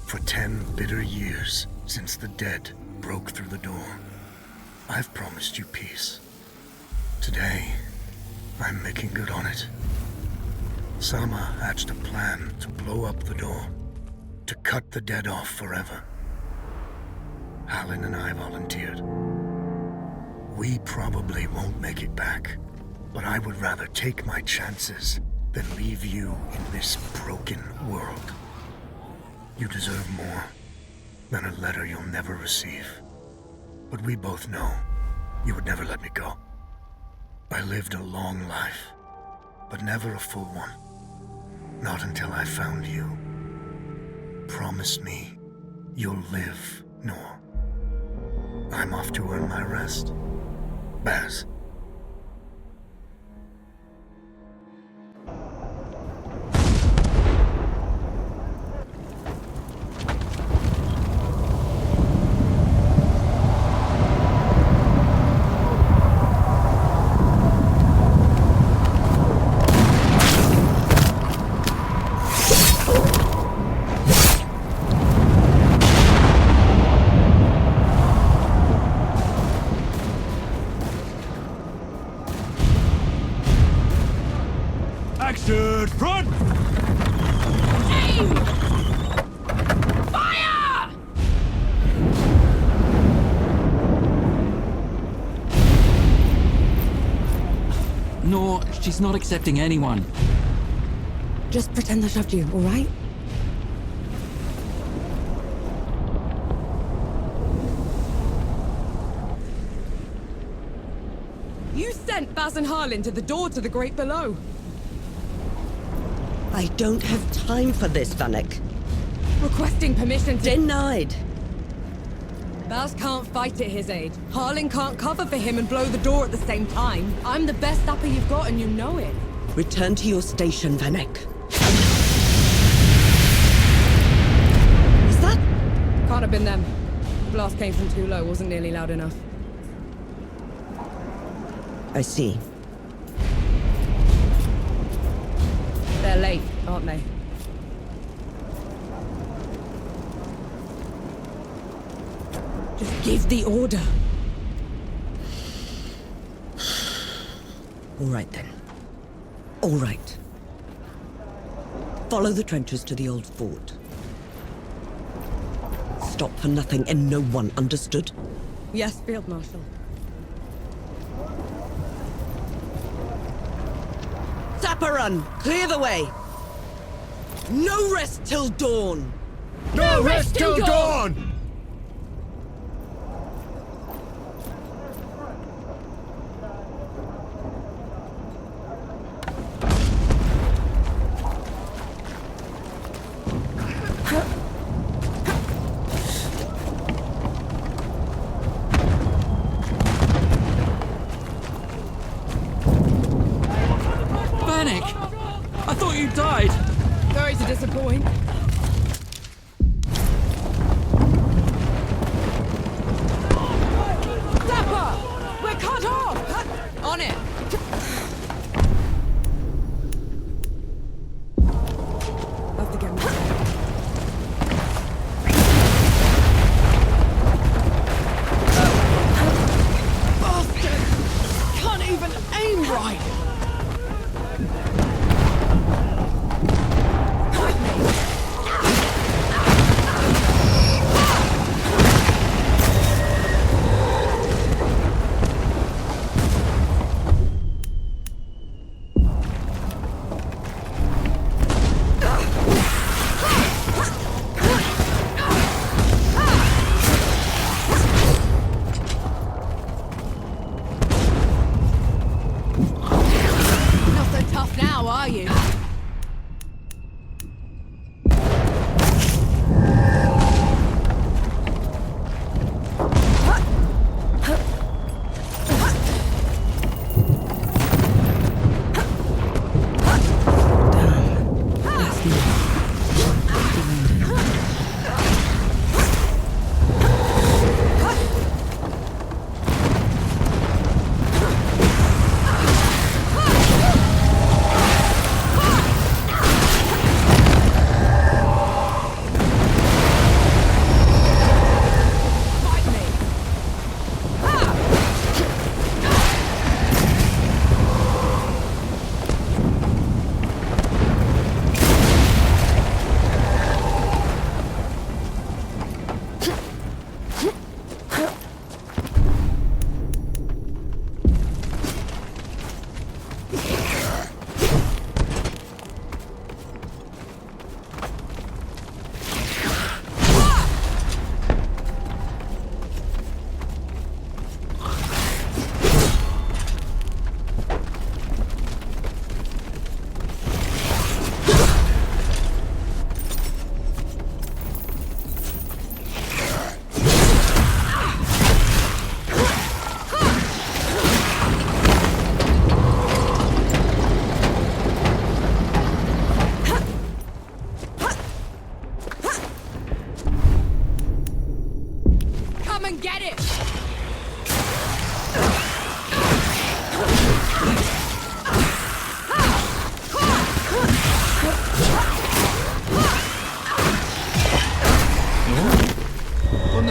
For 10 bitter years since the dead broke through the door, I've promised you peace. Today, I'm making good on it. Sama hatched a plan to blow up the door, to cut the dead off forever. Halin and I volunteered. We probably won't make it back, but I would rather take my chances than leave you in this broken world. You deserve more than a letter you'll never receive. But we both know you would never let me go. I lived a long life, but never a full one. Not until I found you. Promise me you'll live, Nor. I'm off to earn my rest. Baz. Action! Front! Aim! Fire! No, she's not accepting anyone. Just pretend I shoved you, all right? You sent Baz and Harlan to the door to the Great Below. I don't have time for this, Vanek. Requesting permission to... Denied. Baz can't fight at his age. Harlan can't cover for him and blow the door at the same time. I'm the best sapper you've got and you know it. Return to your station, Vanek. Was that? Can't have been them. The blast came from too low, wasn't nearly loud enough. I see. They're late, aren't they? Just give the order. All right, then. All right. Follow the trenches to the old fort. Stop for nothing and no one, understood? Yes, Field Marshal. Sapperun, clear the way! No rest till dawn! No rest till dawn! Vanek! I thought you died! Sorry to disappoint. Zappa! We're cut off! On it! Have to get me. Bastard! Can't even aim right! Not so tough now, are you?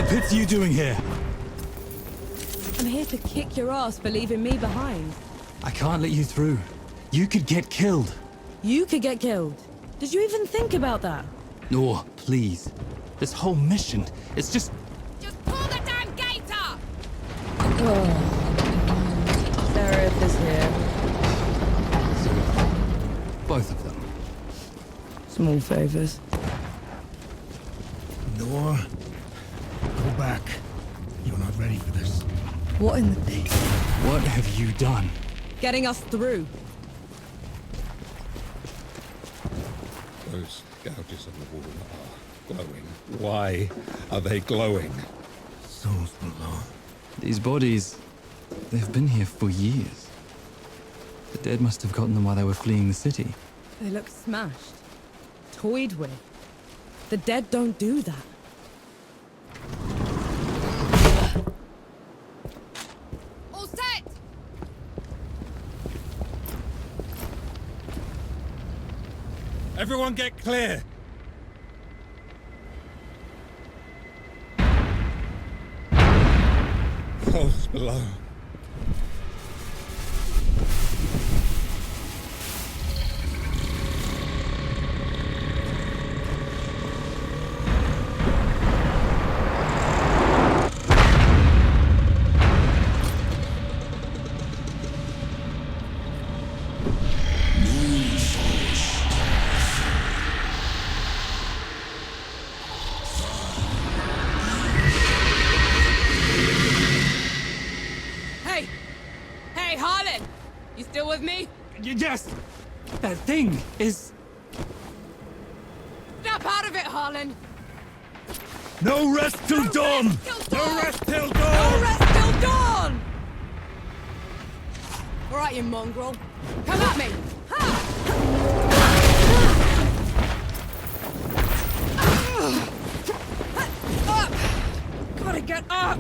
pits are you doing here? I'm here to kick your ass for leaving me behind. I can't let you through. You could get killed. You could get killed. Did you even think about that? No, please. This whole mission, it's just... Just pull the damn gate up! Seraph is here. both of them. Small favors. Nor, go back. You're not ready for this. What in the... What have you done? Getting us through. Those gouges on the wall are glowing. Why are they glowing? Souls below. These bodies, they've been here for years. The dead must have gotten them while they were fleeing the city. They look smashed. Toyed with. The dead don't do that. All set! Everyone get clear! Falls below. Yes! That thing is... Snap out of it, Harlan! No rest till dawn! No rest till dawn! No rest till dawn! All right, you mongrel. Come at me! Up! Gotta get up!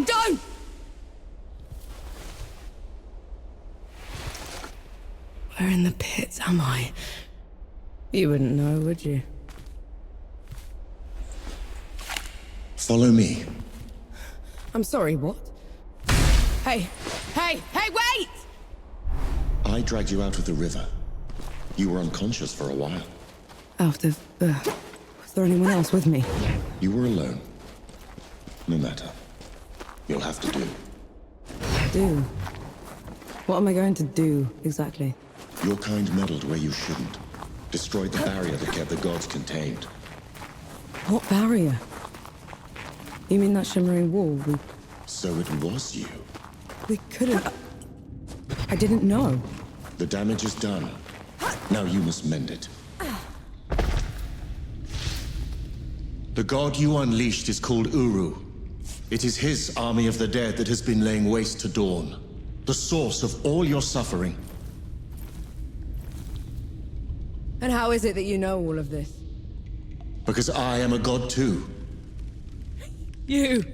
Don't! Where in the pits am I? You wouldn't know, would you? Follow me. I'm sorry, what? Hey, wait! I dragged you out of the river. You were unconscious for a while. Out of... was there anyone else with me? You were alone. No matter. You'll have to do. Do? What am I going to do, exactly? Your kind meddled where you shouldn't. Destroyed the barrier that kept the gods contained. What barrier? You mean that shimmering wall? So it was you. We couldn't... I didn't know. The damage is done. Now you must mend it. The god you unleashed is called Uru. It is his army of the dead that has been laying waste to Dawn. the source of all your suffering. And how is it that you know all of this? Because I am a god too. You!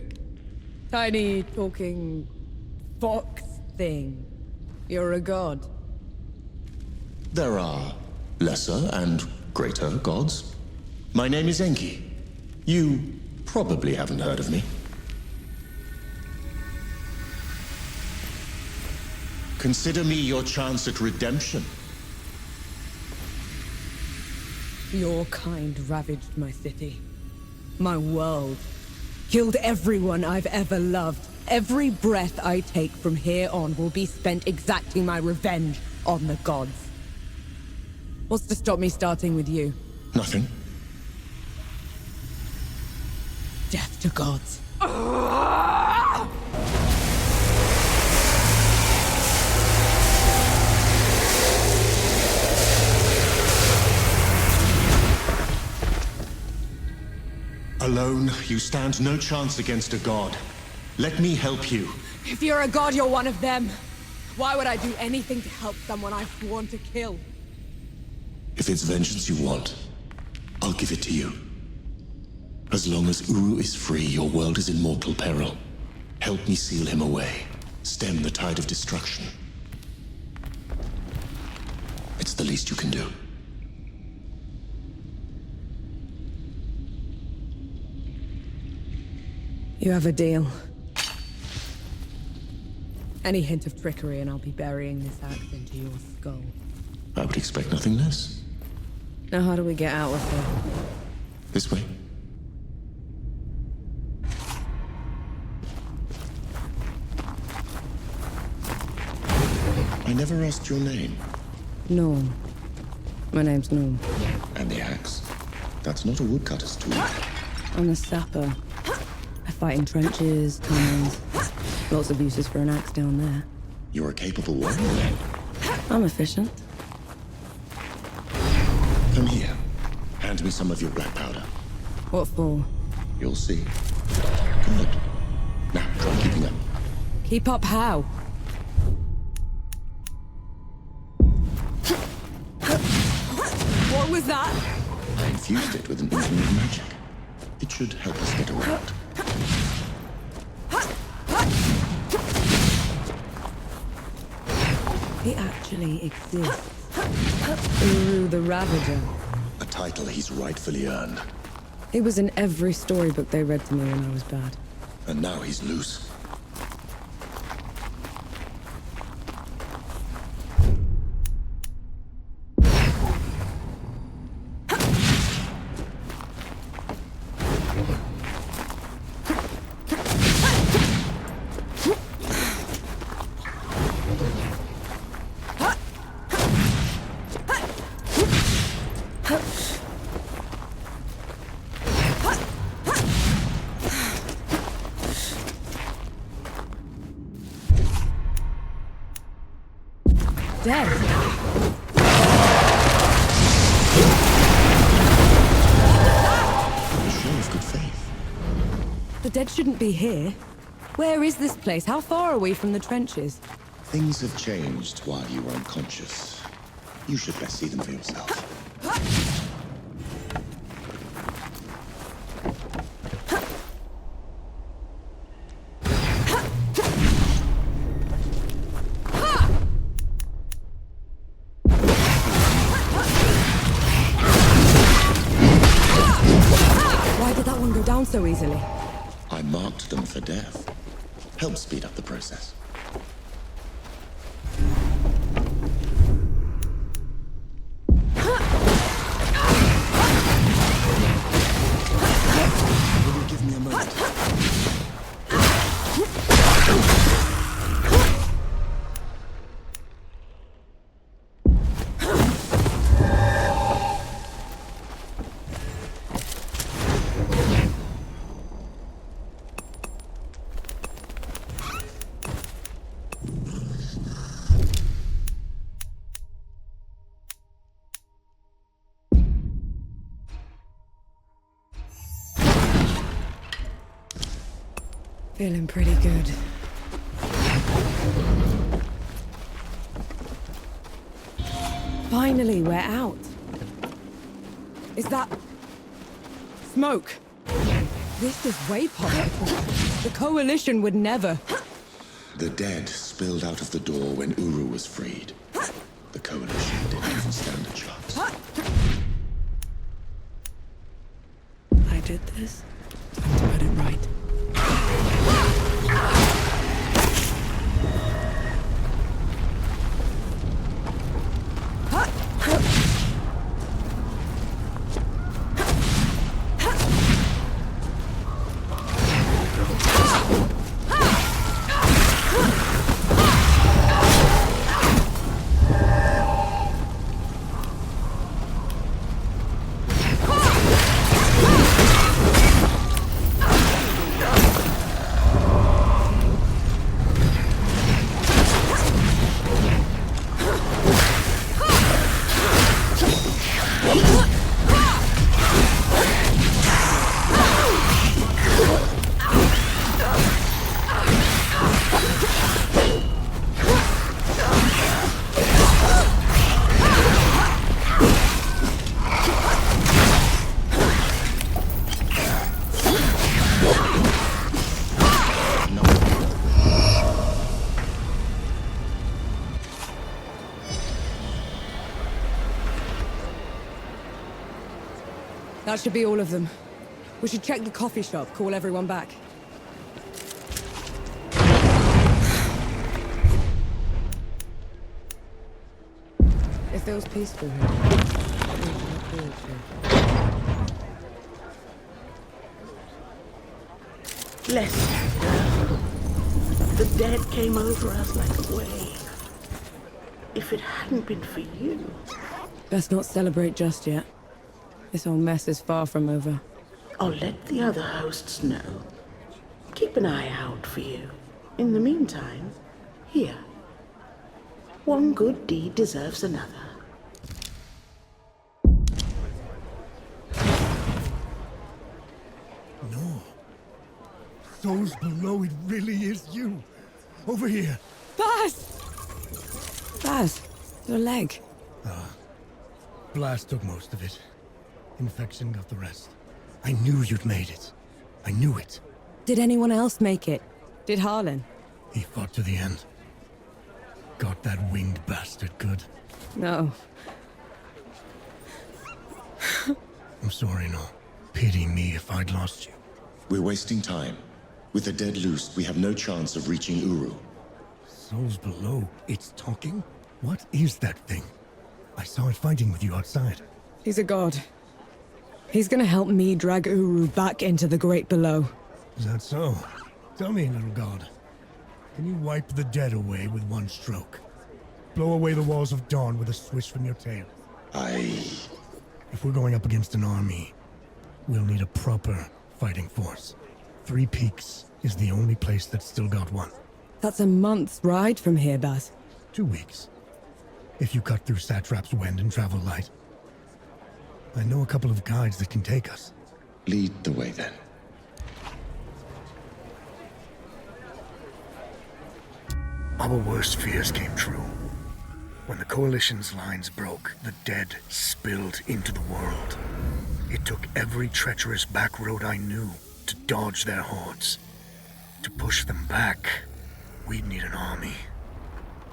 Tiny, talking... fox thing. You're a god. There are lesser and greater gods. My name is Enki. You probably haven't heard of me. Consider me your chance at redemption. Your kind ravaged my city. My world. Killed everyone I've ever loved. Every breath I take from here on will be spent exacting my revenge on the gods. What's to stop me starting with you? Nothing. Death to gods. Alone, you stand no chance against a god. Let me help you. If you're a god, you're one of them. Why would I do anything to help someone I've sworn to kill? If it's vengeance you want, I'll give it to you. As long as Uru is free, your world is in mortal peril. Help me seal him away. Stem the tide of destruction. It's the least you can do. You have a deal. Any hint of trickery and I'll be burying this axe into your skull. I would expect nothing less. Now how do we get out of here? This way. I never asked your name. Norm. My name's Norm. And the axe. That's not a woodcutter's tool. I'm a sapper. I fight in trenches, tunnels. Lots of uses for an axe down there. You're a capable warrior. I'm efficient. Come here. Hand me some of your black powder. What for? You'll see. Good. Now, try keeping up. Keep up how? What was that? I infused it with an oozing of magic. It should help us get around. He actually exists. Uru the Ravager. A title he's rightfully earned. He was in every storybook they read to me when I was bad. And now he's loose. Dead. A show of good faith. The dead shouldn't be here. Where is this place? How far are we from the trenches? Things have changed while you were unconscious. You should best see them for yourself. Why did that one go down so easily? I marked them for death. Help speed up the process. Will you give me a moment? Feeling pretty good. Finally, we're out. Is that... smoke? This is way possible. The Coalition would never... The dead spilled out of the door when Uru was freed. The Coalition didn't even stand a chance. I did this. I got it right. That should be all of them. We should check the coffee shop, call everyone back. It feels peaceful here. Bless you, girl. The dead came over us like a wave. If it hadn't been for you... Best not celebrate just yet. This whole mess is far from over. I'll let the other hosts know. Keep an eye out for you. In the meantime, here. One good deed deserves another. No. Souls below, it really is you. Over here. Baz! Baz, your leg. Blast took most of it. Infection got the rest. I knew you'd made it. I knew it. Did anyone else make it? Did Harlan? He fought to the end. Got that winged bastard good. No. I'm sorry, no. Pity me if I'd lost you. We're wasting time. With the dead loose, we have no chance of reaching Uru. Souls below, it's talking? What is that thing? I saw it fighting with you outside. He's a god. He's gonna help me drag Uru back into the Great Below. Is that so? Tell me, little god. Can you wipe the dead away with one stroke? Blow away the walls of dawn with a swish from your tail? If we're going up against an army, we'll need a proper fighting force. Three Peaks is the only place that's still got one. That's a month's ride from here, Baz. 2 weeks. If you cut through Satrap's Wind and travel light. I know a couple of guides that can take us. Lead the way, then. Our worst fears came true. When the Coalition's lines broke, the dead spilled into the world. It took every treacherous back road I knew to dodge their hordes. To push them back, we'd need an army.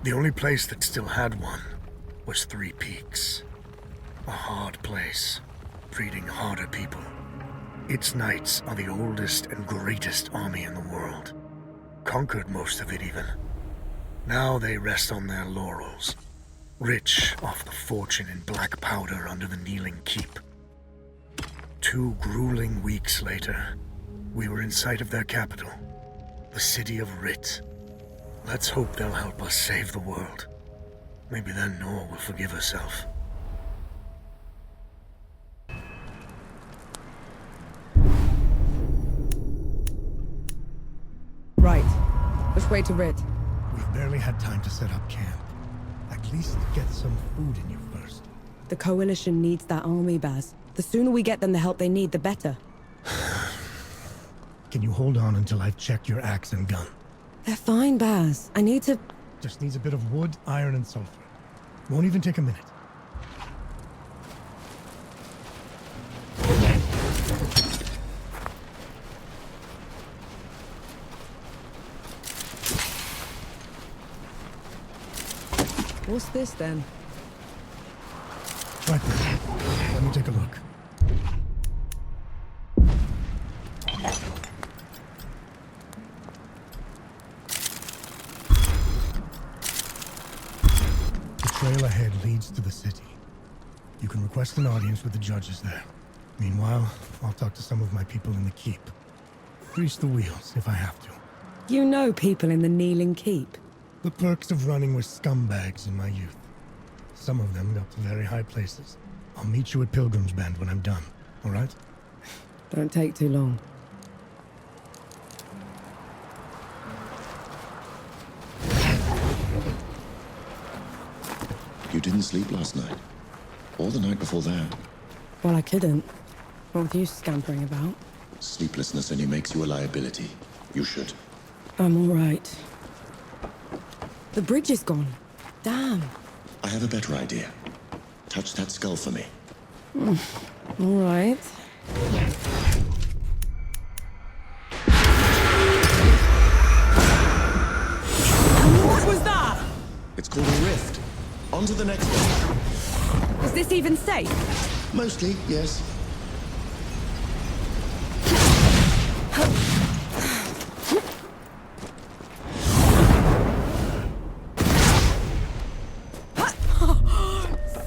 The only place that still had one was Three Peaks. A hard place, breeding harder people. Its knights are the oldest and greatest army in the world. Conquered most of it even. Now they rest on their laurels, rich off the fortune in black powder under the kneeling keep. 2 grueling weeks later, we were in sight of their capital, the city of Rit. Let's hope they'll help us save the world. Maybe then Nor will forgive herself. Right. Which way to Rit? We've barely had time to set up camp. At least get some food in you first. The Coalition needs that army, Baz. The sooner we get them the help they need, the better. Can you hold on until I've checked your axe and gun? They're fine, Baz. I need to... Just needs a bit of wood, iron, and sulfur. Won't even take a minute. What's this then? Right then. Let me take a look. The trail ahead leads to the city. You can request an audience with the judges there. Meanwhile, I'll talk to some of my people in the keep. Grease the wheels if I have to. You know people in the Kneeling Keep. The perks of running with scumbags in my youth. Some of them got to very high places. I'll meet you at Pilgrim's Bend when I'm done, all right? Don't take too long. You didn't sleep last night? Or the night before that? Well, I couldn't. What with you scampering about? Sleeplessness only makes you a liability. You should. I'm all right. The bridge is gone. Damn. I have a better idea. Touch that skull for me. All right. What was that? It's called a rift. On to the next one. Is this even safe? Mostly, yes.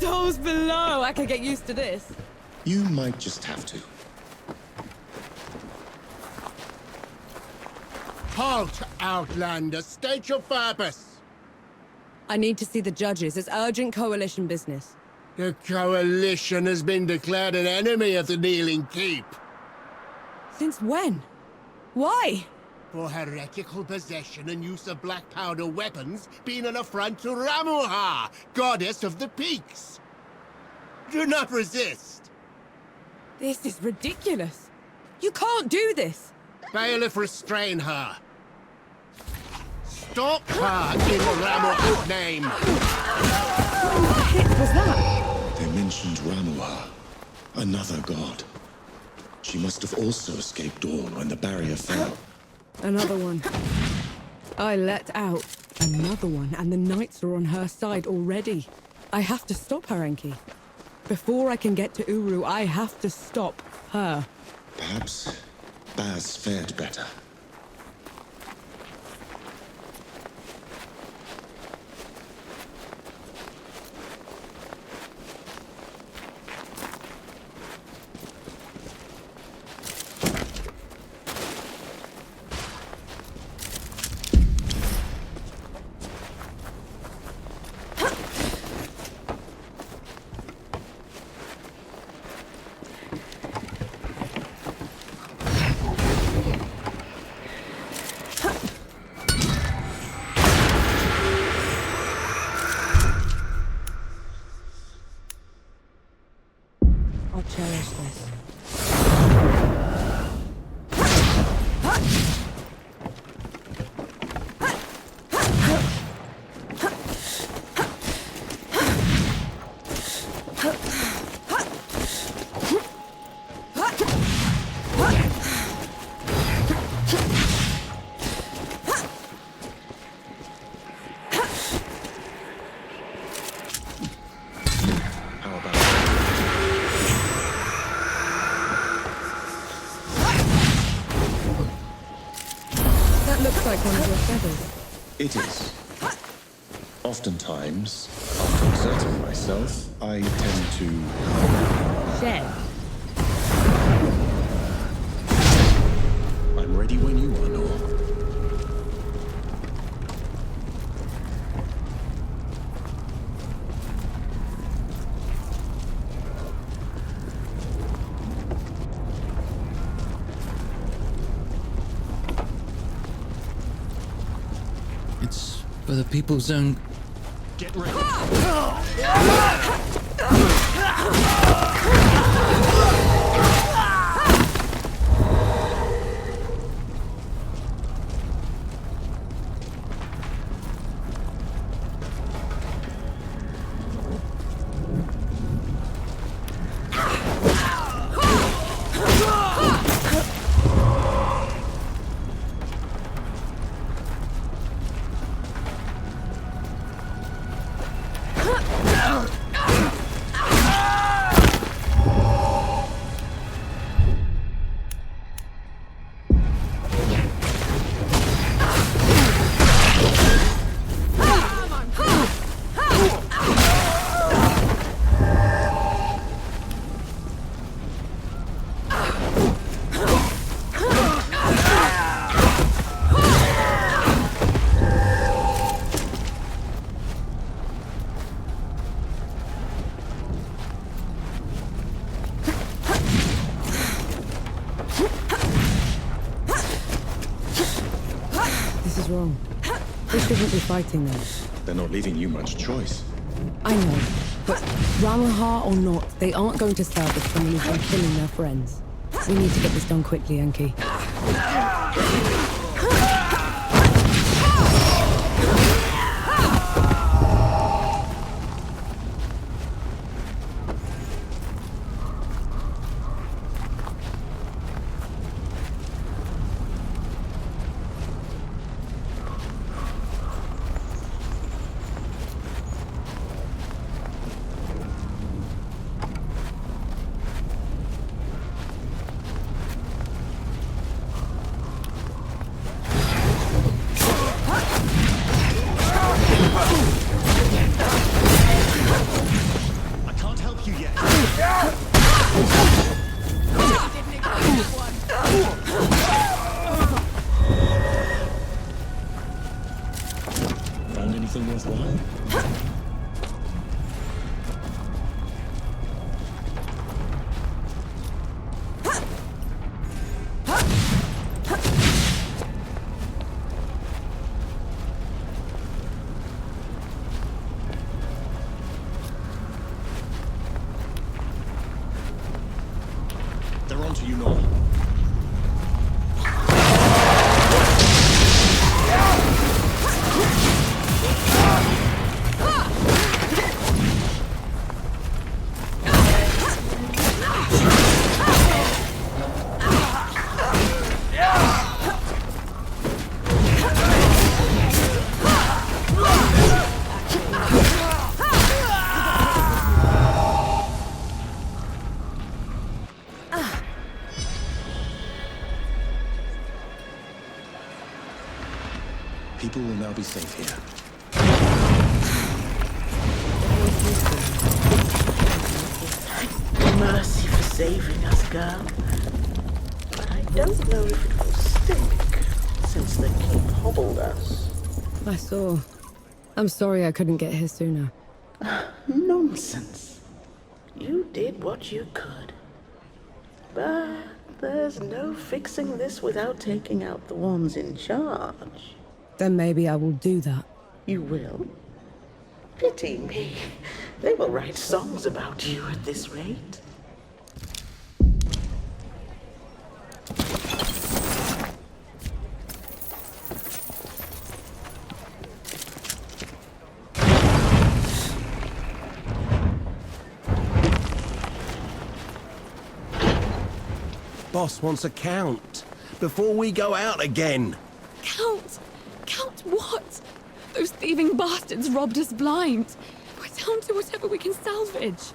Souls below. I can get used to this. You might just have to. Halt, Outlander! State your purpose! I need to see the judges. It's urgent coalition business. The Coalition has been declared an enemy of the Kneeling Keep. Since when? Why? For heretical possession and use of black powder weapons being an affront to Ramuha, goddess of the peaks. Do not resist. This is ridiculous. You can't do this. Bailiff, restrain her. Stop her in Ramuha's name. What hit was that? They mentioned Ramuha, another god. She must have also escaped Dawn when the barrier fell. Another one. I let out another one, and the knights are on her side already. I have to stop her, Enki. Before I can get to Uru, I have to stop her. Perhaps Baz fared better. I'll cherish this. How about That looks like one of your feathers. it is? Oftentimes, after exerting myself, I tend to... Shed. I'm ready when you are, Nor. It's for the people's own... Get ready. is wrong. We shouldn't be fighting them. They're not leaving you much choice. I know, but Ramuha or not, they aren't going to serve us when we've been killing their friends. We need to get this done quickly, Enki. Found anything worthwhile? They're on to you, Nor. People will now be safe here. Mercy for saving us, girl. But I don't know if it will stick, since the keep hobbled us. I saw. I'm sorry I couldn't get here sooner. Nonsense. You did what you could. But there's no fixing this without taking out the ones in charge. Then maybe I will do that. You will? Pity me. They will write songs about you at this rate. Boss wants a count before we go out again. Count? Count what? Those thieving bastards robbed us blind. We're down to whatever we can salvage.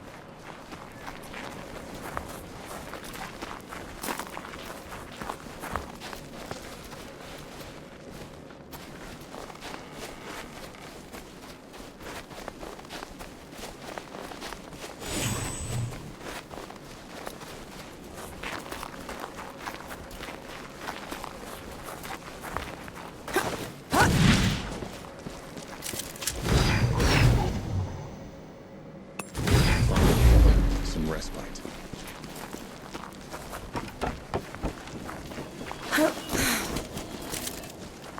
Respite.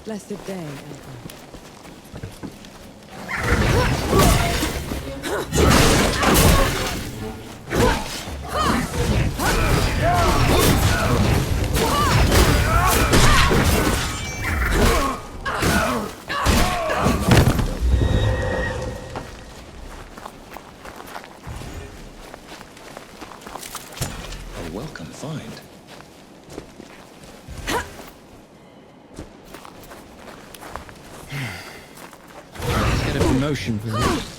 Blessed day, Welcome find. Get a promotion for this.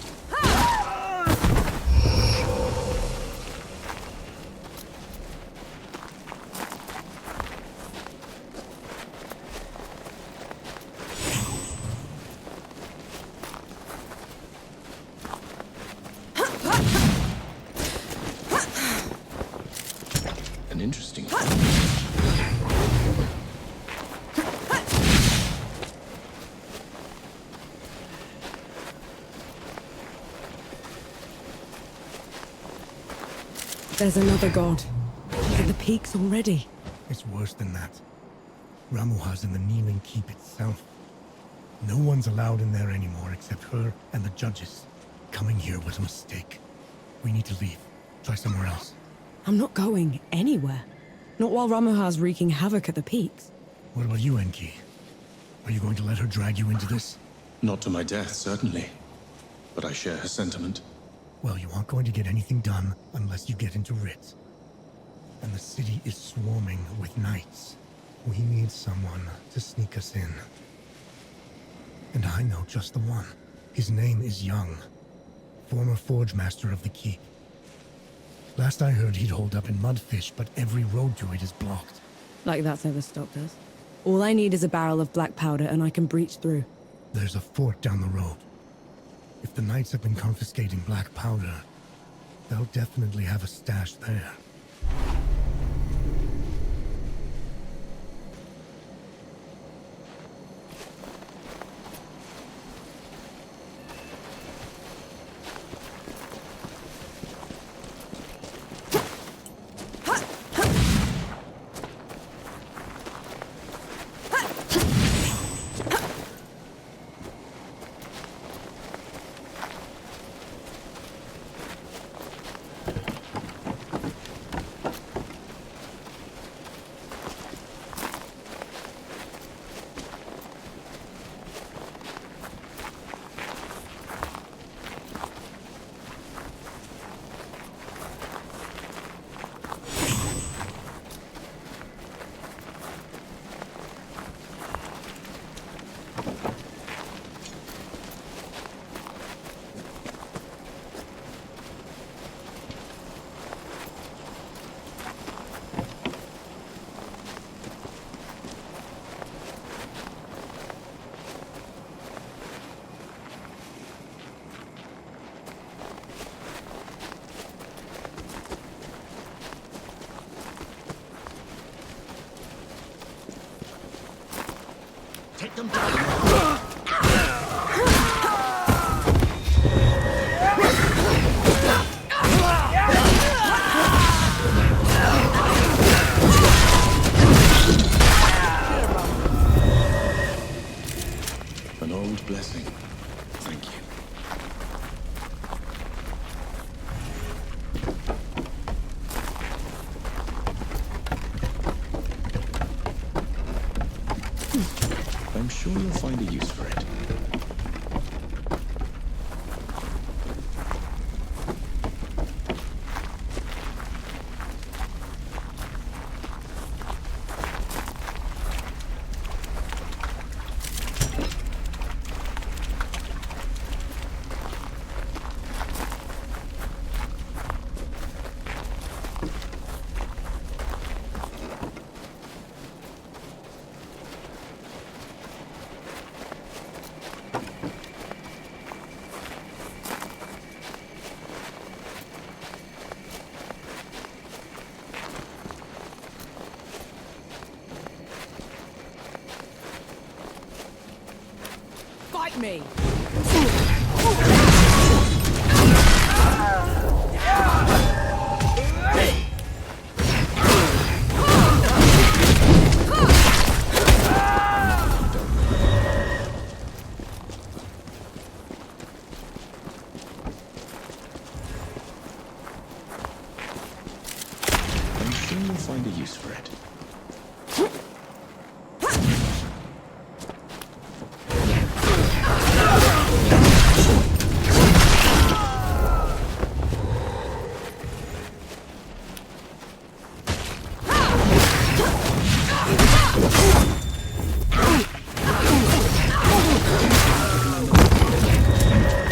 An interesting There's another god. At the peaks already. It's worse than that. Ramuha's in the kneeling keep itself. No one's allowed in there anymore except her and the judges. Coming here was a mistake. We need to leave. Try somewhere else. I'm not going anywhere. Not while Ramuha's wreaking havoc at the peaks. What about you, Enki? Are you going to let her drag you into this? Not to my death, certainly. But I share her sentiment. Well, you aren't going to get anything done unless you get into Rit. And the city is swarming with knights. We need someone to sneak us in. And I know just the one. His name is Young, former forge master of the keep. Last I heard, he'd hold up in Mudfish, but every road to it is blocked. Like that's ever stopped us. All I need is a barrel of black powder and I can breach through. There's a fort down the road. If the knights have been confiscating black powder, they'll definitely have a stash there. Take them down. An old blessing. Thank you. I'm sure you'll find a use for it. Fight me! I'm sure you'll find a use for it.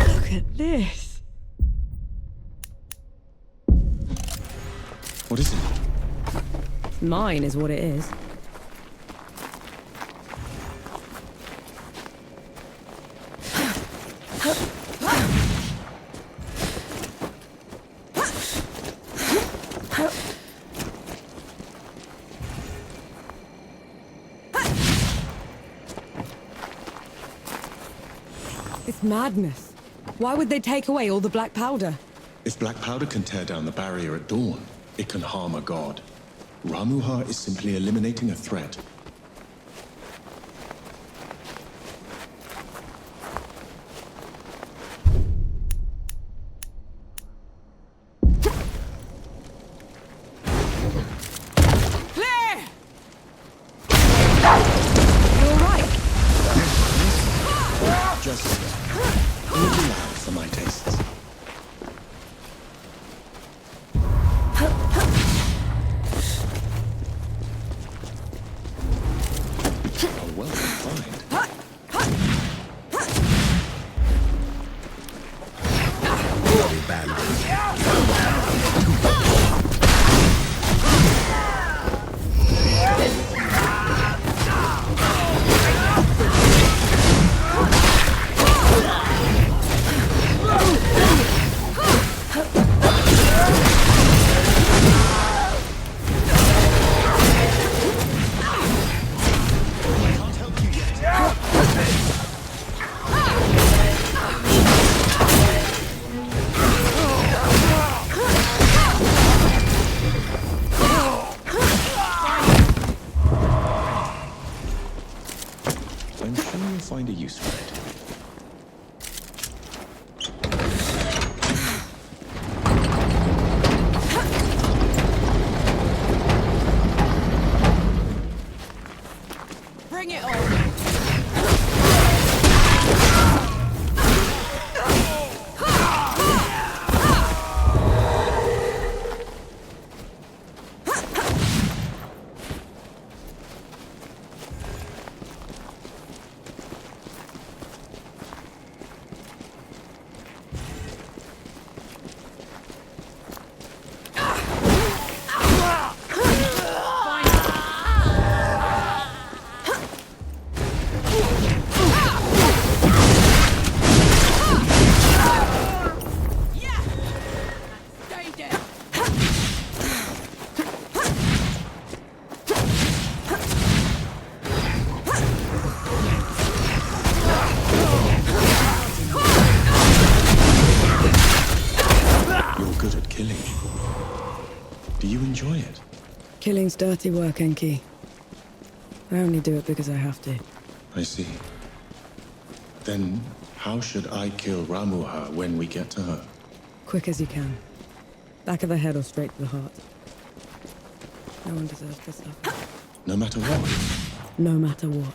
Look at this. What is it? Mine is what it is. It's madness. Why would they take away all the black powder? If black powder can tear down the barrier at dawn, it can harm a god. Ramuha is simply eliminating a threat. I'll find a use for it. Bring it on! Killing's dirty work, Enki. I only do it because I have to. I see. Then how should I kill Ramuha when we get to her? Quick as you can. Back of the head or straight to the heart. No one deserves to suffer. No matter what? No matter what.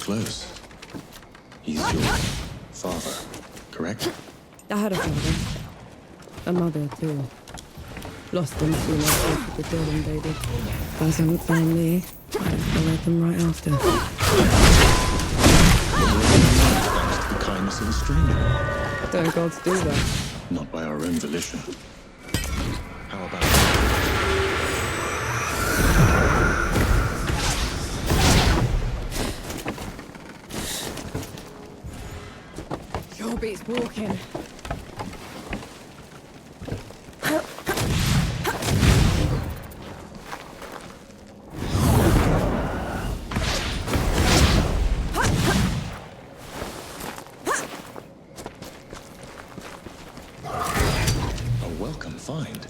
Close. He's your father, correct? I had a father. A mother, too. Lost them soon after the dead invaded. If I hadn't found me, I'd have followed them right after. Thanks to the kindness of a stranger. Don't gods do that? Not by our own volition. How about Sure beats walking. a welcome find?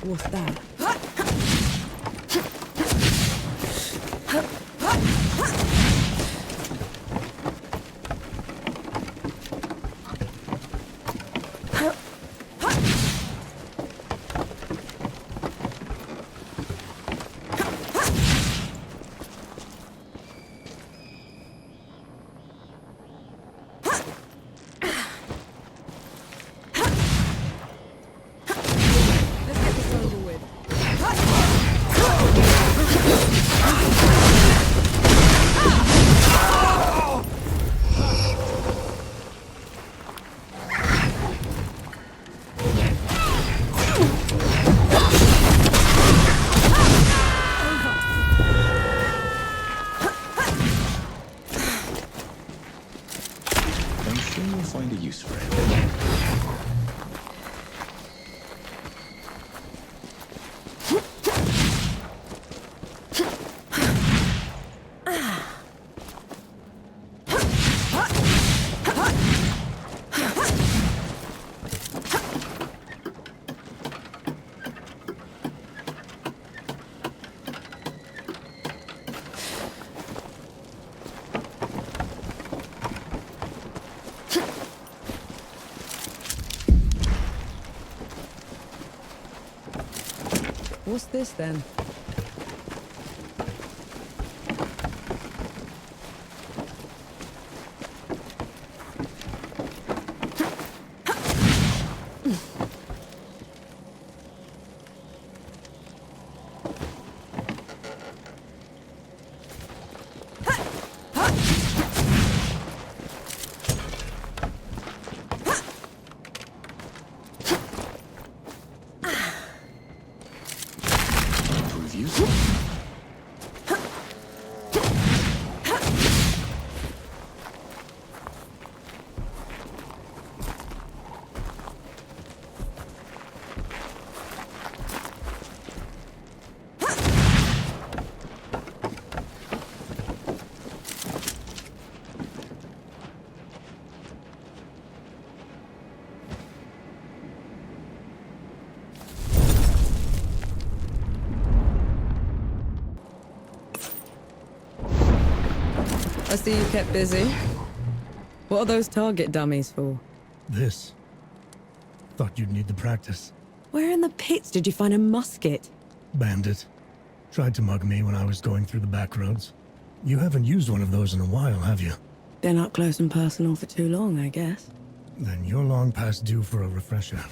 What's that? I'm sure you'll find a use for it. What's this then? Reviews? I see you kept busy. What are those target dummies for? This. Thought you'd need the practice. Where in the pits did you find a musket? Bandit. Tried to mug me when I was going through the back roads. You haven't used one of those in a while, have you? Been up close and personal for too long, I guess. Then you're long past due for a refresher.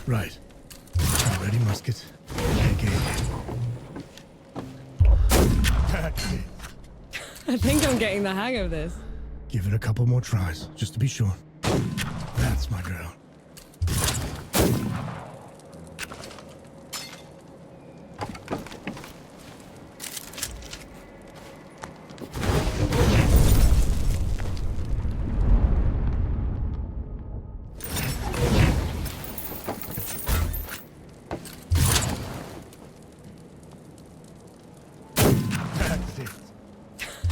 Right. Ready, musket. Take aim. That's it. I think I'm getting the hang of this. Give it a couple more tries, just to be sure. That's my girl.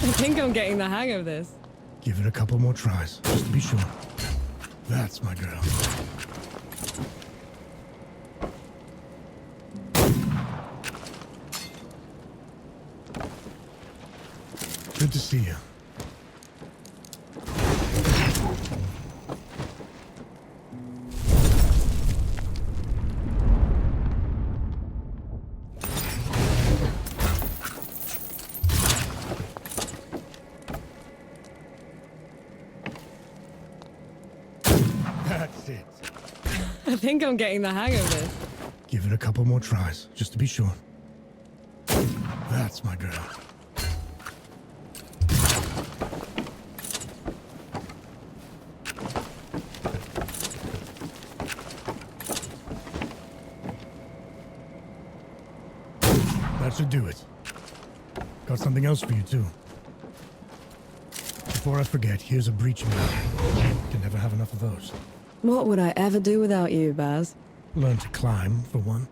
I think I'm getting the hang of this. Give it a couple more tries, just to be sure. That's my girl. Good to see you. That's it. I think I'm getting the hang of this. Give it a couple more tries, just to be sure. That's my girl. That should do it. Got something else for you, too. Before I forget, here's a breaching ladder. Can never have enough of those. What would I ever do without you, Baz? Learn to climb, for one.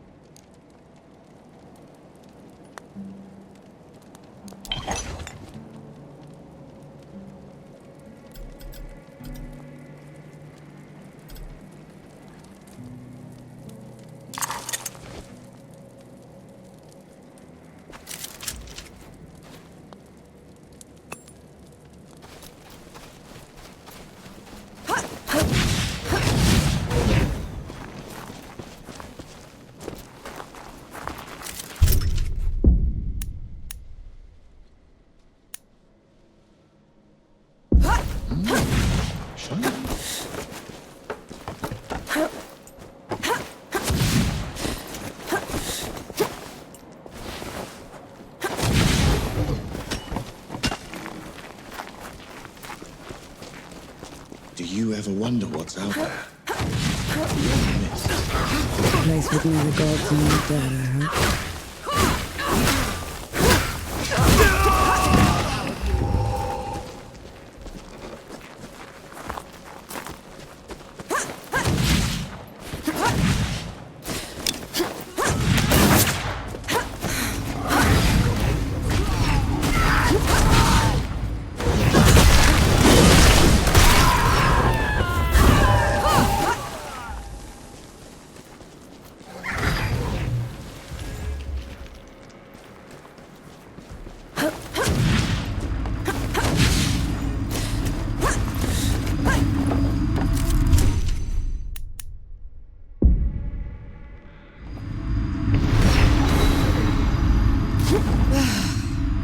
Do you ever wonder what's out there? A place with neither gods nor dead, I hope.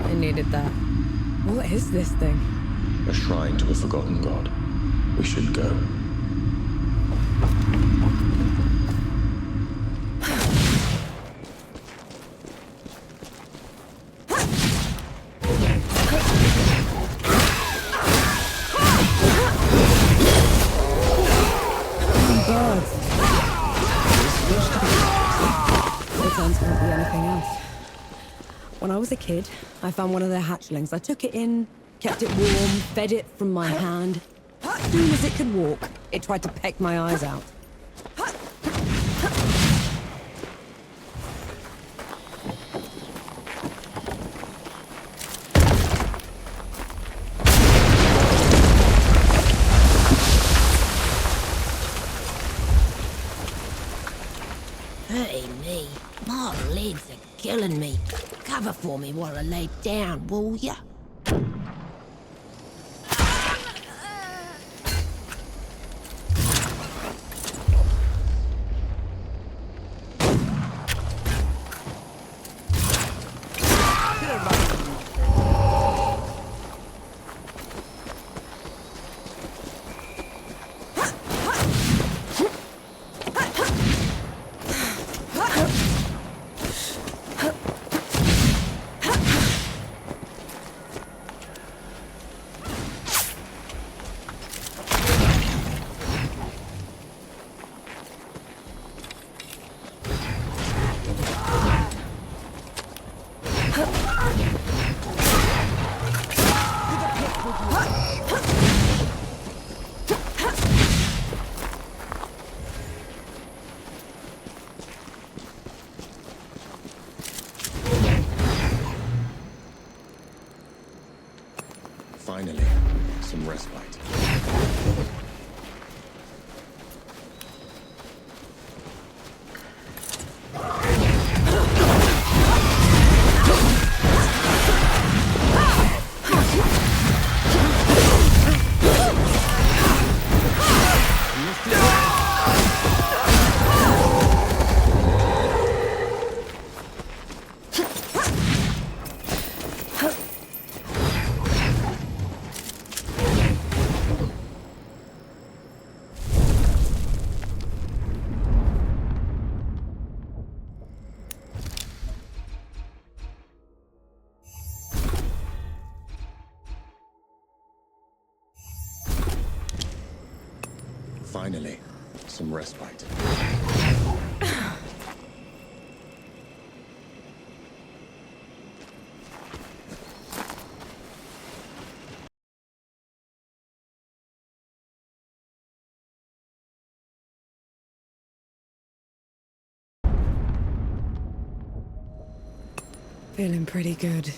I needed that. What is this thing? A shrine to a forgotten god. We should go. Birds. Returns won't be anything else. When I was a kid, I found one of their hatchlings. I took it in, kept it warm, fed it from my hand. As soon as it could walk, it tried to peck my eyes out. Hurting me. My legs are killing me. Cover for me while I lay down, will ya? Finally, some respite. Finally, some respite. Feeling pretty good.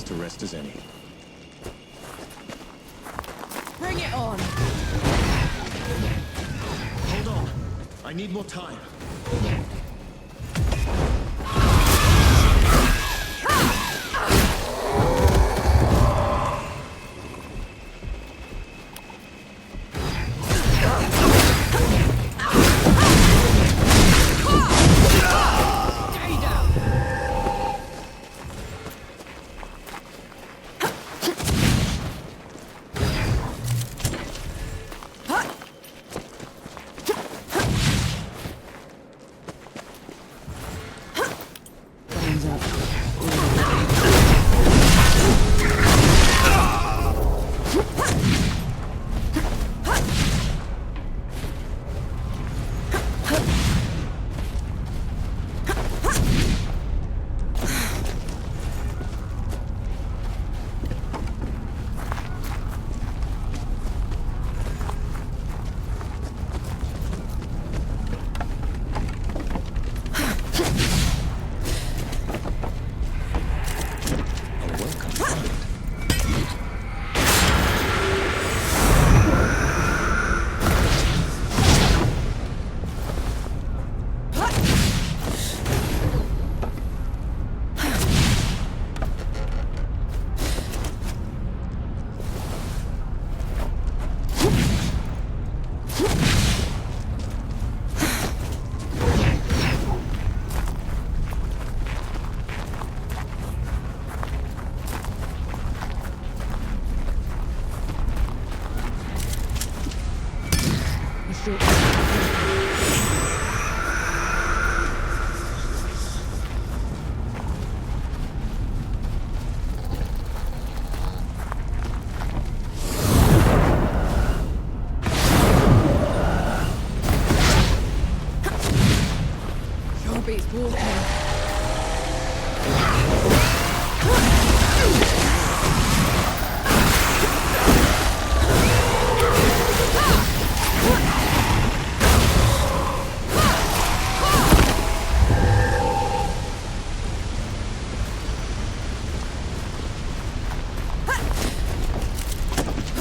To rest as any. Bring it on! Hold on. I need more time.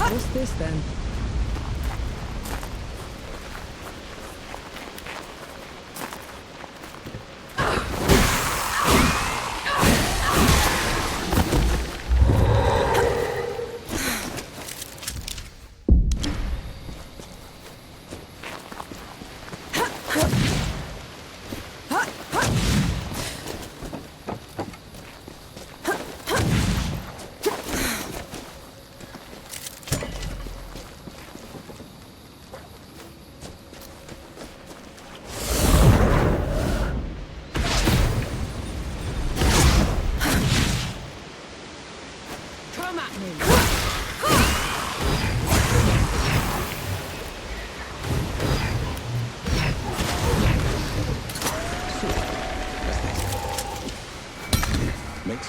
What's this then? it.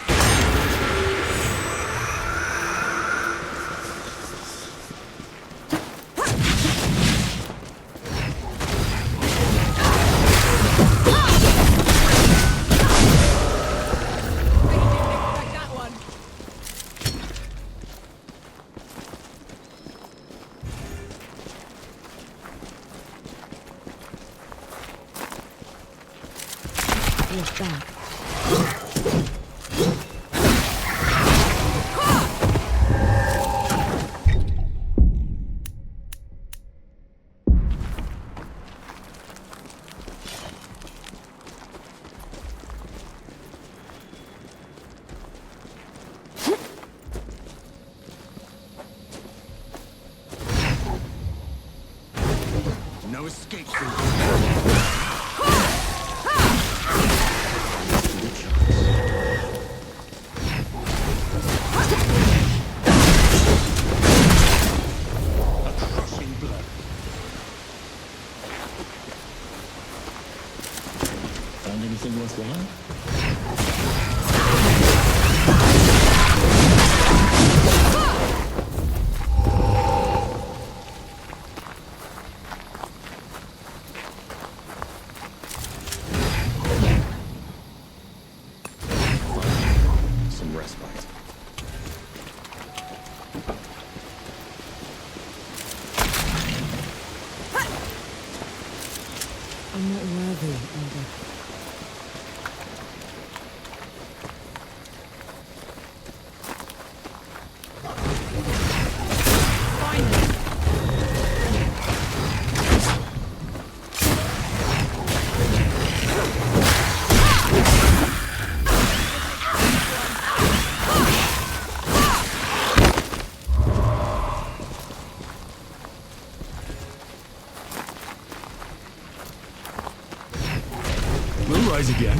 What's that? No escape route. Found anything worthwhile? Some respite. I'm not worthy, Elder. We'll rise again.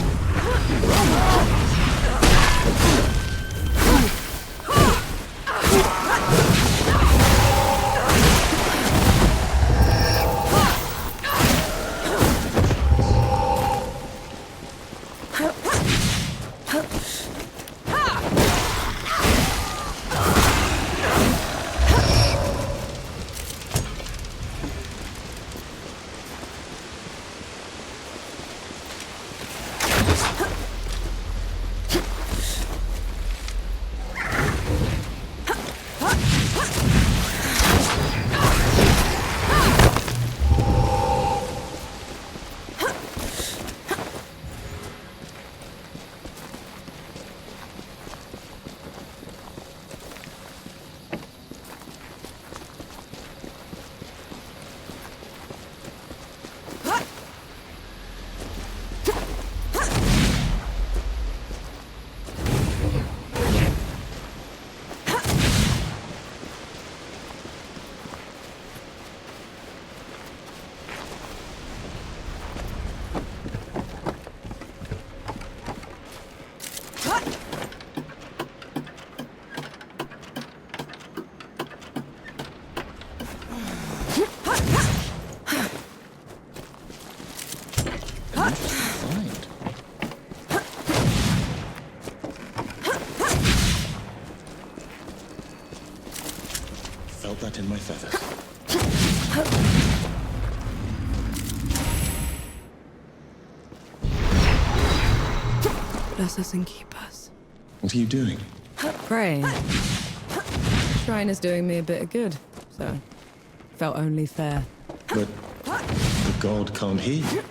Felt that in my feathers. Bless us and keep us. What are you doing? Praying. Shrine is doing me a bit of good, so felt only fair. But the god can't hear you.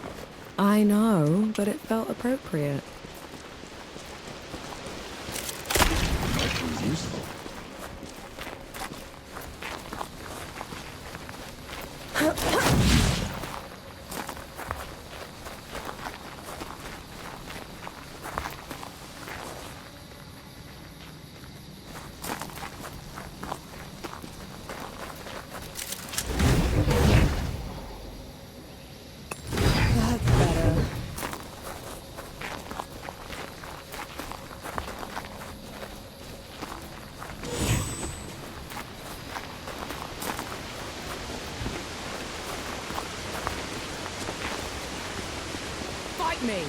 I know, but it felt appropriate. Might prove useful. That's better. Fight me!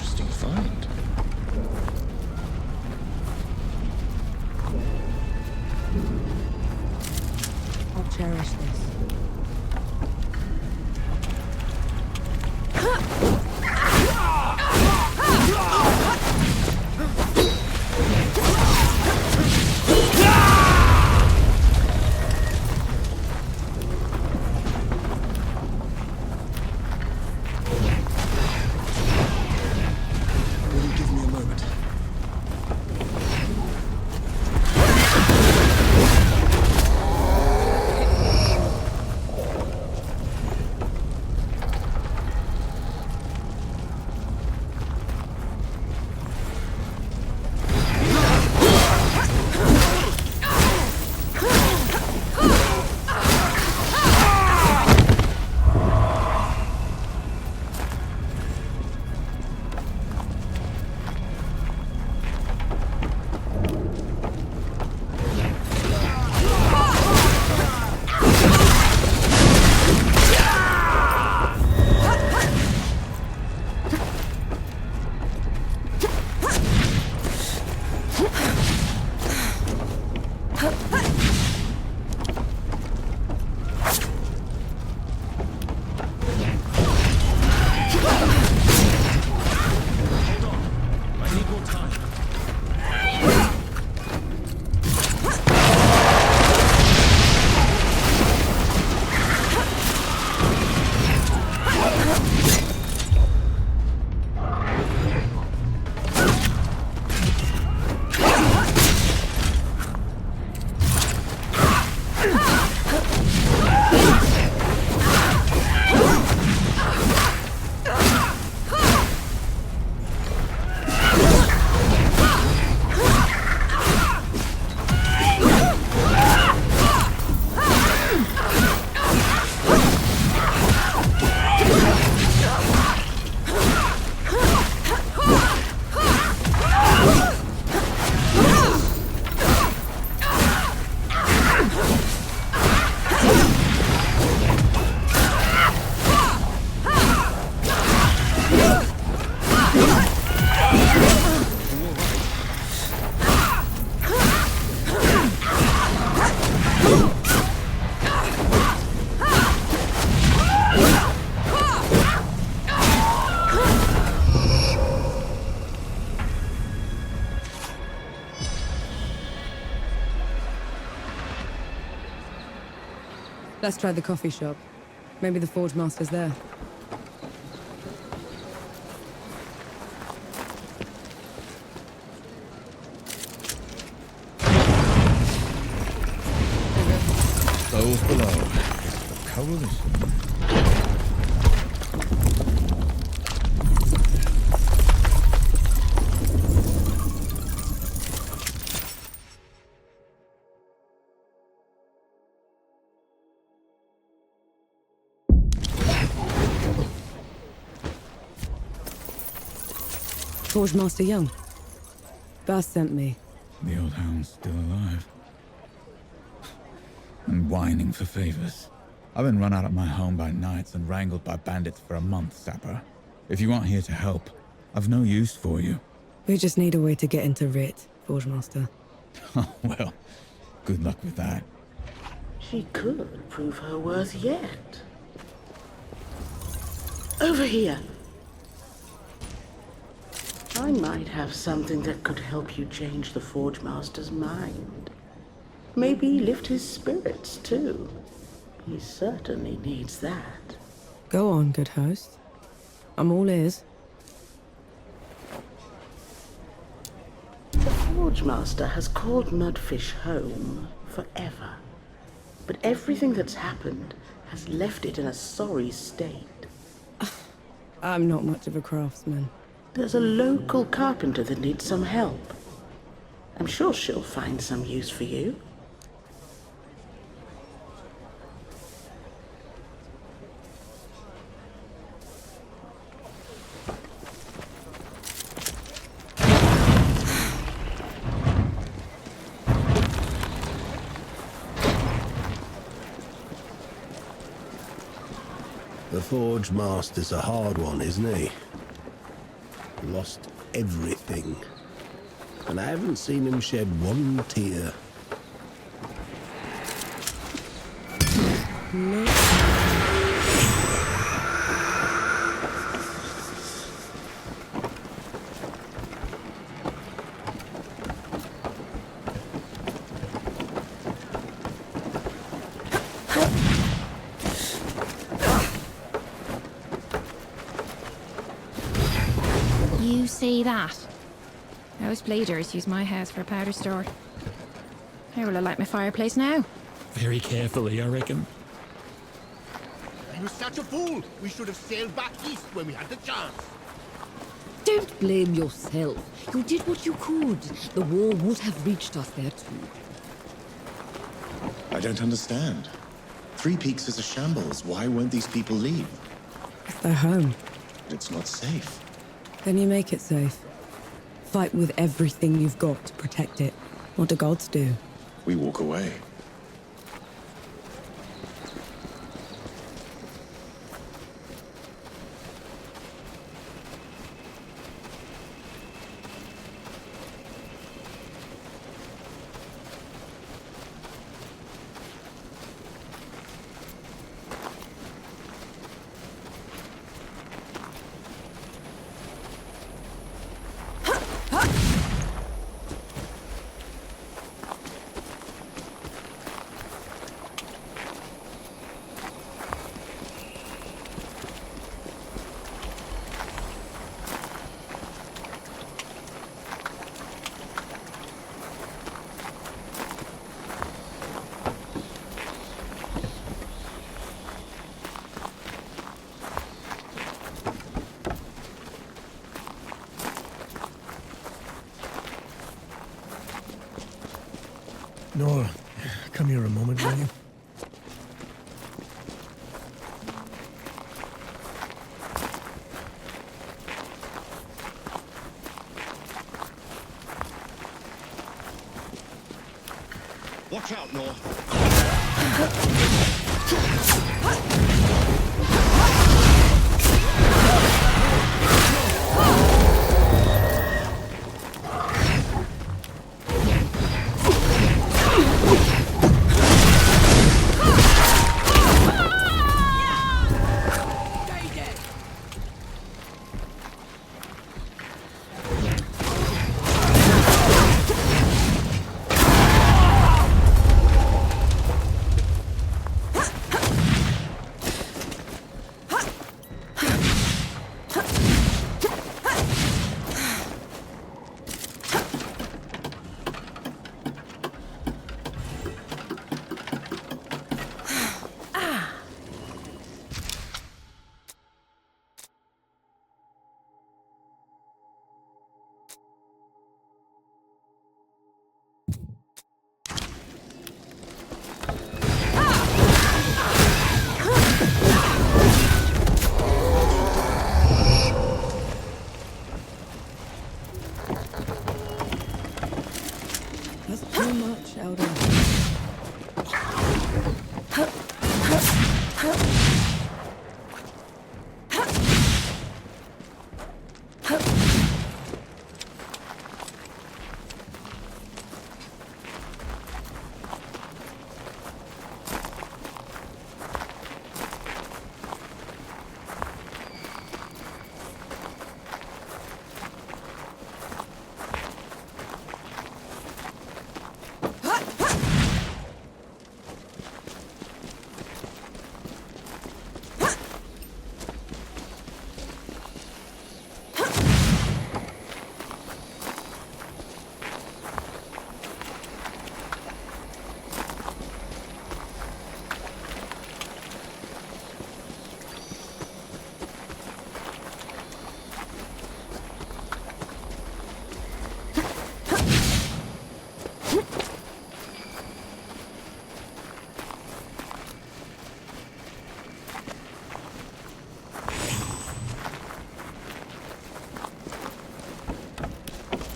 interesting find. I'll cherish this. Give me a moment. Let's try the coffee shop. Maybe the Forge Master's there. Those below. The coalition. Forge Master Young. Baz sent me. The old hound's still alive. And whining for favors. I've been run out of my home by knights and wrangled by bandits for a month, Sapper. If you aren't here to help, I've no use for you. We just need a way to get into Rit, Forge Master. Oh, well, good luck with that. She could prove her worth yet. Over here. I might have something that could help you change the Forge Master's mind. Maybe lift his spirits, too. He certainly needs that. Go on, good host. I'm all ears. The Forge Master has called Mudfish home forever. But everything that's happened has left it in a sorry state. I'm not much of a craftsman. There's a local carpenter that needs some help. I'm sure she'll find some use for you. The Forge Master's a hard one, isn't he? lost everything. And I haven't seen him shed one tear. No. You see that? Those bleeders use my house for a powder store. How will I light my fireplace now? Very carefully, I reckon. You were such a fool! We should have sailed back east when we had the chance. Don't blame yourself. You did what you could. The war would have reached us there too. I don't understand. Three Peaks is a shambles. Why won't these people leave? It's their home. It's not safe. Then you make it safe. Fight with everything you've got to protect it. What do gods do? We walk away. Nora, come here a moment, will you? Watch out, Nor. That's too much, Elder.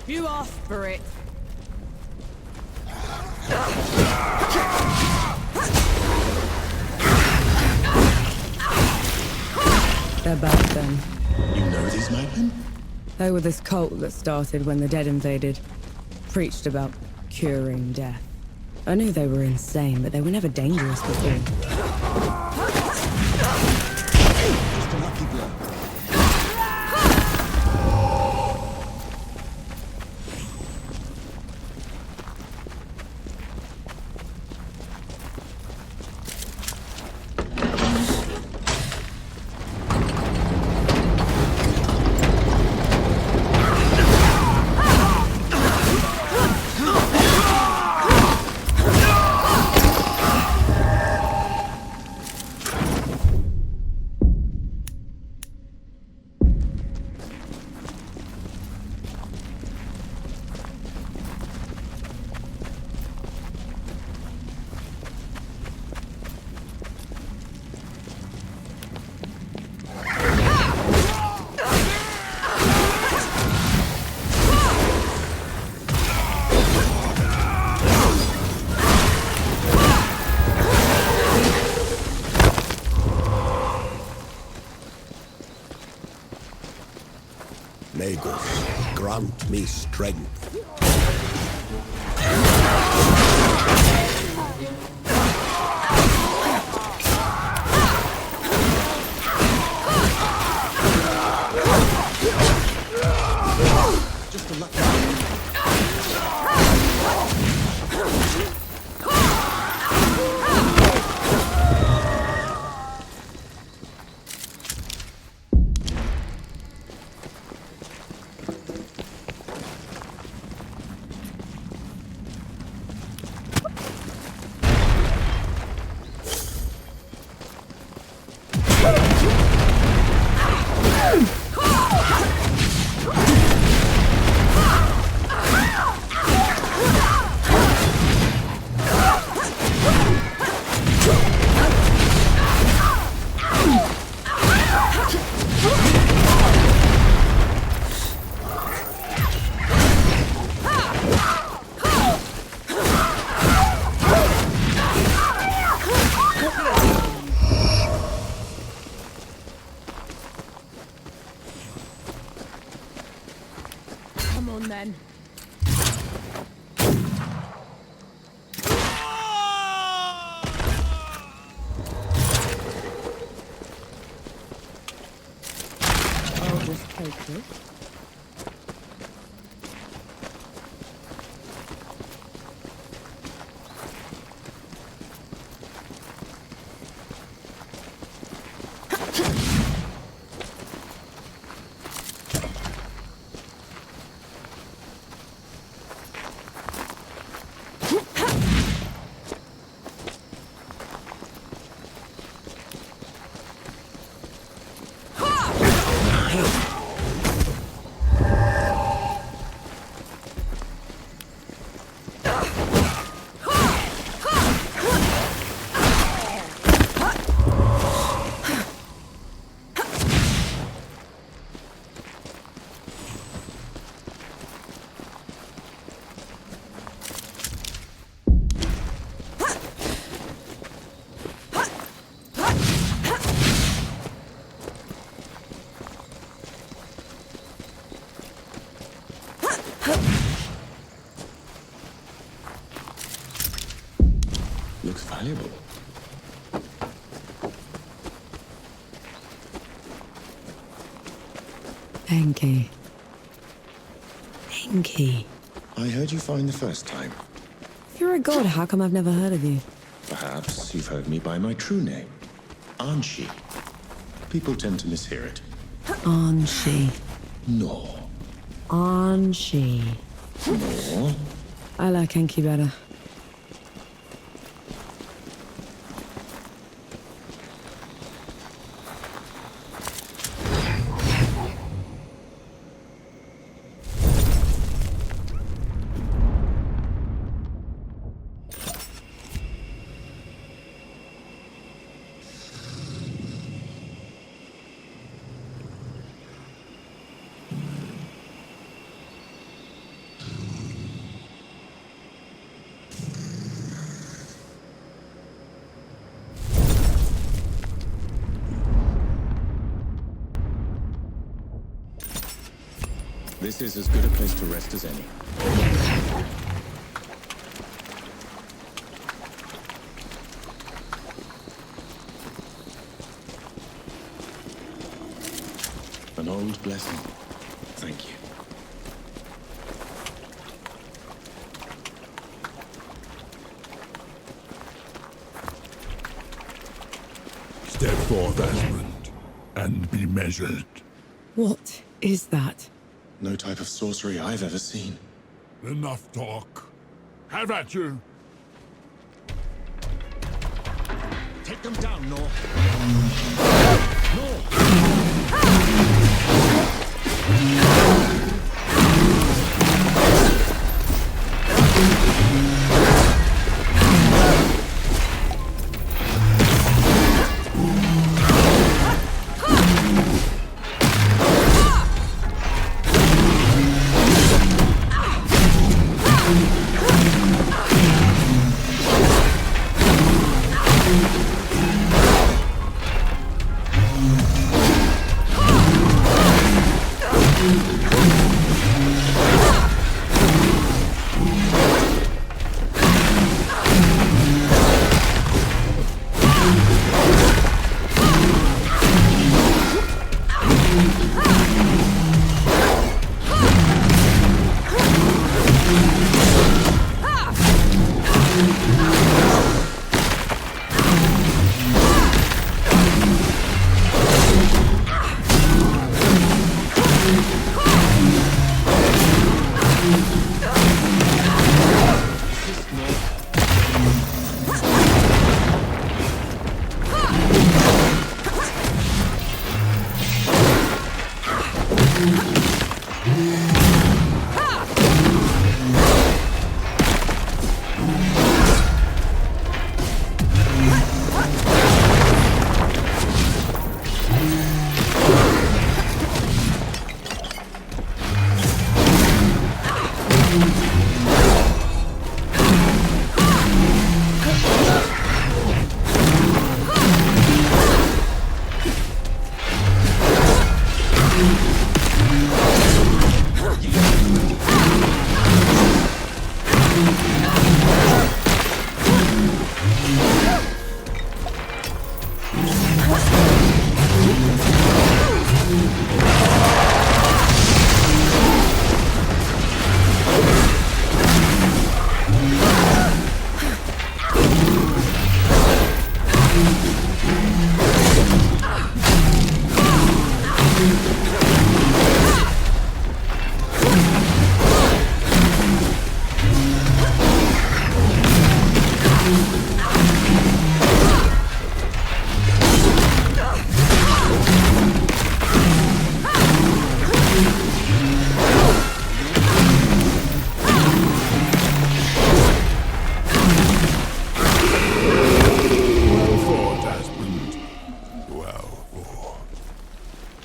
You asked for it. They're back then. You know these nightmen? They were this cult that started when the dead invaded. Preached about curing death. I knew they were insane, but they were never dangerous before. Just a lucky blow. Lagos, grant me strength. Just a lucky then. I'll just take this. Looks valuable. Enki. Enki. I heard you fine the first time. If you're a god, how come I've never heard of you? Perhaps you've heard me by my true name, Enki. People tend to mishear it. Enki. No. Enki. No. I like Enki better. This is as good a place to rest as any. An old blessing. Thank you. Step forth, Asmund, and be measured. What is that? No type of sorcery I've ever seen. Enough talk. Have at you. Take them down, Nor.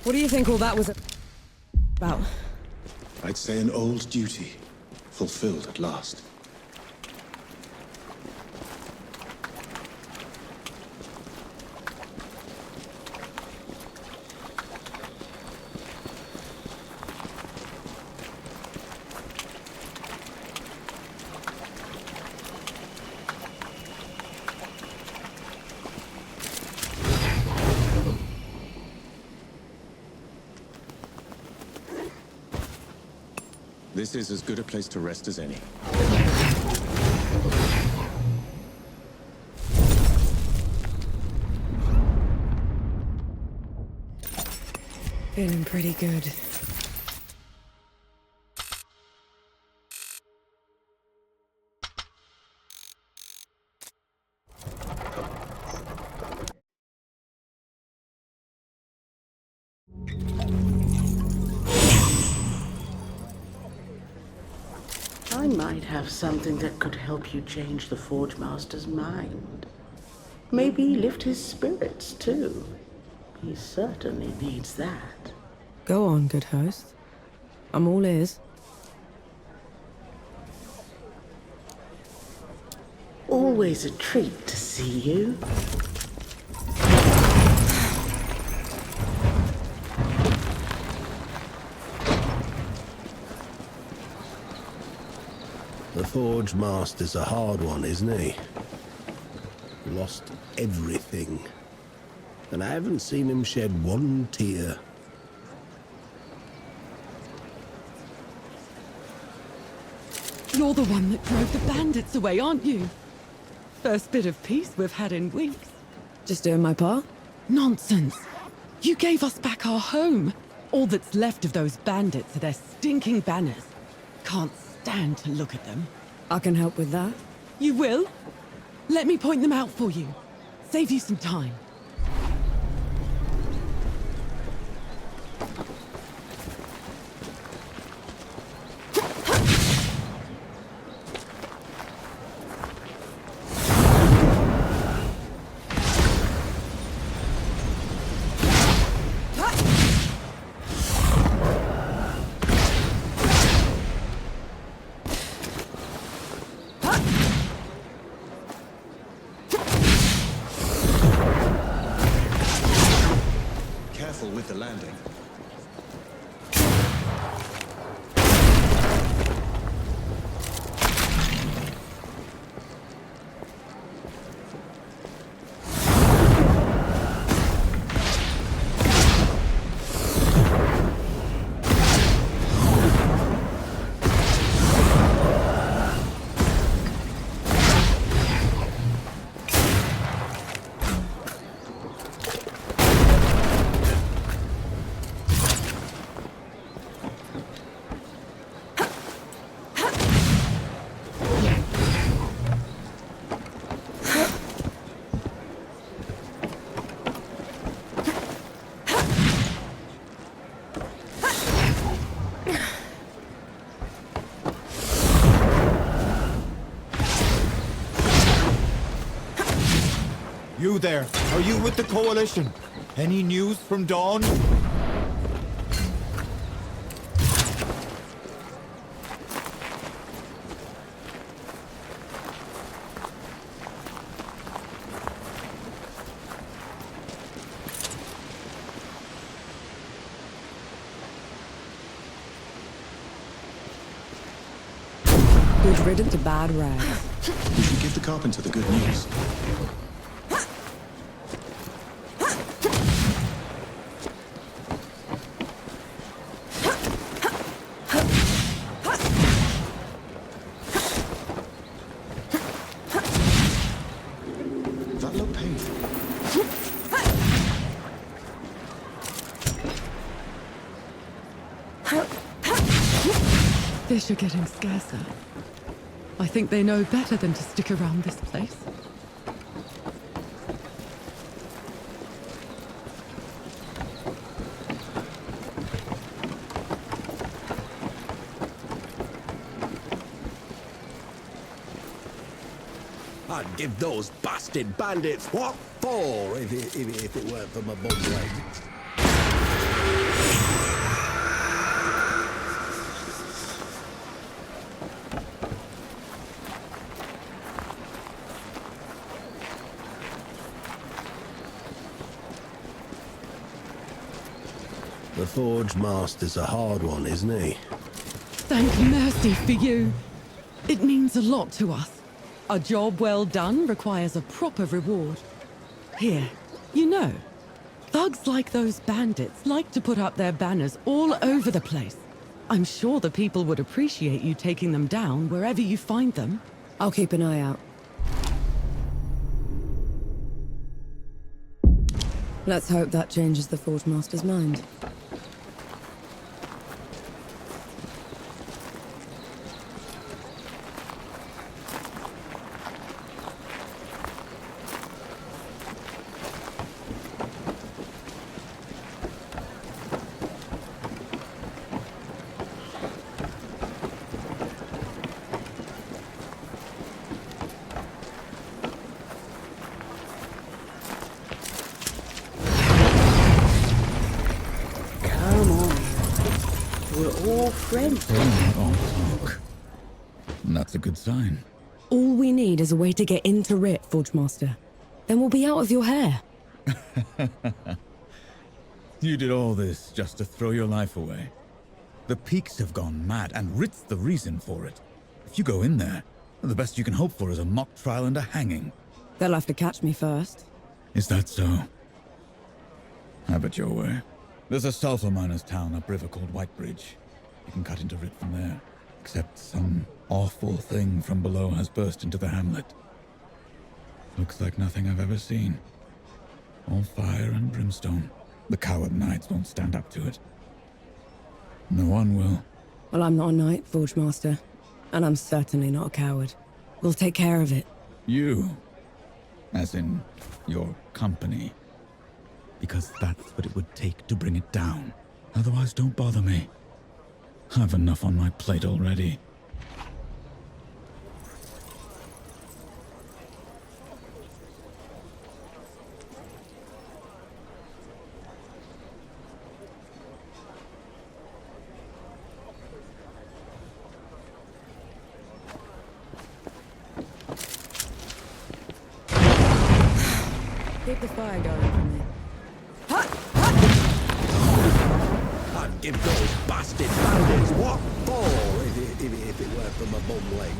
What do you think all that was about? I'd say an old duty, fulfilled at last. This is as good a place to rest as any. Feeling pretty good. I might have something that could help you change the Forge Master's mind. Maybe lift his spirits, too. He certainly needs that. Go on, good host. I'm all ears. Always a treat to see you. The Forge Master's a hard one, isn't he? Lost everything. And I haven't seen him shed one tear. You're the one that drove the bandits away, aren't you? First bit of peace we've had in weeks. Just doing my part? Nonsense. You gave us back our home. All that's left of those bandits are their stinking banners. Can't stand to look at them. I can help with that. You will? Let me point them out for you. Save you some time. With the landing. You there, are you with the Coalition? Any news from Dawn? Good riddance to bad rags. We should give the carpenter the good news. That looked painful. Fish are getting scarcer. I think they know better than to stick around this place. I'd give those bastard bandits what for if it weren't for my bum leg. The Forge Master's a hard one, isn't he? Thank mercy for you. It means a lot to us. A job well done requires a proper reward. Here, you know, thugs like those bandits like to put up their banners all over the place. I'm sure the people would appreciate you taking them down wherever you find them. I'll keep an eye out. Let's hope that changes the Forge Master's mind. That's a good sign. All we need is a way to get into Rit, Forge Master. Then we'll be out of your hair. You did all this just to throw your life away. The Peaks have gone mad, and Rit's the reason for it. If you go in there, the best you can hope for is a mock trial and a hanging. They'll have to catch me first. Is that so? Have it your way. There's a sulfur miner's town upriver called Whitebridge. You can cut into it from there. Except some awful thing from below has burst into the hamlet. Looks like nothing I've ever seen. All fire and brimstone. The coward knights won't stand up to it. No one will. Well, I'm not a knight, Forge Master. And I'm certainly not a coward. We'll take care of it. You? As in, your company. Because that's what it would take to bring it down. Otherwise, don't bother me. I've enough on my plate already. Keep the fire going for me. I'd give those bastard bandits what for if it weren't for my bum leg.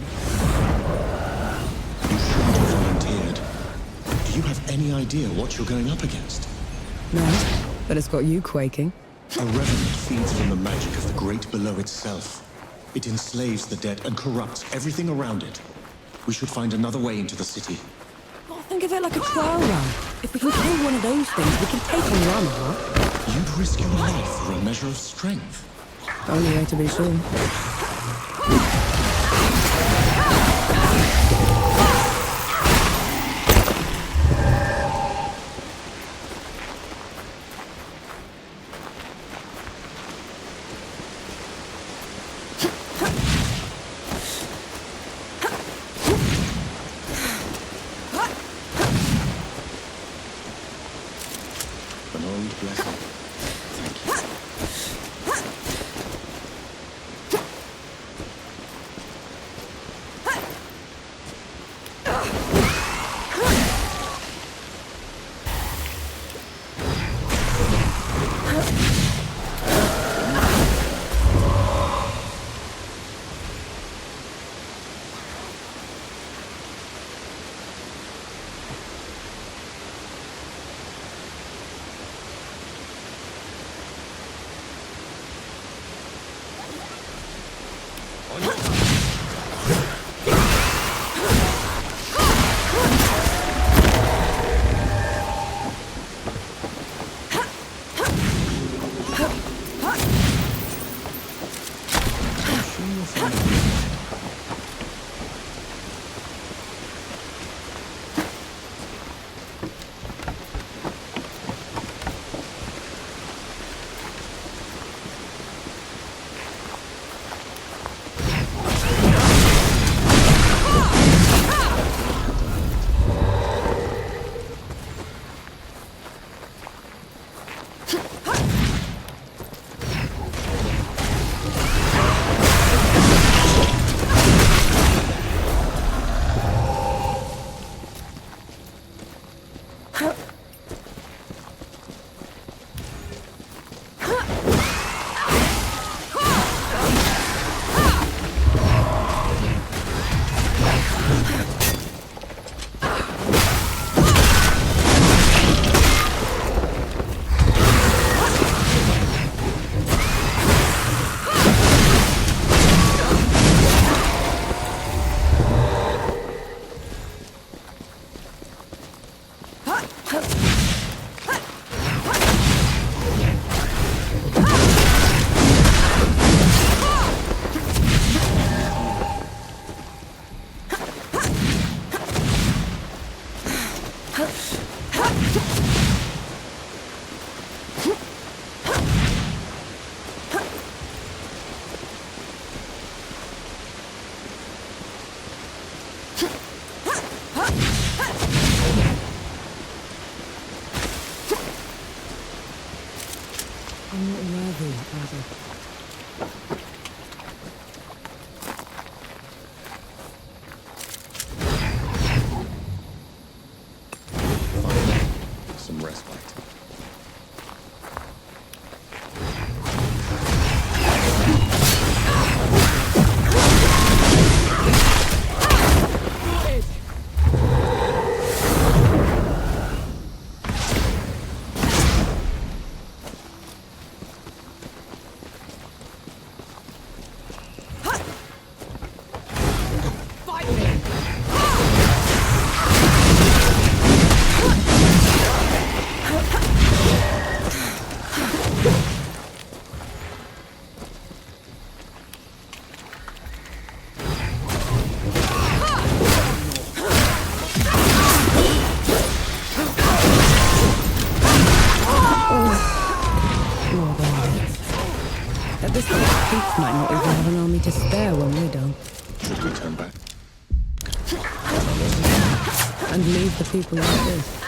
You shouldn't have volunteered. Do you have any idea what you're going up against? No, but it's got you quaking. A revenant feeds from the magic of the great below itself. It enslaves the dead and corrupts everything around it. We should find another way into the city. Well, think of it like a trial run. If we can kill one of those things, we can take on Rama. You'd risk your life for a measure of strength. Only way to be sure. An old blessing. Thank you. to spare when we're done. Should we turn back? And leave the people like this.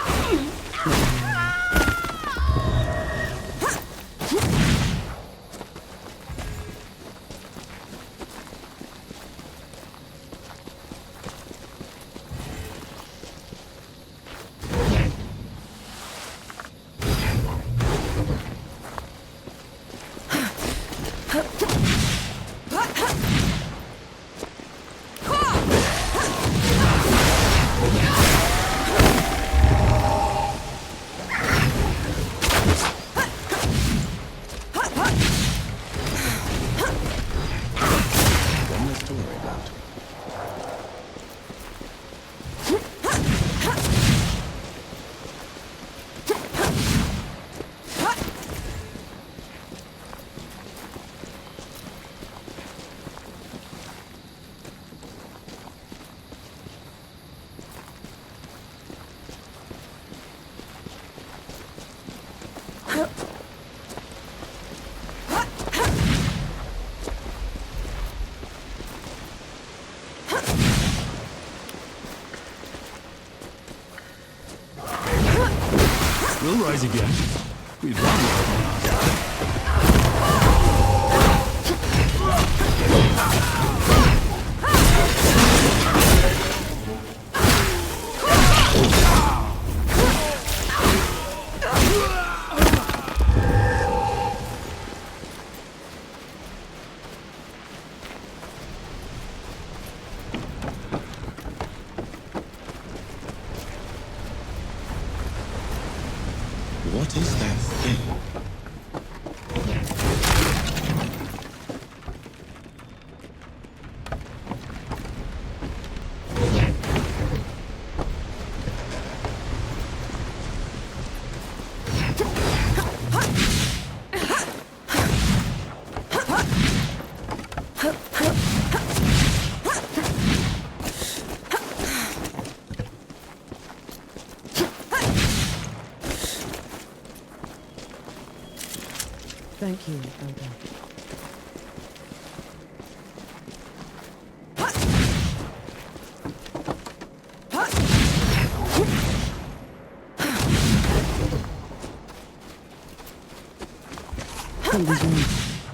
We'll rise again. We'd What is that thing? Thank you, Elder. Something's wrong.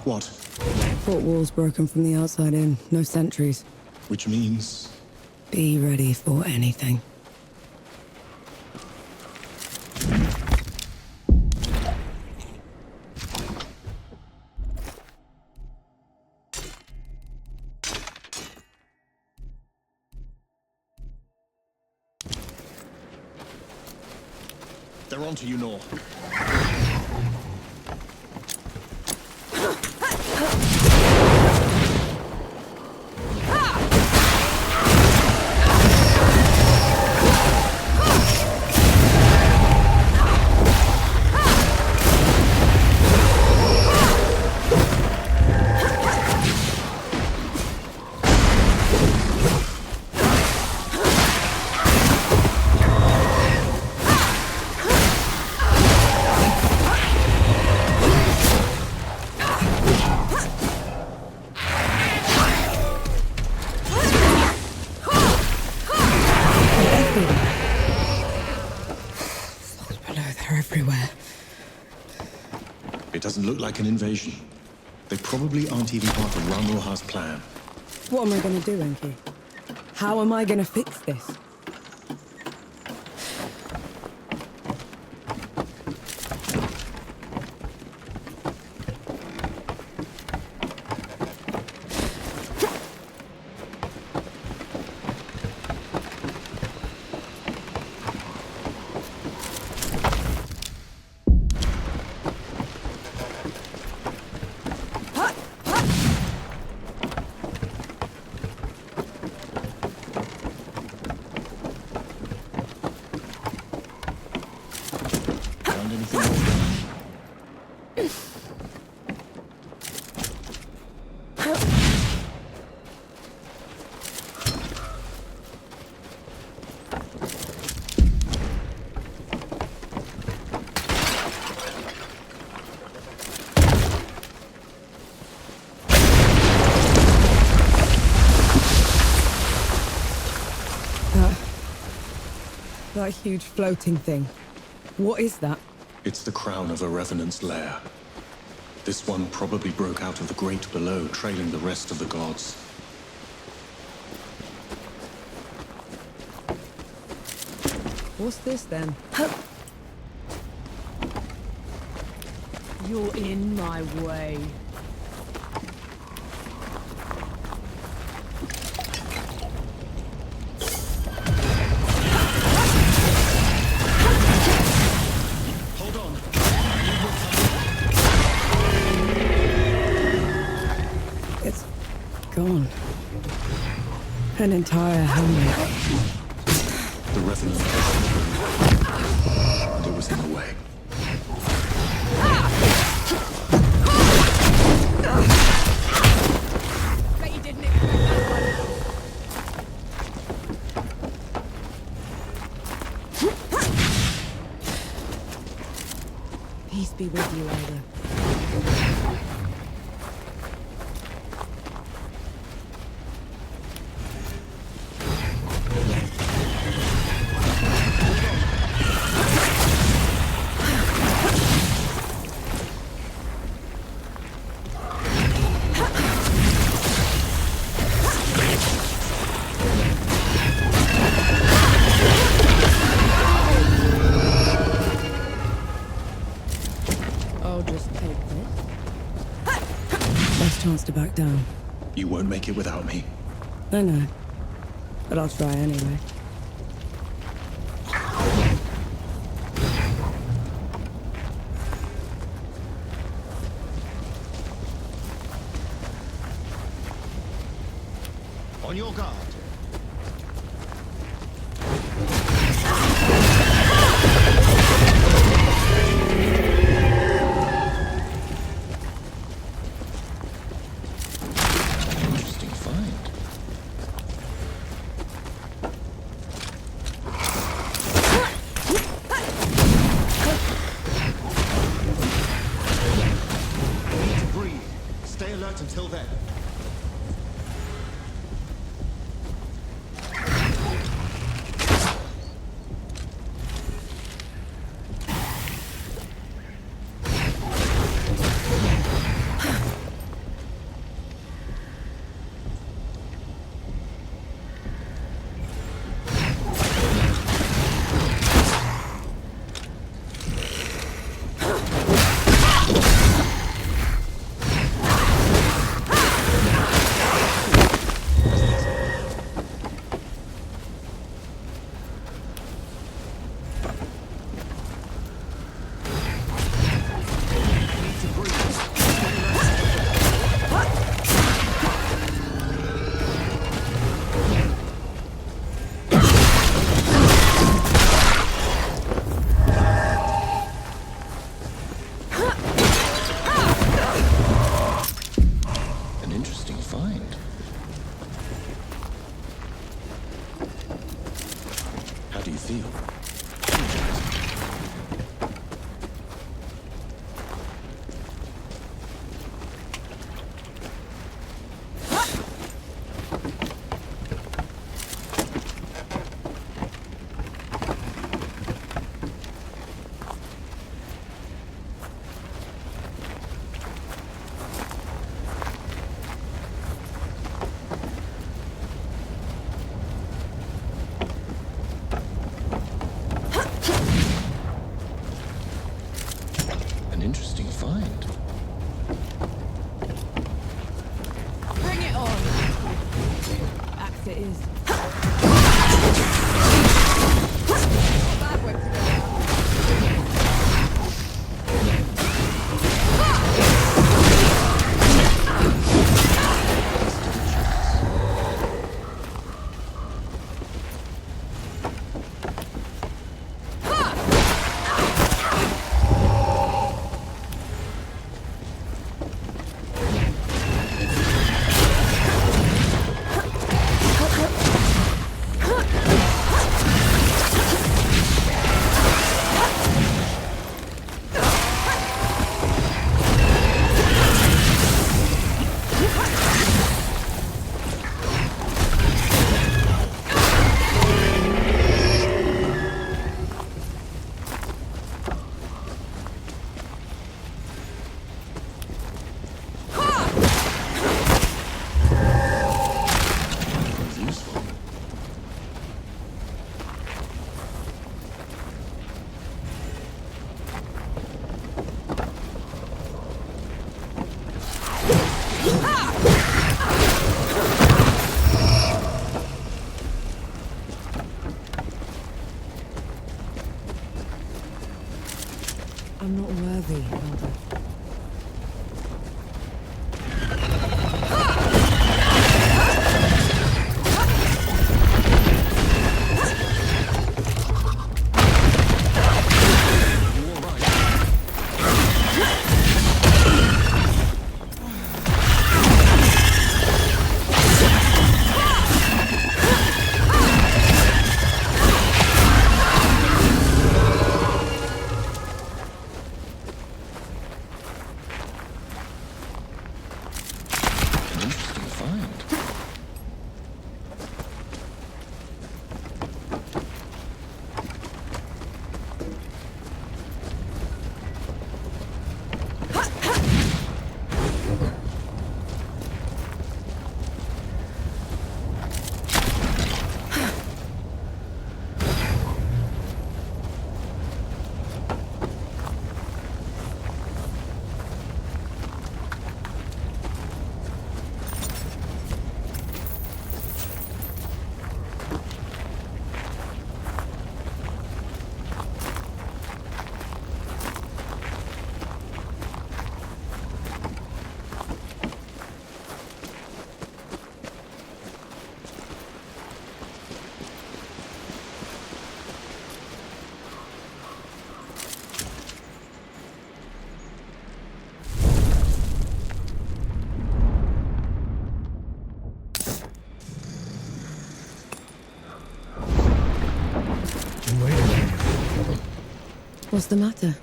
What? Fort wall's broken from the outside in. No sentries. Which means... Be ready for anything. They're on to you, Nor. It doesn't look like an invasion. They probably aren't even part of Ramuha's plan. What am I gonna do, Enki? How am I gonna fix this? That huge floating thing. What is that? It's the crown of a revenant's lair. This one probably broke out of the great below, trailing the rest of the gods. What's this then? You're in my way. It's gone. An entire helmet. The revenant and it was in the way. Bet you didn't expect that one. Peace be with you, Elder. I'll just take this. Last chance to back down. You won't make it without me. I know. But I'll try anyway. On your guard. Interesting find. Need to breathe. Stay alert until then. An interesting find. How do you feel? An interesting find. Bring it on! Axe it is. Bad way to go. What's the matter?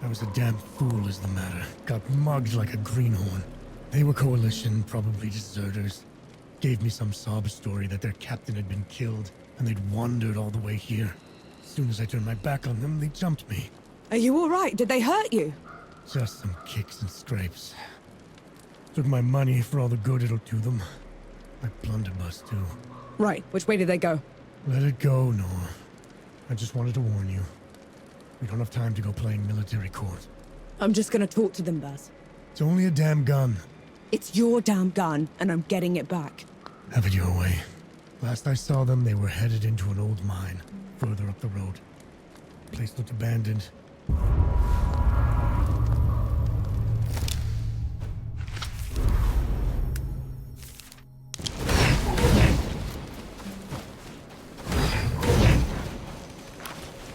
I was a damn fool is the matter. Got mugged like a greenhorn. They were Coalition, probably deserters. Gave me some sob story that their captain had been killed, and they'd wandered all the way here. As soon as I turned my back on them, they jumped me. Are you alright? Did they hurt you? Just some kicks and scrapes. Took my money for all the good it'll do them. My blunderbuss, too. Right, which way did they go? Let it go, Nor. I just wanted to warn you. We don't have time to go playing military court. I'm just gonna talk to them, Baz. It's only a damn gun. It's your damn gun, and I'm getting it back. Have it your way. Last I saw them, they were headed into an old mine, further up the road. Place looked abandoned.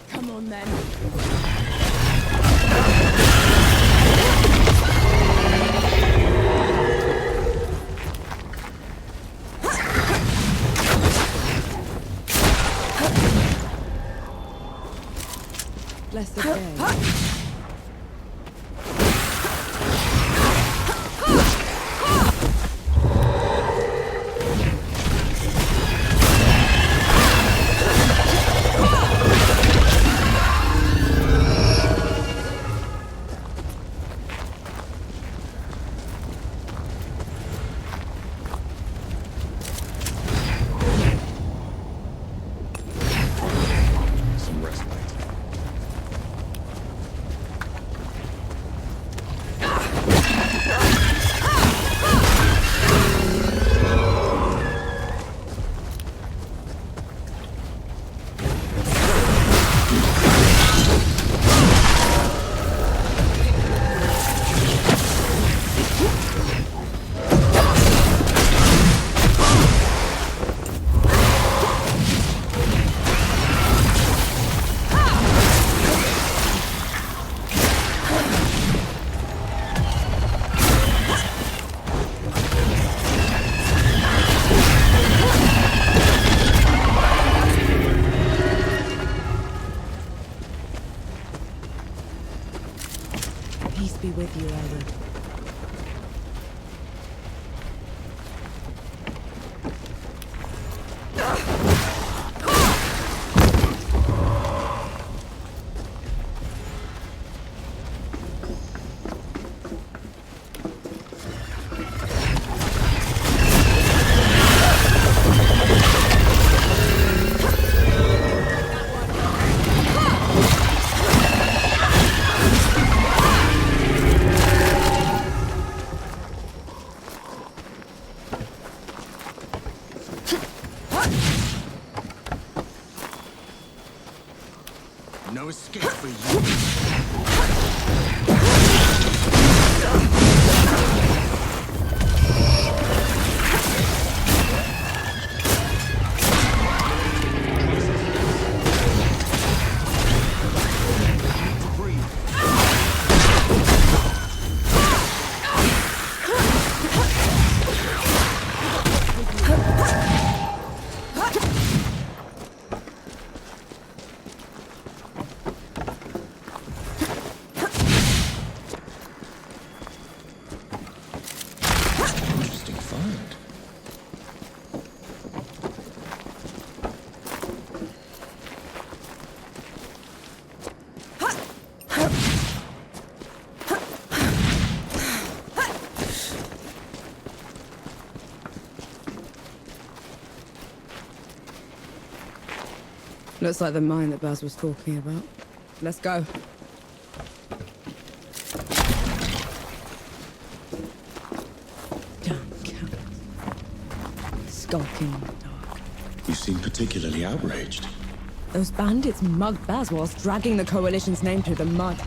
Come on, then. Blessed day. Peace be with you, Elder. No escape for you. Looks like the mine that Baz was talking about. Let's go. Damn cat. Skulking in the dark. You seem particularly outraged. Those bandits mugged Baz whilst dragging the Coalition's name through the mud.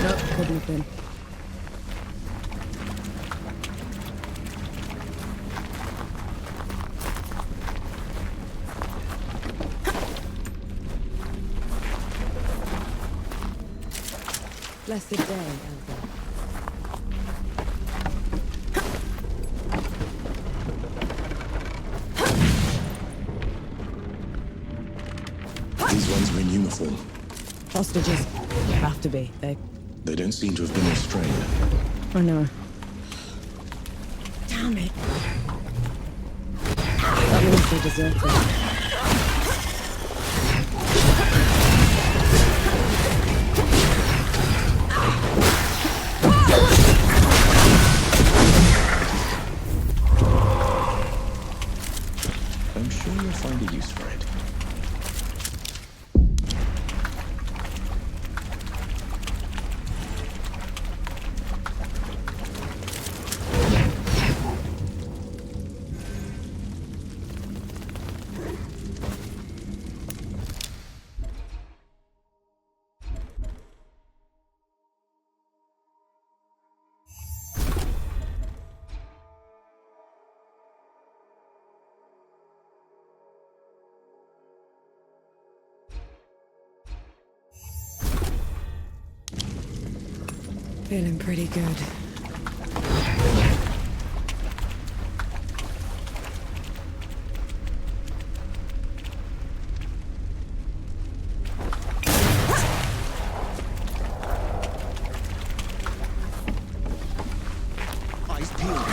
Nope, couldn't have been. Blessed day, Elder. form? Hostages. Have to be. They don't seem to have been restrained. I know. Damn it. That means they deserted. I'm sure you'll find a use for it. Feeling pretty good. Eyes peeled.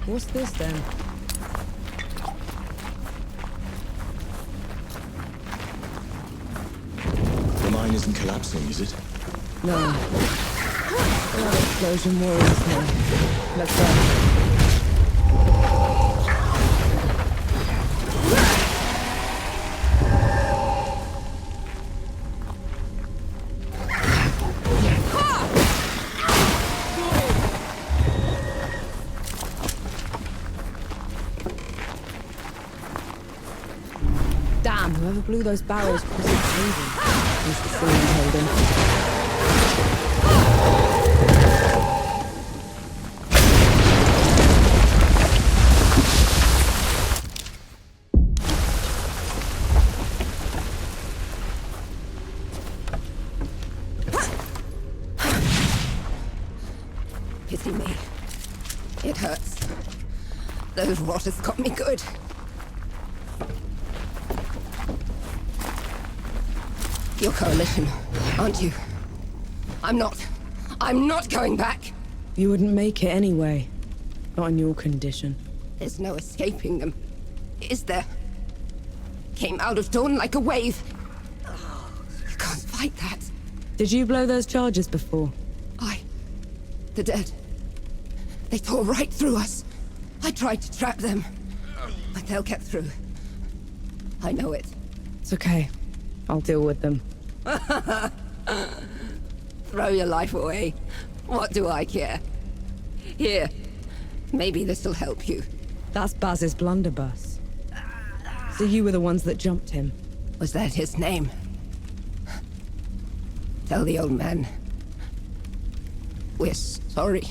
What's this then? The mine isn't collapsing, is it? No. That explosion worries me. Let's go. Damn, whoever blew those barrels was crazy. Must the ceiling holding. Pity me. It hurts. Those rotters got me good. Your coalition, aren't you? I'm not going back. You wouldn't make it anyway. Not in your condition. There's no escaping them. Is there? Came out of dawn like a wave. You can't fight that. Did you blow those charges before? The dead. They tore right through us. I tried to trap them, but they'll get through. I know it. It's okay. I'll deal with them. Throw your life away. What do I care? Here. Maybe this'll help you. That's Baz's blunderbuss. So you were the ones that jumped him. Was that his name? Tell the old man. We're sorry.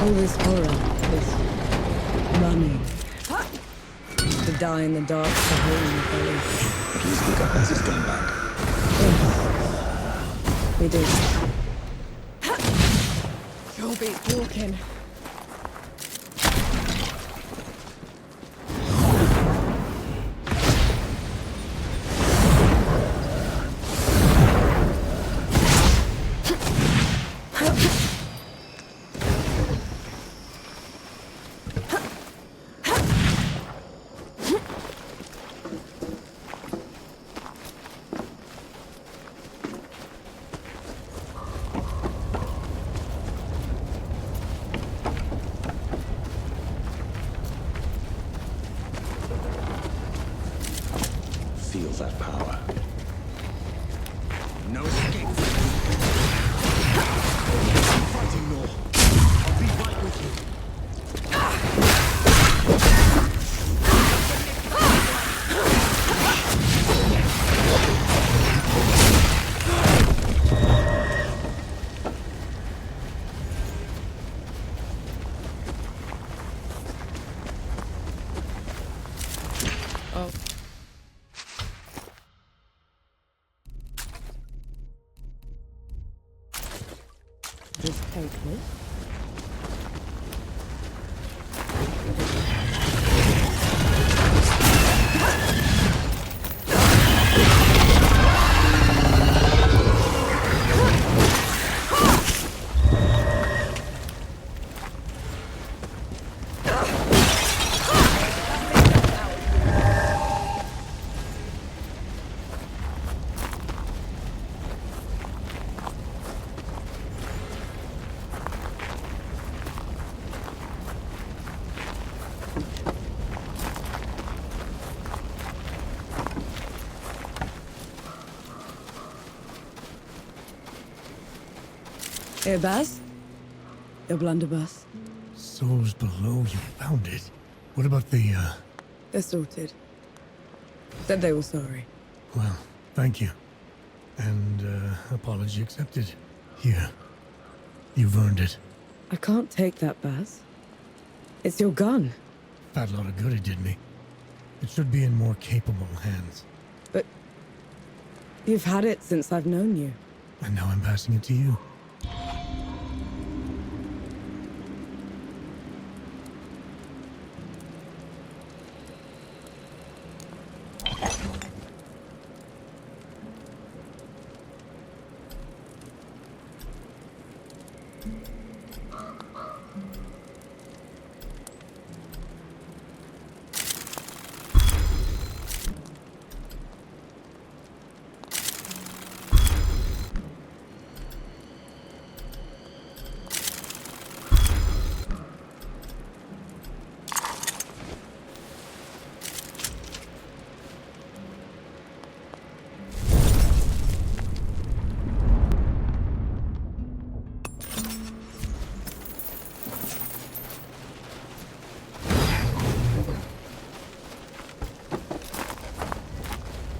All this horror, this running. To die in the dark, the hole in the belly. Please pick up as it's going back. Yes. We do. Sure beats walking. Feel that power. No escape. I'm fighting more. I'll be right with you. Oh. Just take this. Here, Baz. Your blunderbuss. Souls below, you found it. What about the, They're sorted. Said they were sorry. Well, thank you. And, apology accepted. Here. You've earned it. I can't take that, Baz. It's your gun. Fat lot of good it did me. It should be in more capable hands. But you've had it since I've known you. And now I'm passing it to you.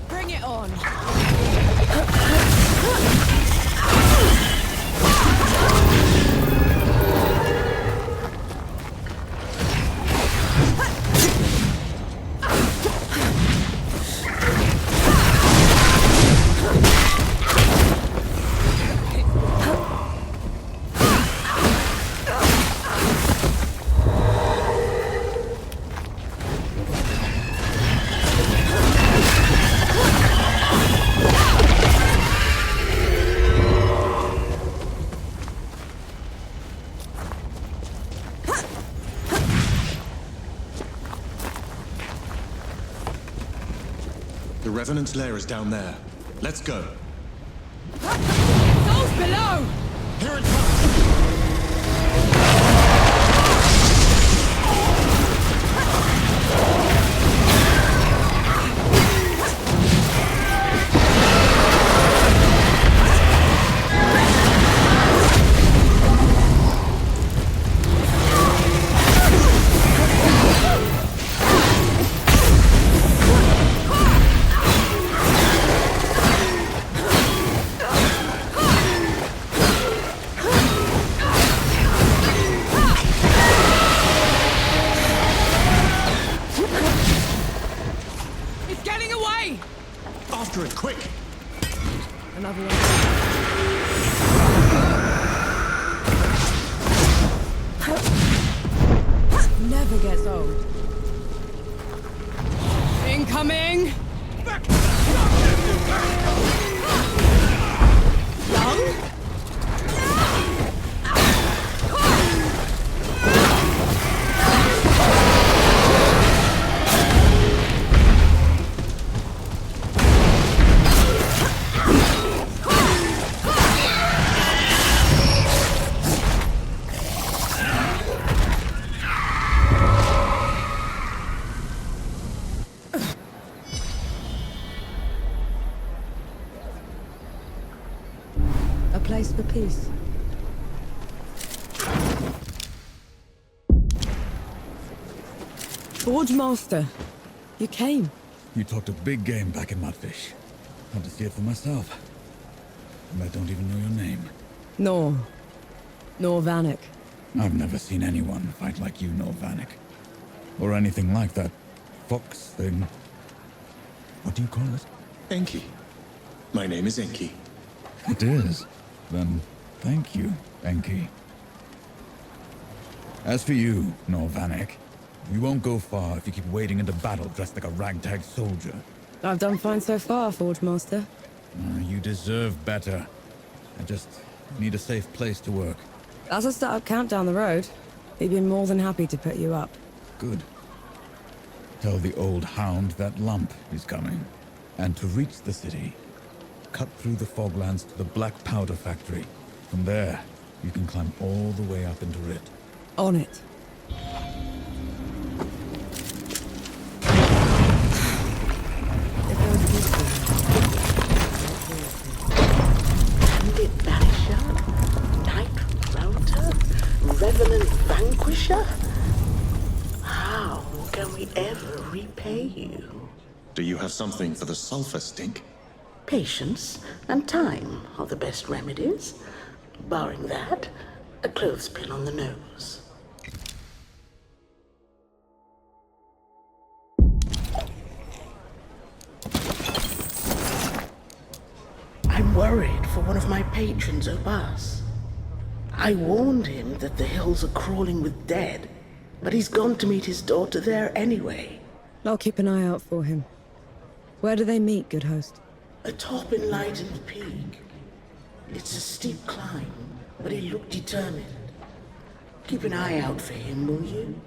Bring it on! The Revenant's lair is down there. Let's go. Souls below! Here it comes! for peace. Forge Master, you came. You talked a big game back in Mudfish. Had to see it for myself. And I don't even know your name. Nor Vanek. I've never seen anyone fight like you, Nor Vanek. Or anything like that fox thing. What do you call it? Enki. My name is Enki. It is. Then thank you, Enki. As for you, Nor Vanek, you won't go far if you keep wading into battle dressed like a ragtag soldier. I've done fine so far, Forge Master. You deserve better. I just need a safe place to work. As a startup camp down the road, he'd be more than happy to put you up. Good. Tell the old hound that lump is coming. And to reach the city, cut through the foglands to the black powder factory. From there, you can climb all the way up into Rit. On it. Bandit Banisher? Night Router? Revenant Vanquisher? How can we ever repay you? Do you have something for the sulfur stink? Patience and time are the best remedies. Barring that, a clothespin on the nose. I'm worried for one of my patrons, Obas. I warned him that the hills are crawling with dead, but he's gone to meet his daughter there anyway. I'll keep an eye out for him. Where do they meet, good host? Atop Enlightened Peak. It's a steep climb, but he looked determined. Keep an eye out for him, will you?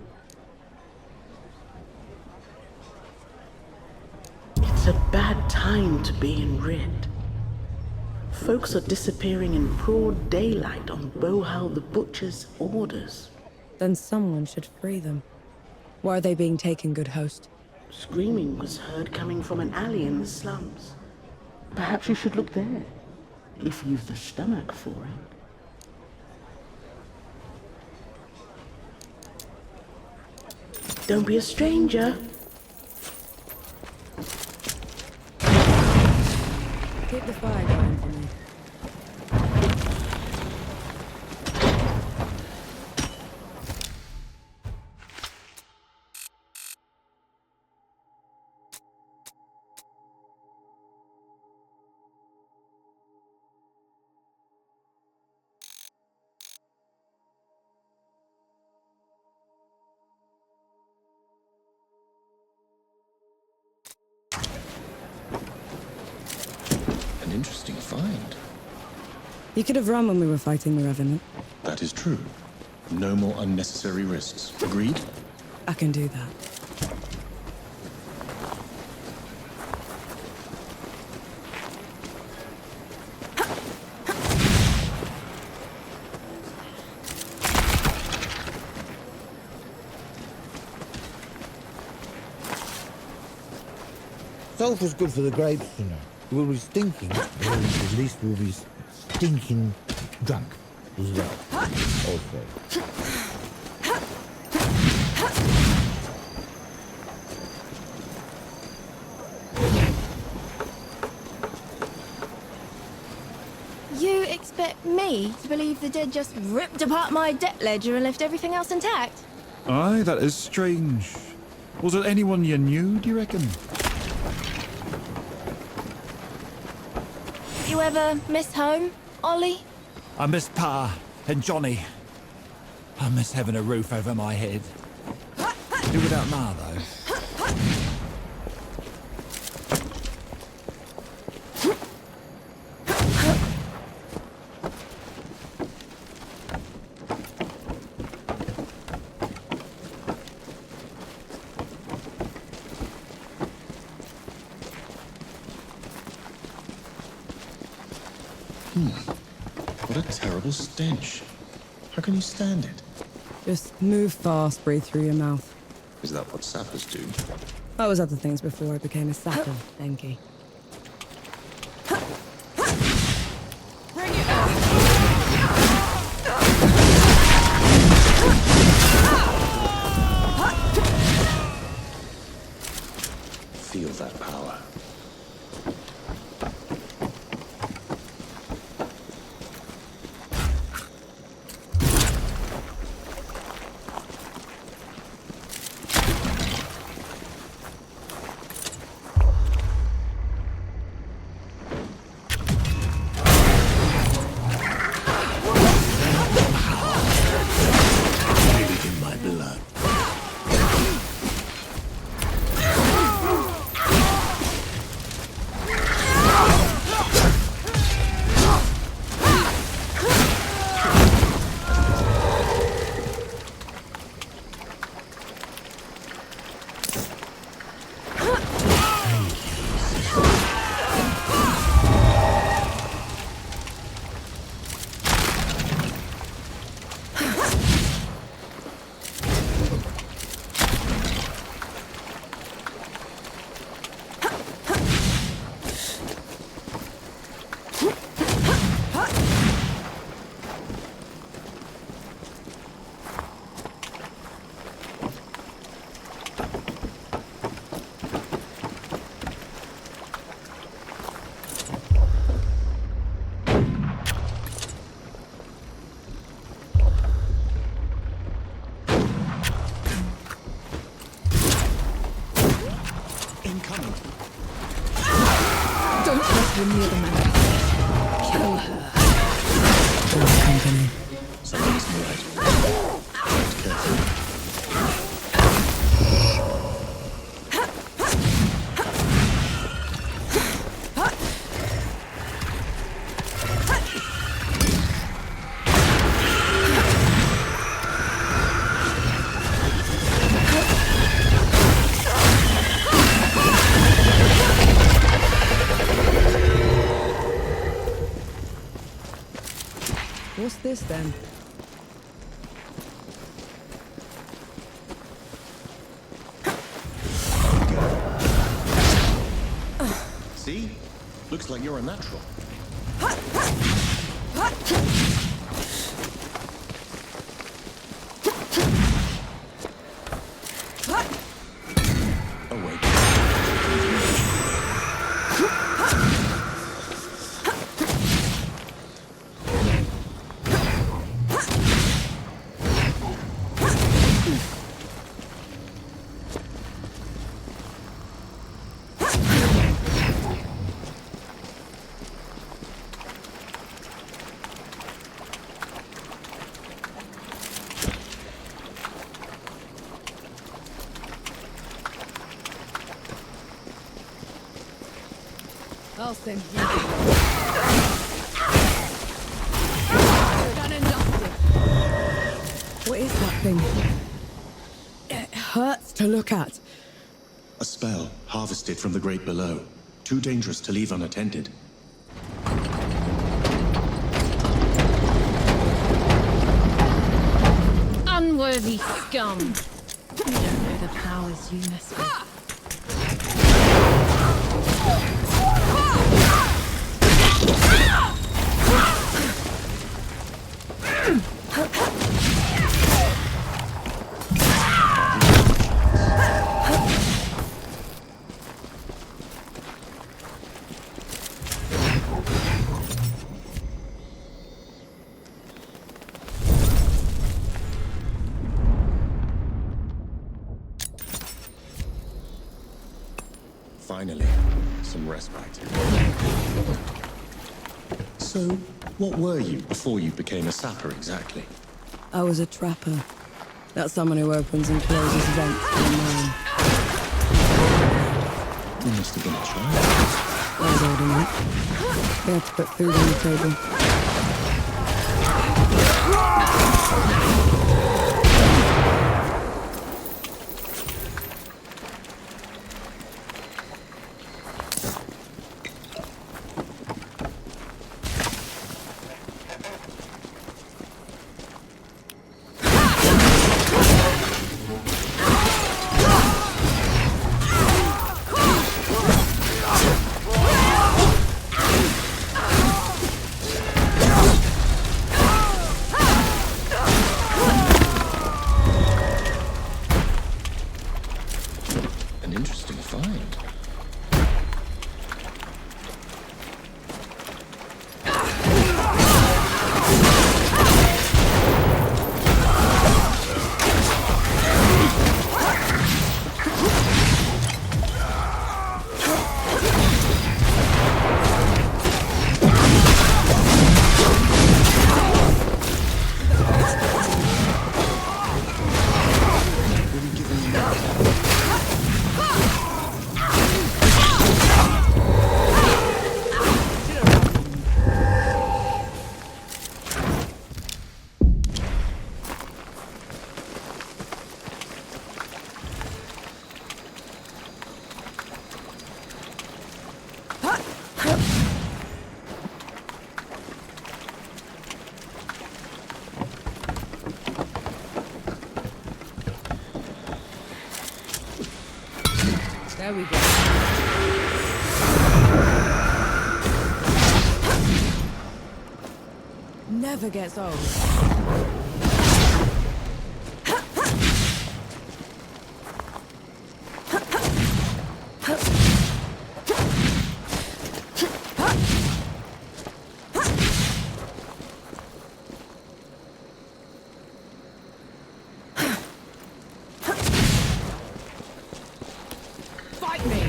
It's a bad time to be in Rit. Folks are disappearing in broad daylight on Bohal the Butcher's orders. Then someone should free them. Why are they being taken, good host? Screaming was heard coming from an alley in the slums. Perhaps you should look there, if you've the stomach for it. Don't be a stranger. Keep the fire going for me. An interesting find. You could have run when we were fighting the Revenant. That is true. No more unnecessary risks. Agreed? I can do that. Sulphur's good for the grapes, you know. We'll be stinking, or at least we'll be stinking drunk as well. Also. You expect me to believe the dead just ripped apart my debt ledger and left everything else intact? Aye, that is strange. Was it anyone you knew, do you reckon? You ever miss home, Ollie? I miss Pa and Johnny. I miss having a roof over my head. Do without Ma, though. What a terrible stench. How can you stand it? Just move fast, breathe through your mouth. Is that what sappers do? I was other things before I became a sapper, Enki. Bring it on! We're near the manifestation. Kill her. Good company. Someone is right. Tread carefully. What's this then? See? Looks like you're a natural. Awake. I'll send you. Done and dusted. What is that thing? It hurts to look at. A spell harvested from the great below. Too dangerous to leave unattended. Unworthy scum. You don't know the powers you mess with. Finally, some respite. So, what were you before you became a sapper exactly? I was a trapper. That's someone who opens and closes vents for a mine. You must have been a child. I was old enough. They had to put food on the table. An interesting find. There we go. Never gets old. Fight me!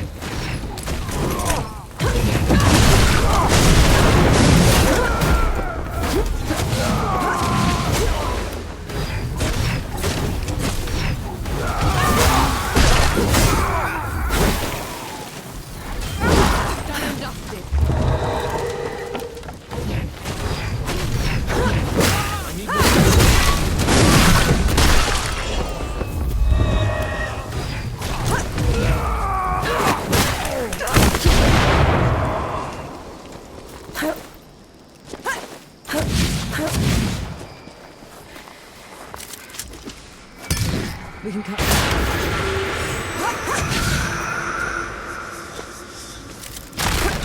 We can cut.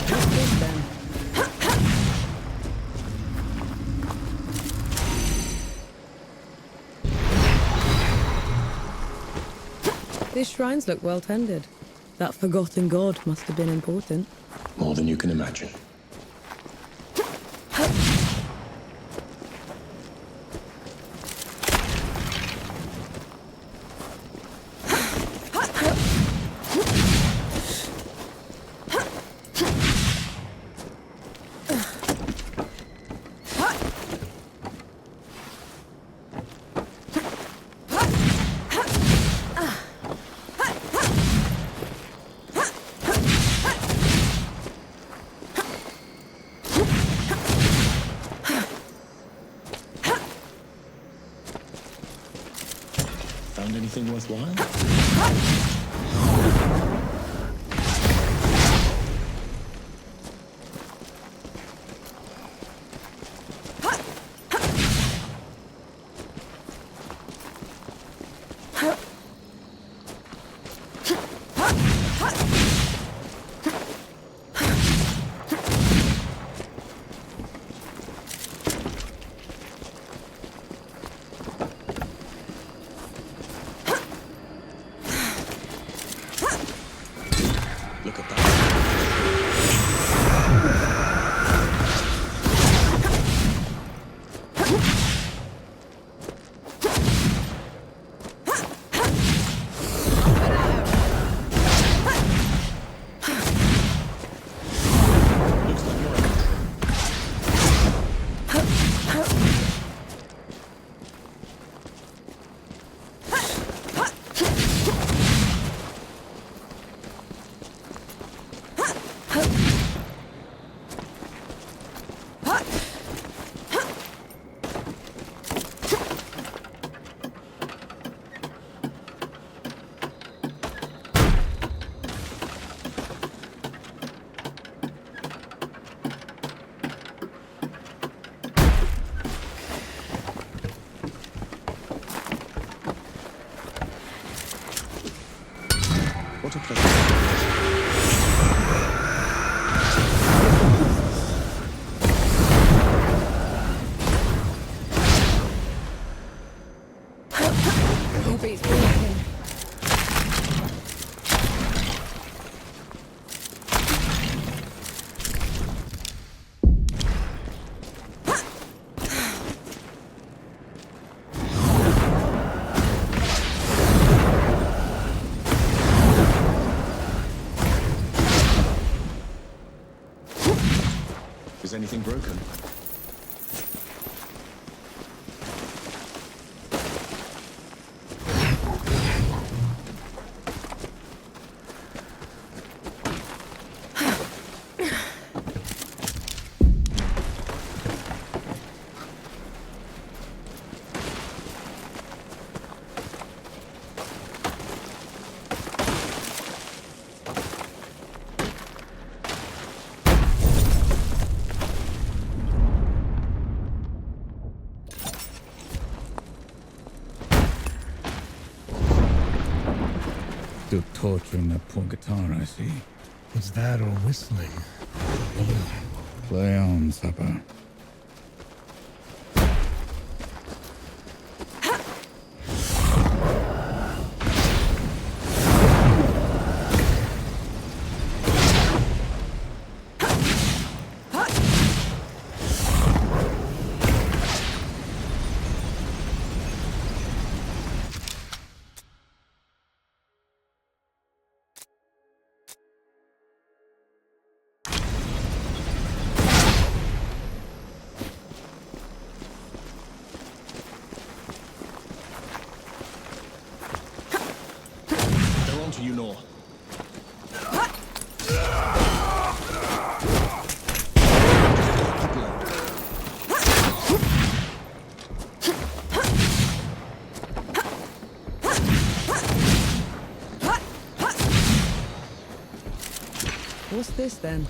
What's this then? These shrines look well tended. That forgotten god must have been important. More than you can imagine. Found anything worthwhile? Look at that. Looks like you're what a pleasure. Hope it's broken. Is anything broken? Still torturing that poor guitar, I see. Was that or whistling? Play on, Supper. They're on to you, Nor. What's this then?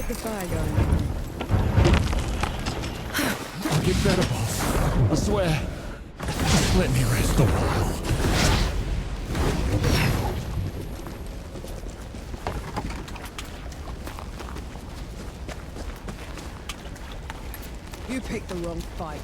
Keep the fire going. I'll get better, boss. I swear. Just let me rest a while. You picked the wrong fight.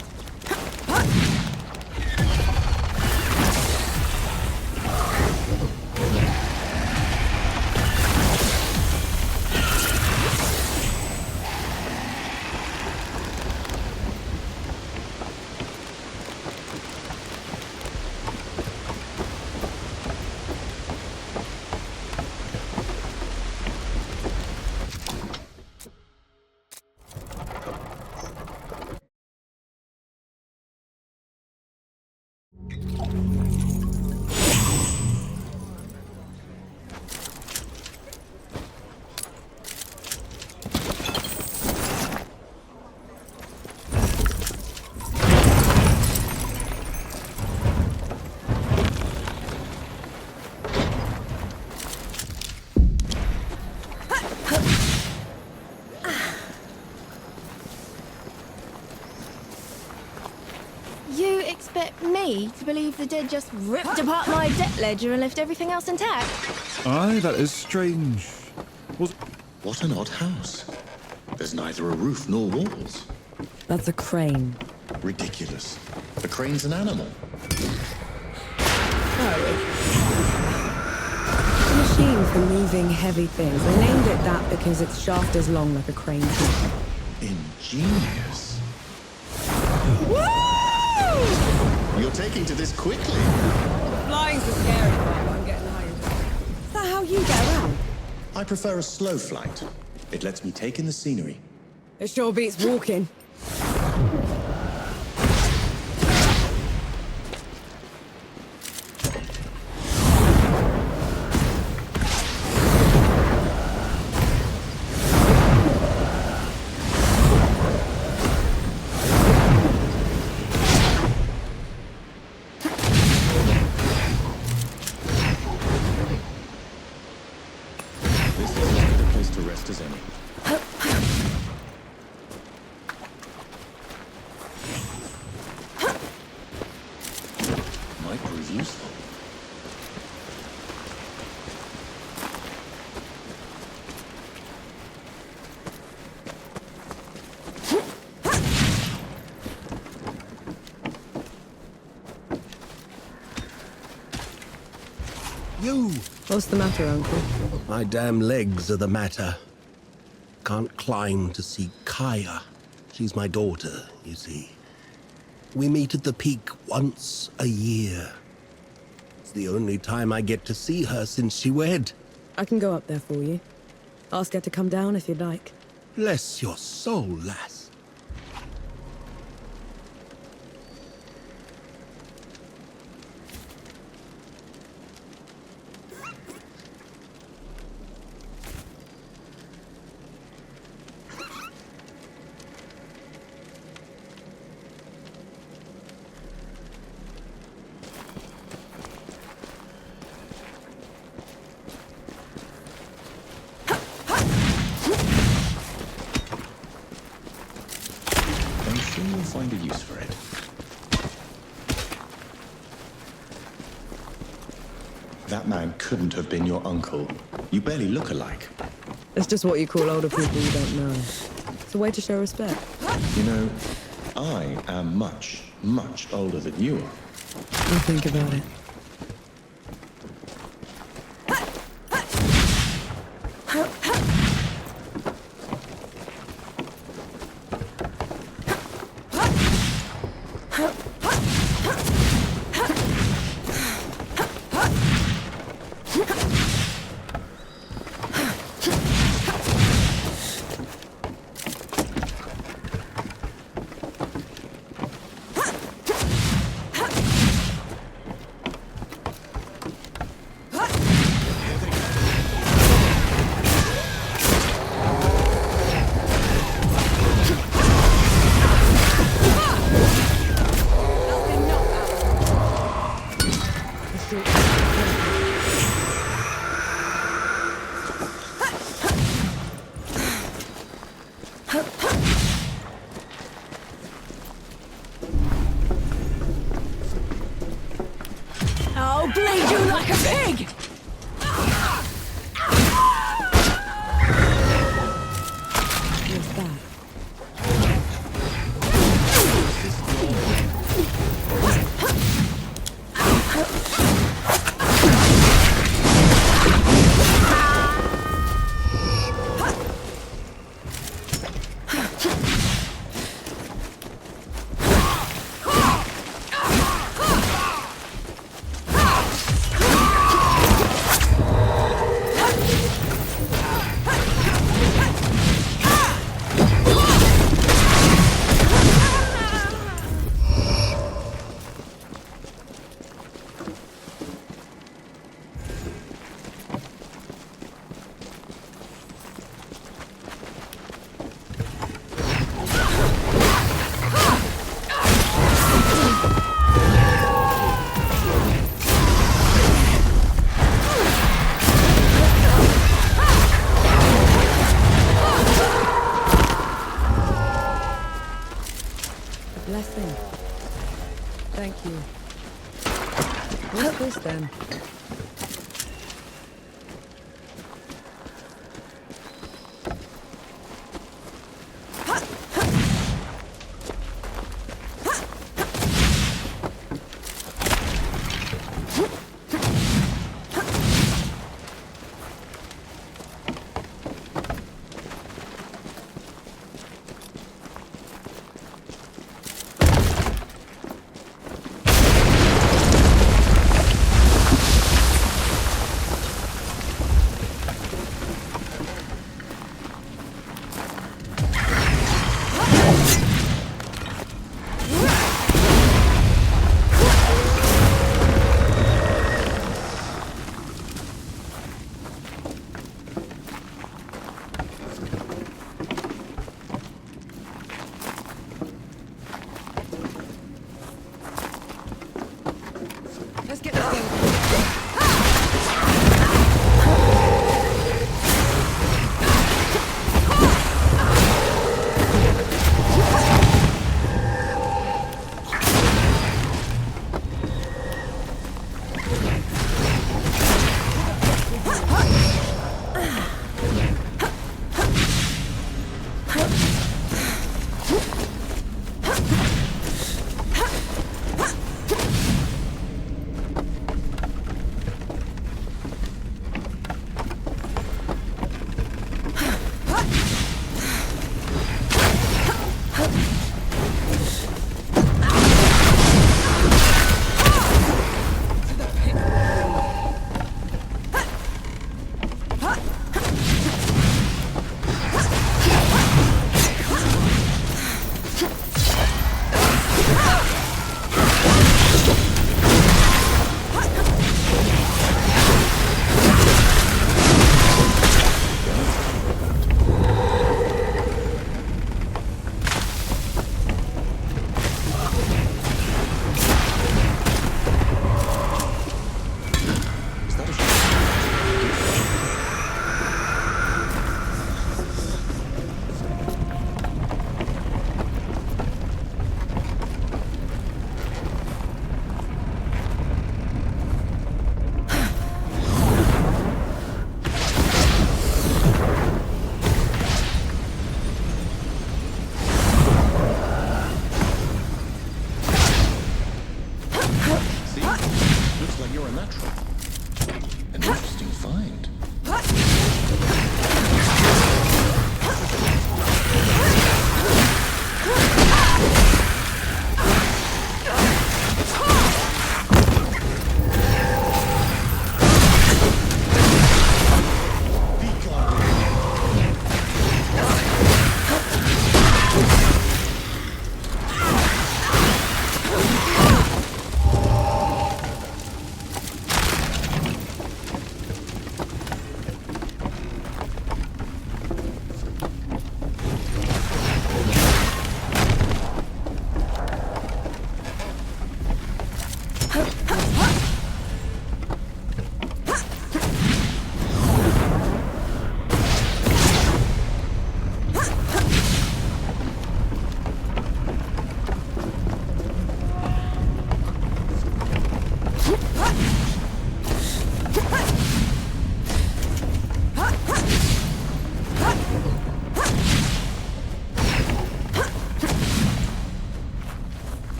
You expect me to believe the dead just ripped apart my debt ledger and left everything else intact? Aye, that is strange. What an odd house. There's neither a roof nor walls. That's a crane. Ridiculous. The crane's an animal. A machine for moving heavy things. They named it that because its shaft is long like a crane. Ingenious. Woo! You're taking to this quickly. Flying's the scary part, but I'm getting higher. Is that how you get around? I prefer a slow flight. It lets me take in the scenery. It sure beats walking. You! What's the matter, Uncle? My damn legs are the matter. Can't climb to see Kaya. She's my daughter, you see. We meet at the peak once a year. It's the only time I get to see her since she wed. I can go up there for you. Ask her to come down if you'd like. Bless your soul, lass. Find a use for it. That man couldn't have been your uncle. You barely look alike. It's just what you call older people you don't know. It's a way to show respect. You know, I am much, much older than you are. I'll think about it. you. What's this then?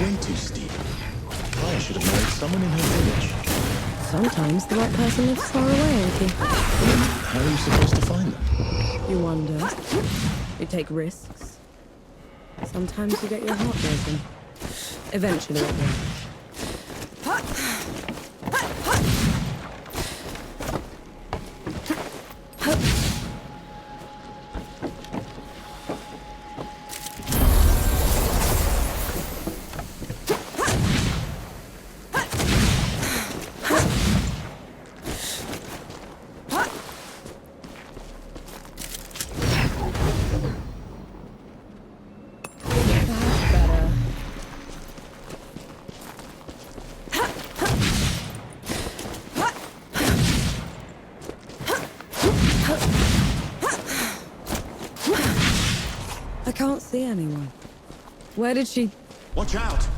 Way too steep. I should have married someone in her village. Sometimes the right person lives far away, Enki. How are you supposed to find them? You wonder. You take risks. Sometimes you get your heart broken. Eventually it will. I can't see anyone. Where did she... Watch out!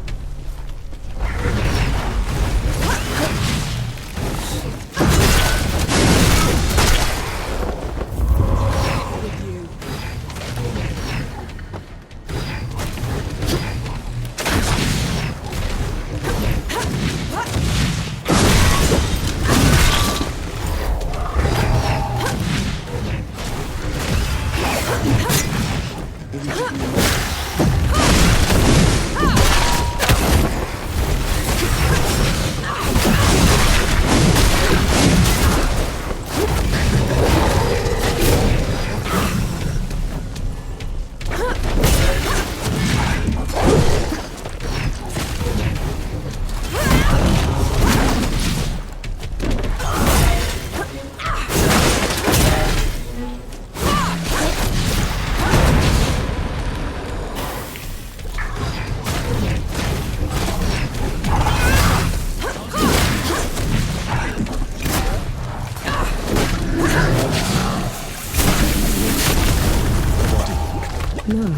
No.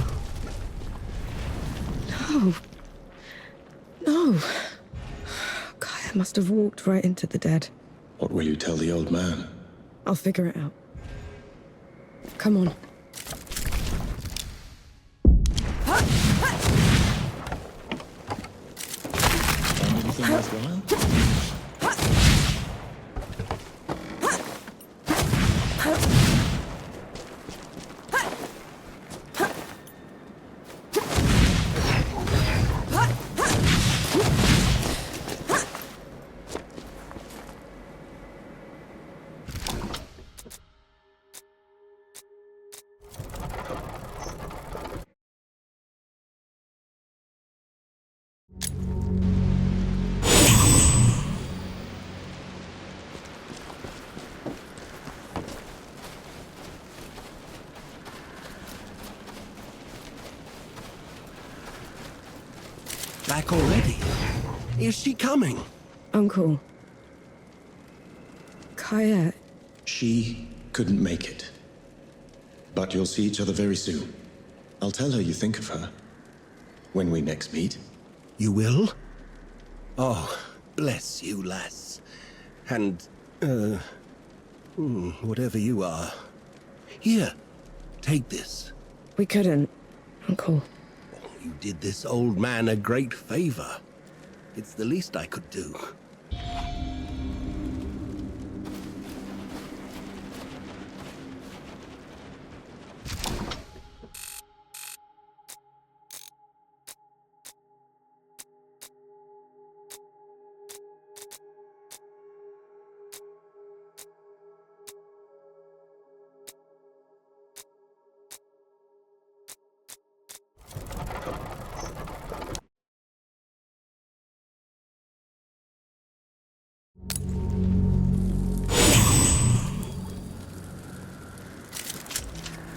No. No. Kaya must have walked right into the dead. What will you tell the old man? I'll figure it out. Come on. Find anything worthwhile? Back already? Is she coming? Uncle. Kaya. She couldn't make it. But you'll see each other very soon. I'll tell her you think of her. When we next meet. You will? Oh, bless you, lass. And, whatever you are. Here, take this. We couldn't, Uncle. You did this old man a great favor. It's the least I could do.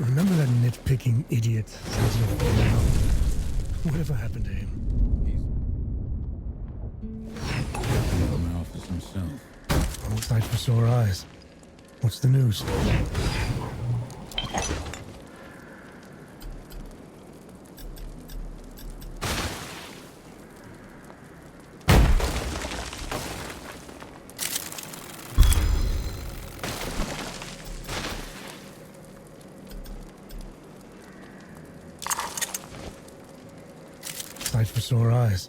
Remember that nitpicking idiot? Whatever happened to him? He's in my office himself. All sight for sore eyes. What's the news? Sight for sore eyes.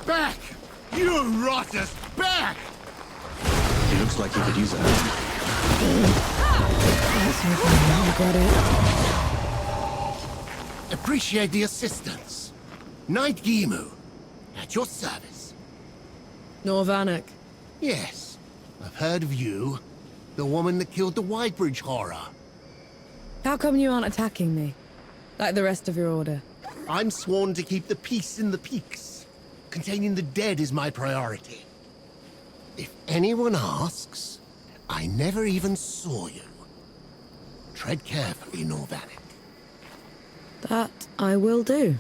Back! You rot us back! He looks like he could use a hand. Appreciate the assistance. Knight Gimu, at your service. Norvanek. Yes, I've heard of you. The woman that killed the Whitebridge horror. How come you aren't attacking me? Like the rest of your order? I'm sworn to keep the peace in the peaks. Containing the dead is my priority. If anyone asks, I never even saw you. Tread carefully, Norvanek. That I will do.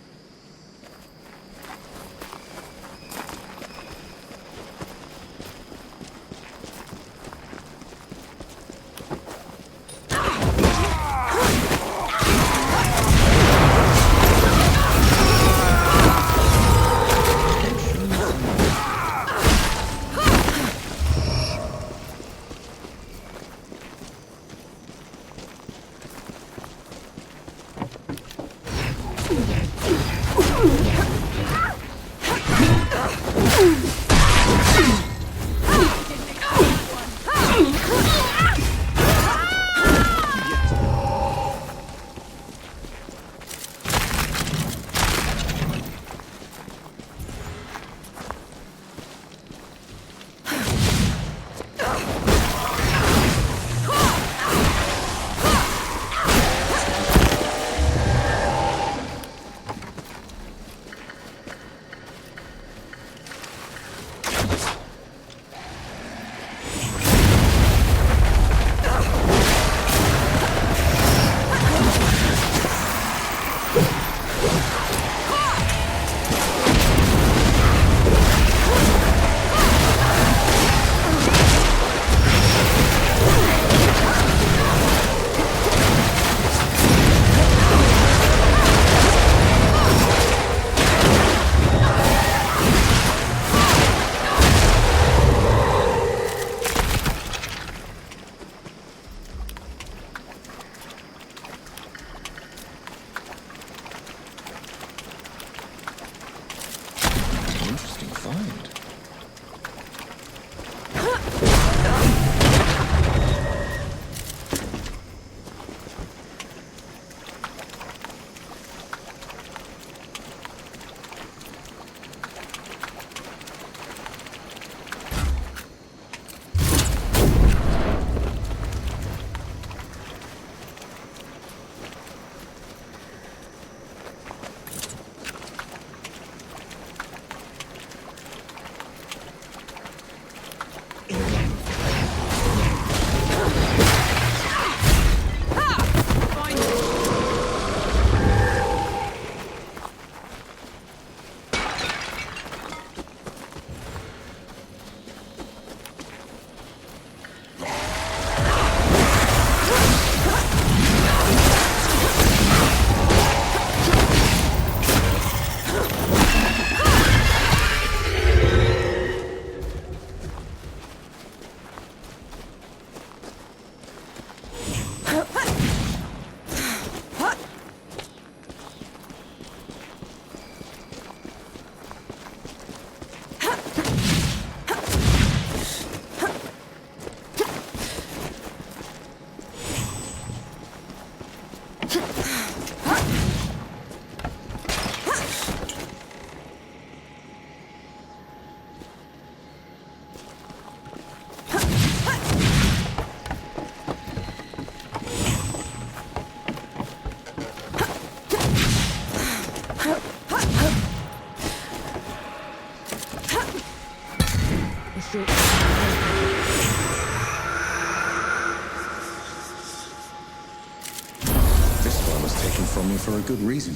This one was taken from me for a good reason.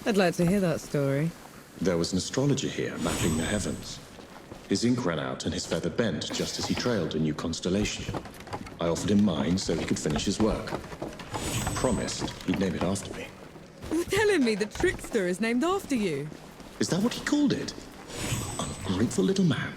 I'd like to hear that story. There was an astrologer here mapping the heavens. His ink ran out and his feather bent just as he trailed a new constellation. I offered him mine so he could finish his work. Promised he'd name it after me. You're telling me the trickster is named after you? Is that what he called it? Ungrateful little man.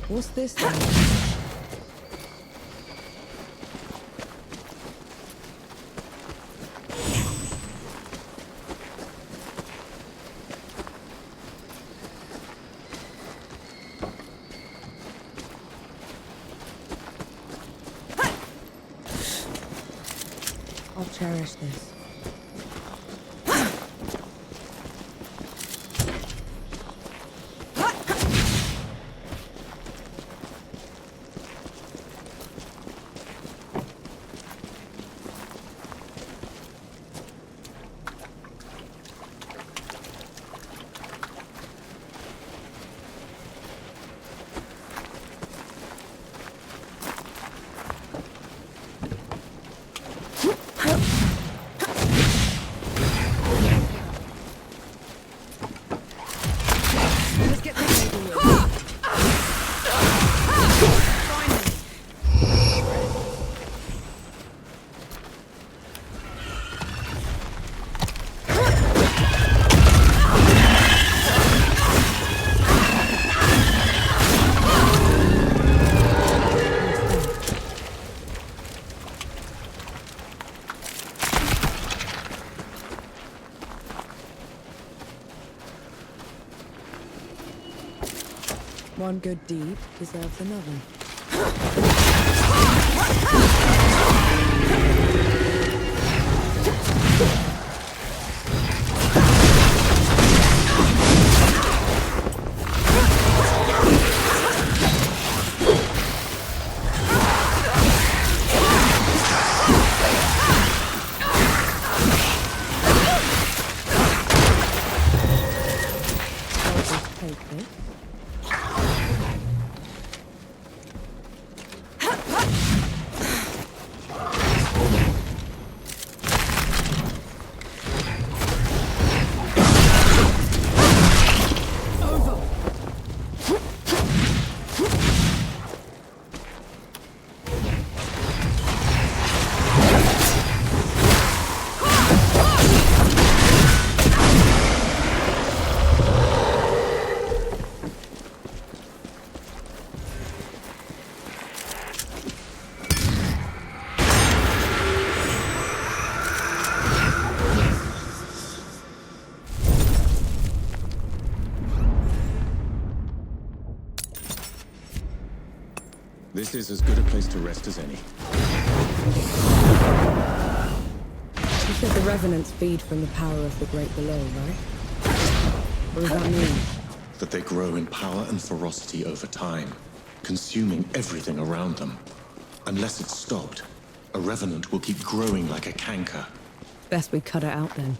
What's this then? I'll cherish this. One good deed deserves another. I'll just take this. This is as good a place to rest as any. You said the Revenants feed from the power of the Great Below, right? What does that mean? That they grow in power and ferocity over time, consuming everything around them. Unless it's stopped, a Revenant will keep growing like a canker. Best we cut it out then.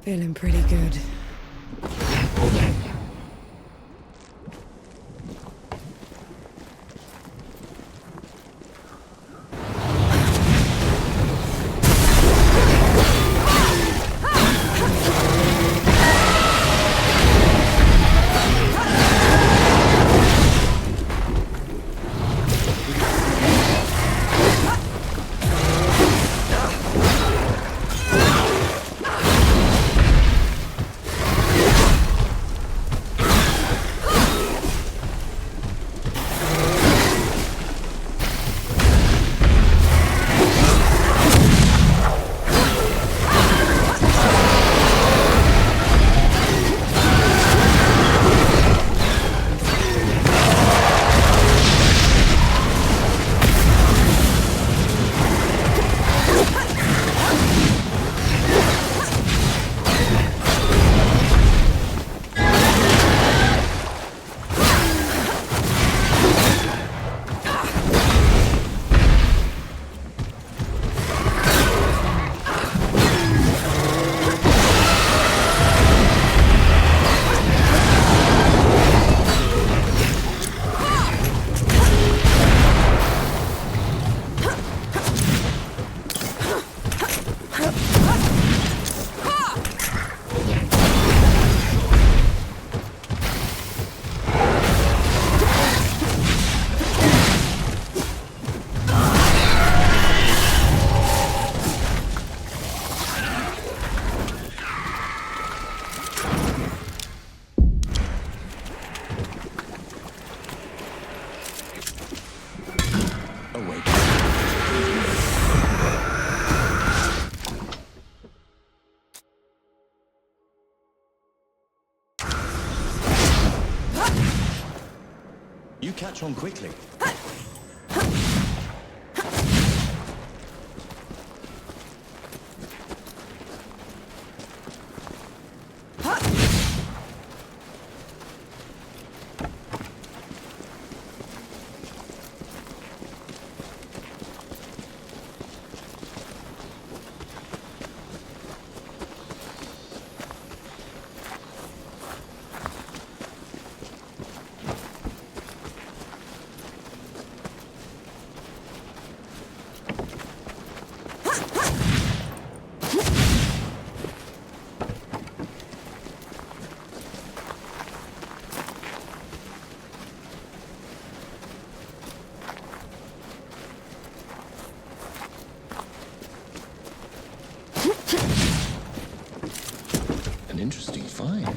Feeling pretty good. catch on quickly. An interesting find.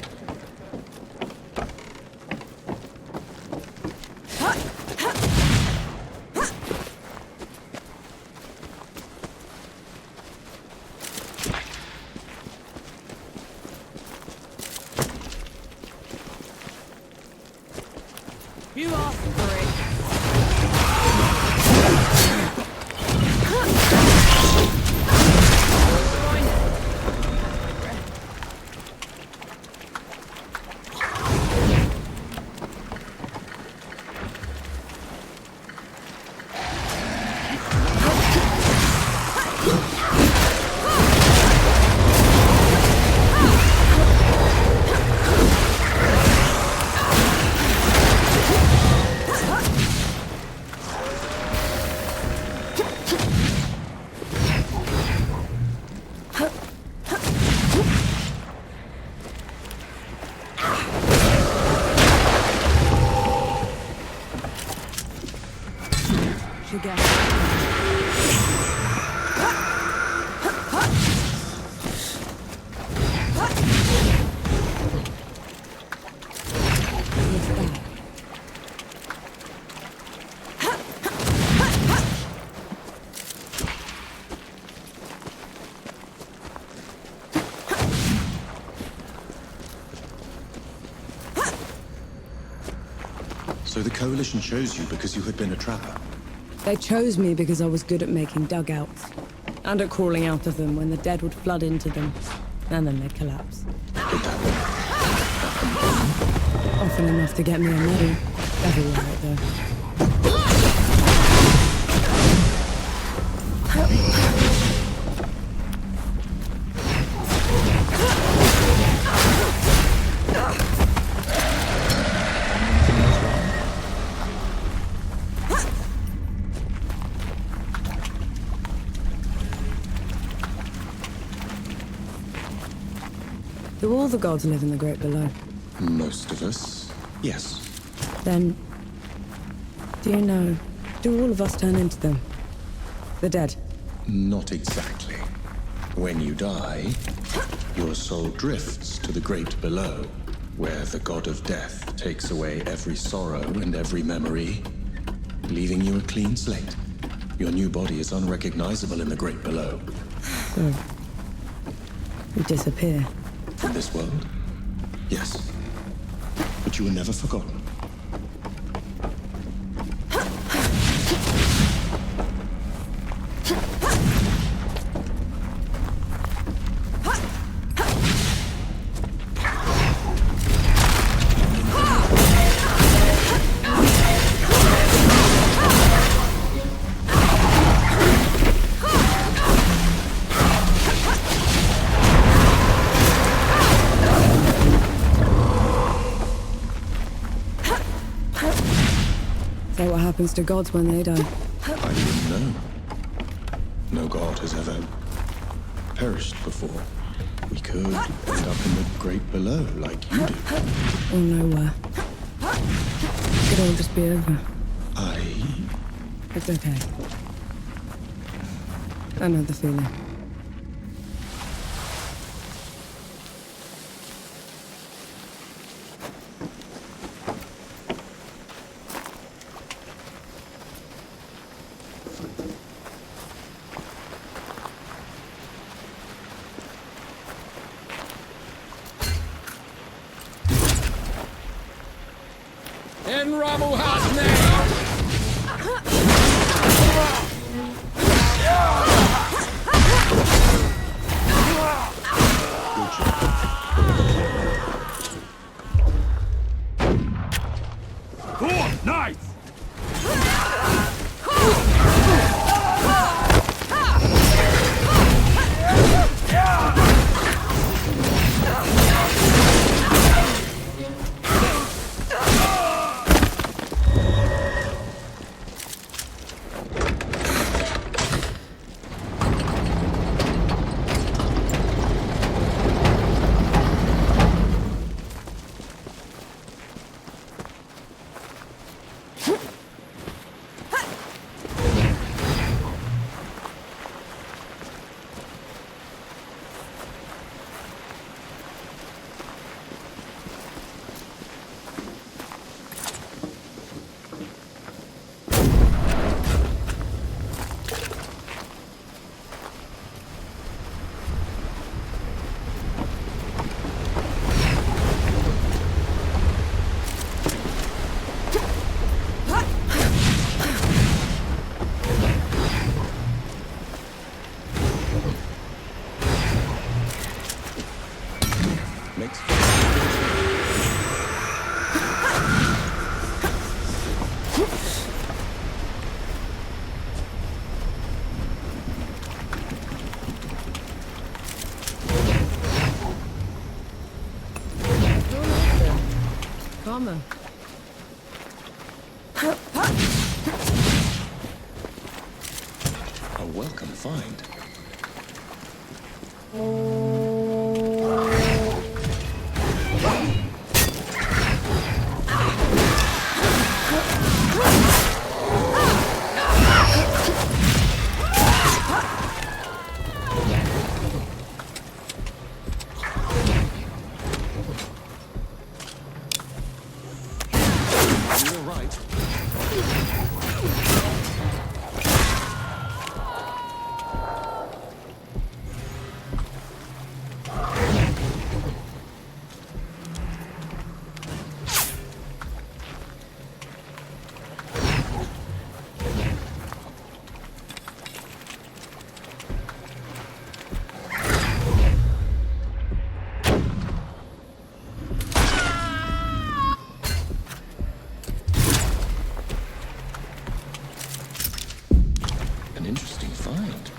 You asked for it. So the Coalition chose you because you had been a trapper? They chose me because I was good at making dugouts. And at crawling out of them when the dead would flood into them. And then they'd collapse. Often enough to get me a medal. Everywhere out there. Do all the gods live in the Great Below? Most of us, yes. Then, do you know, do all of us turn into them? The dead? Not exactly. When you die, your soul drifts to the Great Below, where the god of death takes away every sorrow and every memory, leaving you a clean slate. Your new body is unrecognizable in the Great Below. So, you disappear. From this world? Yes. But you were never forgotten. So what happens to gods when they die? I didn't know. No god has ever perished before. We could end up in the Great Below, like you do. Or nowhere. It could all just be over. It's okay. I know the feeling. In Ramuha's name! armor. A welcome find. You're right. An interesting find.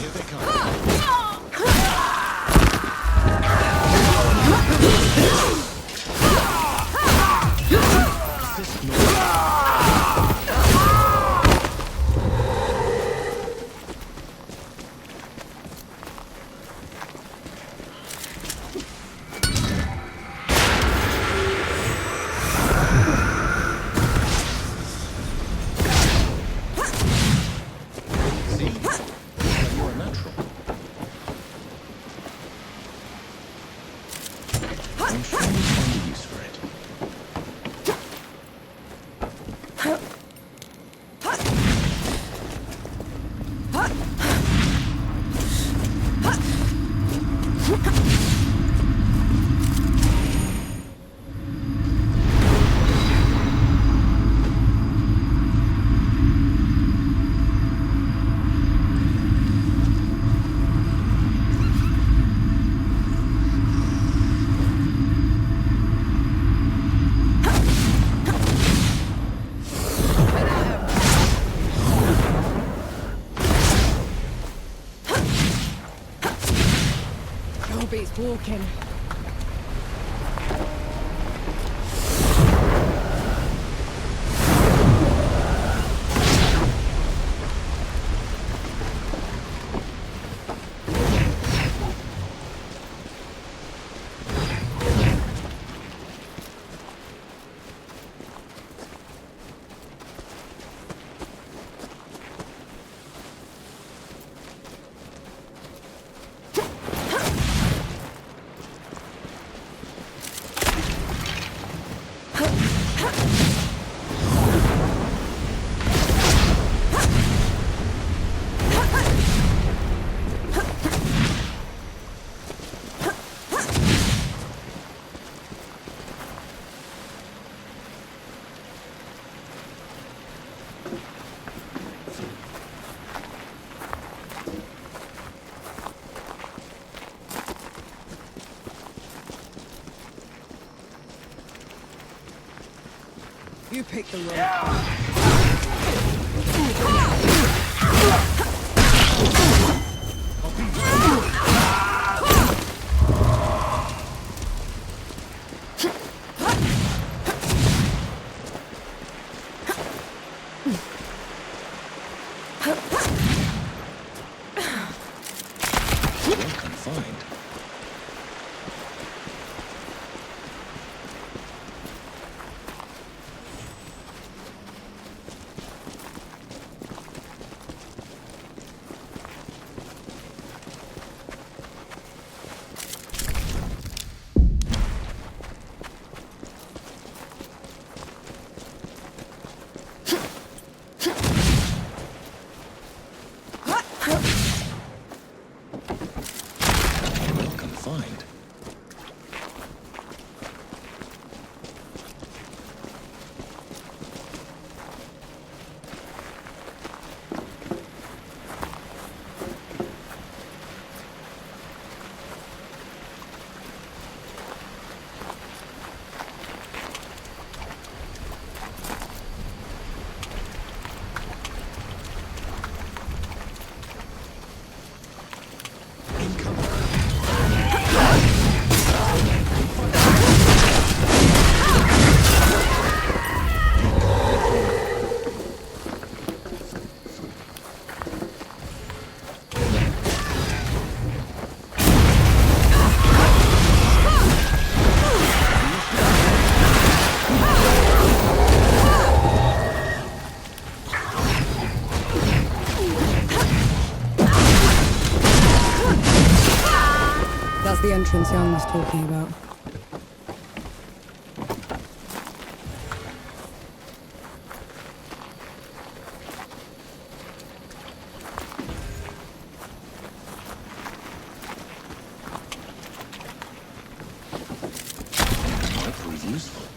Here they come. See? You're a natural. I'm sure you'll find a use for it. Sure beats walking. You picked the wrong. Welcome find. Welcome find. was the entrance Young was talking about. Might prove useful.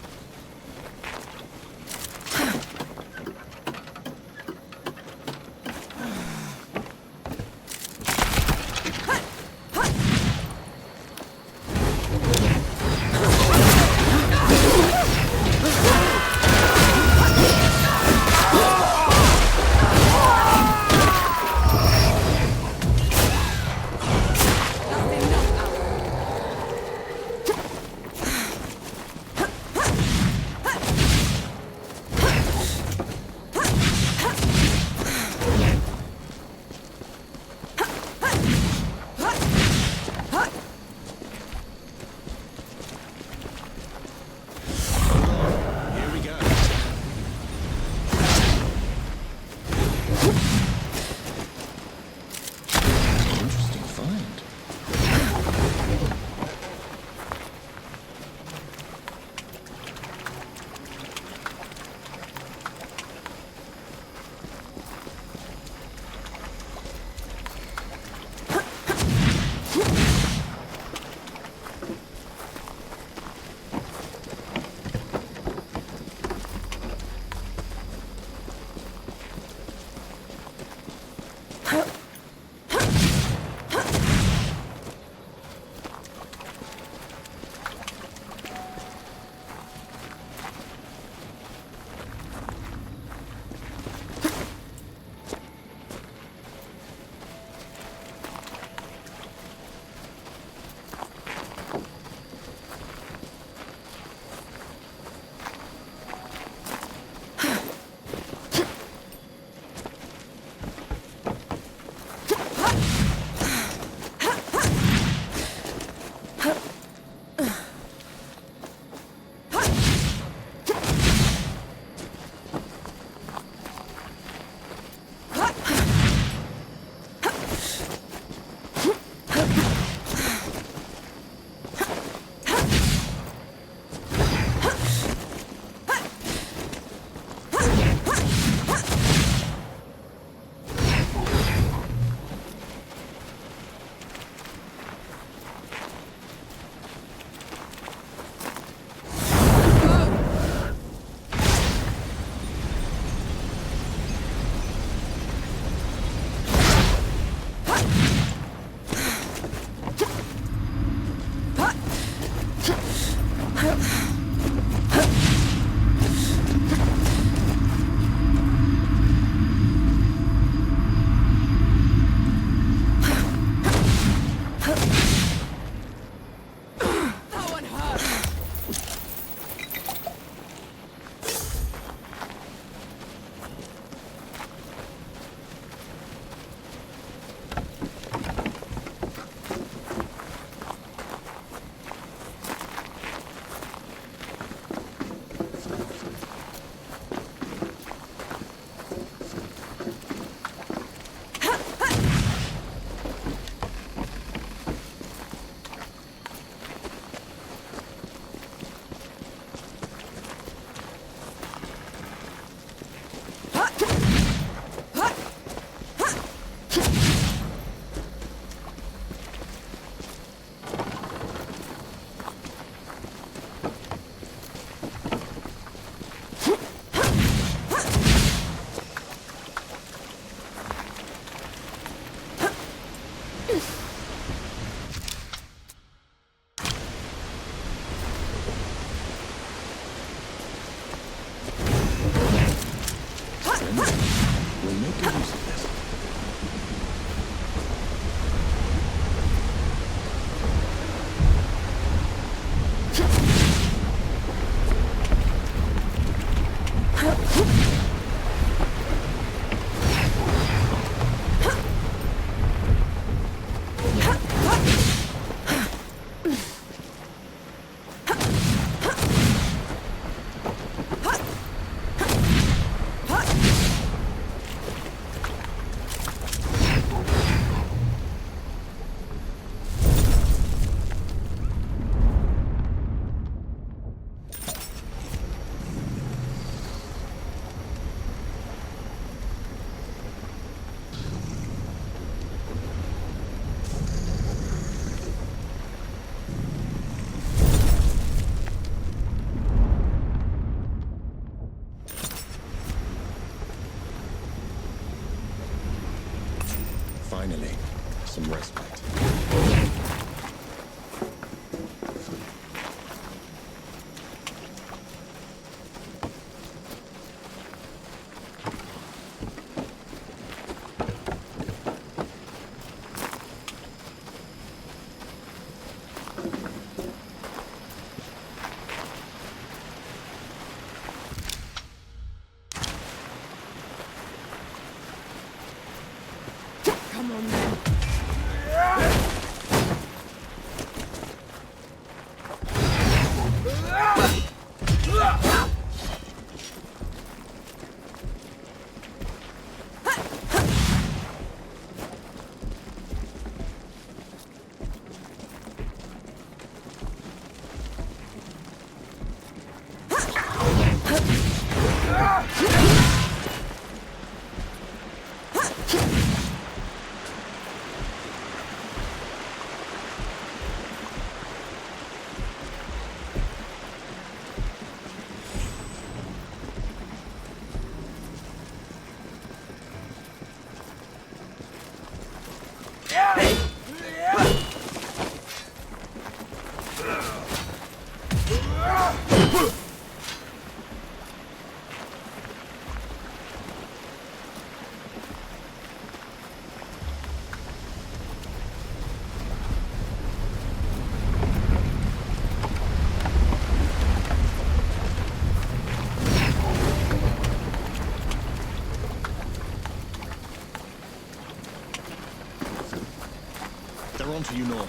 They're on to you, Nor.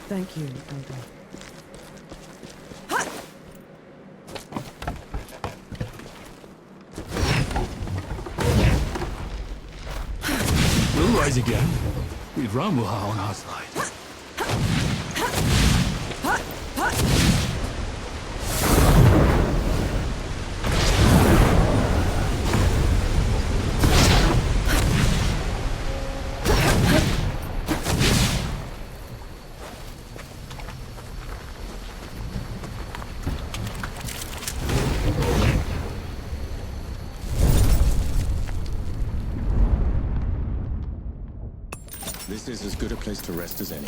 Thank you, Elder. We'll rise again. With Ramuha on our side. This is as good a place to rest as any.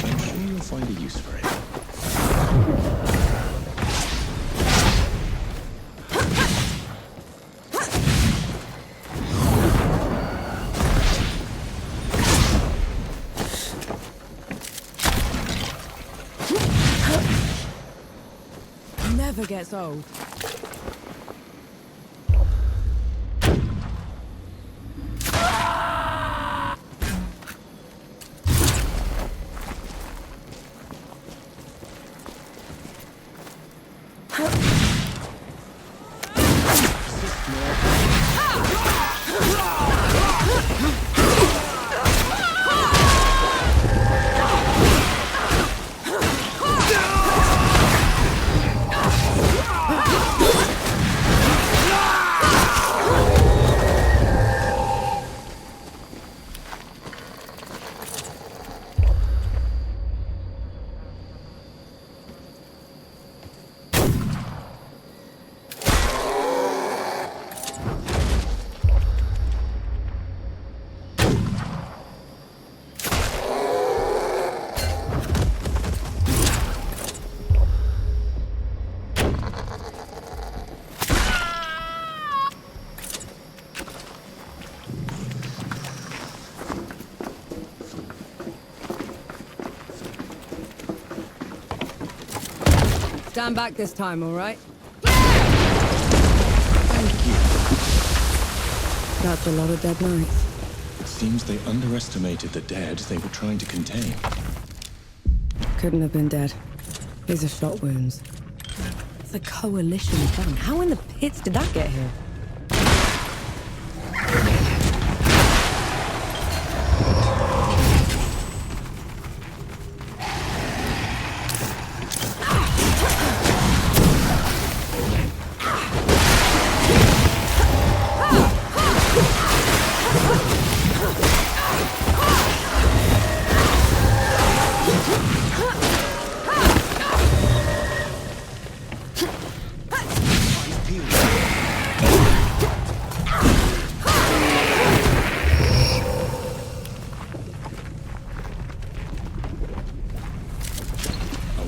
I'm sure you'll find a use for it. never gets old. Stand back this time, all right? Thank you. That's a lot of dead knights. It seems they underestimated the dead they were trying to contain. Couldn't have been dead. These are shot wounds. It's a coalition gun. How in the pits did that get here?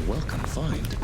Welcome find.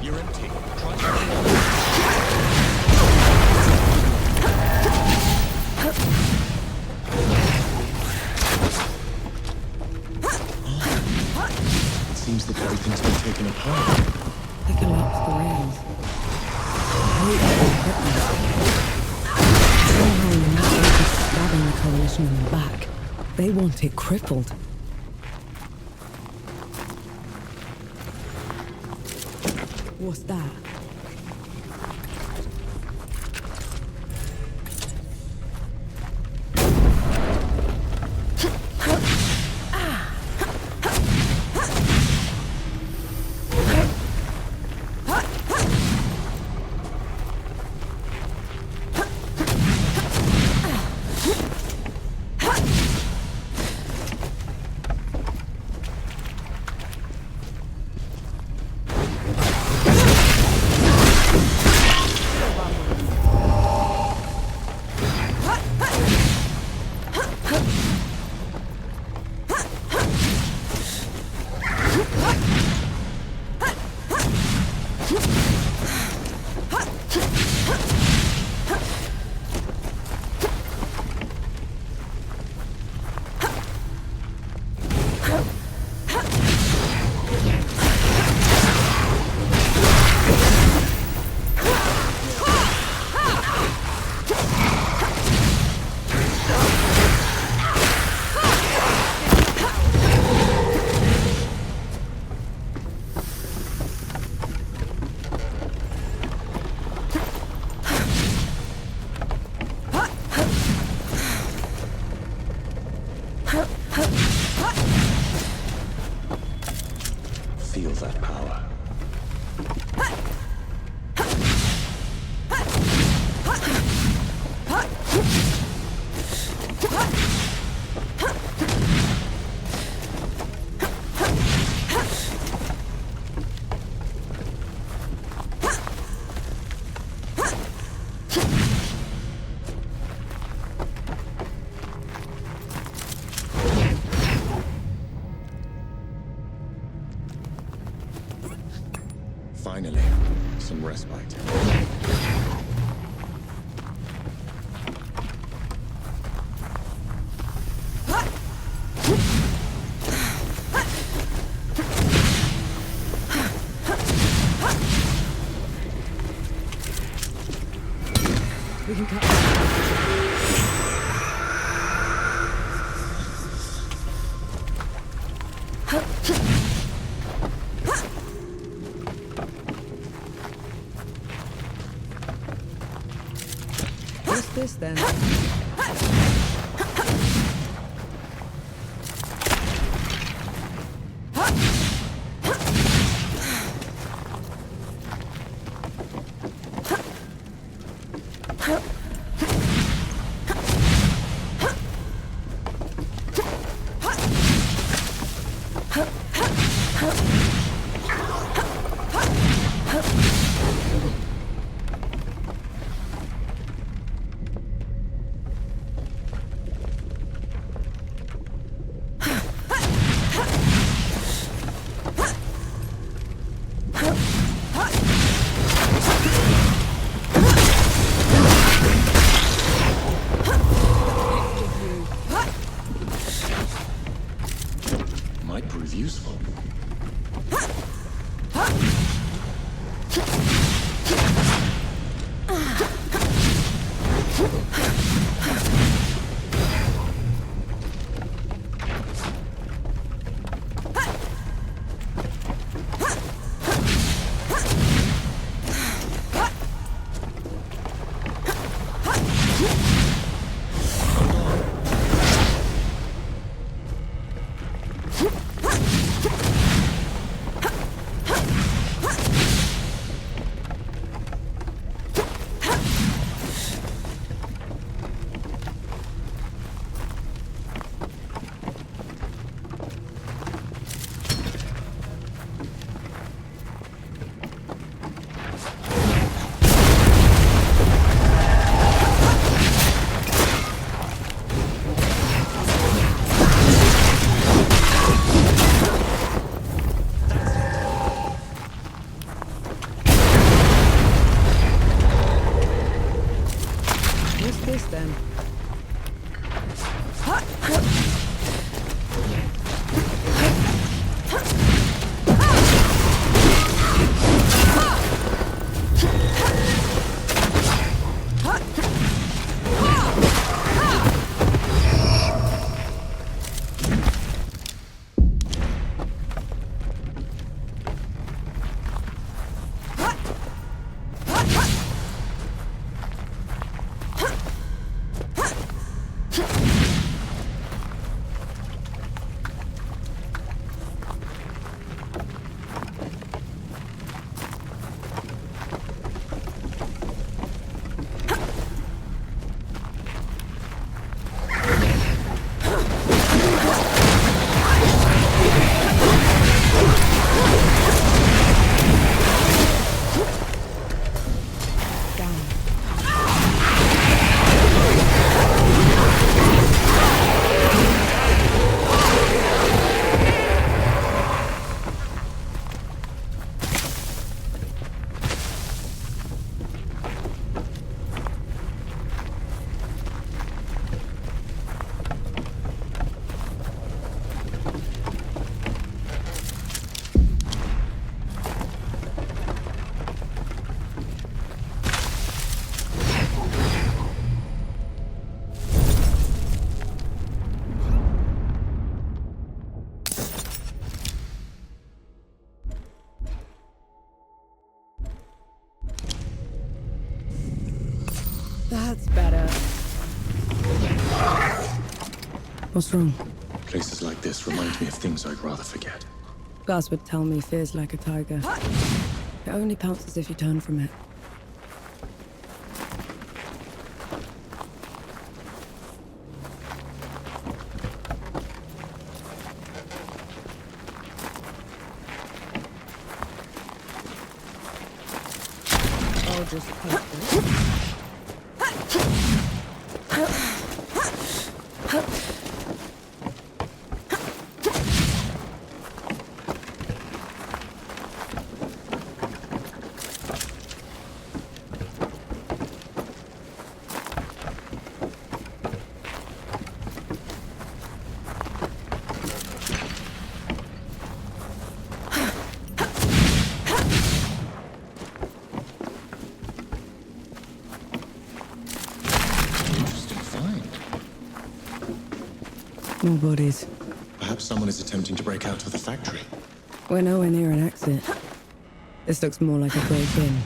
You're empty. It seems that everything's been taken apart. They collapsed the rails. Somehow the Nazis are stabbing the coalition in the back. They want it crippled. What's that? feel that power. Finally, some respite. We can cut. What's this then? Might prove useful. That's better. What's wrong? Places like this remind me of things I'd rather forget. Gus would tell me fear's like a tiger. It only pounces if you turn from it. I'll just cut it. More bodies. Perhaps someone is attempting to break out of the factory. We're nowhere near an exit. This looks more like a break-in.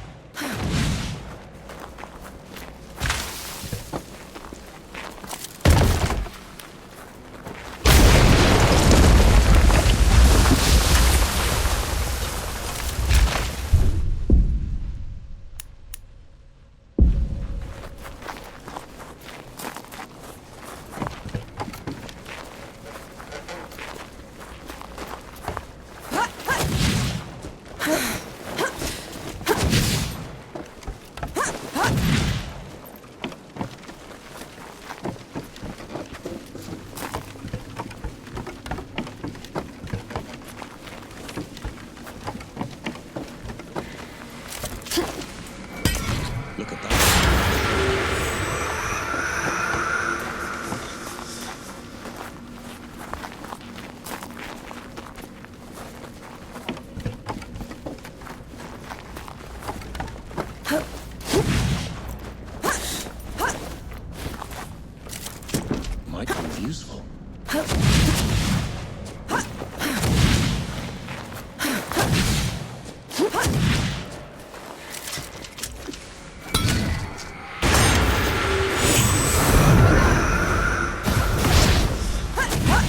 Useful.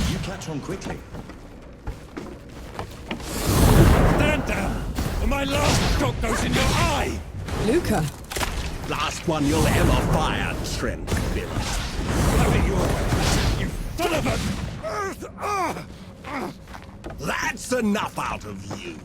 You catch on quickly. Stand down, or my last shot goes in your eye! Luca! Last one you'll ever fire, Trent Bill. Have it your way. Son of a... That's enough out of you.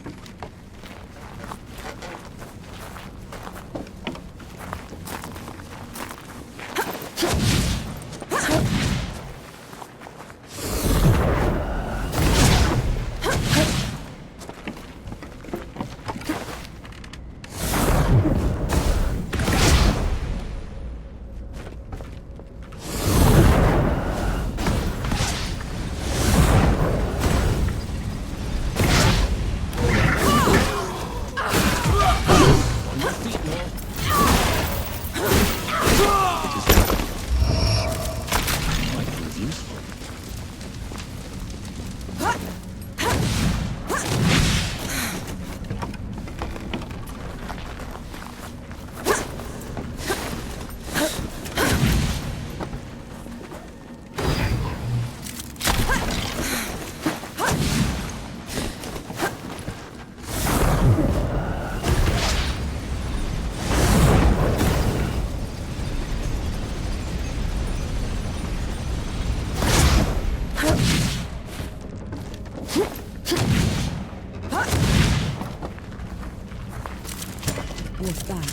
What's that?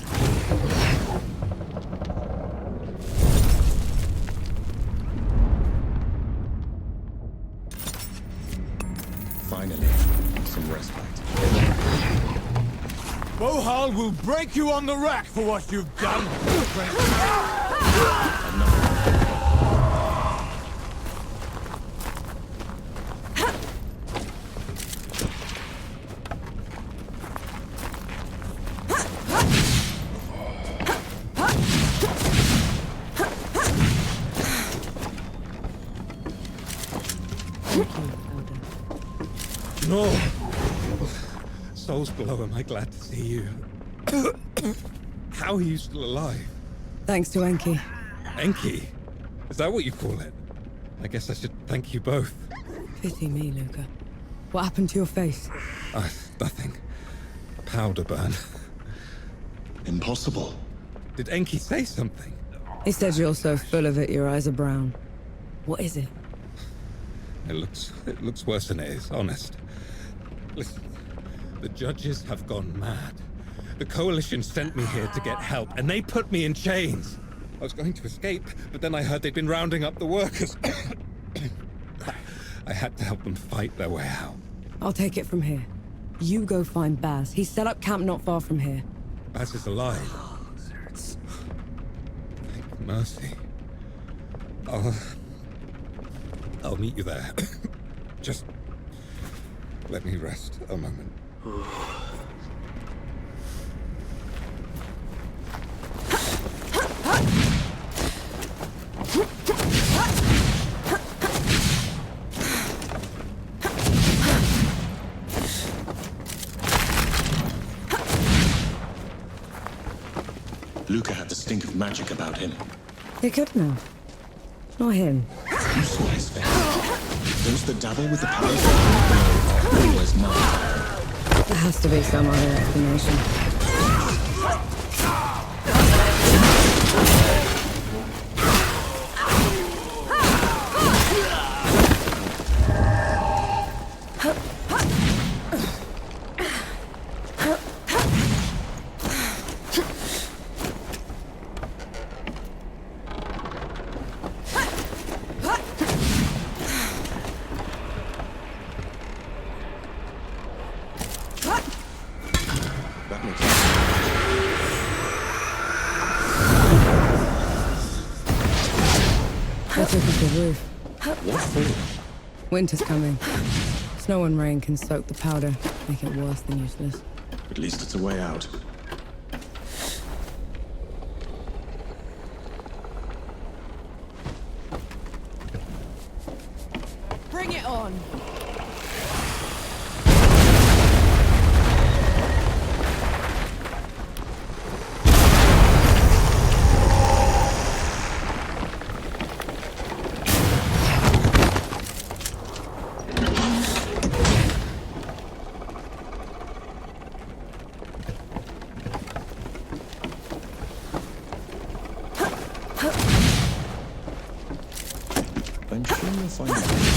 Finally, some respite. Bohal will break you on the rack for what you've done. No. Souls below, am I glad to see you. How are you still alive? Thanks to Enki. Enki? Is that what you call it? I guess I should thank you both. Pity me, Luca. What happened to your face? Nothing. Powder burn. Impossible. Did Enki say something? He said you're so full of it, your eyes are brown. What is it? It looks worse than it is, honest. Listen, the judges have gone mad. The Coalition sent me here to get help, and they put me in chains. I was going to escape, but then I heard they'd been rounding up the workers. I had to help them fight their way out. I'll take it from here. You go find Baz. He's set up camp not far from here. Baz is alive. Thank mercy. I'll meet you there. Just let me rest a moment. Luca had the stink of magic about him. He couldn't have. Not him. You saw his face. Those that dabble with the powers that are always mine. There has to be some other explanation. Winter's coming. Snow and rain can soak the powder, make it worse than useless. At least it's a way out. Bring it on! I'm sure you'll find it.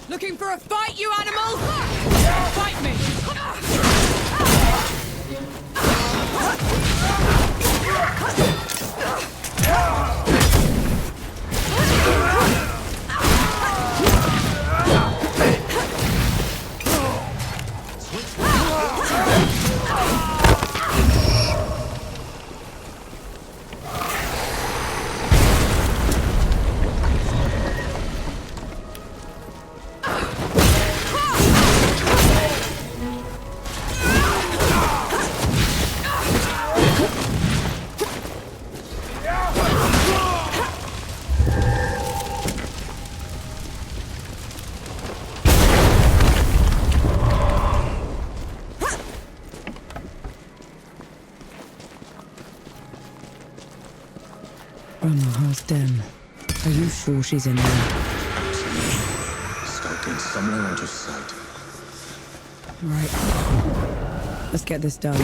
Looking for a fight, you animals? Fight me! Grandma's den. Are you sure she's in there? Absolutely. Skulking somewhere out of sight. Right. Let's get this done.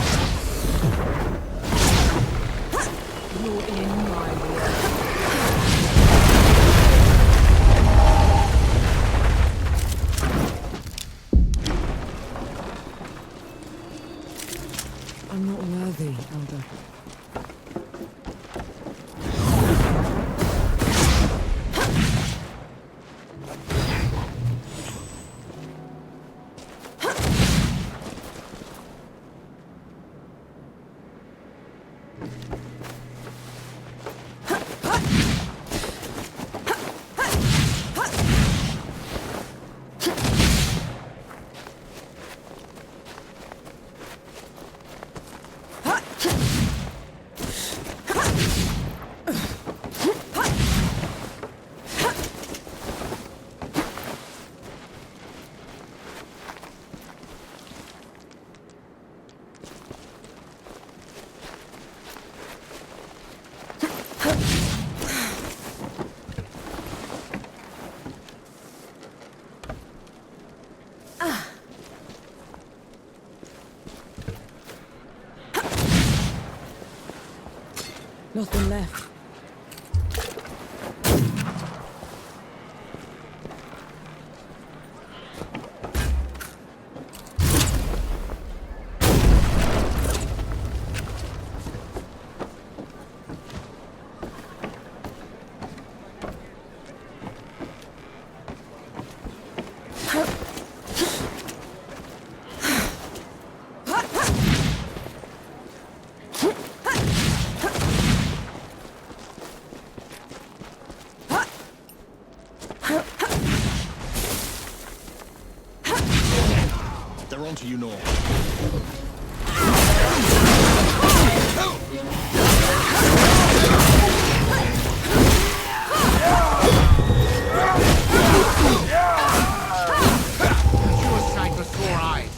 You're in my way. I'm not worthy, Elder. Nothing left. They're onto you, Nor. Suicide before eyes.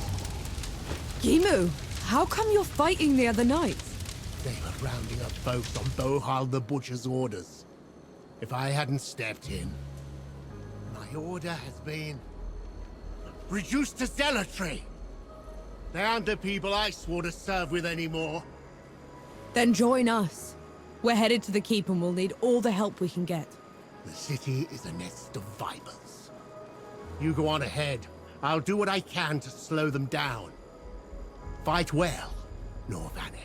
Gimu, how come you're fighting the other knights? They were rounding up folks on Bohal the Butcher's orders. If I hadn't stepped in, my order has been reduced to zealotry. They aren't the people I swore to serve with anymore. Then join us. We're headed to the keep and we'll need all the help we can get. The city is a nest of vipers. You go on ahead. I'll do what I can to slow them down. Fight well, Norvanne.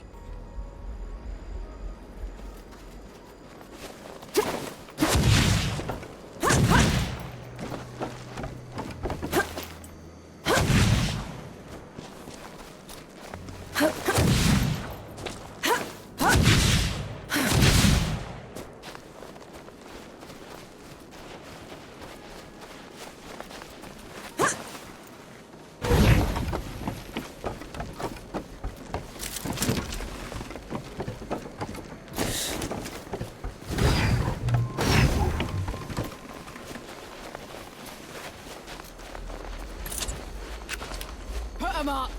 Put 'em up!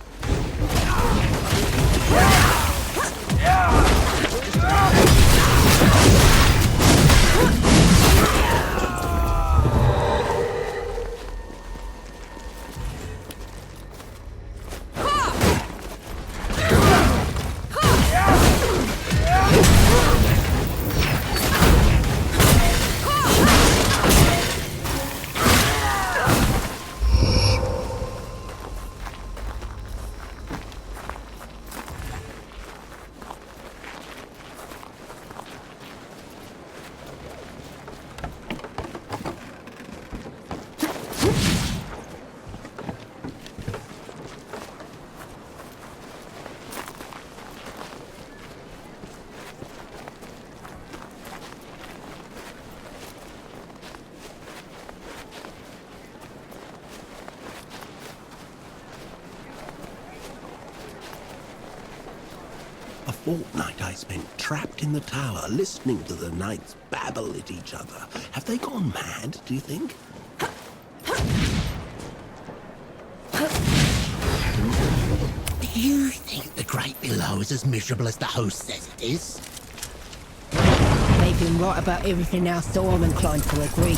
A fortnight I spent trapped in the tower, listening to the knights babble at each other. Have they gone mad, do you think? Do you think the Great Below is as miserable as the host says it is? They've been right about everything now, so I'm inclined to agree.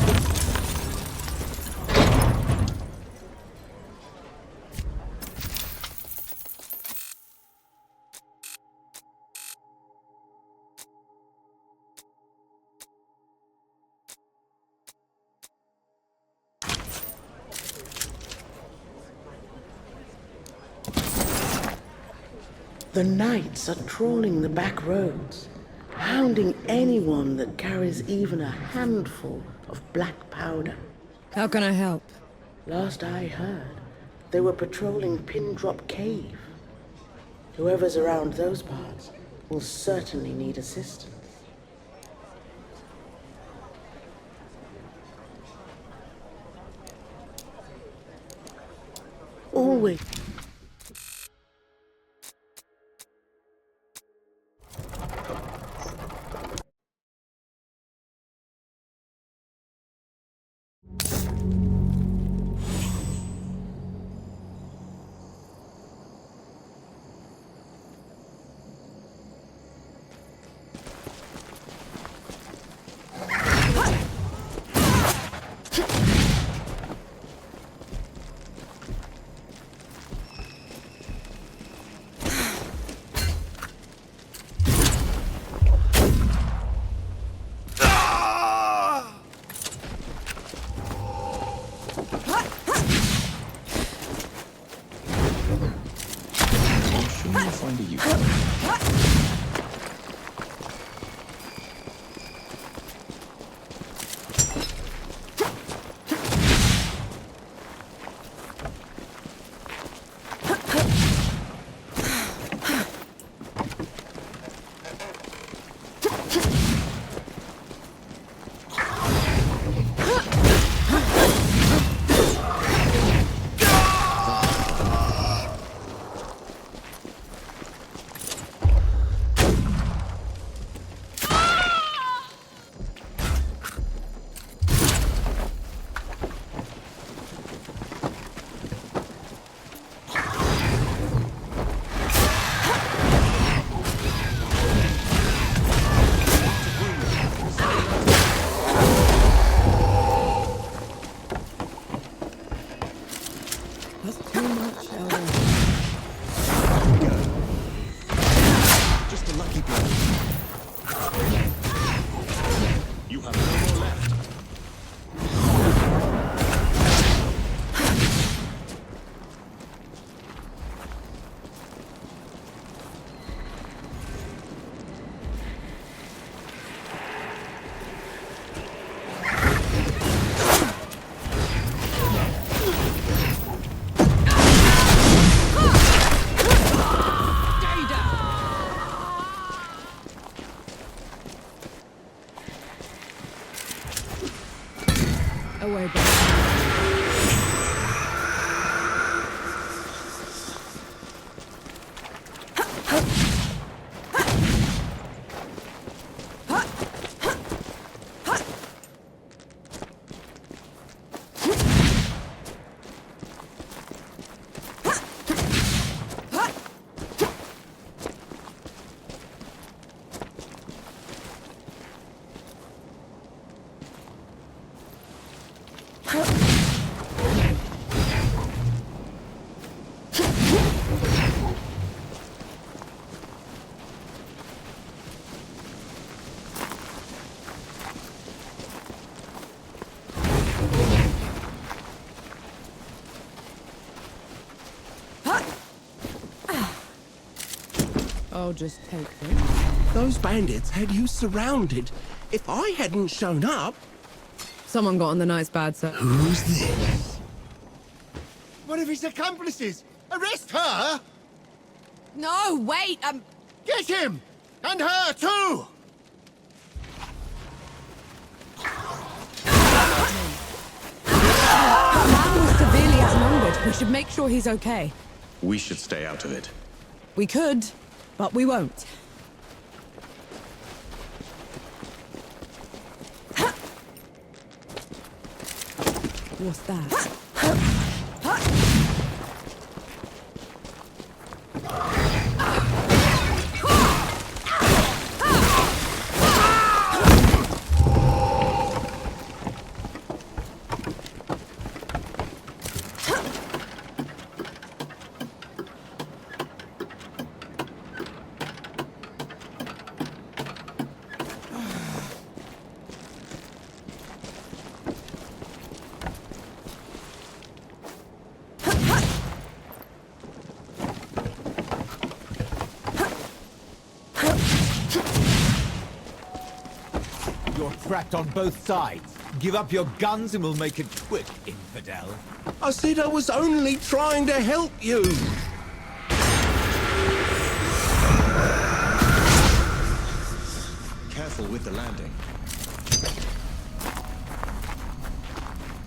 The knights are trawling the back roads, hounding anyone that carries even a handful of black powder. How can I help? Last I heard, they were patrolling Pindrop Cave. Whoever's around those parts will certainly need assistance. Always. Away, back. I'll just take this. Those bandits had you surrounded. If I hadn't shown up... Someone got on the night's bad side. Who's this? One of his accomplices! Arrest her! No, wait, Get him! And her, too! Man was severely outnumbered. We should make sure he's okay. We should stay out of it. We could, but we won't. What's that? You're trapped on both sides. Give up your guns and we'll make it quick, infidel. I said I was only trying to help you. Careful with the landing.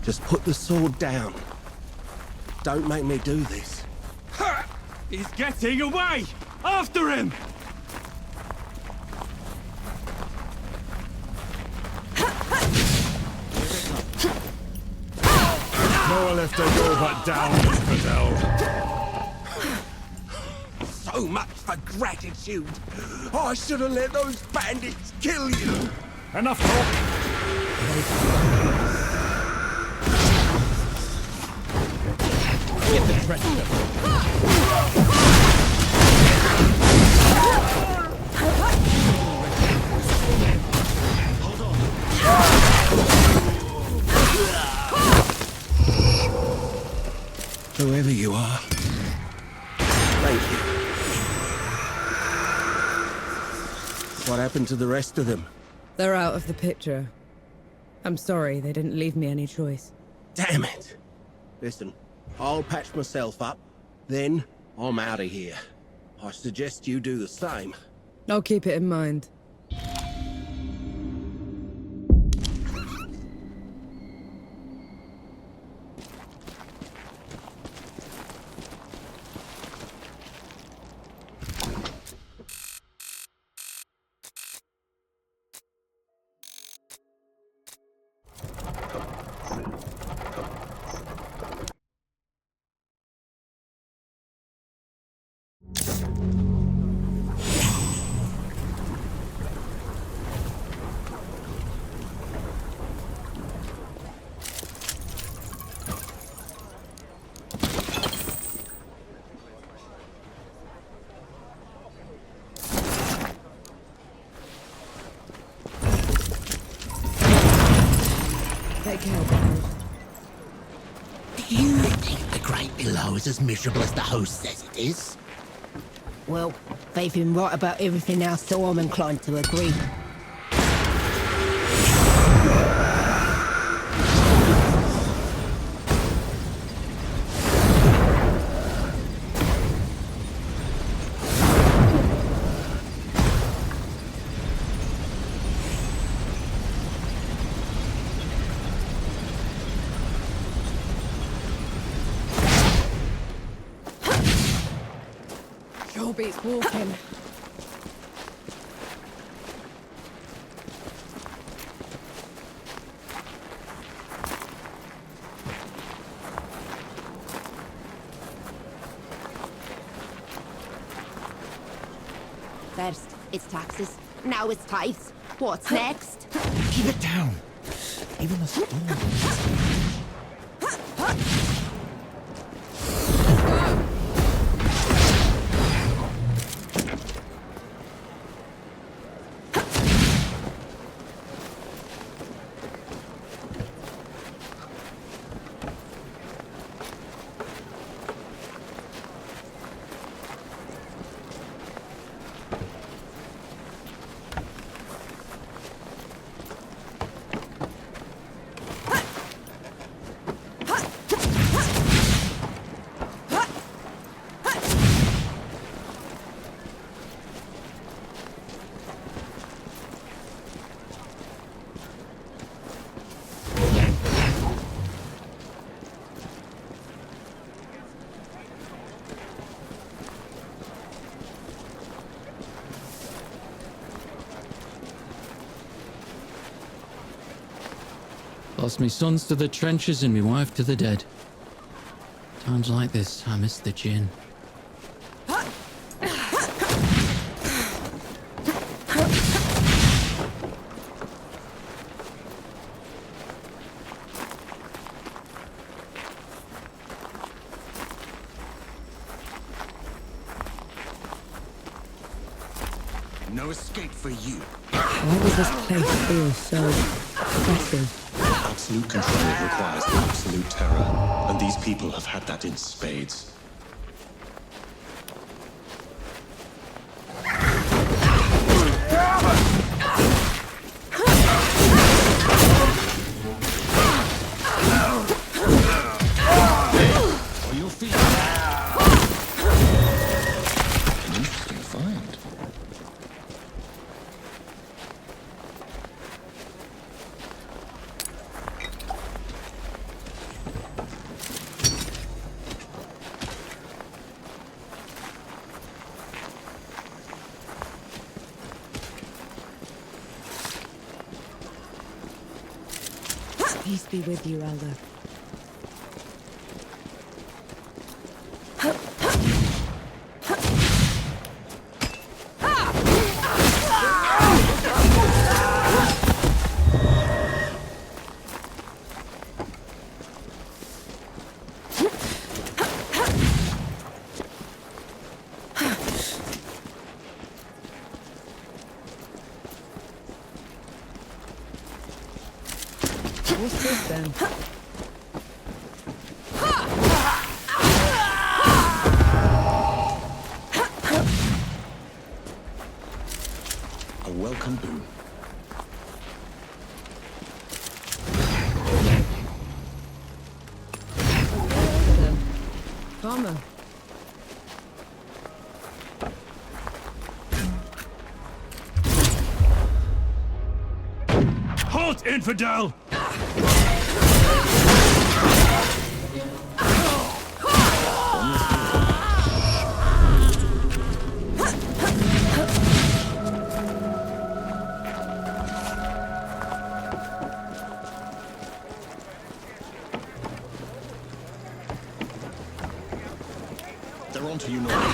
Just put the sword down. Don't make me do this. He's getting away! After him! Nowhere left to go but down, infidel. So much for gratitude. I should have let those bandits kill you. Enough talk. Get the treasure. Whoever you are, thank you. What happened to the rest of them? They're out of the picture. I'm sorry, they didn't leave me any choice. Damn it. Listen, I'll patch myself up, then I'm out of here. I suggest you do the same. I'll keep it in mind. Do you think the Great Below is as miserable as the host says it is? Well, they've been right about everything else, so I'm inclined to agree. Sure beats walking. First, it's taxes. Now it's tithes. What's next? Keep it down. Even the storm. Lost me sons to the trenches and me wife to the dead. Times like this, I miss the gin. No escape for you. Why does this place feel so oppressive? Absolute control requires absolute terror, and these people have had that in spades. Peace be with you, Elder. What's this then? A welcome boon. Farmer. Halt, infidel! They're on to you now.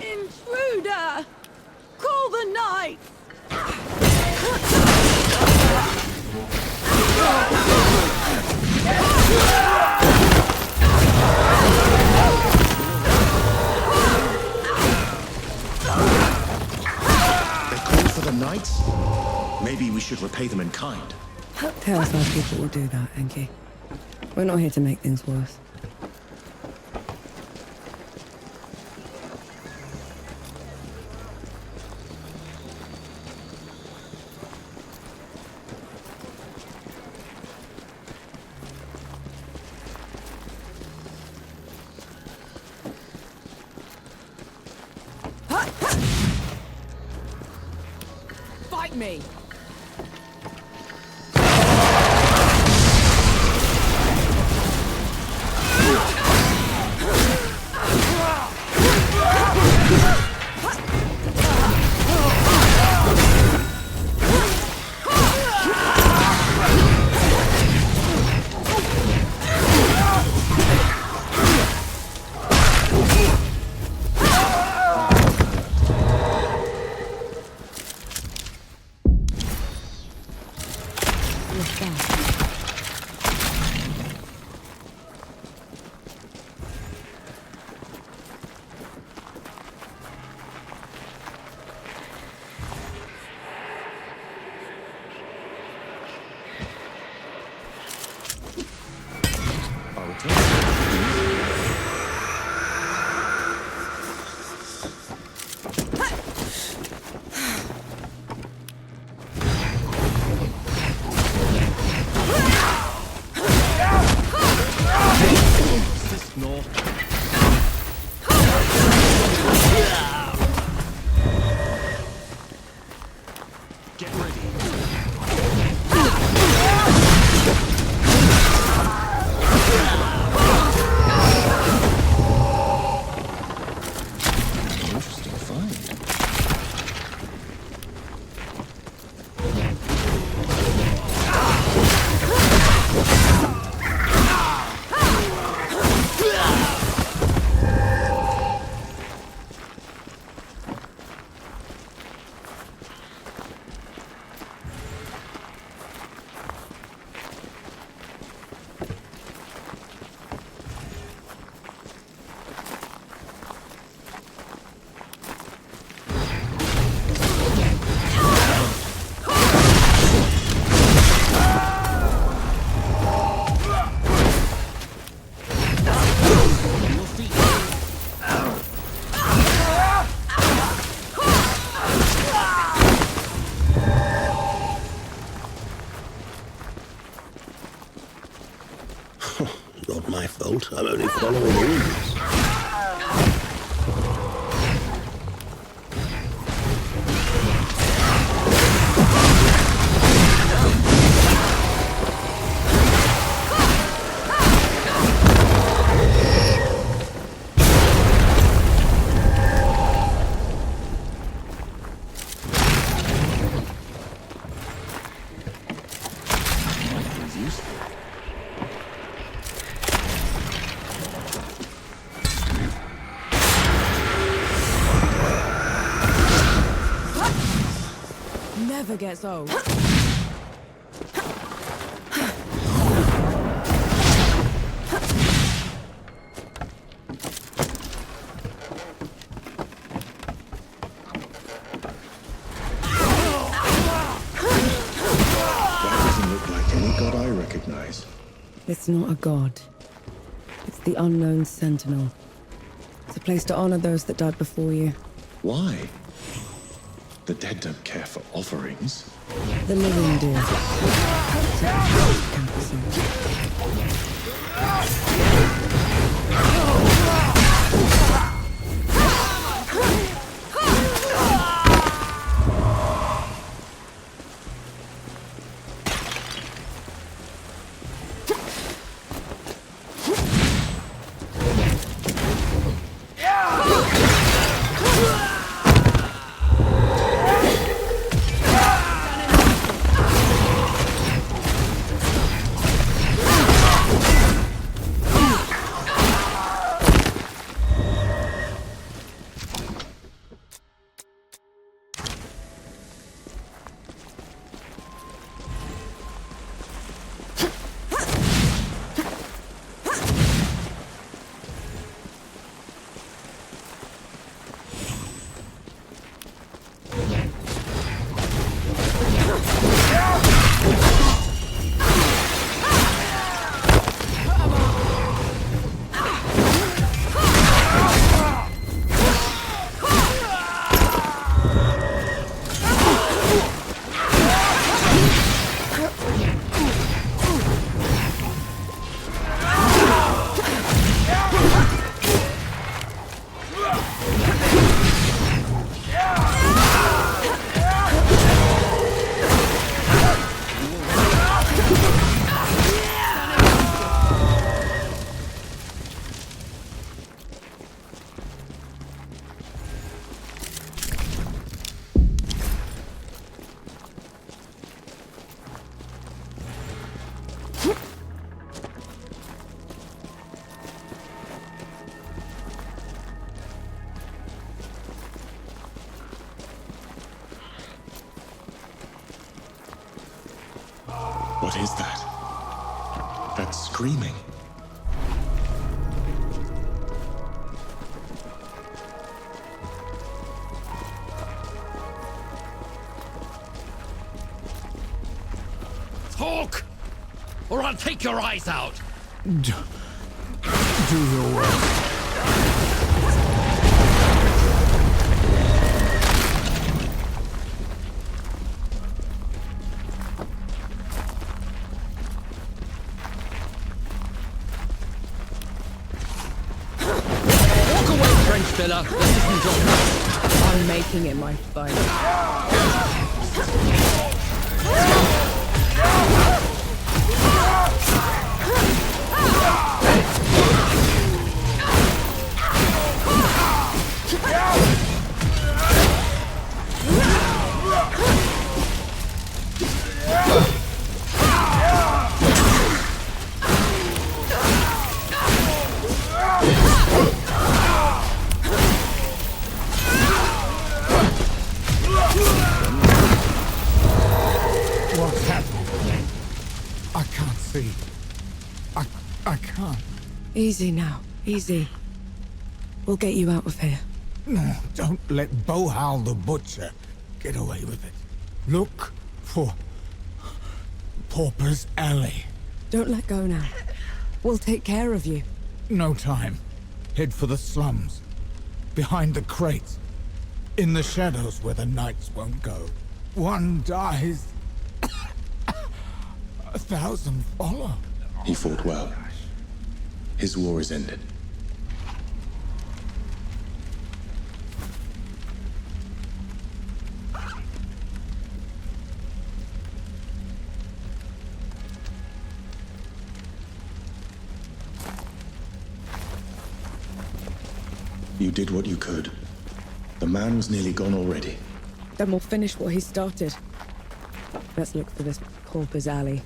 Intruder! Call the knights! They call for the knights? Maybe we should repay them in kind. Terrified people will do that, Enki. We're not here to make things worse. Fight me! not my fault. I'm only following orders. Never gets old. Any god I recognize. It's not a god. It's the unknown sentinel. It's a place to honor those that died before you. Why? The dead don't care for offerings. The living do. What is that? That's screaming. Talk! Or I'll take your eyes out! Do your work. Filler, this isn't your place. I'm making it my fight. What's happening? I can't see. I can't. Easy now. Easy. We'll get you out of here. No, don't let Bohal the Butcher get away with it. Look for Pauper's Alley. Don't let go now. We'll take care of you. No time. Head for the slums. Behind the crates. In the shadows where the knights won't go. One dies. 1,000 follow. He fought well. His war is ended. You did what you could. The man was nearly gone already. Then we'll finish what he started. Let's look for this Pauper's Alley.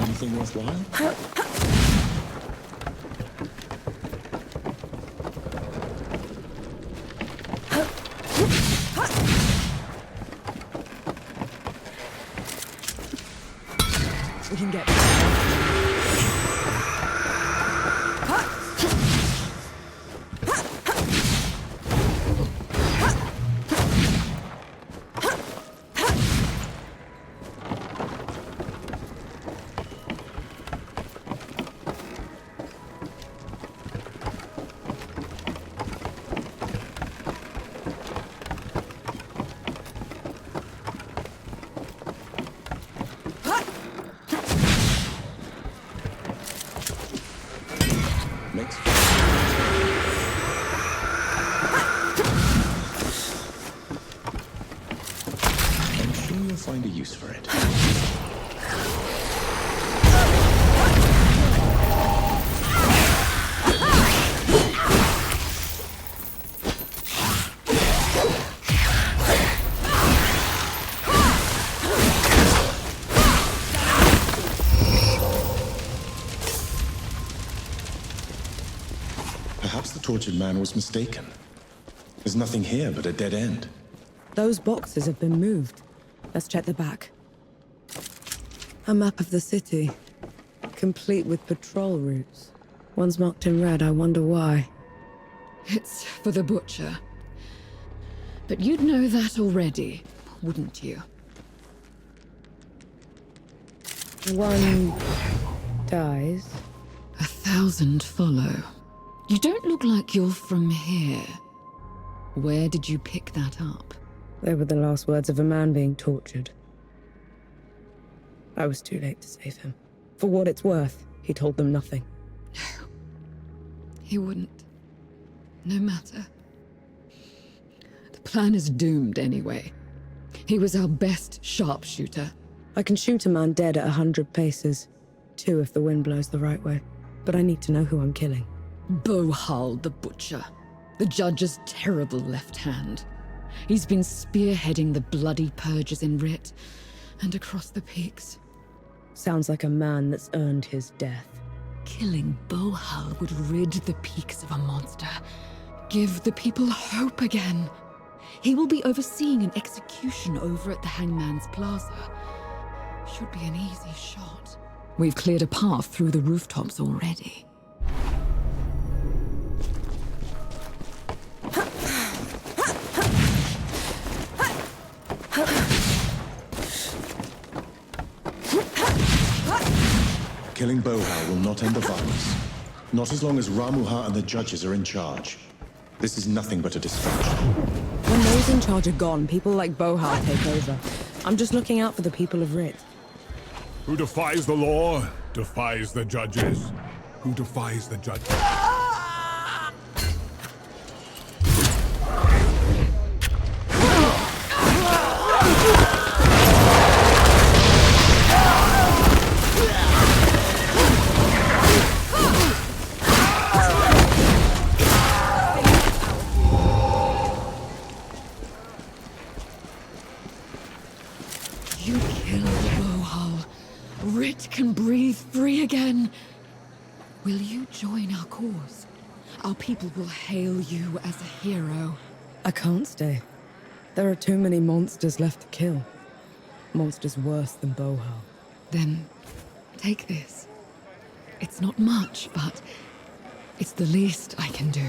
Anything worthwhile? We can get... I'm sure you'll find a use for it. Perhaps the tortured man was mistaken. There's nothing here but a dead end. Those boxes have been moved. Let's check the back. A map of the city, complete with patrol routes. One's marked in red, I wonder why. It's for the butcher. But you'd know that already, wouldn't you? One dies. 1,000 follow. You don't look like you're from here. Where did you pick that up? They were the last words of a man being tortured. I was too late to save him. For what it's worth, he told them nothing. No. He wouldn't. No matter. The plan is doomed anyway. He was our best sharpshooter. I can shoot a man dead at 100 paces. 2 if the wind blows the right way. But I need to know who I'm killing. Bohal the Butcher. The judge's terrible left hand. He's been spearheading the bloody purges in Rit and across the peaks. Sounds like a man that's earned his death. Killing Bohal would rid the peaks of a monster. Give the people hope again. He will be overseeing an execution over at the Hangman's Plaza. Should be an easy shot. We've cleared a path through the rooftops already. Killing Bohal will not end the violence. Not as long as Ramuha and the judges are in charge. This is nothing but a distraction. When those in charge are gone, people like Bohal take over. I'm just looking out for the people of Rit. Who defies the law, defies the judges. Who defies the judges? You killed Bohal. Rit can breathe free again. Will you join our cause? Our people will hail you as a hero. I can't stay. There are too many monsters left to kill. Monsters worse than Bohal. Then, take this. It's not much, but It's the least I can do.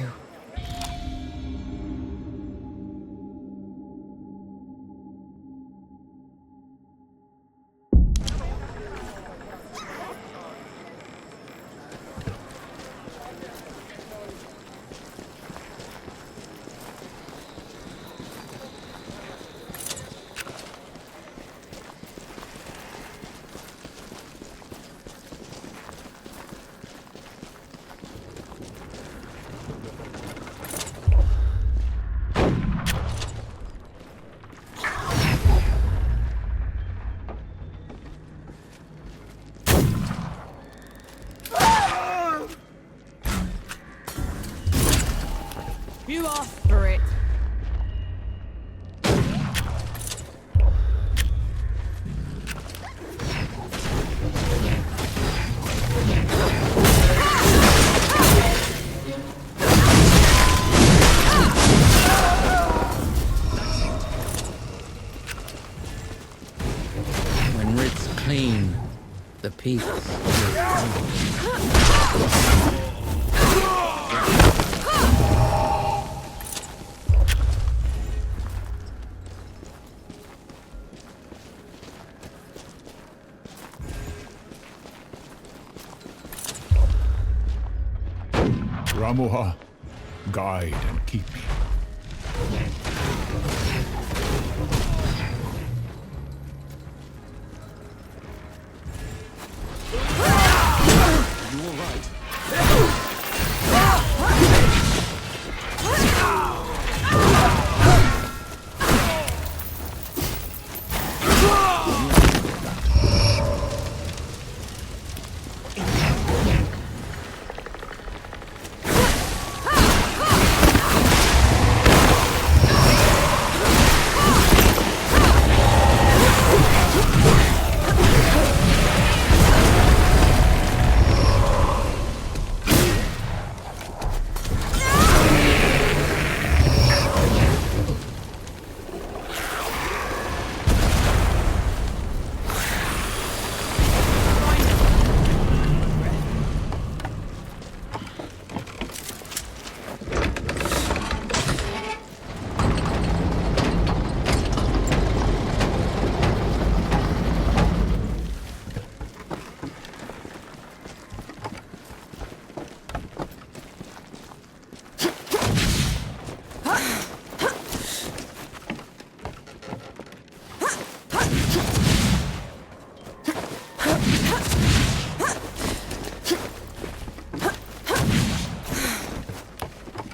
You asked for it. When writ's clean, the peace will come. Ramuha, guide and keep me. You all right?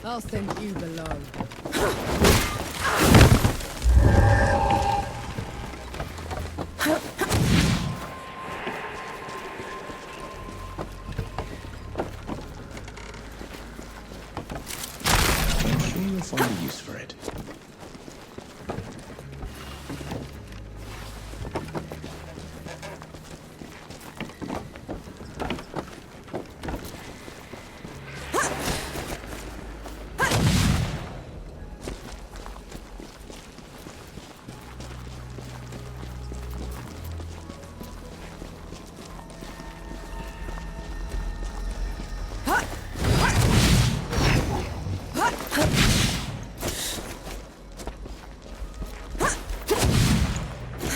I'll send you below. I'm sure you'll find a use for it.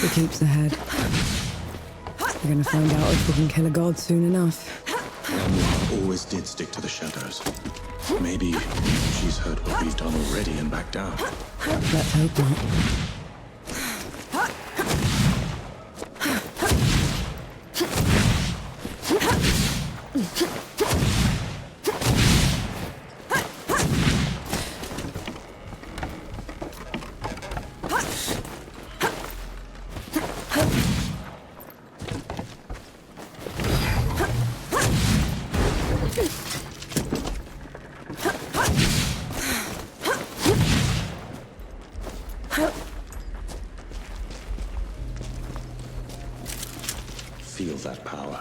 He keeps ahead. We're gonna find out if we can kill a god soon enough. Ramuha always did stick to the shadows. Maybe she's heard what we've done already and backed down. Let's hope not. Feel that power.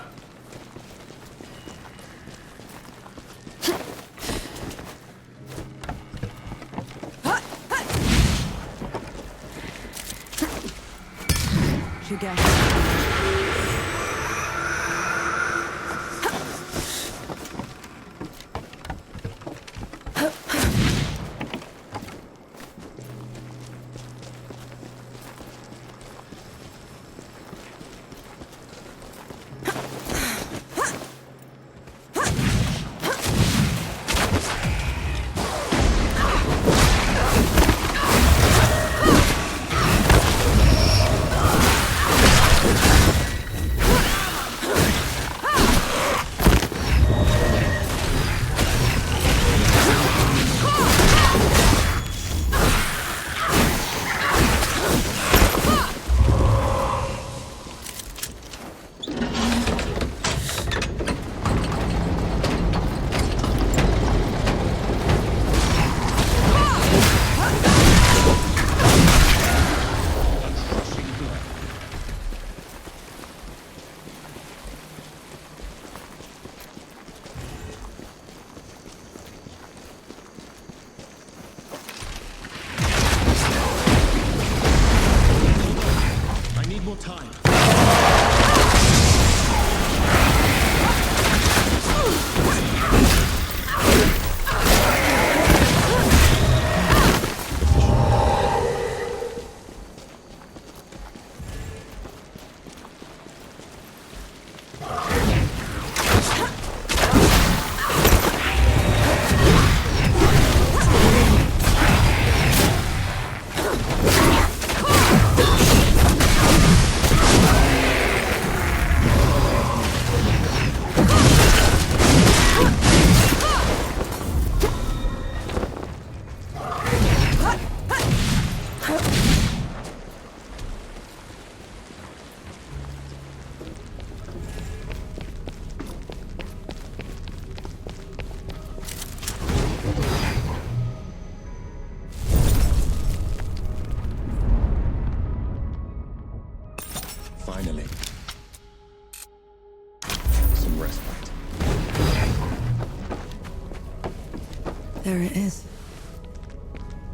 There it is.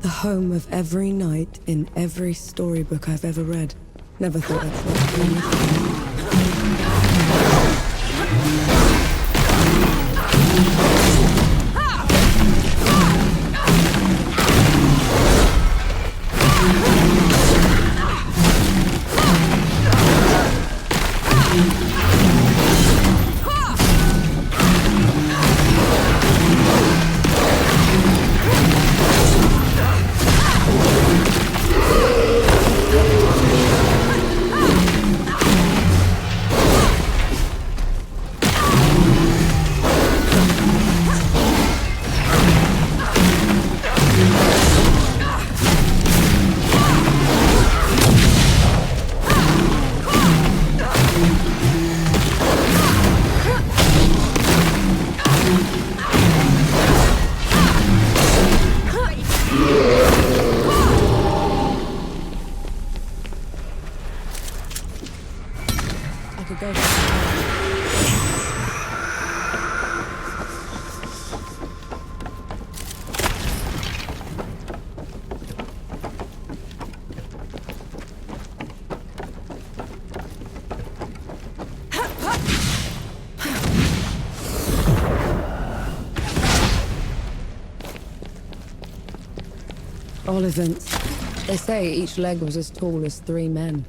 The home of every knight in every storybook I've ever read. Never thought I'd sleep. All events. They say each leg was as tall as 3 men,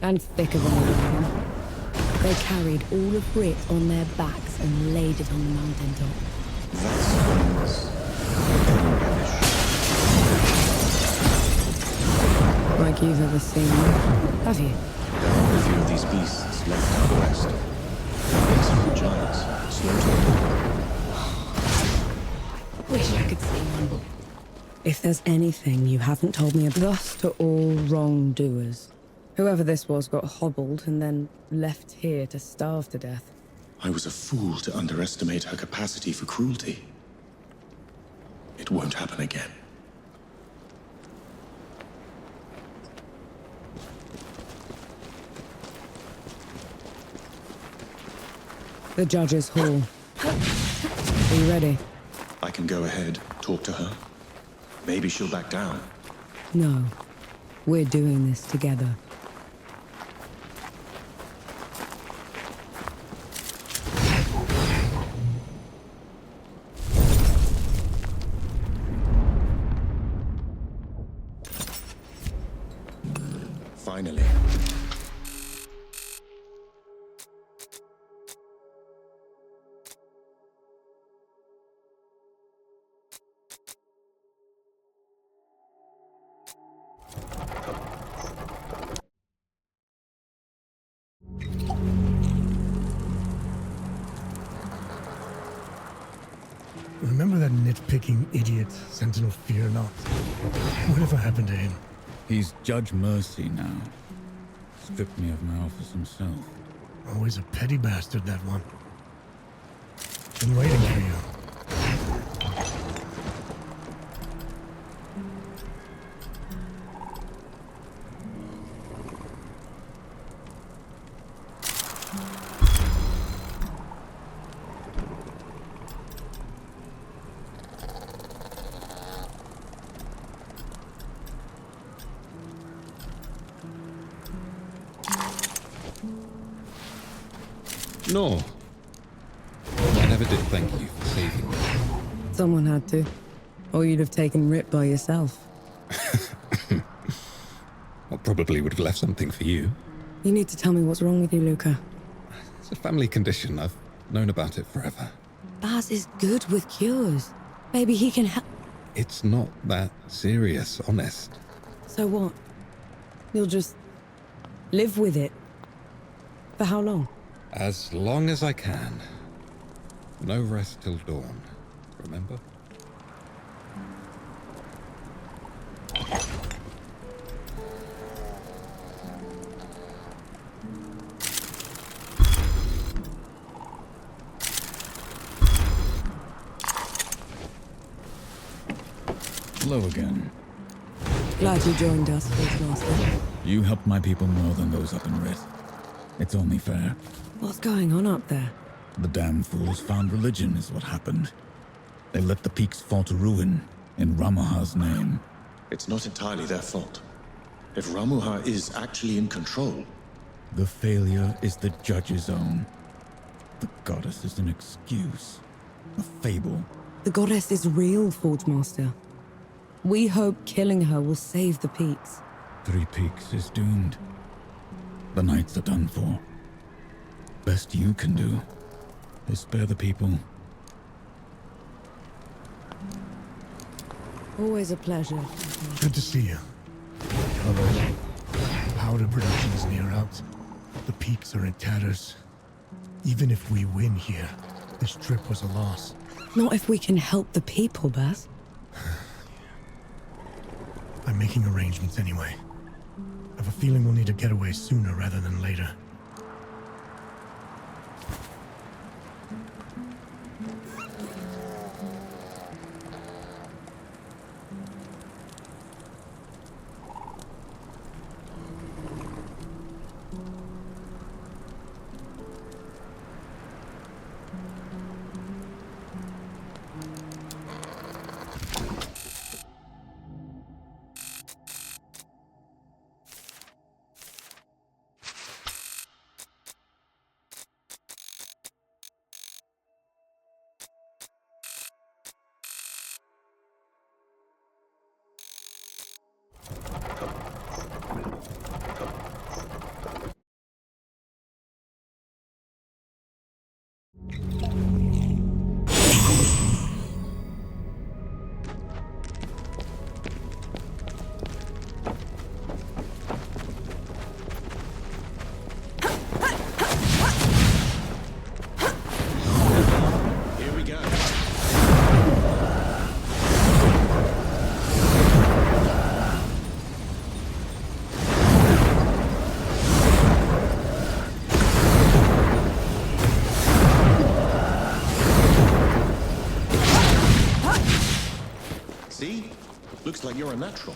and thicker than a lion. They carried all of Rit on their backs and laid it on the mountaintop. That sounds Like you've ever seen, have you? a few of these beasts left out west. Some giants, slaughtered. Wish I could see one. If there's anything you haven't told me about, thus to all wrongdoers. Whoever this was got hobbled and then left here to starve to death. I was a fool to underestimate her capacity for cruelty. It won't happen again. The Judge's Hall. Are you ready? I can go ahead, talk to her. Maybe she'll back down. No. We're doing this together. Finally. Remember that nitpicking idiot, Sentinel Fear Not? Whatever happened to him? He's Judge Mercy now. Stripped me of my office himself. Always a petty bastard, that one. Been waiting for you. No. I never did thank you for saving me. Someone had to. Or you'd have taken Rip by yourself. I probably would have left something for you. You need to tell me what's wrong with you, Luca. It's a family condition. I've known about it forever. Baz is good with cures. Maybe he can help. It's not that serious, honest. So what? You'll just live with it? For how long? As long as I can. No rest till dawn, remember? Hello again. Glad you joined us, Master. You helped my people more than those up in Rit. It's only fair. What's going on up there? The damn fools found religion is what happened. They let the peaks fall to ruin in Ramuha's name. It's not entirely their fault. If Ramuha is actually in control... The failure is the judge's own. The goddess is an excuse, a fable. The goddess is real, Forge Master. We hope killing her will save the peaks. 3 Peaks is doomed. The Knights are done for. Best you can do is spare the people. Always a pleasure. Good to see you. Although, powder production is near out. The peaks are in tatters. Even if we win here, this trip was a loss. Not if we can help the people, Baz. I'm making arrangements anyway. I have a feeling we'll need to get away sooner rather than later. Looks like you're a natural.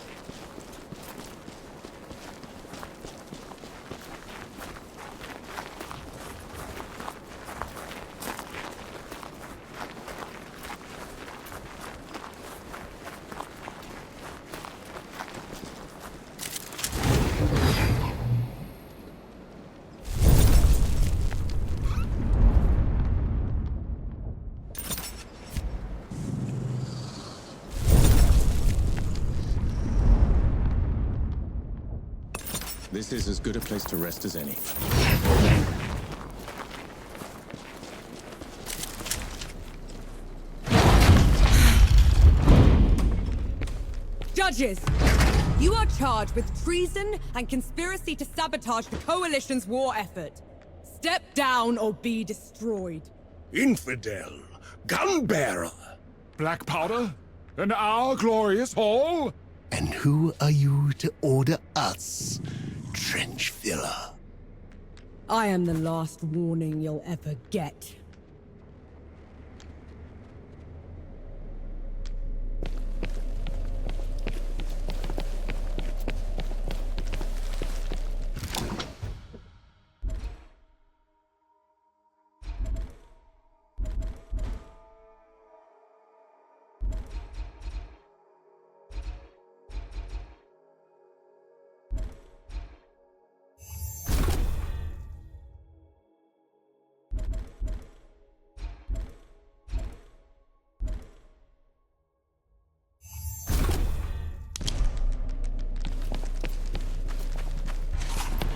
This is as good a place to rest as any. Judges! You are charged with treason and conspiracy to sabotage the Coalition's war effort. Step down or be destroyed. Infidel! Gunbearer! Black powder? In our glorious hall? And who are you to order us, trench filler? I am the last warning you'll ever get.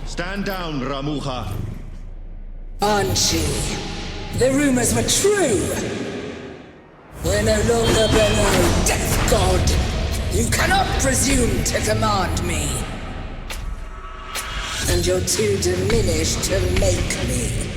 Stand down, Ramuha. Enki, the rumors were true. We're no longer below Death God. You cannot presume to command me. And you're too diminished to make me.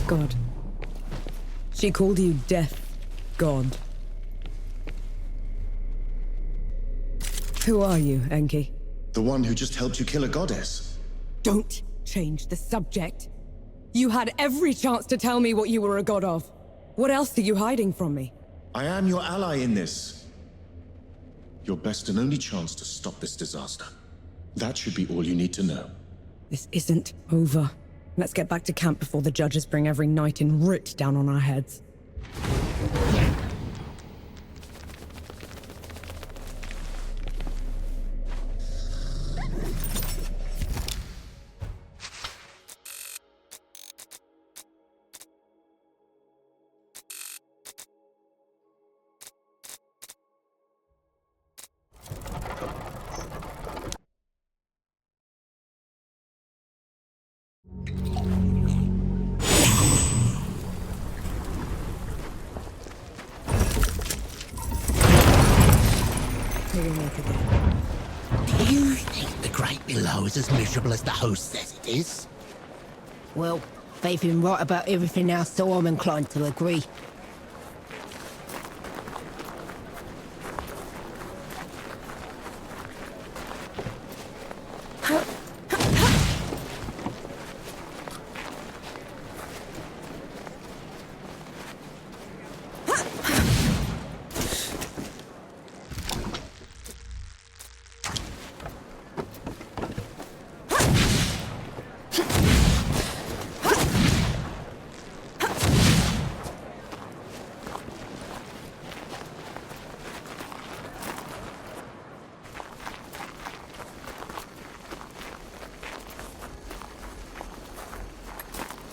God. She called you Death God. Who are you, Enki? The one who just helped you kill a goddess. Don't change the subject. You had every chance to tell me what you were a god of. What else are you hiding from me? I am your ally in this. Your best and only chance to stop this disaster. That should be all you need to know. This isn't over. Let's get back to camp before the judges bring every knight in Writ down on our heads. Do you think the Great Below is as miserable as the host says it is? Well, they've been right about everything else, so I'm inclined to agree.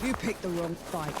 You picked the wrong fight.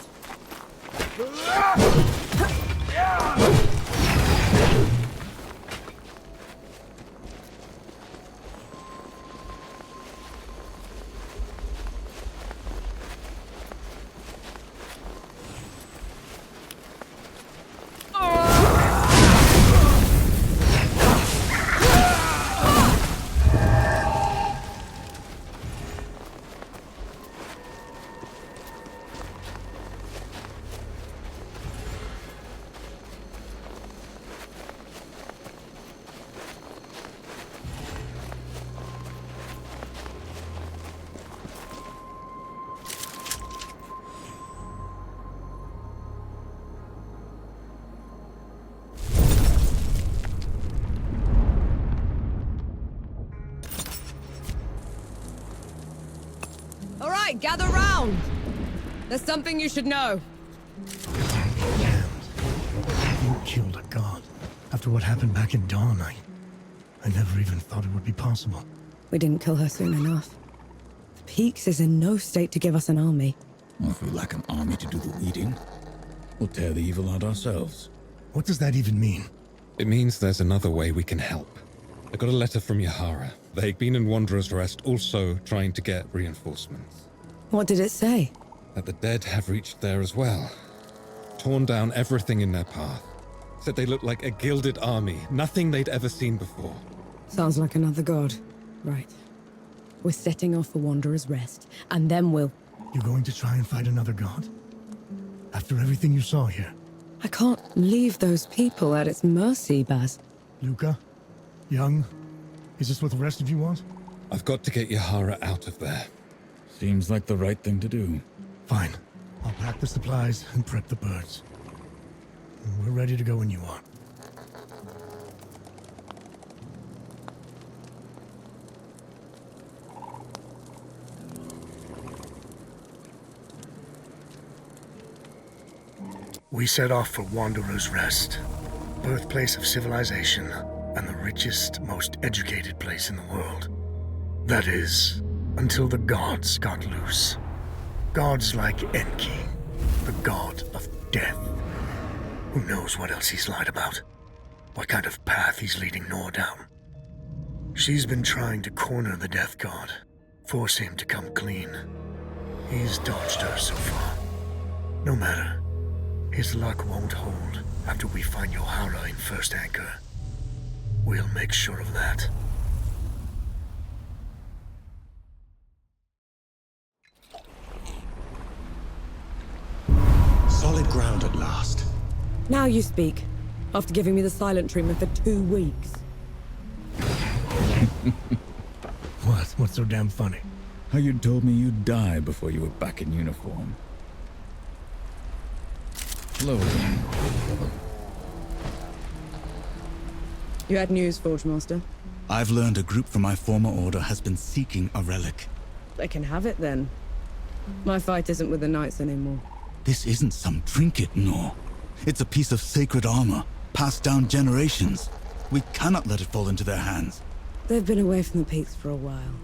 All right, gather round. There's something you should know. You killed a god. After what happened back in Dawn, I never even thought it would be possible. We didn't kill her soon enough. The Peaks is in no state to give us an army. Well, if we lack an army to do the leading, we'll tear the evil out ourselves. What does that even mean? It means there's another way we can help. I got a letter from Yahara. They'd been in Wanderer's Rest, also trying to get reinforcements. What did it say? That the dead have reached there as well. Torn down everything in their path. Said they looked like a gilded army, nothing they'd ever seen before. Sounds like another god. Right. We're setting off for Wanderer's Rest, and then we'll... You're going to try and fight another god? After everything you saw here? I can't leave those people at its mercy, Baz. Luca? Young? Is this what the rest of you want? I've got to get Yahara out of there. Seems like the right thing to do. Fine. I'll pack the supplies and prep the birds. We're ready to go when you are. We set off for Wanderer's Rest, birthplace of civilization and the richest, most educated place in the world. That is, until the gods got loose. Gods like Enki, the god of death. Who knows what else he's lied about? What kind of path he's leading Nor down? She's been trying to corner the death god, force him to come clean. He's dodged her so far. No matter. His luck won't hold after we find Yahara in First Anchor. We'll make sure of that. solid ground at last. Now you speak, after giving me the silent treatment for 2 weeks. What? What's so damn funny? How you told me you'd die before you were back in uniform. Hello again. You had news, Forge Master? I've learned a group from my former order has been seeking a relic. They can have it then. My fight isn't with the Knights anymore. This isn't some trinket, no. It's a piece of sacred armor, passed down generations. We cannot let it fall into their hands. They've been away from the peaks for a while.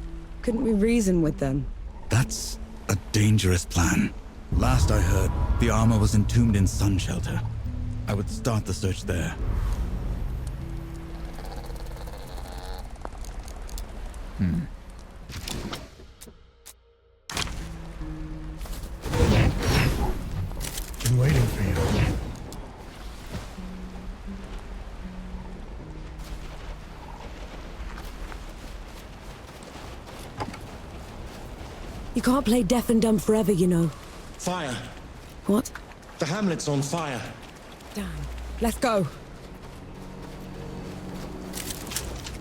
Couldn't we reason with them? That's a dangerous plan. Last I heard, the armor was entombed in Sun Shelter. I would start the search there. Been waiting for you. You can't play deaf and dumb forever, you know. Fire! What? The hamlet's on fire. Damn. Let's go.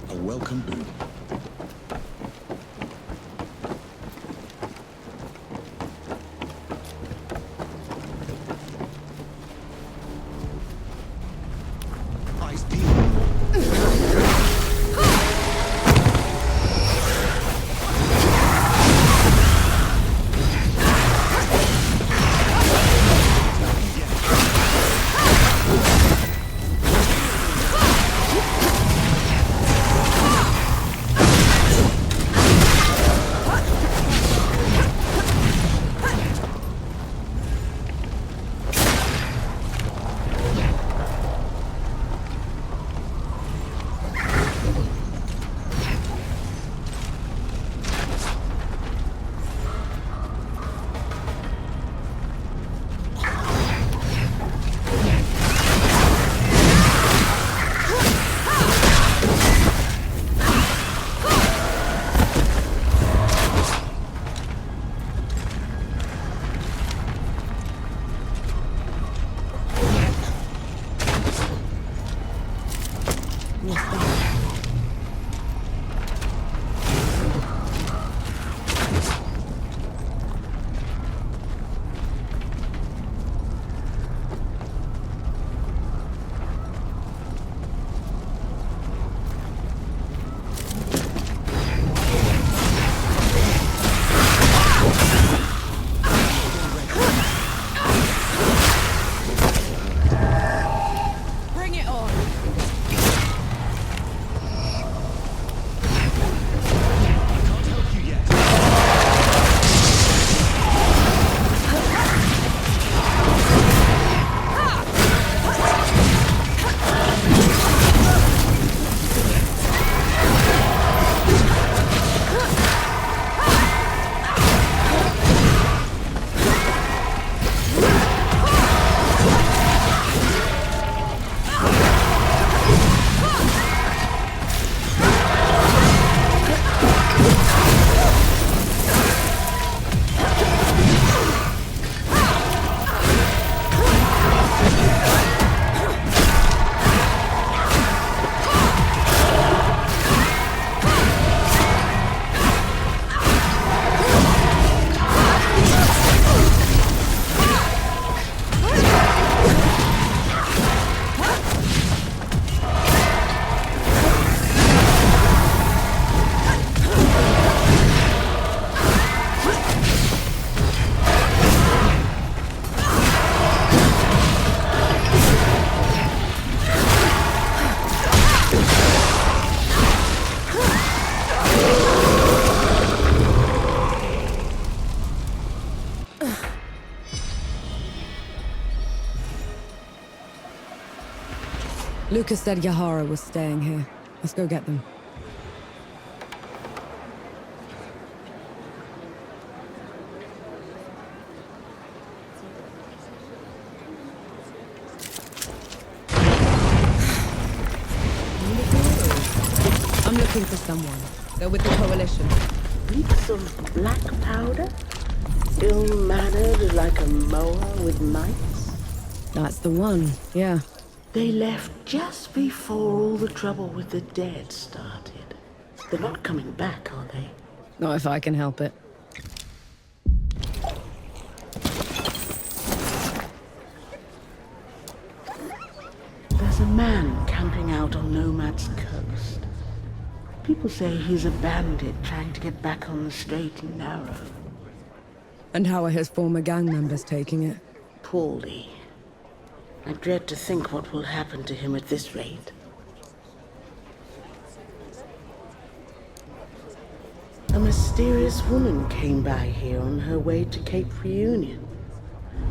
A welcome boon. Eyes peeled. Lucas said Yahara was staying here. Let's go get them. I'm looking for someone. They're with the Coalition. Heaps of black powder? Ill-mannered like a mower with mice? That's the one, yeah. They left just before all the trouble with the dead started. They're not coming back, are they? Not if I can help it. There's a man camping out on Nomad's coast. People say he's a bandit trying to get back on the straight and narrow. And how are his former gang members taking it? Poorly. I dread to think what will happen to him at this rate. A mysterious woman came by here on her way to Cape Reunion.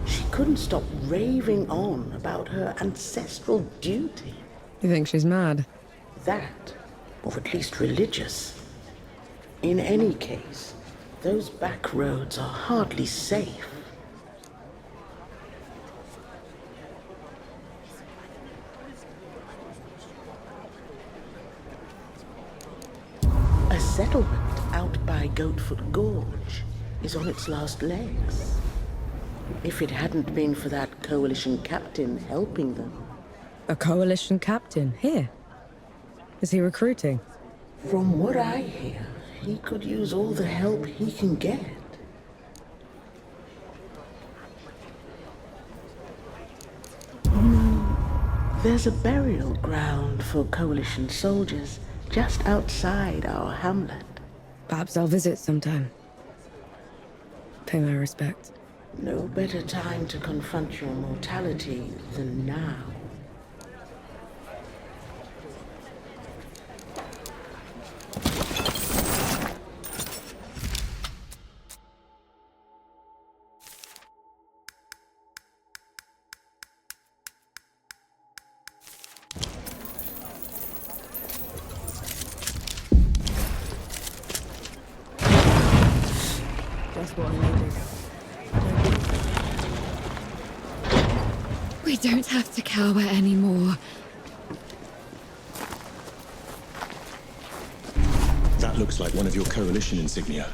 She couldn't stop raving on about her ancestral duty. You think she's mad? That, or at least religious. In any case, those back roads are hardly safe. A settlement out by Goatfoot Gorge is on its last legs. If it hadn't been for that coalition captain helping them. A coalition captain here? Is he recruiting? From what I hear, he could use all the help he can get. There's a burial ground for coalition soldiers just outside our hamlet. Perhaps I'll visit sometime. Pay my respects. No better time to confront your mortality than now. That's what I needed. We don't have to cower anymore. That looks like one of your coalition insignia.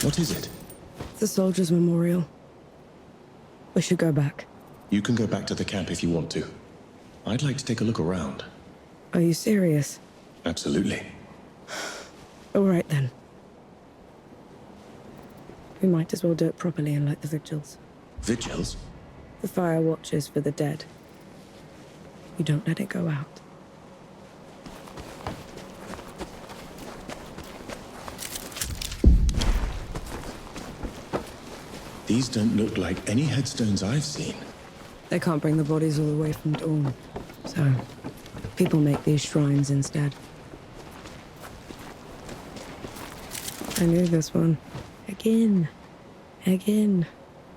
What is it? It's a soldier's memorial. We should go back. You can go back to the camp if you want to. I'd like to take a look around. Are you serious? Absolutely. All right then. We might as well do it properly and light the vigils. Vigils? The fire watches for the dead. You don't let it go out. These don't look like any headstones I've seen. They can't bring the bodies all the way from Dawn. So, people make these shrines instead. I knew this one. Again. Again.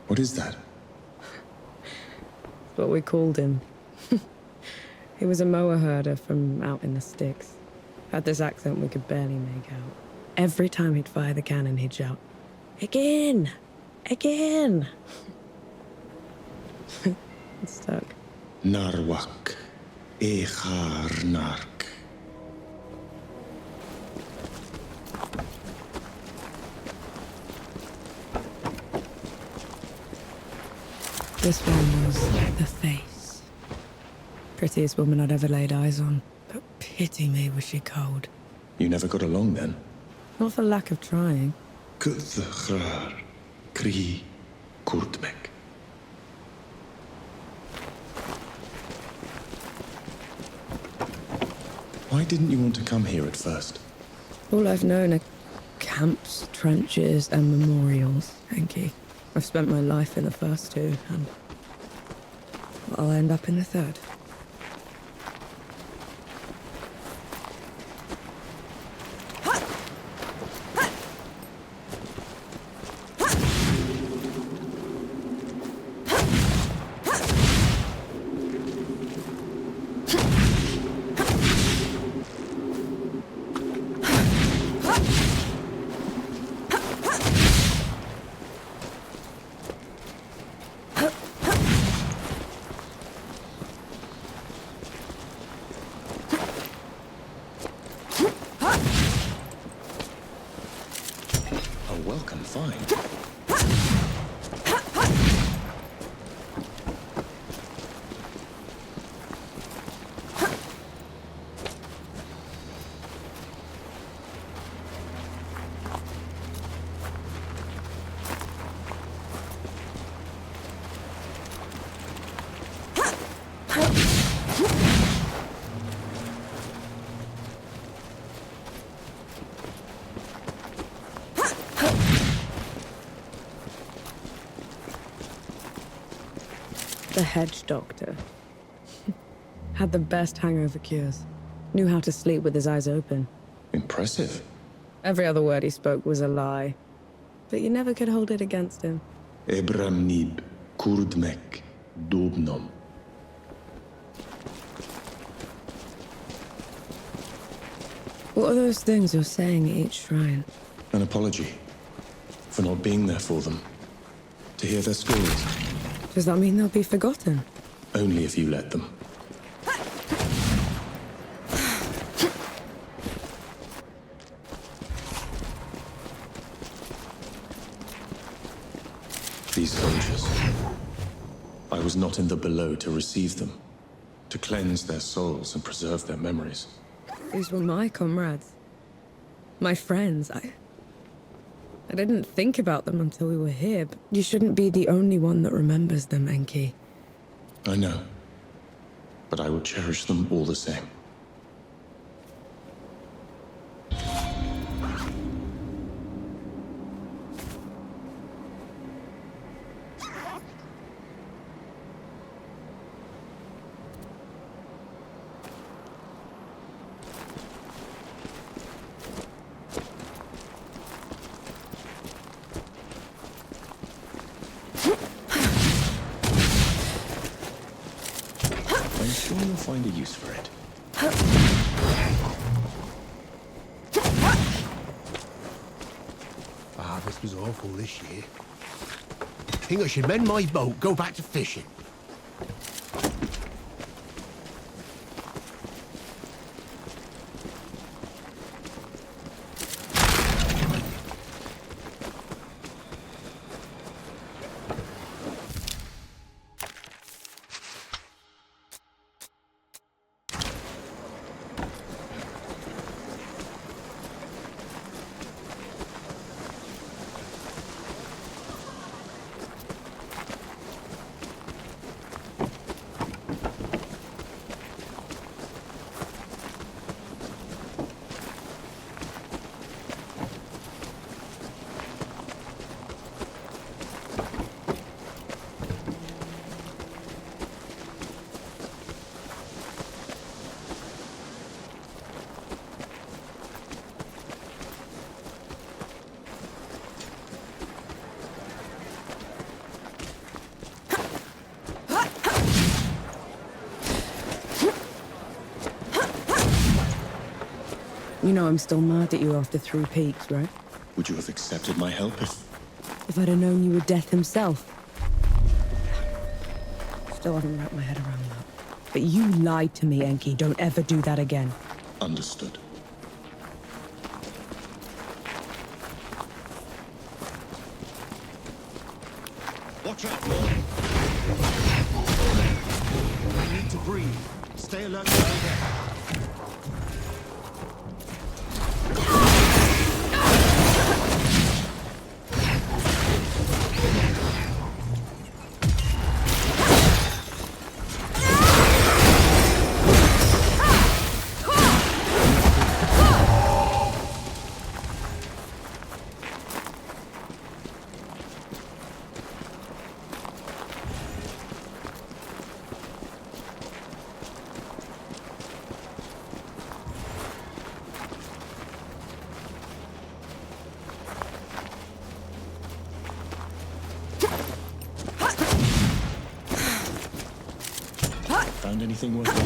What is that? What we called him. He was a mower herder from out in the sticks. Had this accent we could barely make out. Every time he'd fire the cannon, he'd shout, "Again! Again!" It stuck. Narwak. Echar Nark. This one was the face. Prettiest woman I'd ever laid eyes on. But pity me, was she cold. You never got along then? Not for lack of trying. Kuthrar. Kri. Kurtmek. Why didn't you want to come here at first? All I've known are camps, trenches, and memorials, Enki. I've spent my life in the first two, and I'll end up in the third. The hedge doctor. Had the best hangover cures. Knew how to sleep with his eyes open. Impressive. Every other word he spoke was a lie. But you never could hold it against him. Ebram Nib, Kurdmek, Dobnom. What are those things you're saying at each shrine? An apology for not being there for them. To hear their stories. Does that mean they'll be forgotten? Only if you let them. These soldiers. I was not in the below to receive them, to cleanse their souls and preserve their memories. These were my comrades. My friends. I didn't think about them until we were here, but you shouldn't be the only one that remembers them, Enki. I know, but I will cherish them all the same. I'm sure you'll find a use for it. Ah, this was awful this year. Think I should mend my boat, go back to fishing. You know I'm still mad at you after 3 peaks, right? Would you have accepted my help If I'd have known you were death himself. Still haven't wrapped my head around that. But you lied to me, Enki. Don't ever do that again. Understood. Watch out, Lord. You need to breathe. Stay alert down there. Found anything worthwhile?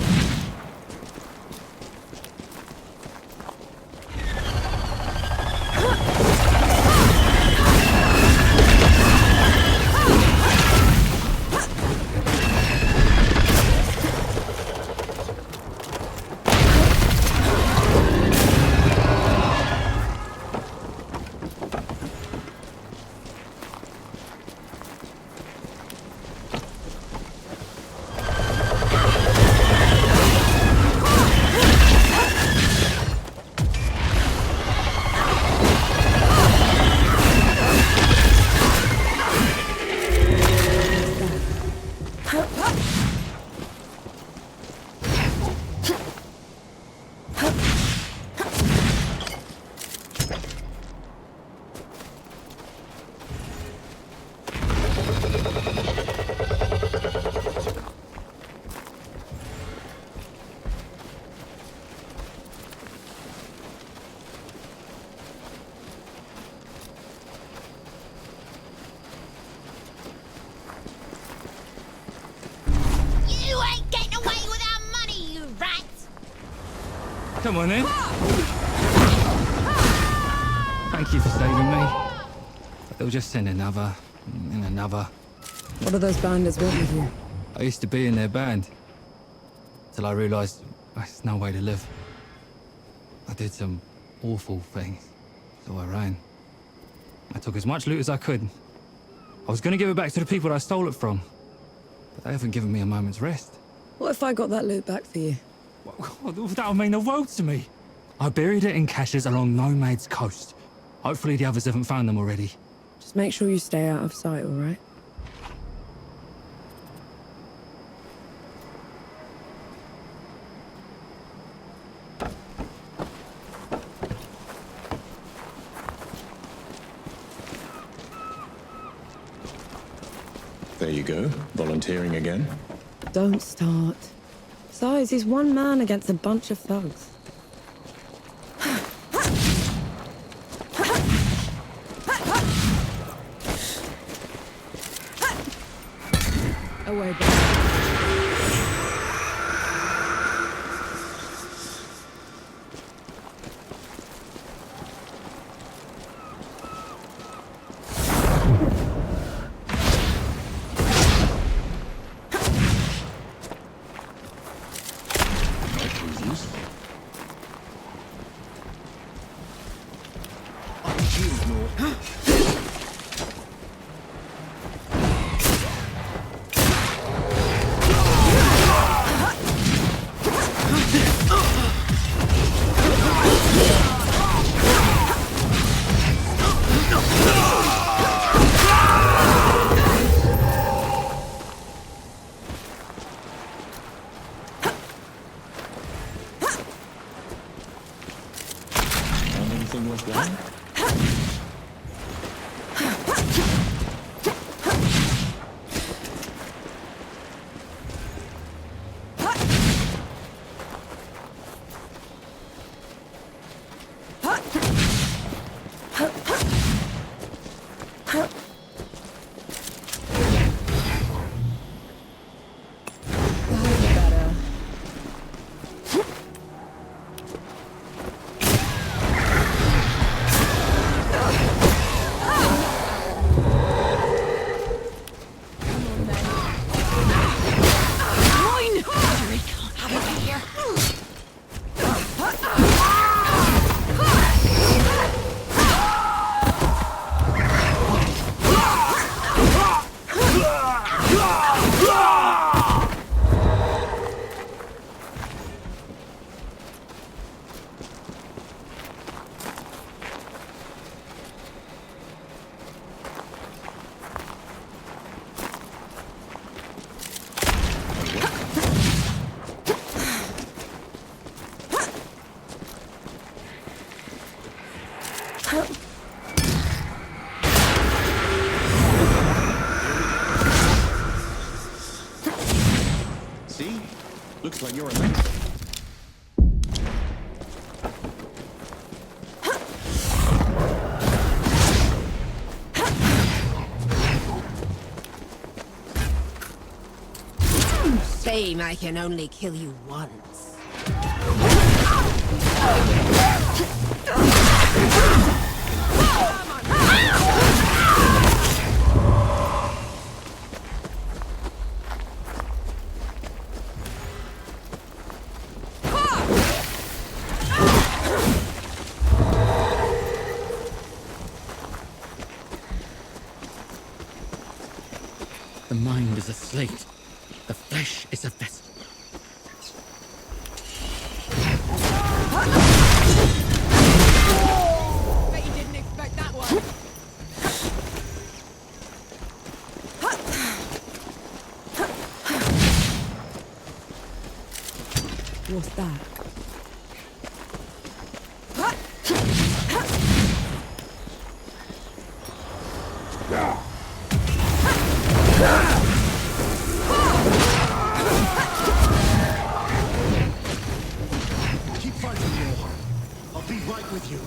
Come on then. Thank you for saving me. But they'll just send another and another. What do those bandits want with you? I used to be in their band. Till I realised there's no way to live. I did some awful things, so I ran. I took as much loot as I could. I was going to give it back to the people that I stole it from. But they haven't given me a moment's rest. What if I got that loot back for you? That would mean the world to me. I buried it in caches along Nomad's coast. Hopefully the others haven't found them already. Just make sure you stay out of sight, all right? There you go, volunteering again. Don't start. Besides, he's one man against a bunch of thugs. Away, back. Anything worth getting? See? Looks like you're a mate. Shame I can only kill you once. The mind is a slate. The flesh is a vessel. Bet you didn't expect that one. What's that? Keep fighting, War. I'll be right with you.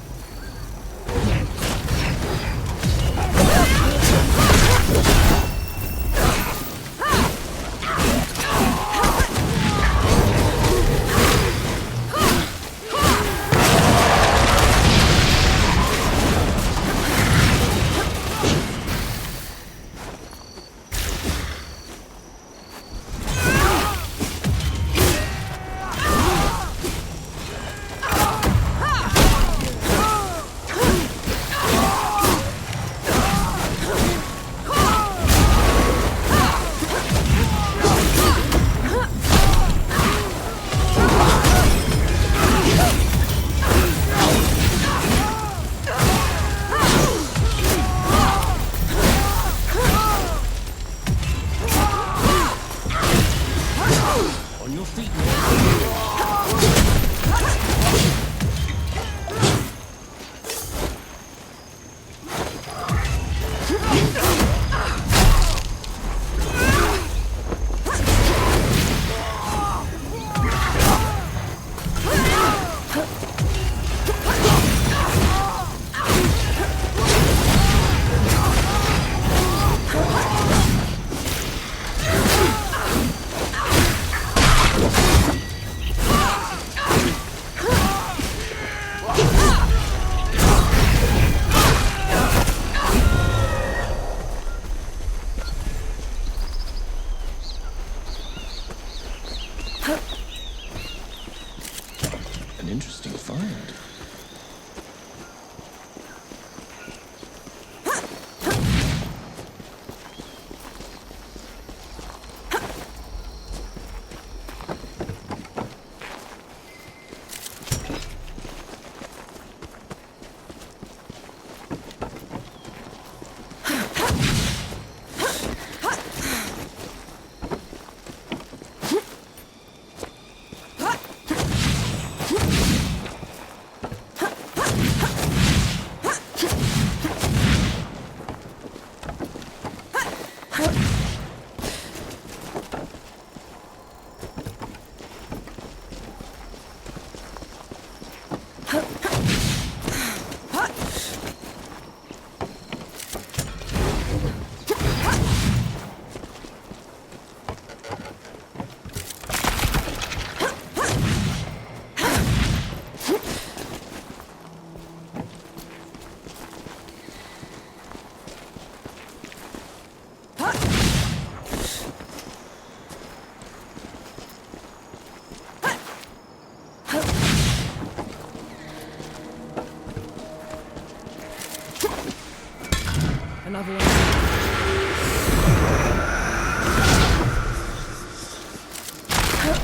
Another one.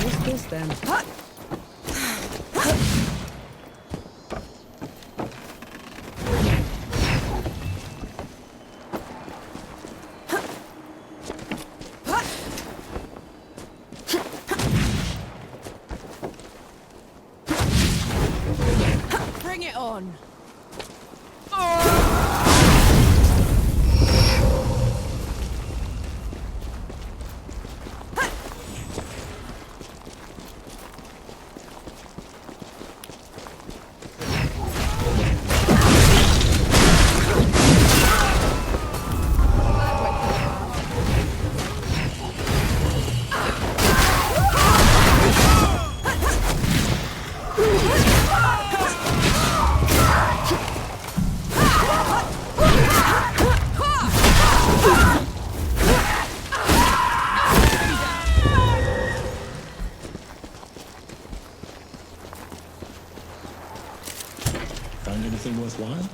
What's this then? Bring it on. Find anything worthwhile?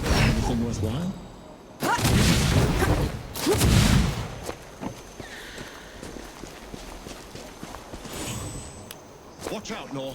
Anything worthwhile? Watch out, Nor.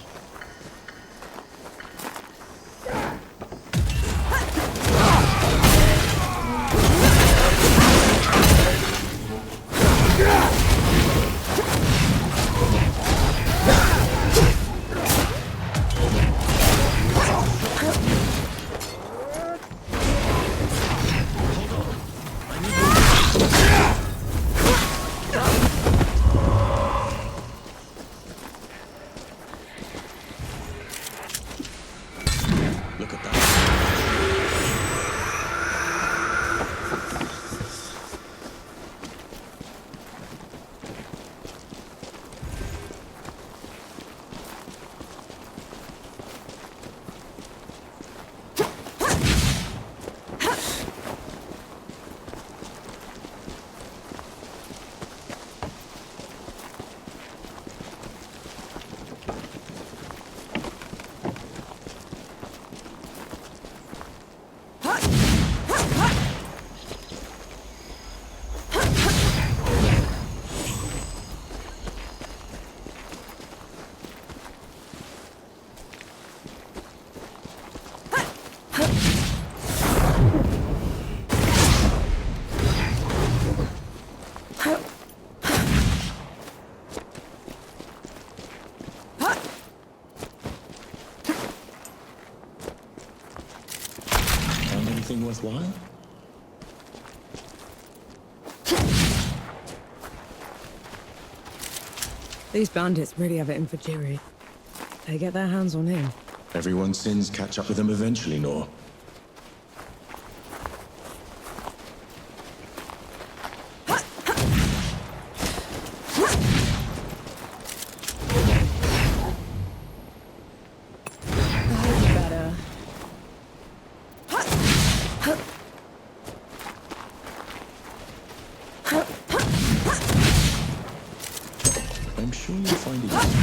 Look at that. Found anything worthwhile? These bandits really have it in for Jiri. They get their hands on him. Everyone's sins catch up with them eventually, Nor. Better. I'm sure you'll find it useful.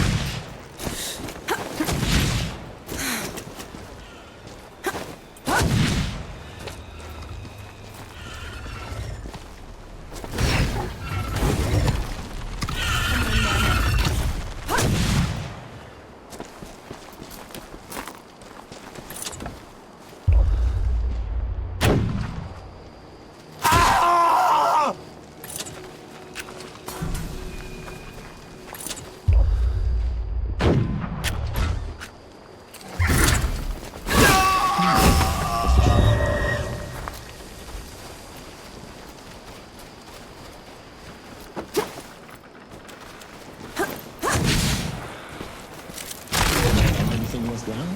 How's that?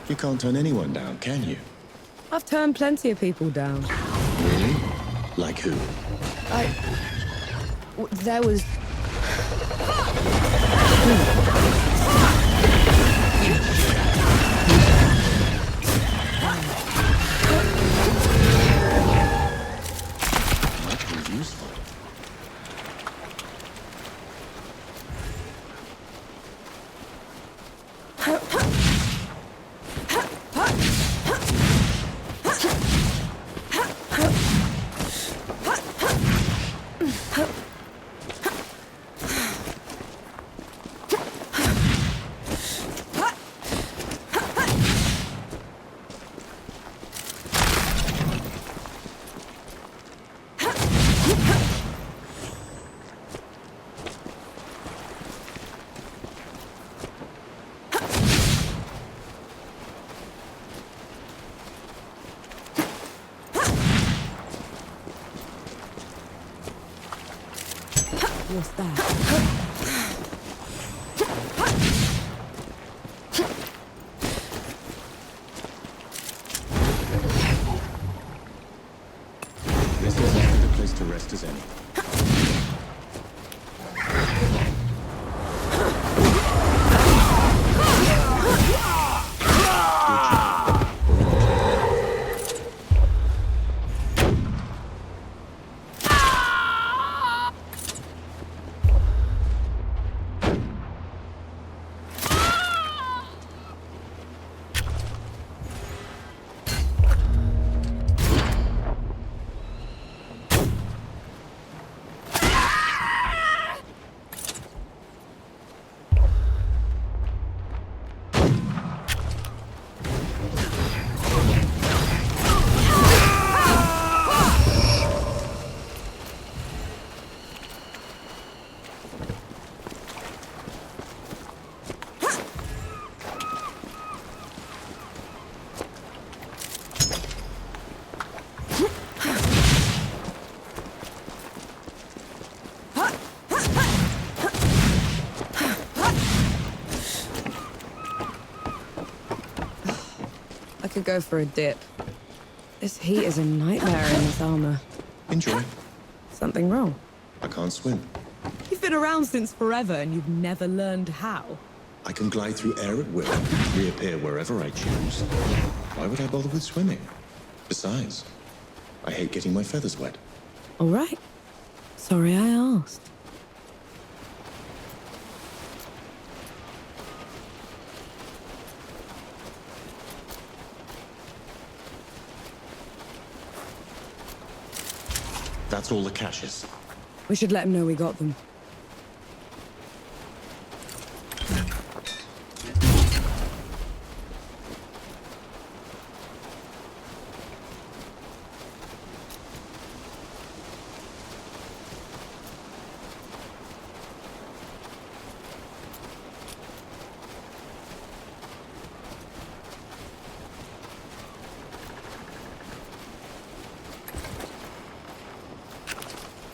You can't turn anyone down, can you? I've turned plenty of people down. Really? Like who? There was... Might prove useful. What's that? This is as good a place to rest as any. I could go for a dip. This heat is a nightmare in this armor. Enjoy. Something wrong? I can't swim. You've been around since forever and you've never learned how. I can glide through air at will, reappear wherever I choose. Why would I bother with swimming? Besides, I hate getting my feathers wet. All right. Sorry I asked. That's all the caches. We should let him know we got them.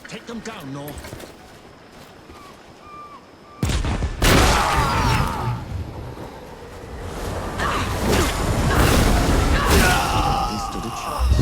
Take them down, Nor. He stood a chance.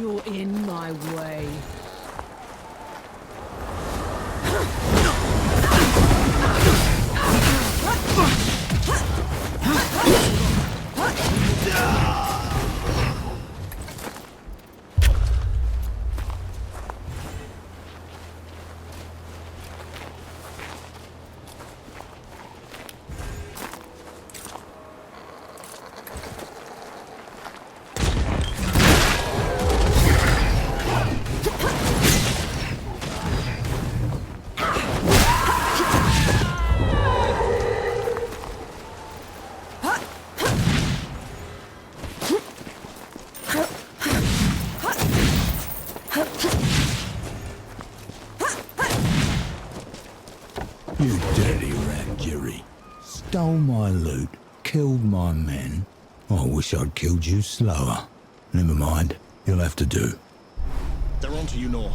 You're in my way. You dirty rat, Jerry. Stole my loot, killed my men. I wish I'd killed you slower. Never mind, you'll have to do. They're on to you, Nor.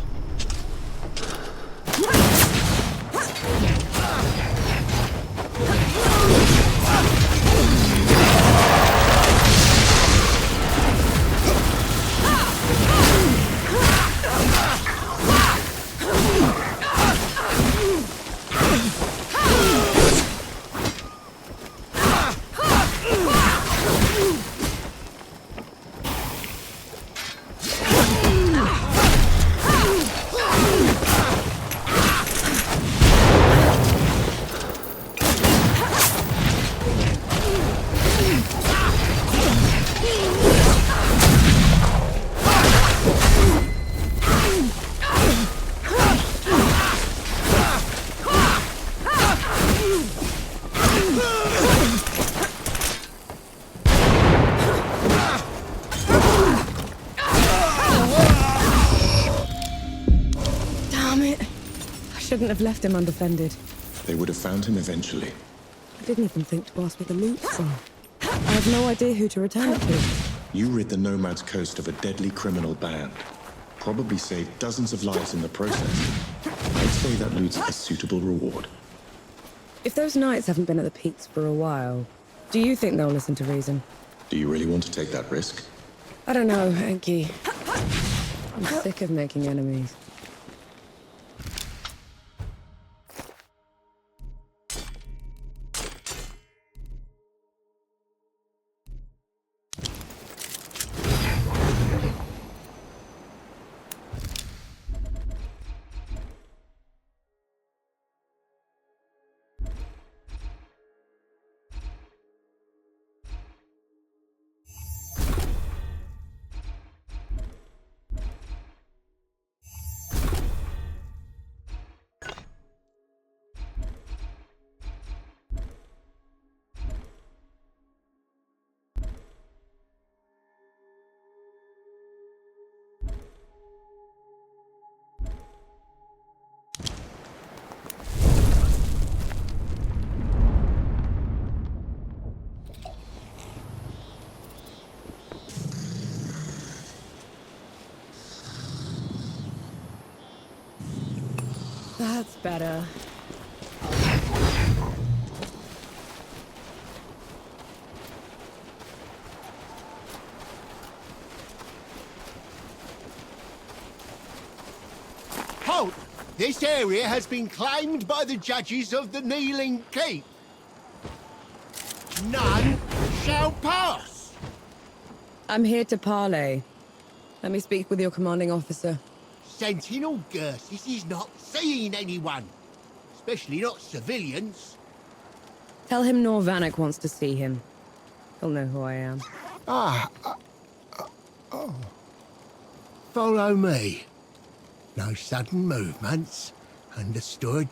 Shouldn't have left him undefended. They would have found him eventually. I didn't even think to ask where the loot's from. I have no idea who to return it to. You rid the Nomad's coast of a deadly criminal band. Probably saved dozens of lives in the process. I'd say that loot's a suitable reward. If those knights haven't been at the peaks for a while, do you think they'll listen to reason? Do you really want to take that risk? I don't know, Enki. I'm sick of making enemies. That's better. Halt! This area has been claimed by the judges of the Kneeling Keep. None shall pass. I'm here to parley. Let me speak with your commanding officer. Sentinel Gersis is not seeing anyone, especially not civilians. Tell him Nor Vanek wants to see him. He'll know who I am. Oh. Follow me. No sudden movements. Understood?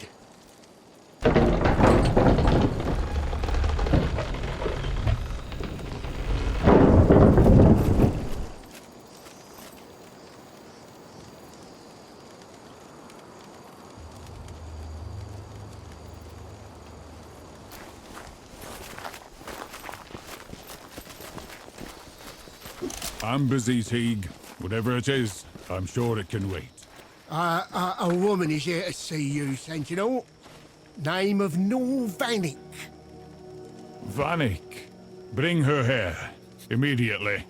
I'm busy, Teague. Whatever it is, I'm sure it can wait. A woman is here to see you, Sentinel. Name of Nor Vanek. Vanek. Bring her here. Immediately.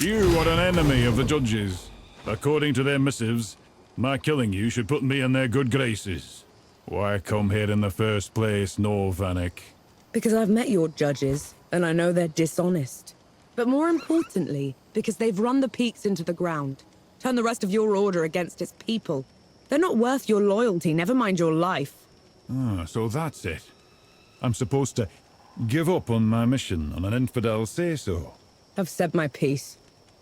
You are an enemy of the judges. According to their missives, my killing you should put me in their good graces. Why come here in the first place, Vanek? Because I've met your judges, and I know they're dishonest. But more importantly, because they've run the peaks into the ground. Turned the rest of your order against its people. They're not worth your loyalty, never mind your life. Ah, so that's it. I'm supposed to give up on my mission on an infidel say-so. I've said my piece.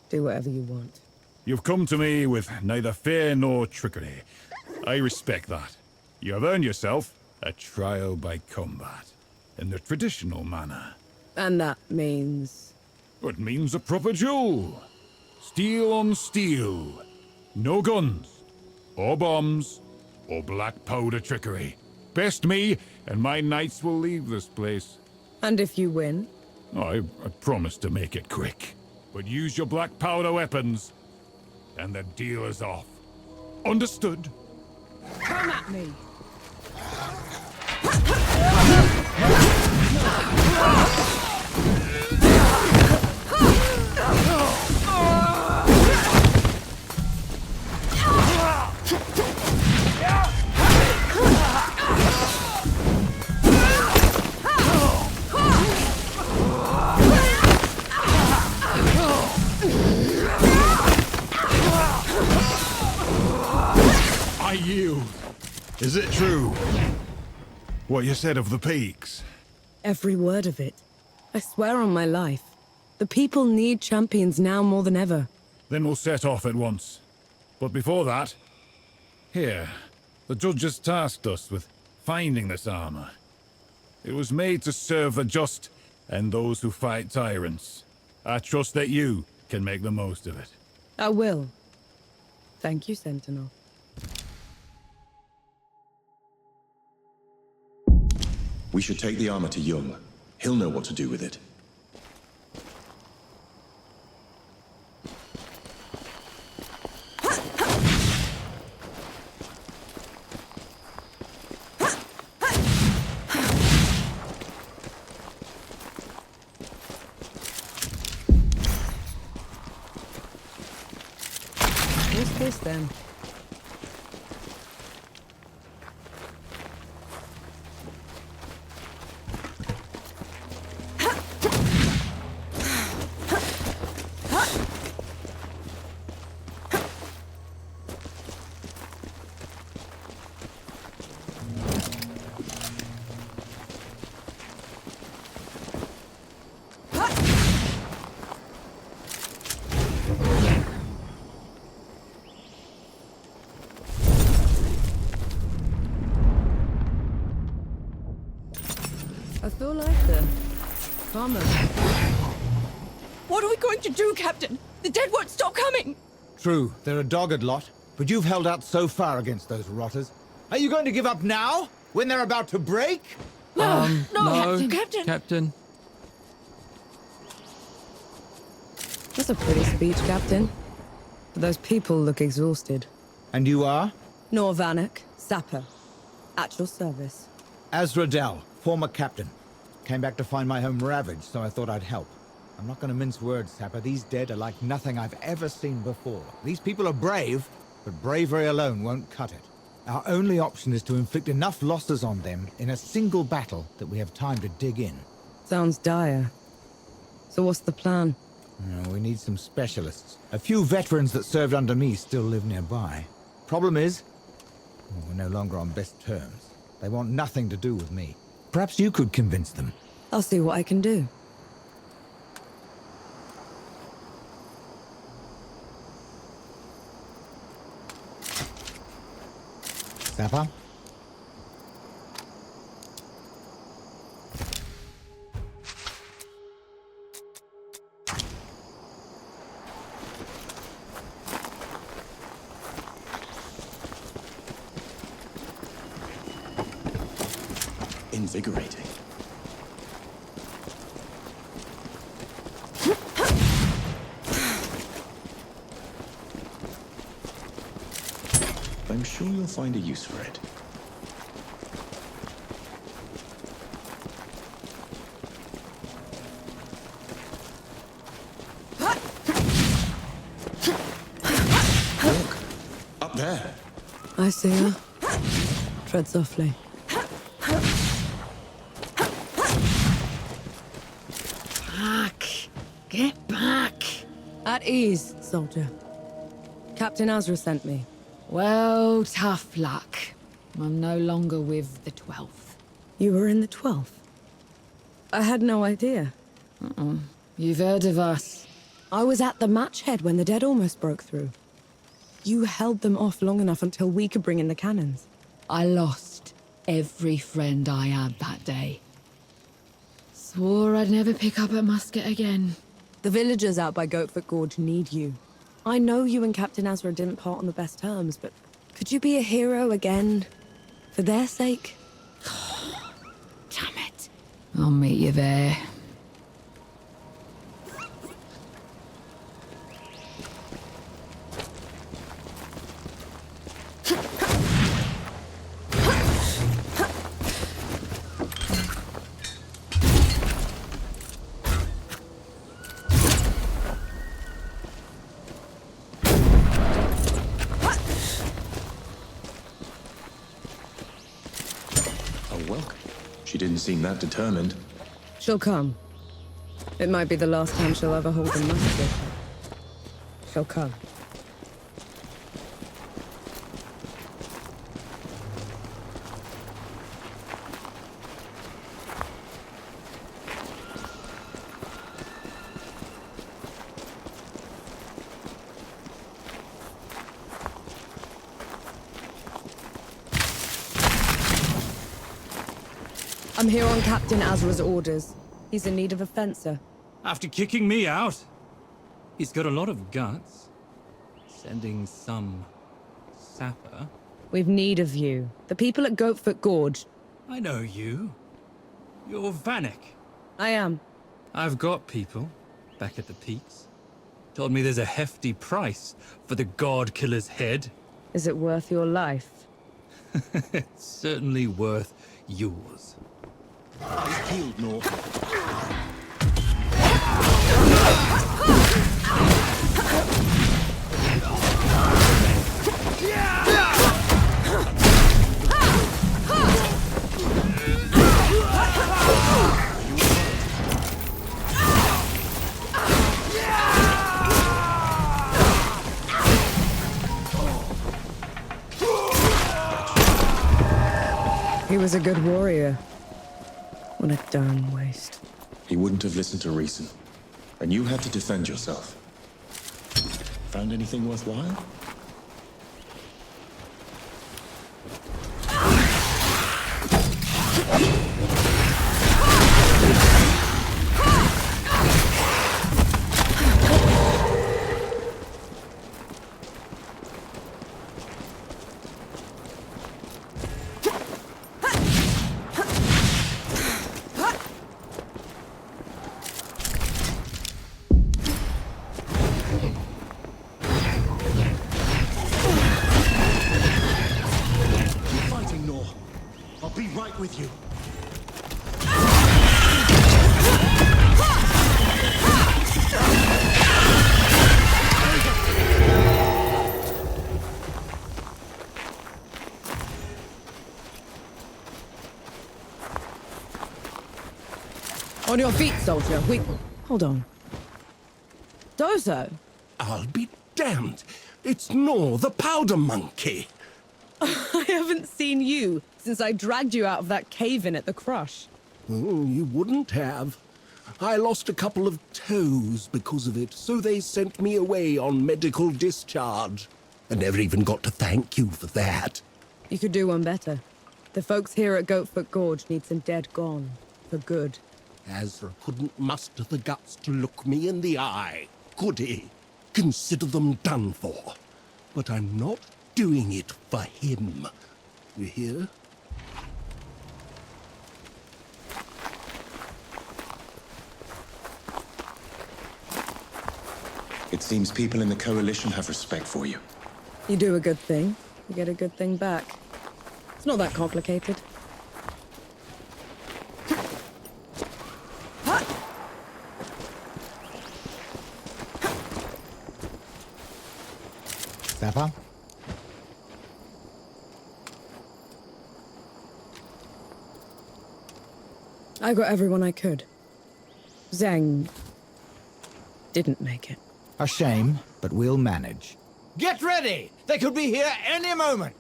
Do whatever you want. You've come to me with neither fear nor trickery. I respect that. You have earned yourself a trial by combat, in the traditional manner. And that means... It means a proper duel. Steel on steel. No guns, or bombs, or black powder trickery. Best me, and my knights will leave this place. And if you win? I promise to make it quick. But use your black powder weapons, and the deal is off. Understood? Come at me! I yield. Is it true? What you said of the peaks? Every word of it. I swear on my life. The people need champions now more than ever. Then we'll set off at once. But before that... Here, the judges tasked us with finding this armor. It was made to serve the just and those who fight tyrants. I trust that you can make the most of it. I will. Thank you, Sentinel. We should take the armor to Jung. He'll know what to do with it. What's this then? I feel like the farmer. What are we going to do, Captain? The dead won't stop coming! True, they're a dogged lot, but you've held out so far against those rotters. Are you going to give up now, when they're about to break? No, no, Captain! Captain. That's a pretty speech, Captain. But those people look exhausted. And you are? Vanek, sapper. At your service. Azradel, former captain. Came back to find my home ravaged, so I thought I'd help. I'm not going to mince words, Sapper. These dead are like nothing I've ever seen before. These people are brave, but bravery alone won't cut it. Our only option is to inflict enough losses on them in a single battle that we have time to dig in. Sounds dire. So what's the plan? We need some specialists. A few veterans that served under me still live nearby. Problem is, we're no longer on best terms. They want nothing to do with me. Perhaps you could convince them. I'll see what I can do. Sapper? Invigorating. I'm sure you'll find a use for it. I see her. Tread softly. Back! Get back! At ease, soldier. Captain Azra sent me. Well, tough luck. I'm no longer with the 12th. You were in the 12th? I had no idea. You've heard of us. I was at the match head when the dead almost broke through. You held them off long enough until we could bring in the cannons. I lost every friend I had that day. Swore I'd never pick up a musket again. The villagers out by Goatfoot Gorge need you. I know you and Captain Azra didn't part on the best terms, but could you be a hero again? For their sake? Damn it. I'll meet you there. She didn't seem that determined. She'll come. It might be the last time she'll ever hold a musket. She'll come. I'm here on Captain Azra's orders. He's in need of a fencer. After kicking me out? He's got a lot of guts. Sending some sapper. We've need of you. The people at Goatfoot Gorge. I know you. You're Vanek. I am. I've got people back at the peaks. Told me there's a hefty price for the God Killer's head. Is it worth your life? It's certainly worth yours. He's healed, Nor. He was a good warrior. What a darn waste. He wouldn't have listened to reason. And you had to defend yourself. Found anything worthwhile? With you. On your feet, soldier. Hold on. Dozo? I'll be damned. It's Nor, the powder monkey. I haven't seen you since I dragged you out of that cave-in at the Crush. Oh, you wouldn't have. I lost a couple of toes because of it, so they sent me away on medical discharge. I never even got to thank you for that. You could do one better. The folks here at Goatfoot Gorge need some dead gone. For good. Azra couldn't muster the guts to look me in the eye, could he? Consider them done for. But I'm not doing it for him. You hear? It seems people in the Coalition have respect for you. You do a good thing, you get a good thing back. It's not that complicated. Sapper? I got everyone I could. Zhang didn't make it. A shame, but we'll manage. Get ready! They could be here any moment!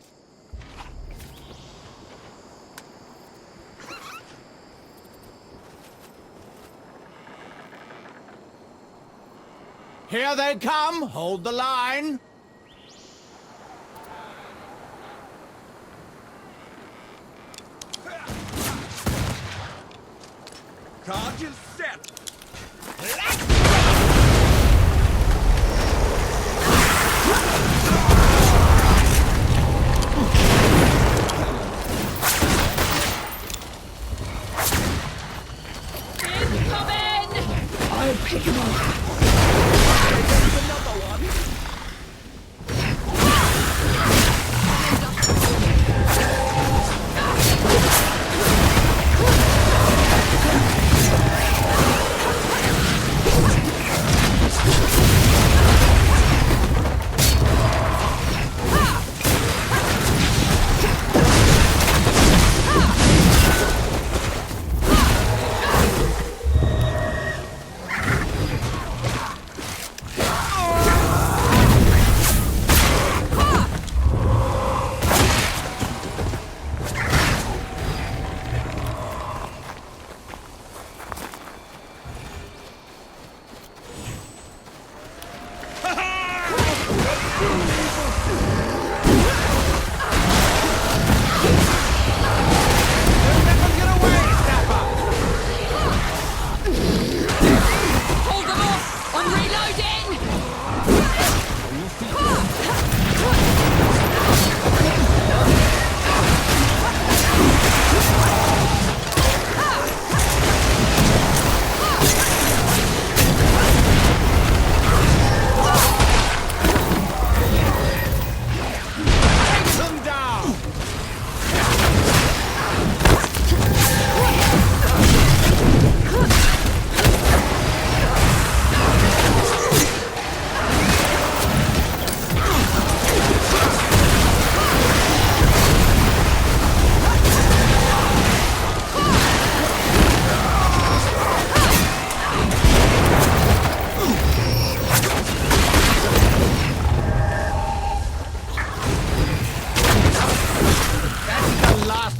Here they come! Hold the line! Charges set! I'll pick him up.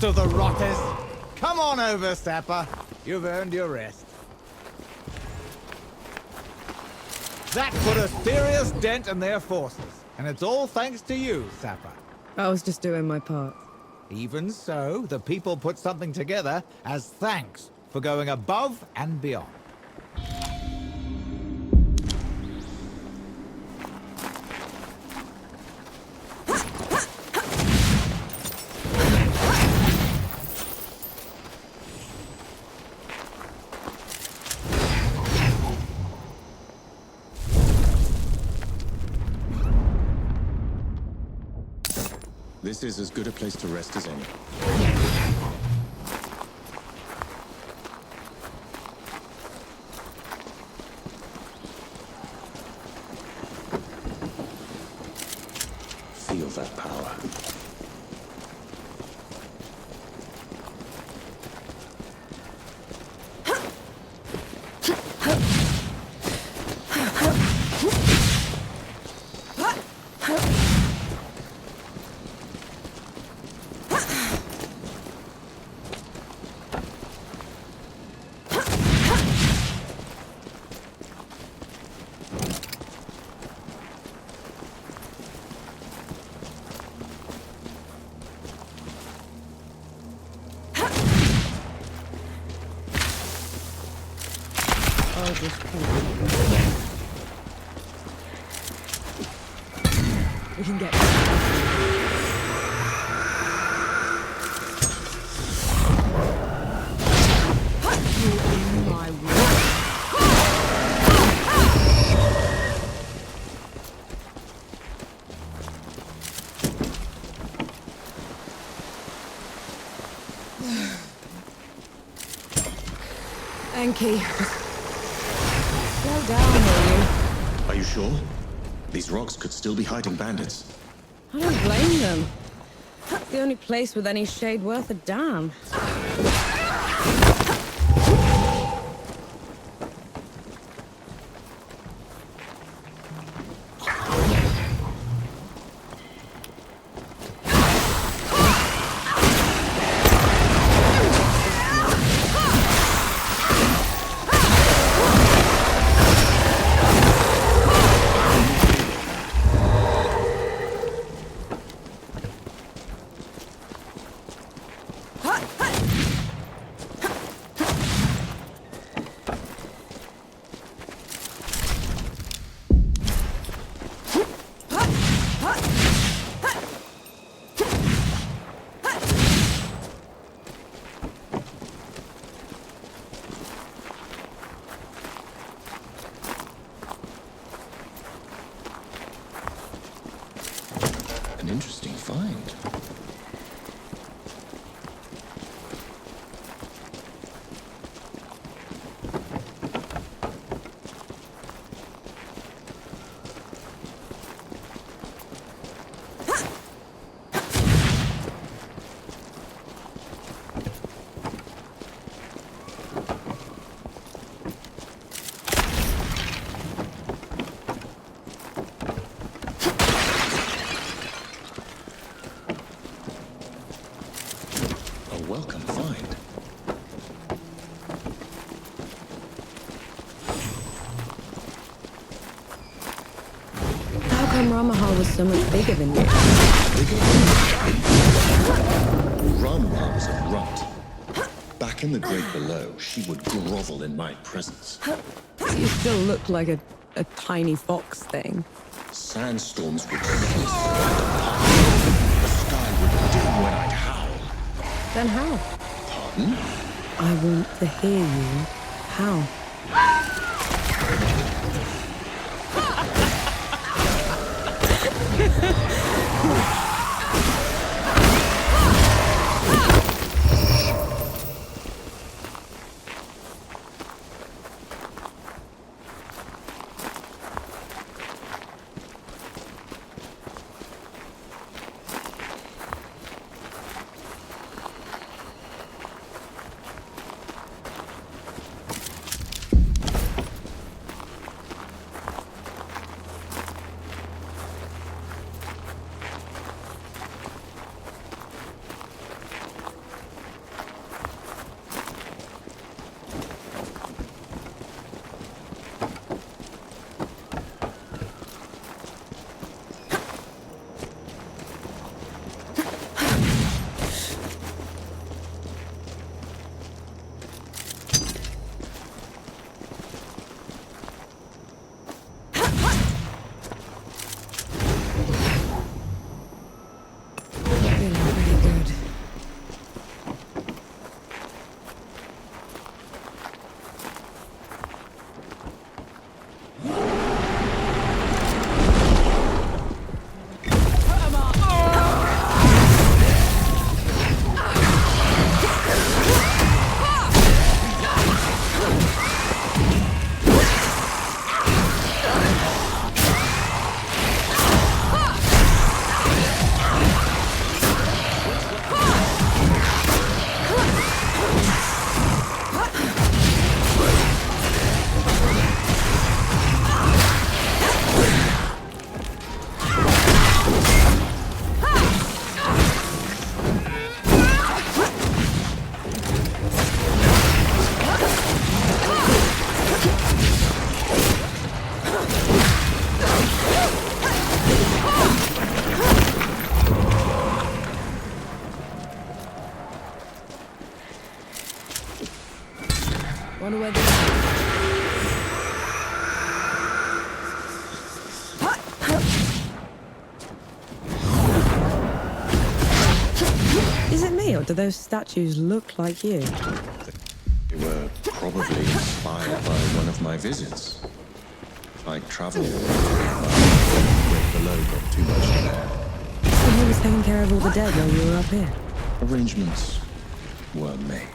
To the rotters. Come on over, Sapper. You've earned your rest. That put a serious dent in their forces, and it's all thanks to you, Sapper. I was just doing my part. Even so, the people put something together as thanks for going above and beyond. This is as good a place to rest as any. Feel that power. We can get my way. Enki, slow down, will you? Are you sure? These rocks could still be hiding bandits. I don't blame them. It's the only place with any shade worth a damn. An interesting find. Welcome find. How come Ramahal was so much bigger than you? Ramla was a runt. Back in the Great Below, she would grovel in my presence. You still look like a tiny fox thing. Sandstorms would hiss. The sky would dim when I'd howl. Then how? Pardon? I want to hear you. How? What do I do? Is it me, or do those statues look like you? They were probably inspired by one of my visits. I traveled Great Below got too much to bear. So who was taking care of all the dead while you were up here? Arrangements were made.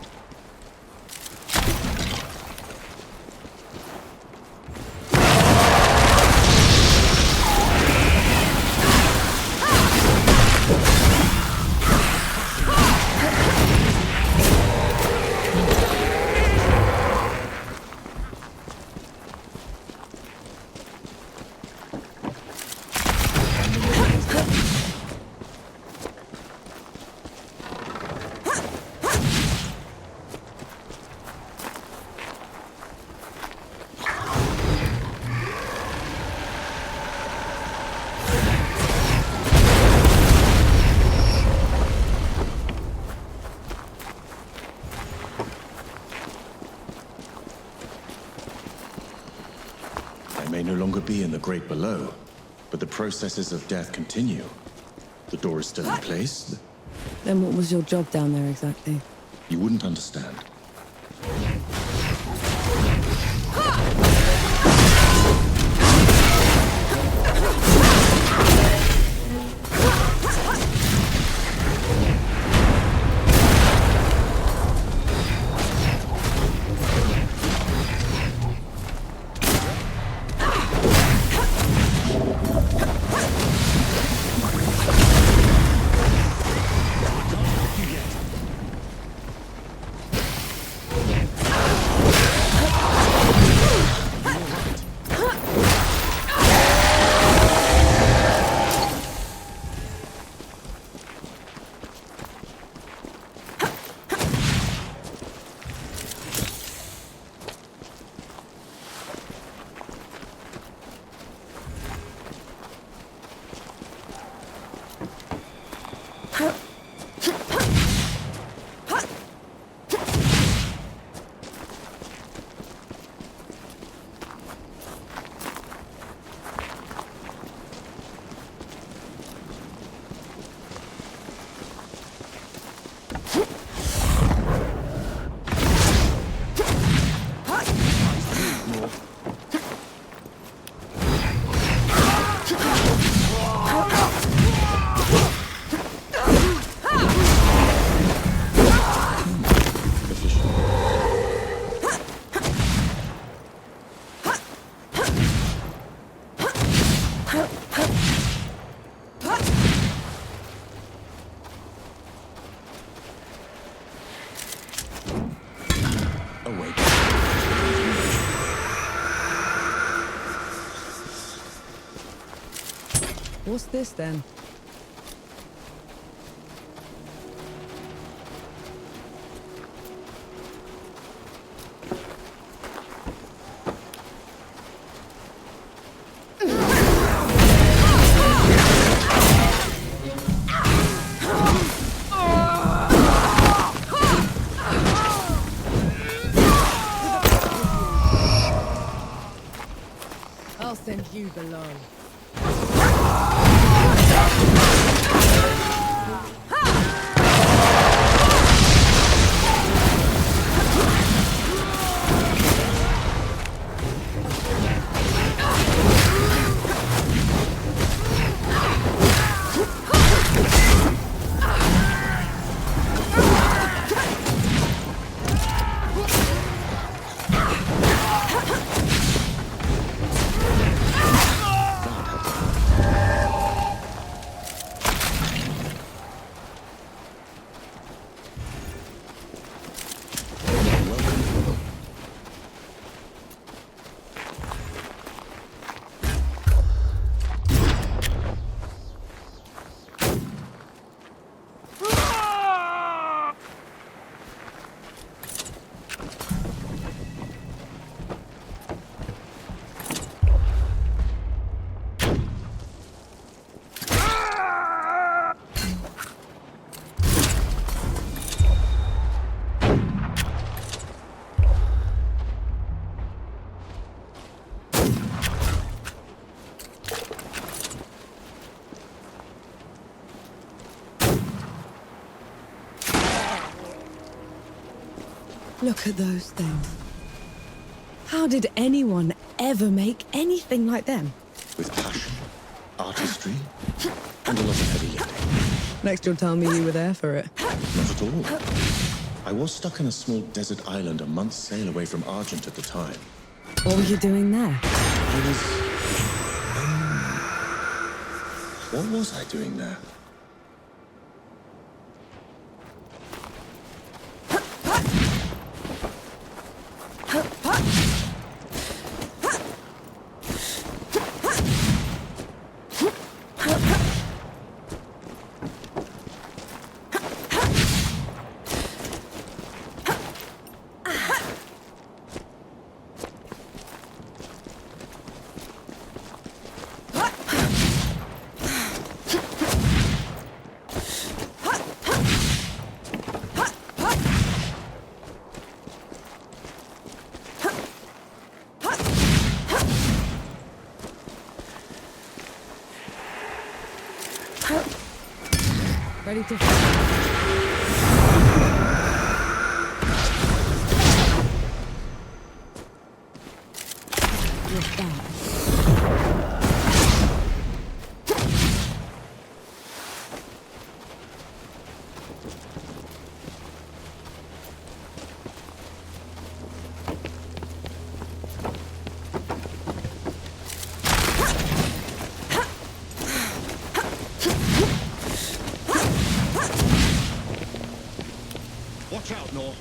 Be in the Great Below, but the processes of death continue. The door is still in place. Then what was your job down there exactly? You wouldn't understand. Awake. What's this then? I'll send you below. Look at those things. How did anyone ever make anything like them? With passion, artistry, and a lot of heavy lifting. Next you'll tell me you were there for it. Not at all. I was stuck in a small desert island a month's sail away from Argent at the time. What were you doing there? I was... what was I doing there? Ready to With that. Watch out, Nor.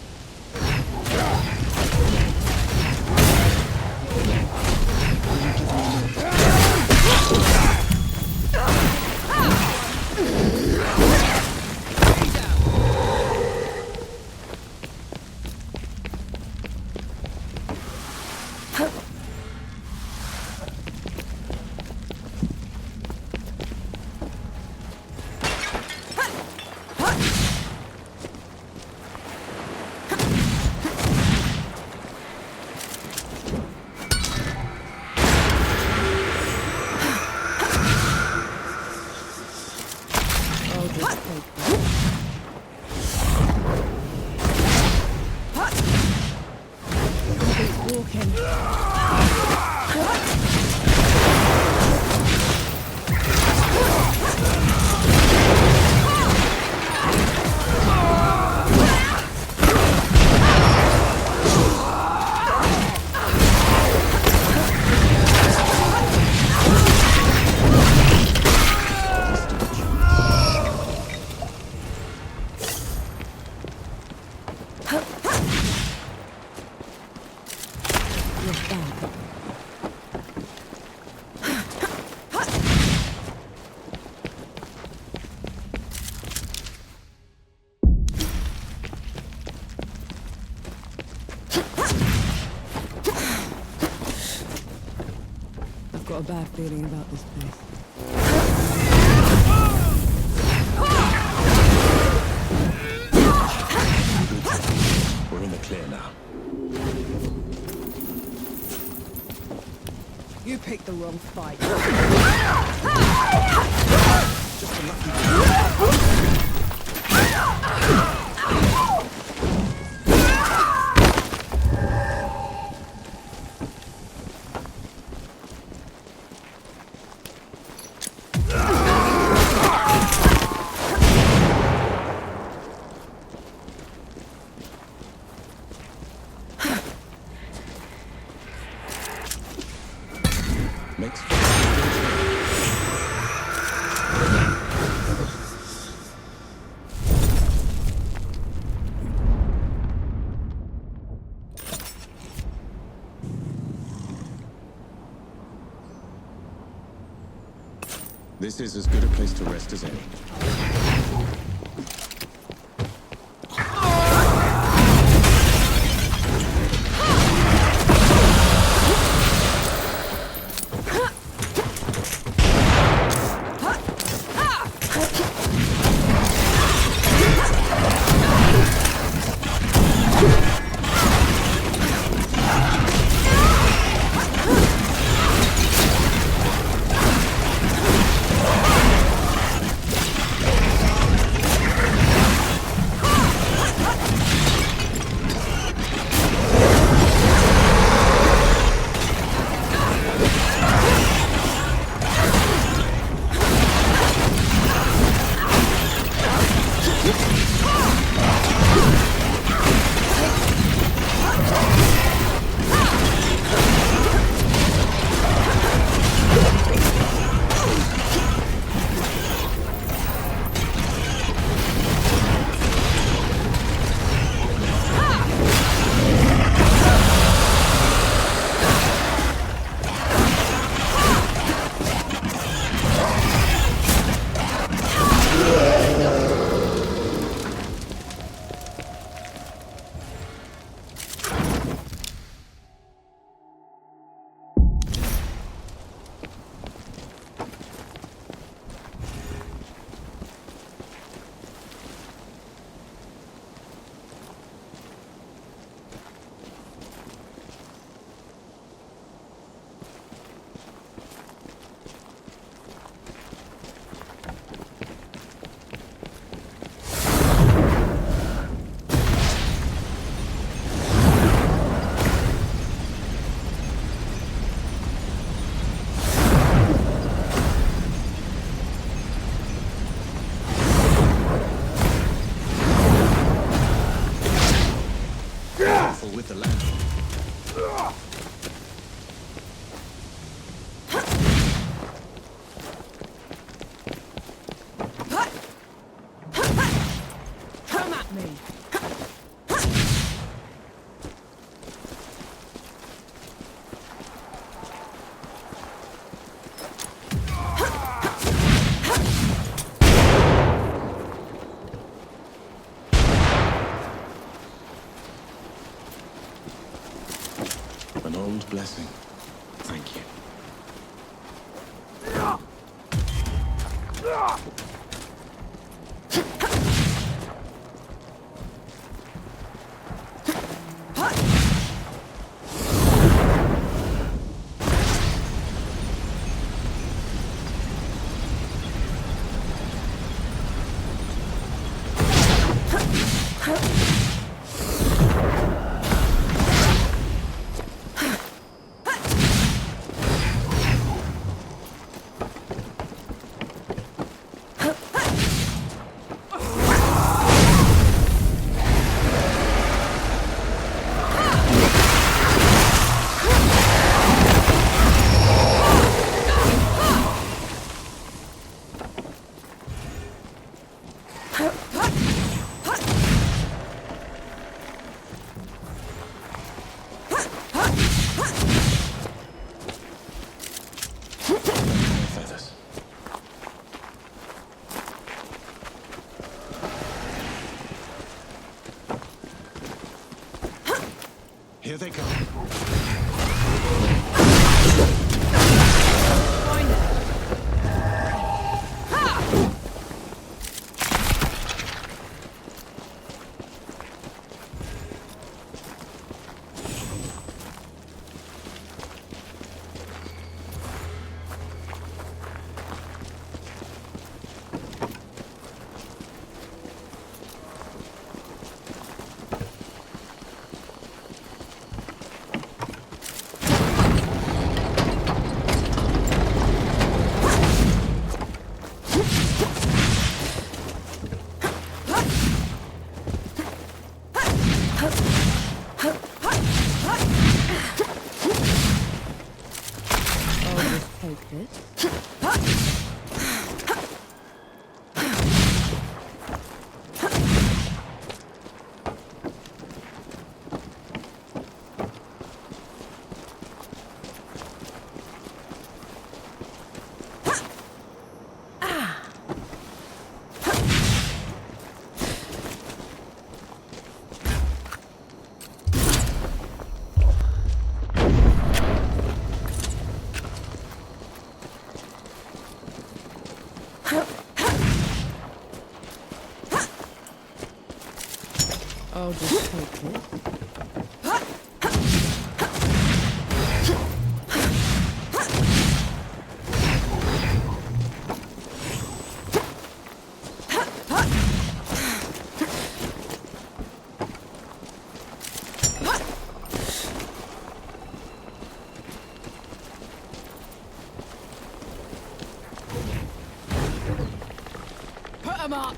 Will you give me got a bad feeling about this place. We're in the clear now. You picked the wrong fight. Just a lucky This is as good a place to rest as any. With the land. Come at me. An old blessing. Thank you. I'll just take this. I'll just take it. Put 'em up!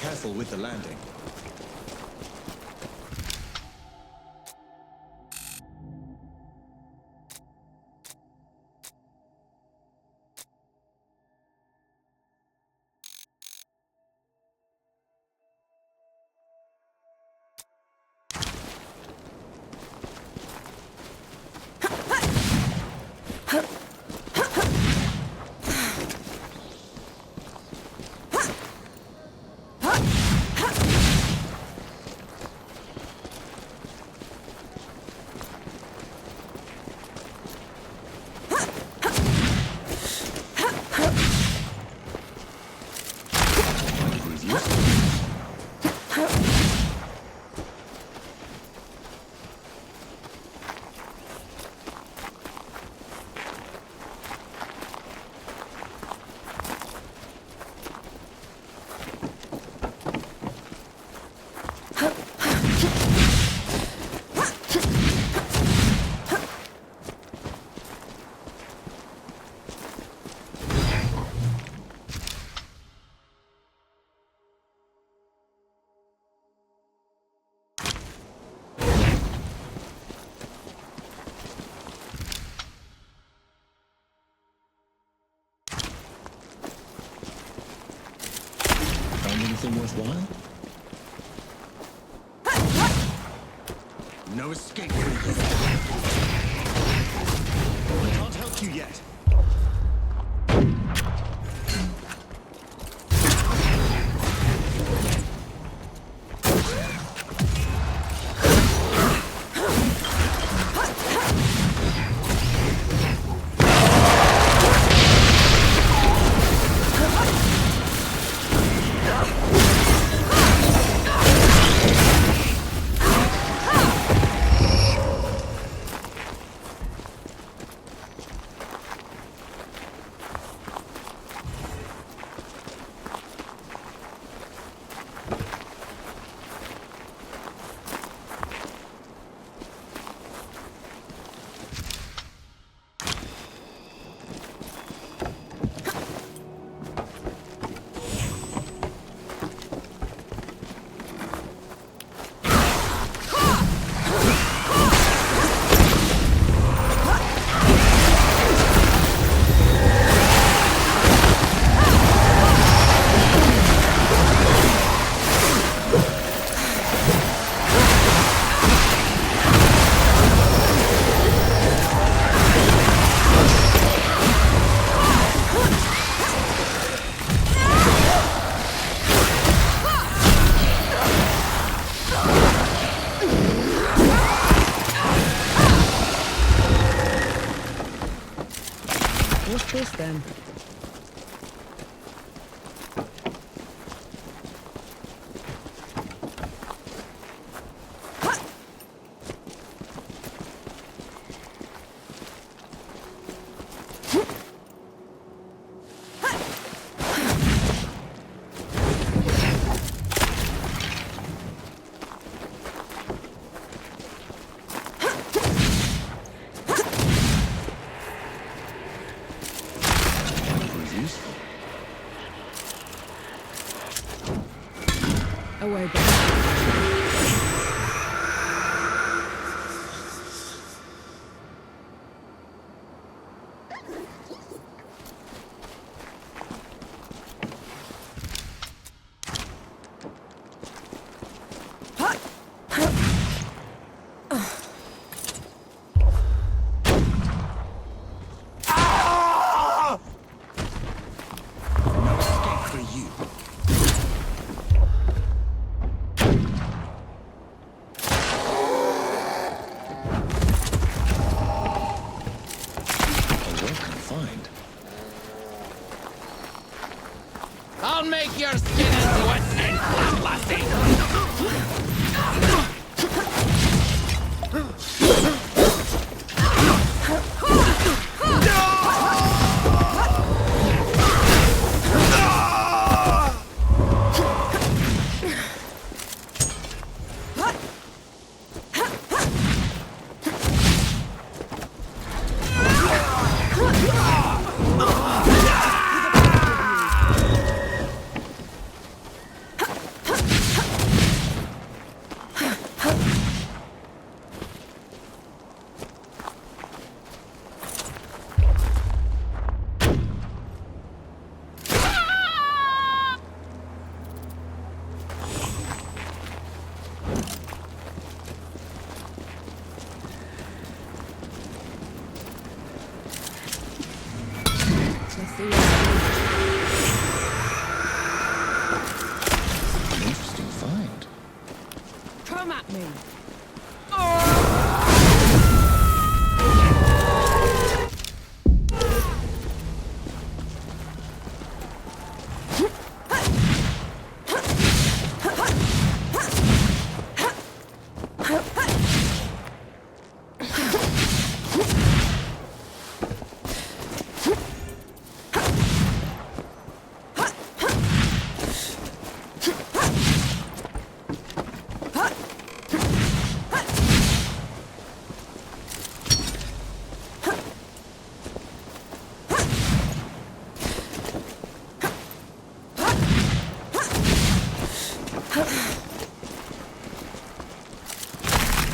Careful with the landing. Anything worthwhile? No escape for you. I can't help you yet. What's this then? Away, brother. I'll make your skin into a tent, lassie! Interesting find. Come at me.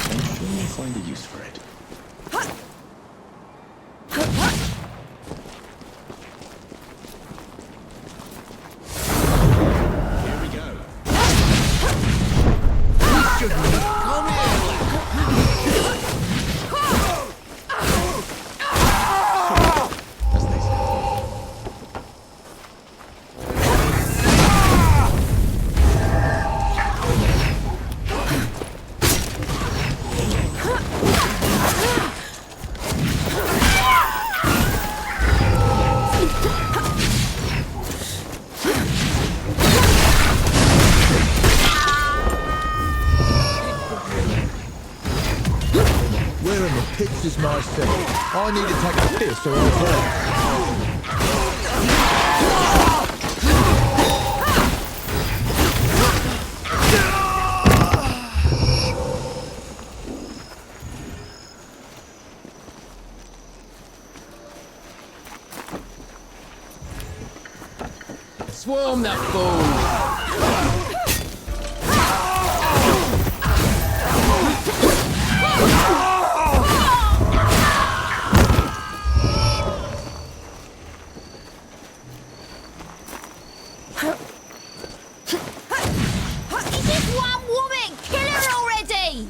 I'm sure you'll find a use for it. Here we go. Come here, As they say. Where in the pigs is my set? I need to take a piss or I'll fall. Swarm that fool! Is this one woman? Kill her already!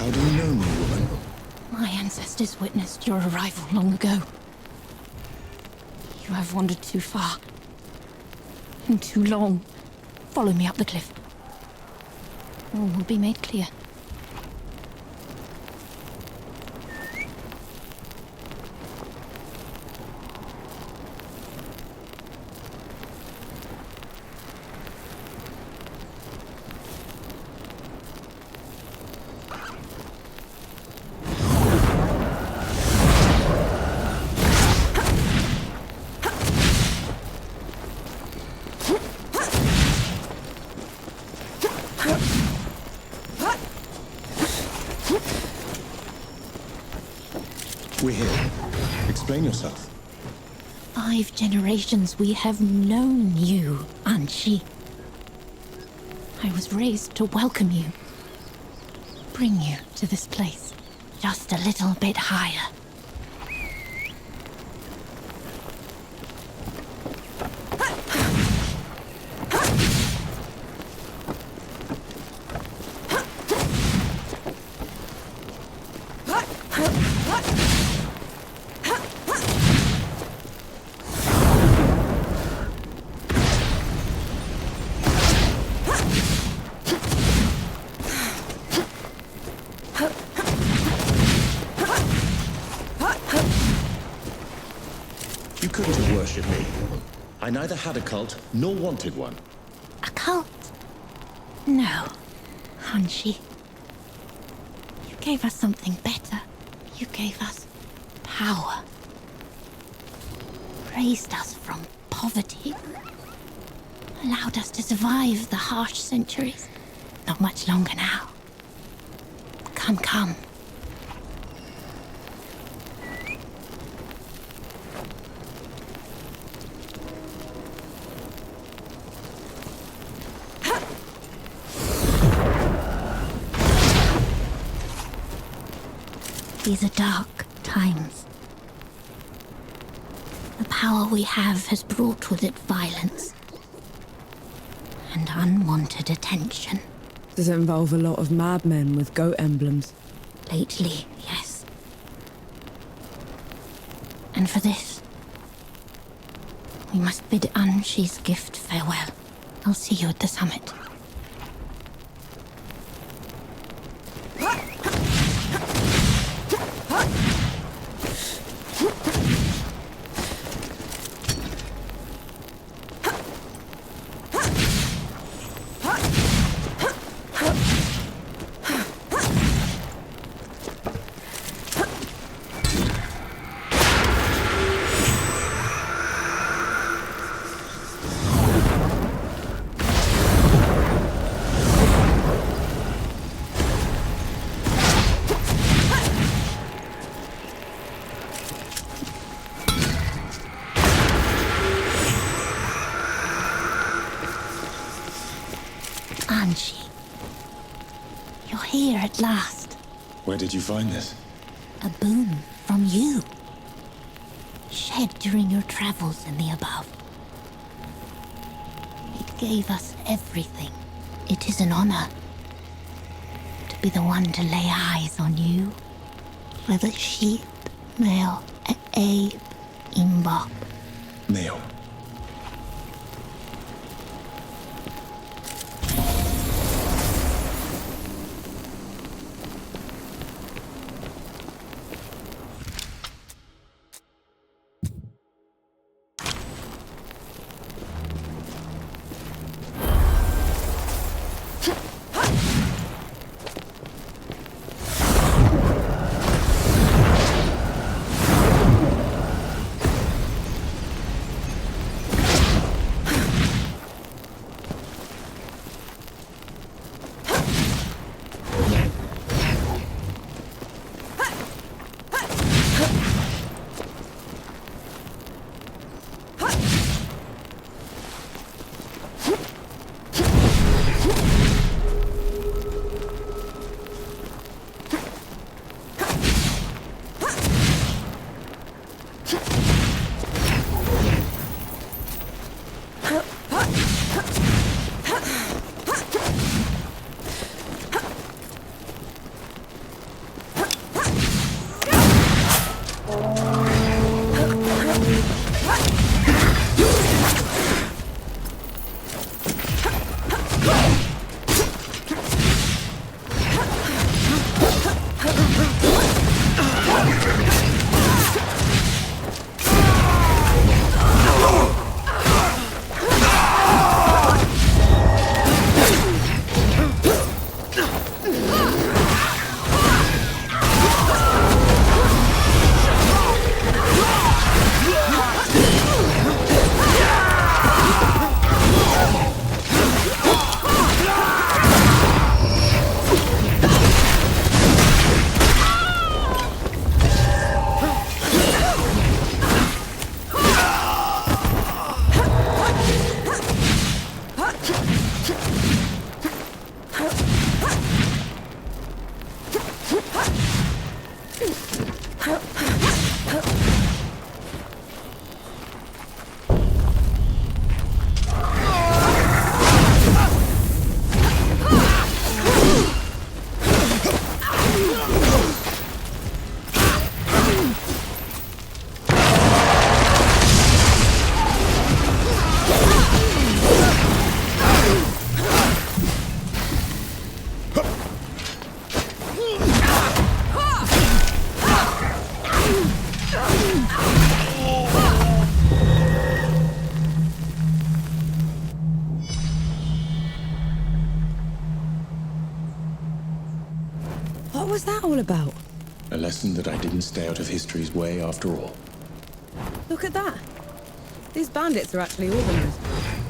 How do you know me, woman? My ancestors witnessed your arrival long ago. You have wandered too far. And too long. Follow me up the cliff. All will be made clear. We're here. Explain yourself. 5 generations we have known you, Enki. I was raised to welcome you. Bring you to this place. Just a little bit higher. You couldn't have worshipped me. I neither had a cult nor wanted one. A cult? No, Enki. You gave us something better. You gave us power. Raised us from poverty. Allowed us to survive the harsh centuries. Not much longer now. Come, come. These are dark times. The power we have has brought with it violence and unwanted attention. Does it involve a lot of madmen with goat emblems? Lately, yes. And for this, we must bid Enki's gift farewell. I'll see you at the summit. Enki, you're here at last. Where did you find this? A boon from you. Shed during your travels in the above. It gave us everything. It is an honor to be the one to lay eyes on you. For the sheep, male, abe, imbop. Male. What was that all about? A lesson that I didn't stay out of history's way after all. Look at that. These bandits are actually organized.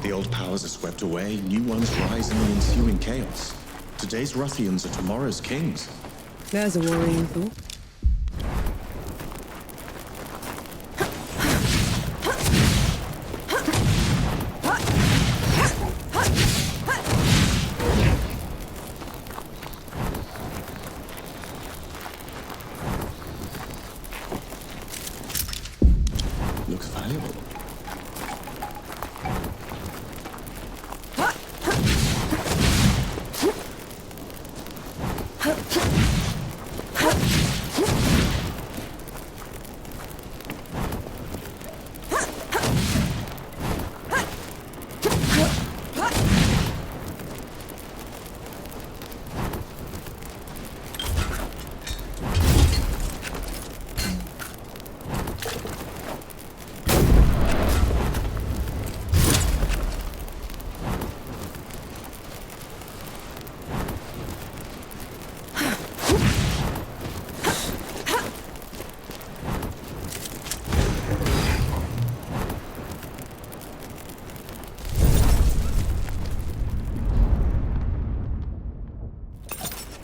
The old powers are swept away, new ones rise in the ensuing chaos. Today's ruffians are tomorrow's kings. There's a worrying thought. Looks valuable.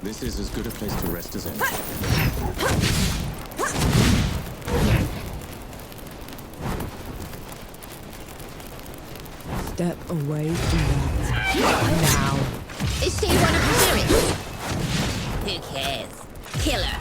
This is as good a place to rest as any. Step away from that. Now. Is she one of the spirits? Who cares? Kill her.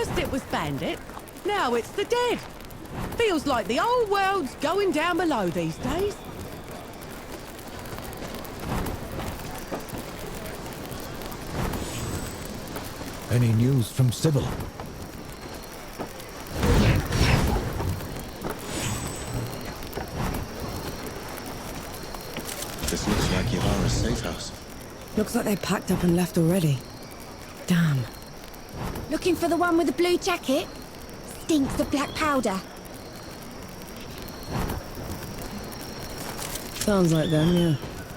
First it was Bandit, now it's the dead. Feels like the whole world's going down below these days. Any news from Sybil? This looks like Yavara's safe house. Looks like they packed up and left already. Damn. Looking for the one with the blue jacket? Stinks of black powder. Sounds like them, yeah.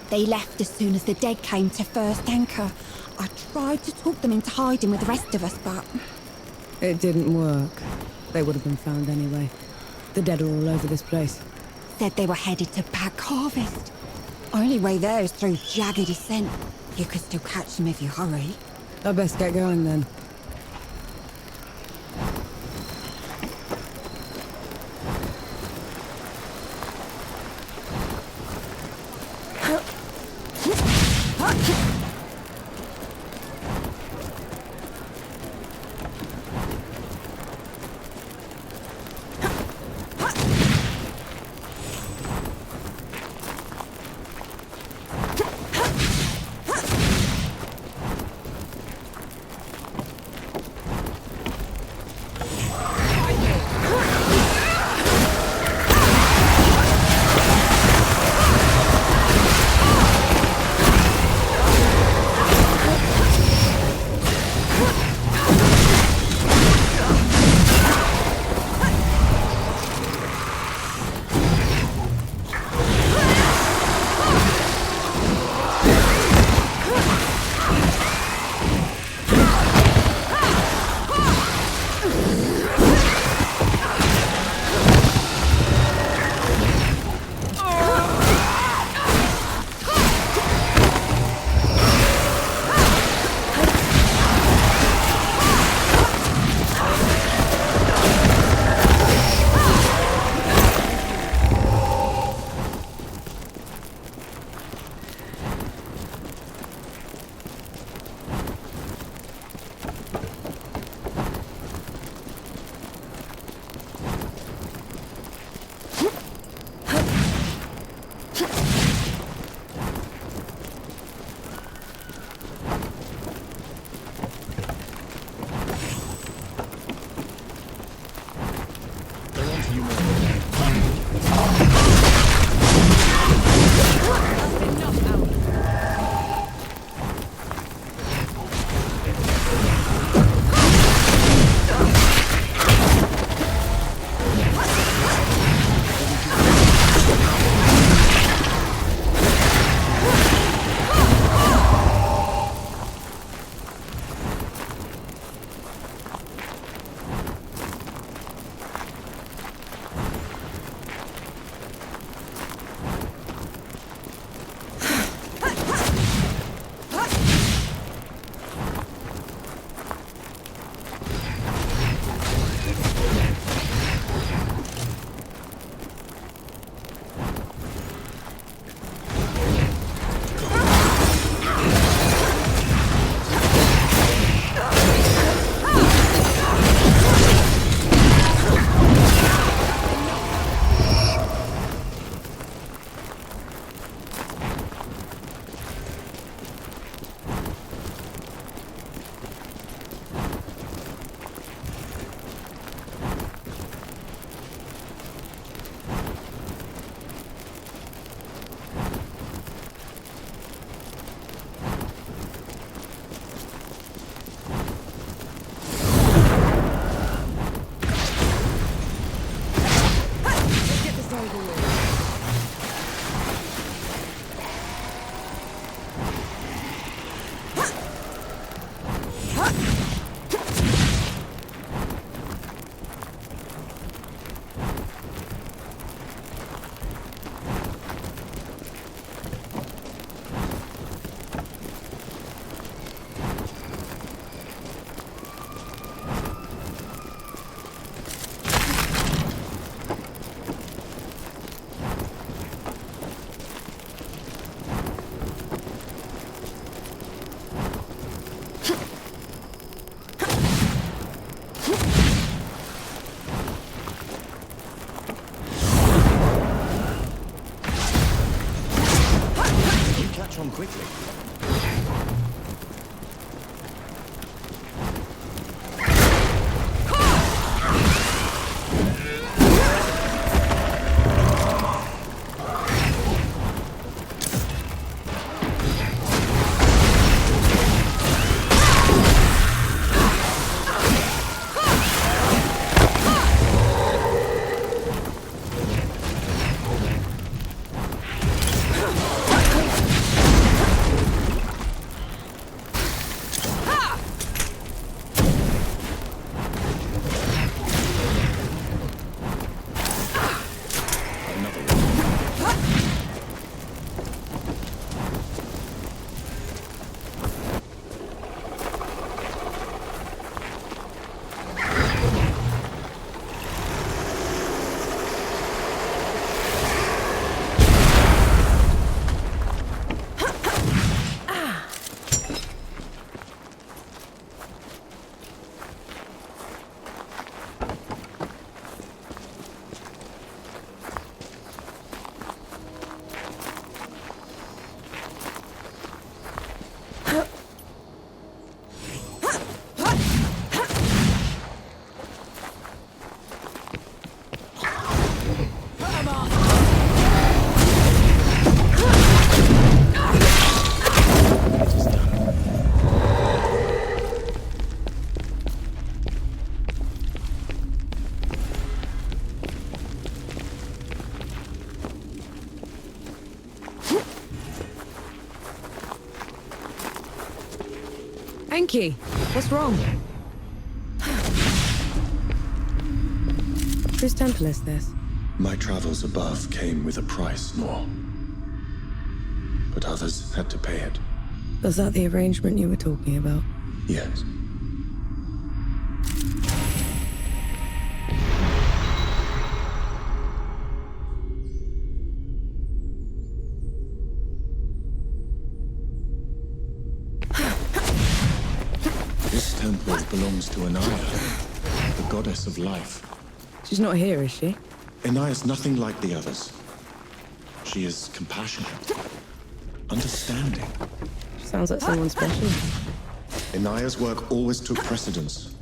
They left as soon as the dead came to first anchor. I tried to talk them into hiding with the rest of us, but... It didn't work. They would have been found anyway. The dead are all over this place. Said they were headed to Pack Harvest. Only way there is through jagged descent. You could still catch them if you hurry. I best get going then. Enki, what's wrong? Whose temple is this? My travels above came with a price, Nor. But others had to pay it. Was that the arrangement you were talking about? Yes. This temple belongs to Anaya, the goddess of life. She's not here, is she? Anaya's nothing like the others. She is compassionate, understanding. She sounds like someone special. Anaya's work always took precedence.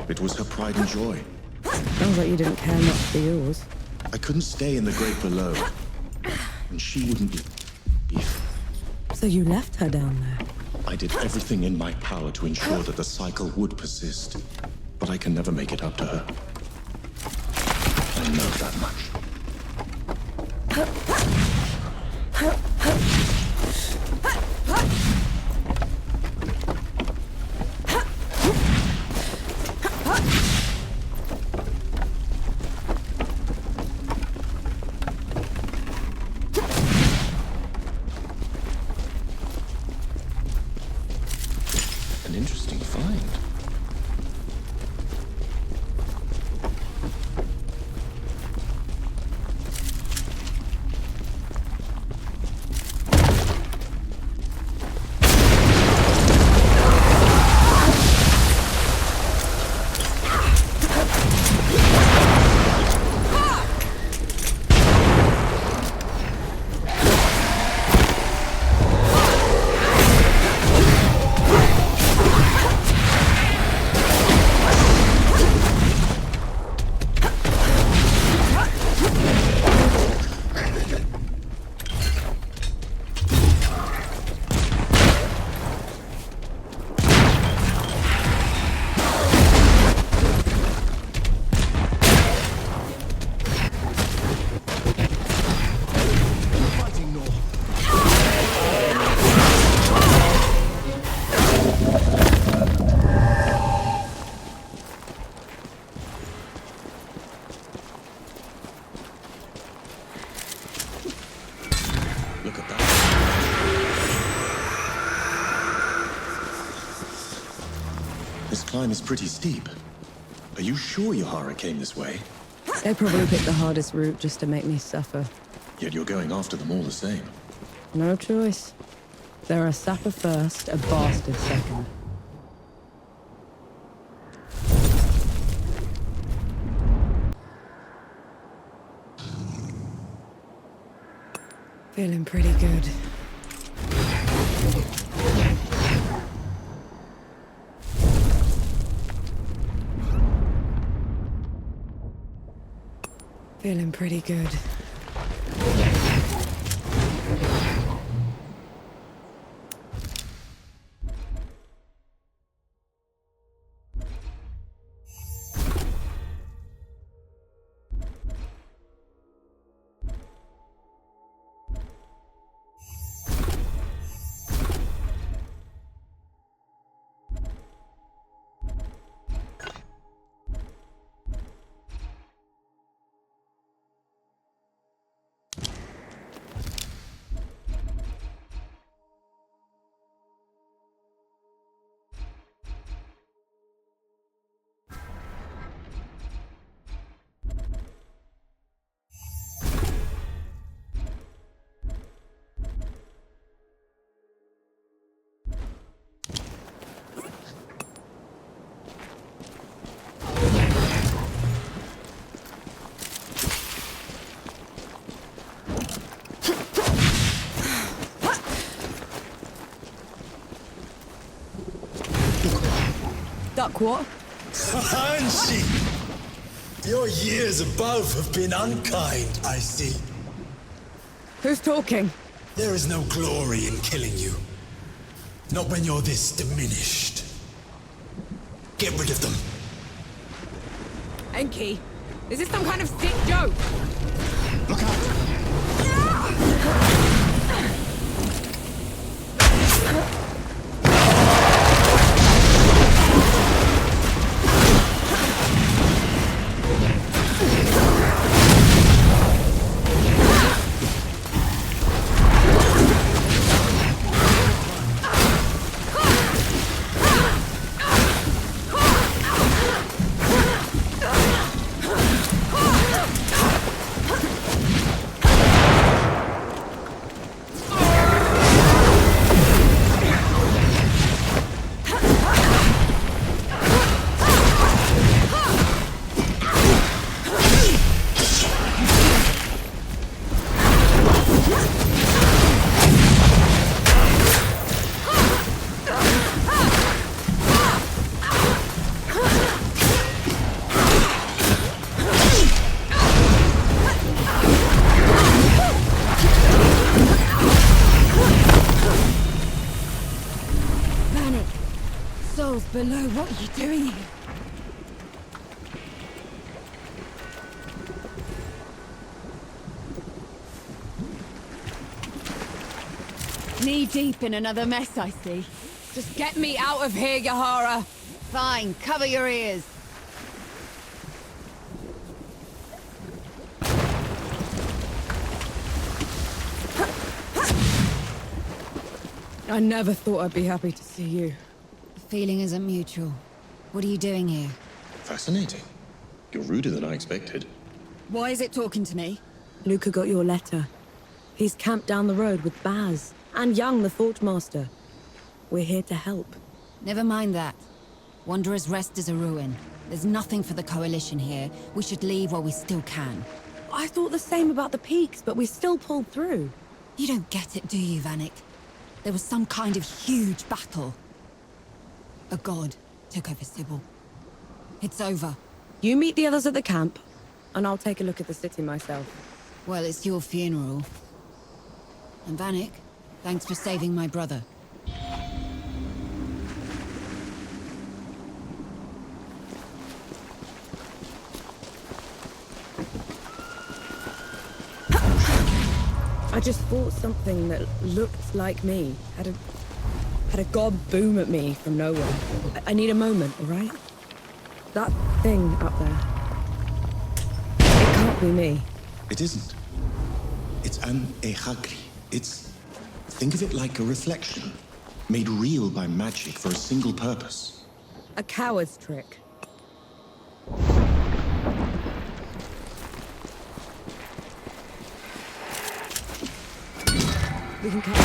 It was her pride and joy. Sounds like you didn't care much for yours. I couldn't stay in the great below, and she wouldn't leave. So you left her down there? I did everything in my power to ensure that the cycle would persist, but I can never make it up to her. I know that much. An interesting find. Look at that. This climb is pretty steep. Are you sure Yahara came this way? They probably picked the hardest route just to make me suffer. Yet you're going after them all the same. No choice. They're a sapper first, a bastard second. Feeling pretty good. Feeling pretty good. Duck what? Hanshi! Your years above have been unkind, I see. Who's talking? There is no glory in killing you. Not when you're this diminished. Get rid of them. Enki, is this some kind of sick joke? Look out! below. What are you doing here? Knee deep in another mess, I see. Just get me out of here, Yahara. Fine, cover your ears. I never thought I'd be happy to see you. The feeling isn't mutual. What are you doing here? Fascinating. You're ruder than I expected. Why is it talking to me? Luca got your letter. He's camped down the road with Baz and Young, the Forgemaster. We're here to help. Never mind that. Wanderer's Rest is a ruin. There's nothing for the Coalition here. We should leave while we still can. I thought the same about the peaks, but we still pulled through. You don't get it, do you, Vanek? There was some kind of huge battle. A god took over Sybil. It's over. You meet the others at the camp, and I'll take a look at the city myself. Well, it's your funeral. And Vanek, thanks for saving my brother. I just fought something that looked like me. Had a god boom at me from nowhere. I need a moment, all right? That thing up there. It can't be me. It isn't. It's an Ehagri. Think of it like a reflection, made real by magic for a single purpose. A coward's trick. We can cut.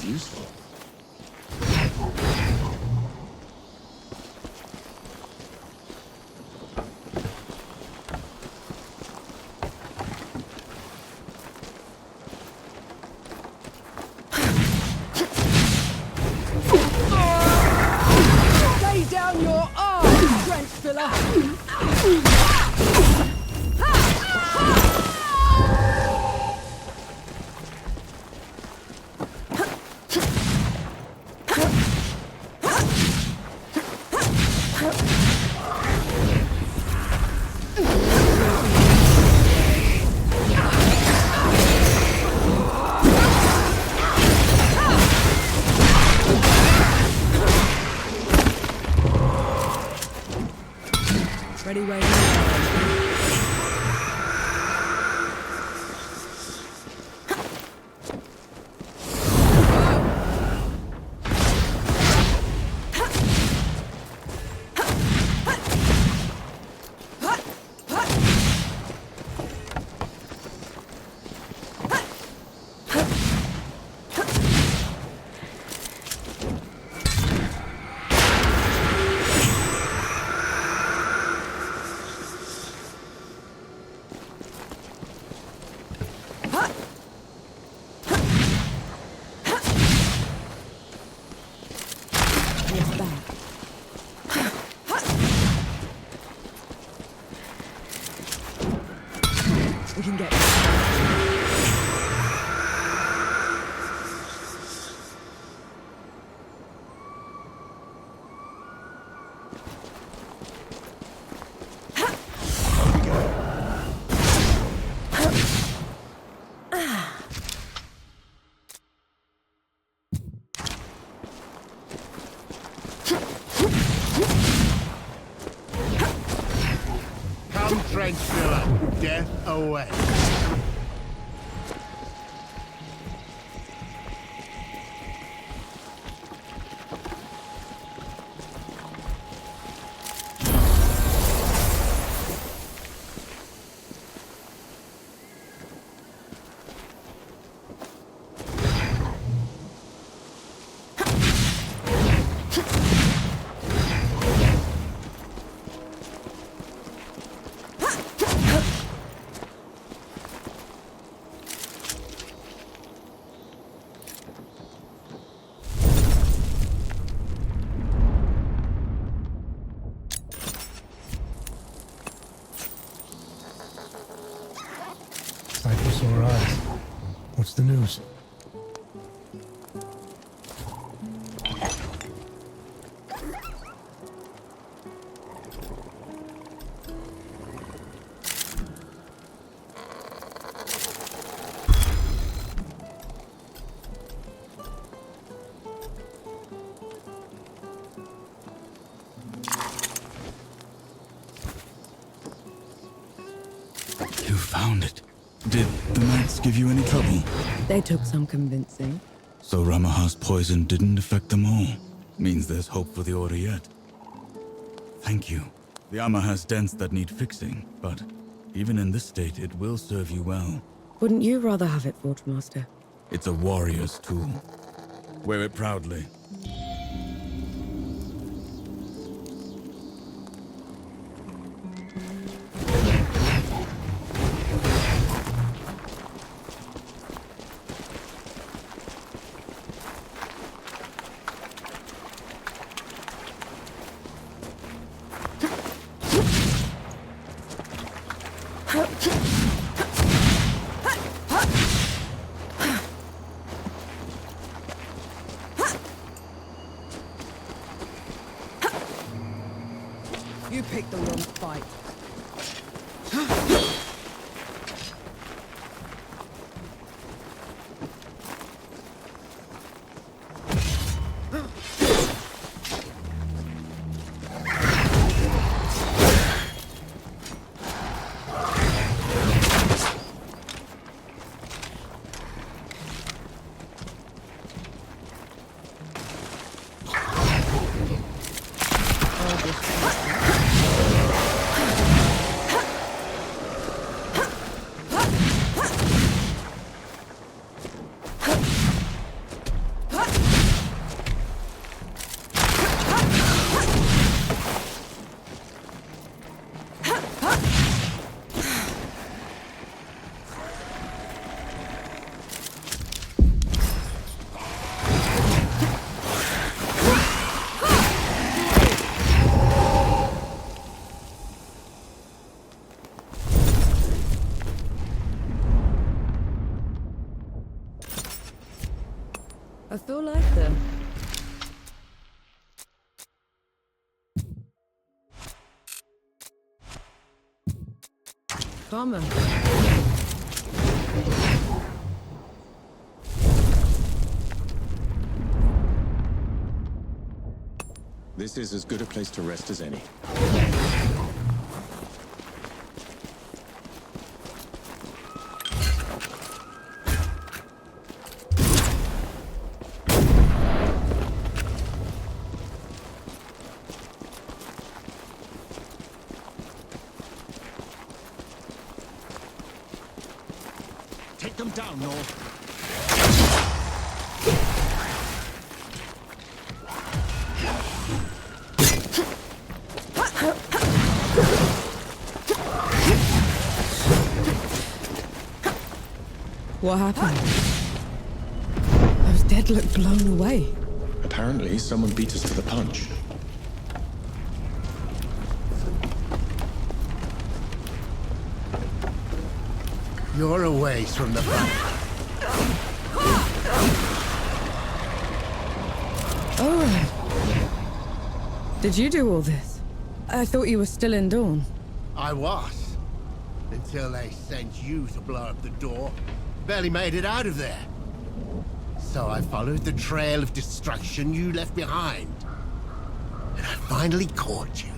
Useful. Lay down your arms, trench filler! Ready, wait. We can get... Come, trench filler. Death away. Sight for sore eyes. What's the news? You found it. Did the knights give you any trouble? They took some convincing. So Ramaha's poison didn't affect them all. Means there's hope for the Order yet. Thank you. The armor has dents that need fixing, but even in this state, it will serve you well. Wouldn't you rather have it, Forge Master? It's a warrior's tool. Wear it proudly. You picked the wrong fight. I feel like them. Farmer. This is as good a place to rest as any. Come down, Nor. What happened? Those dead look blown away. Apparently, someone beat us to the punch. You're a ways from the front. All right. Did you do all this? I thought you were still in Dawn. I was. Until they sent you to blow up the door. Barely made it out of there. So I followed the trail of destruction you left behind. And I finally caught you.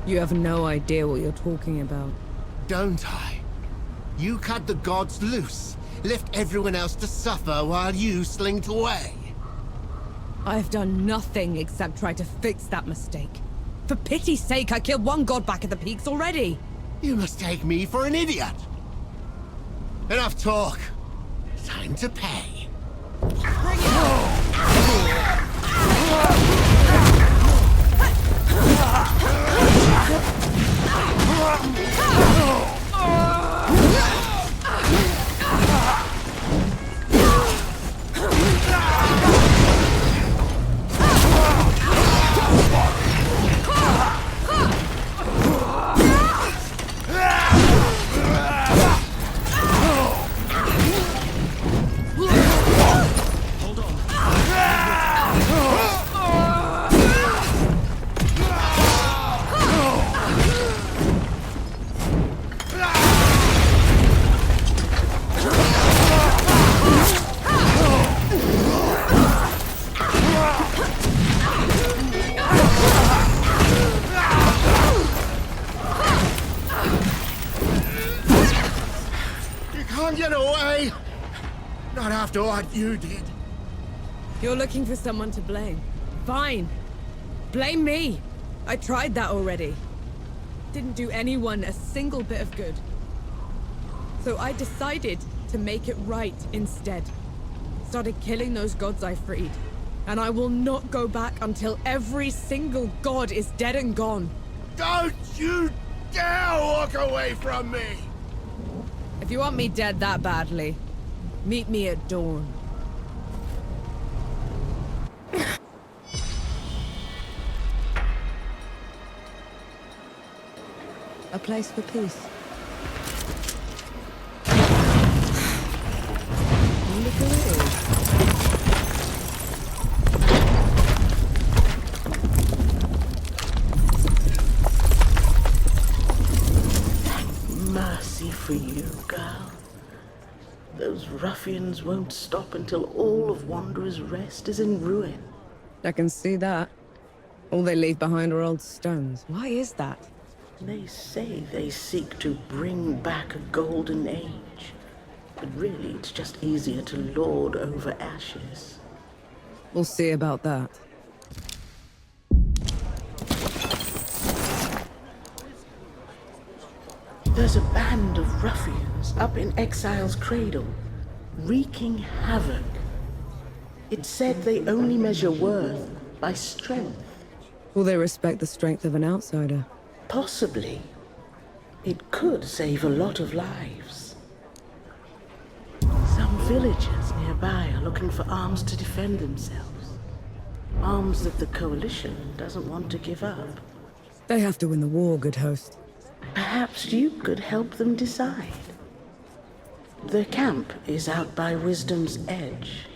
You have no idea what you're talking about. Don't I? You cut the gods loose, left everyone else to suffer while you slinked away. I've done nothing except try to fix that mistake. For pity's sake, I killed one god back at the peaks already. You must take me for an idiot. Enough talk. Time to pay. Bring it on! Get away! Not after what you did. You're looking for someone to blame. Fine. Blame me. I tried that already. Didn't do anyone a single bit of good. So I decided to make it right instead. Started killing those gods I freed. And I will not go back until every single god is dead and gone. Don't you dare walk away from me! If you want me dead that badly, meet me at dawn. A place for peace. Look who it is. Mercy for you, girl. Those ruffians won't stop until all of Wanderer's Rest is in ruin. I can see that. All they leave behind are old stones. Why is that? They say they seek to bring back a golden age. But really, it's just easier to lord over ashes. We'll see about that. There's a band of ruffians up in Exile's Cradle, wreaking havoc. It's said they only measure worth by strength. Will they respect the strength of an outsider? Possibly. It could save a lot of lives. Some villagers nearby are looking for arms to defend themselves. Arms that the Coalition doesn't want to give up. They have to win the war, good host. Perhaps you could help them decide. Their camp is out by Wisdom's Edge.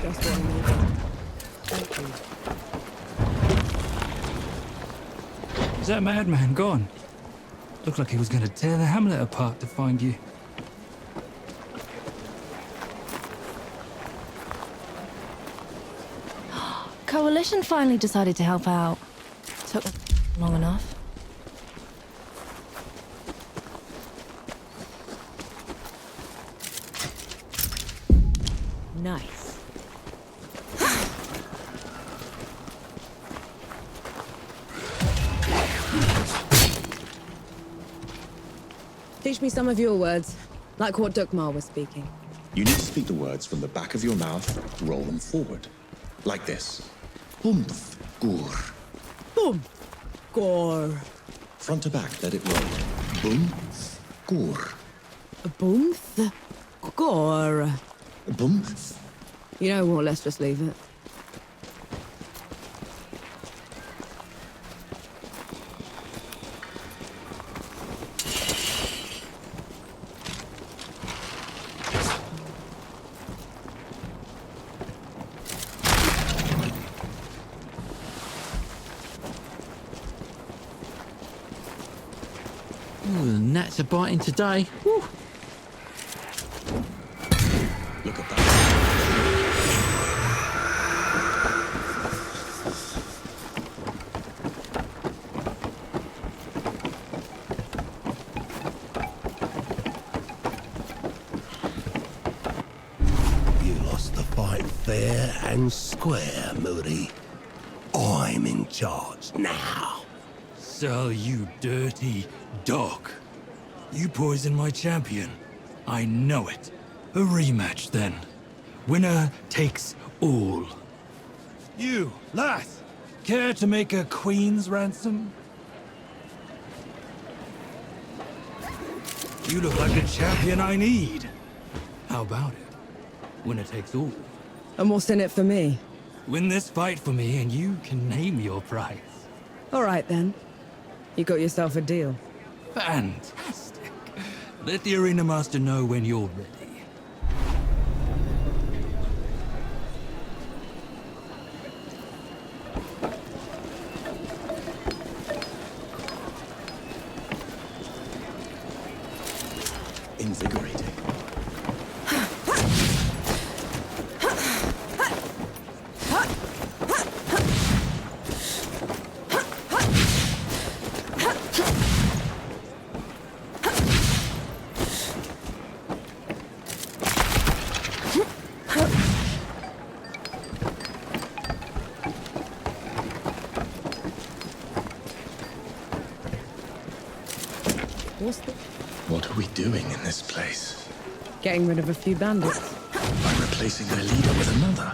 Just what I needed. Thank you. Is that madman gone? Looked like he was going to tear the hamlet apart to find you. Coalition finally decided to help out. Took long enough. nice. Teach me some of your words, like what Dukmar was speaking. You need to speak the words from the back of your mouth, roll them forward. Like this. Bumth, gur. Boom! Gore. Front to back, let it roll. Bumth, gur. Boomth? Gore. Bumth. You know what, let's just leave it. Ooh, the gnats are biting today. Woo. Look at that. You lost the fight fair and square, Moody. I'm in charge now. So you dirty dog. You poisoned my champion. I know it. A rematch then. Winner takes all. You, lass, care to make a queen's ransom? You look like the champion I need. How about it? Winner takes all. And what's in it for me? Win this fight for me and you can name your prize. All right then. You got yourself a deal. Fantastic. Let the arena master know when you're ready. Invigorating. What are we doing in this place? Getting rid of a few bandits. By replacing their leader with another.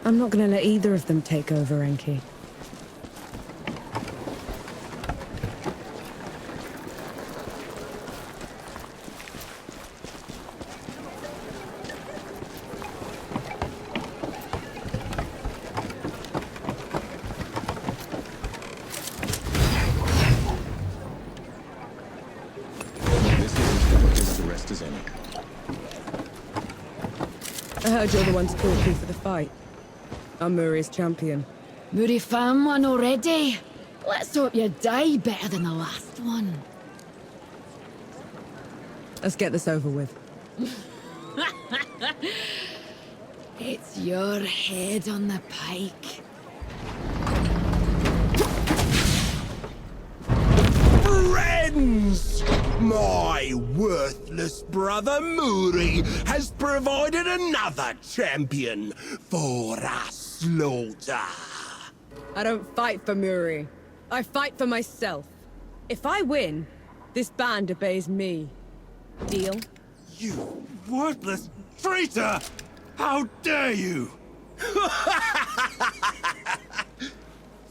I'm not gonna let either of them take over, Enki. I heard you're the one to talk to for the fight. I'm Muri's champion. Muri found one already. Let's hope you die better than the last one. Let's get this over with. It's your head on the pike. Friends! My worthless brother Muri has provided another champion for our slaughter. I don't fight for Muri. I fight for myself. If I win, this band obeys me. Deal? You worthless traitor! How dare you!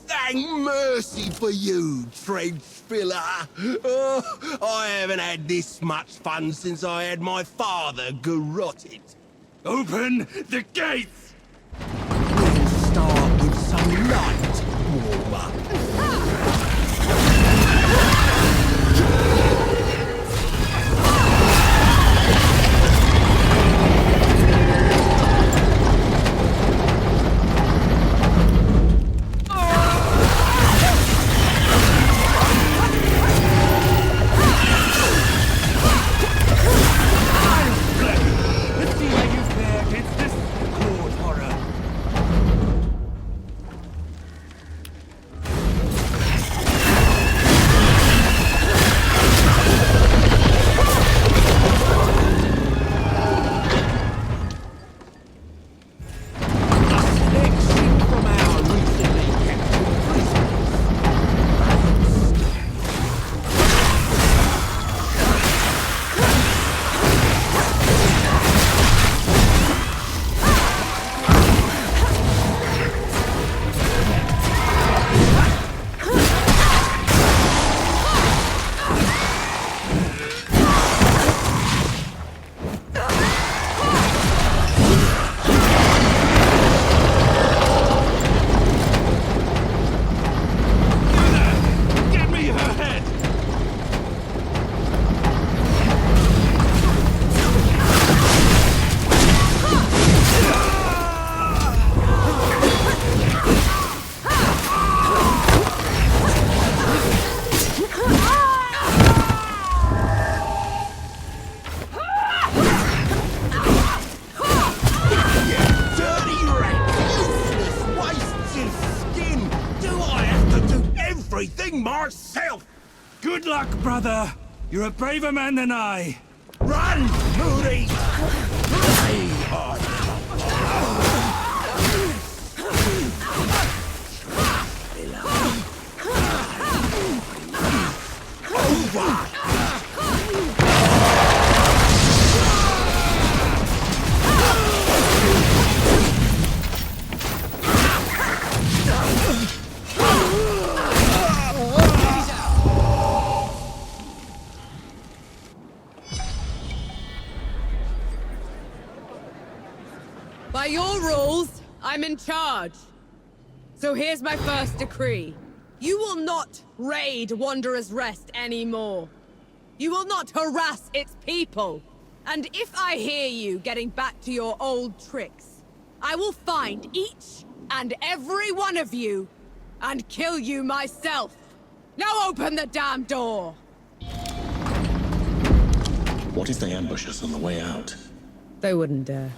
Thank mercy for you, trench filler. Oh, I haven't had this much fun since I had my father garroted. Open the gates! We'll start with some light warm-up. Let's see how you fare against this cold horror. everything myself! Good luck, brother. You're a braver man than I. Run, Moody! Play on! Over! By your rules, I'm in charge. So here's my first decree. You will not raid Wanderer's Rest anymore. You will not harass its people. And if I hear you getting back to your old tricks, I will find each and every one of you and kill you myself. Now open the damn door! What if they ambush us on the way out? They wouldn't dare.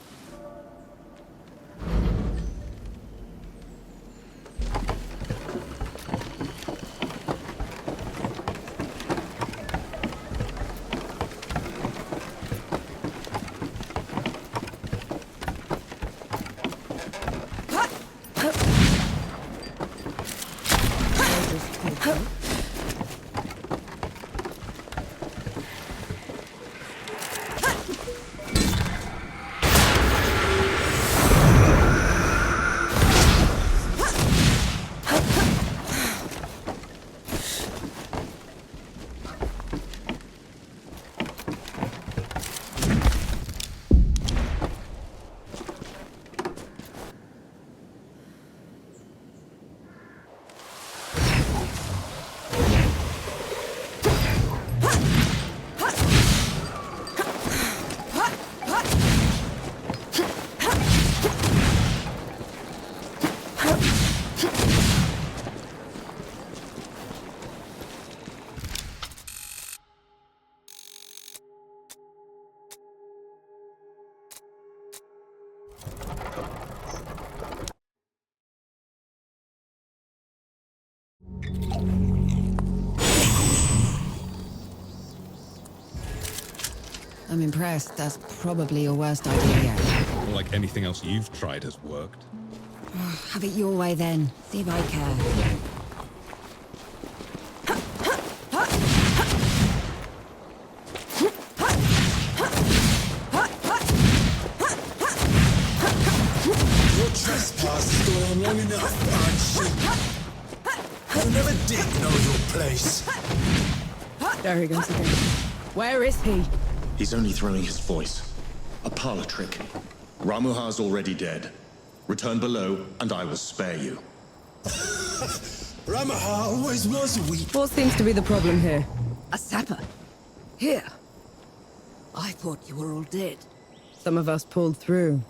I'm impressed. That's probably your worst idea yet. Like anything else you've tried has worked. Have it your way then. See if I care. Your trespass has gone on long enough, Archie. You never did know your place. There he goes again. Where is he? He's only throwing his voice. A parlor trick. Ramuha's already dead. Return below, and I will spare you. Ramaha always was weak. What seems to be the problem here? A sapper? Here. I thought you were all dead. Some of us pulled through.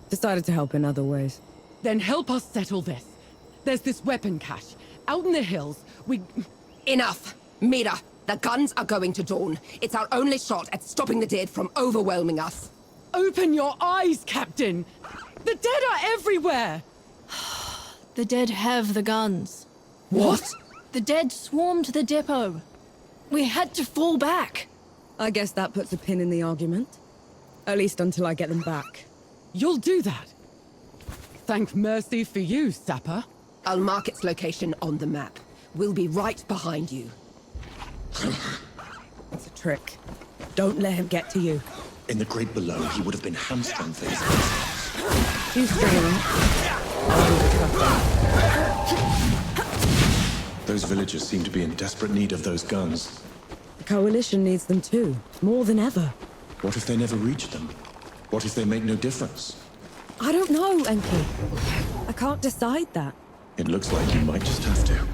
Decided to help in other ways. Then help us settle this. There's this weapon cache. Out in the hills, Enough! Mira, the guns are going to Dawn. It's our only shot at stopping the dead from overwhelming us. Open your eyes, Captain! The dead are everywhere! The dead have the guns. What? The dead swarmed the depot. We had to fall back. I guess that puts a pin in the argument. At least until I get them back. You'll do that? Thank mercy for you, Sapper. I'll mark its location on the map. We'll be right behind you. It's a trick. Don't let him get to you. In the Great Below, he would have been hamstrung for his actions. You string Those villagers seem to be in desperate need of those guns. The Coalition needs them too, more than ever. What if they never reach them? What if they make no difference? I don't know, Enki. I can't decide that. It looks like you might just have to.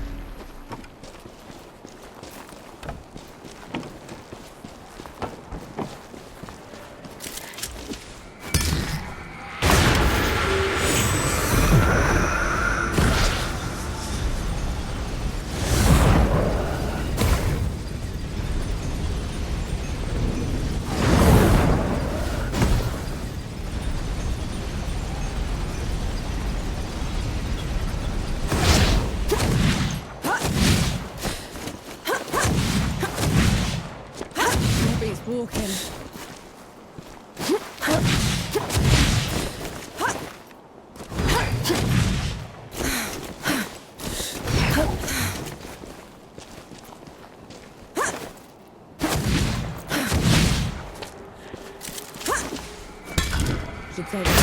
Should say that.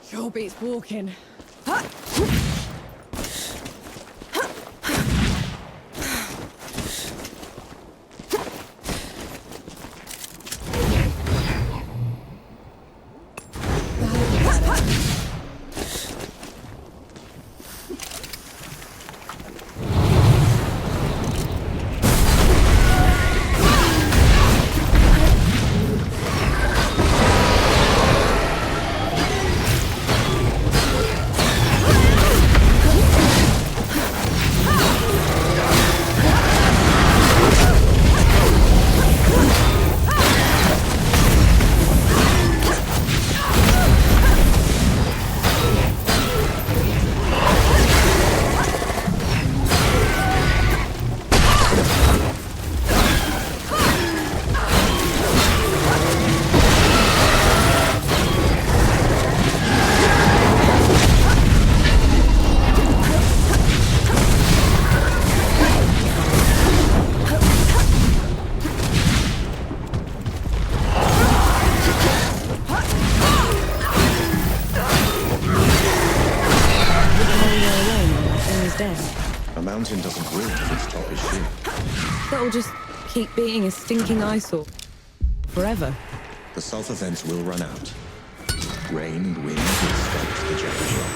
Sure beats walking. A mountain doesn't grow if its top is sheer. That'll just keep being a stinking eyesore. Forever. The sulfur vents will run out. Rain and wind will sculpt the jagged rock.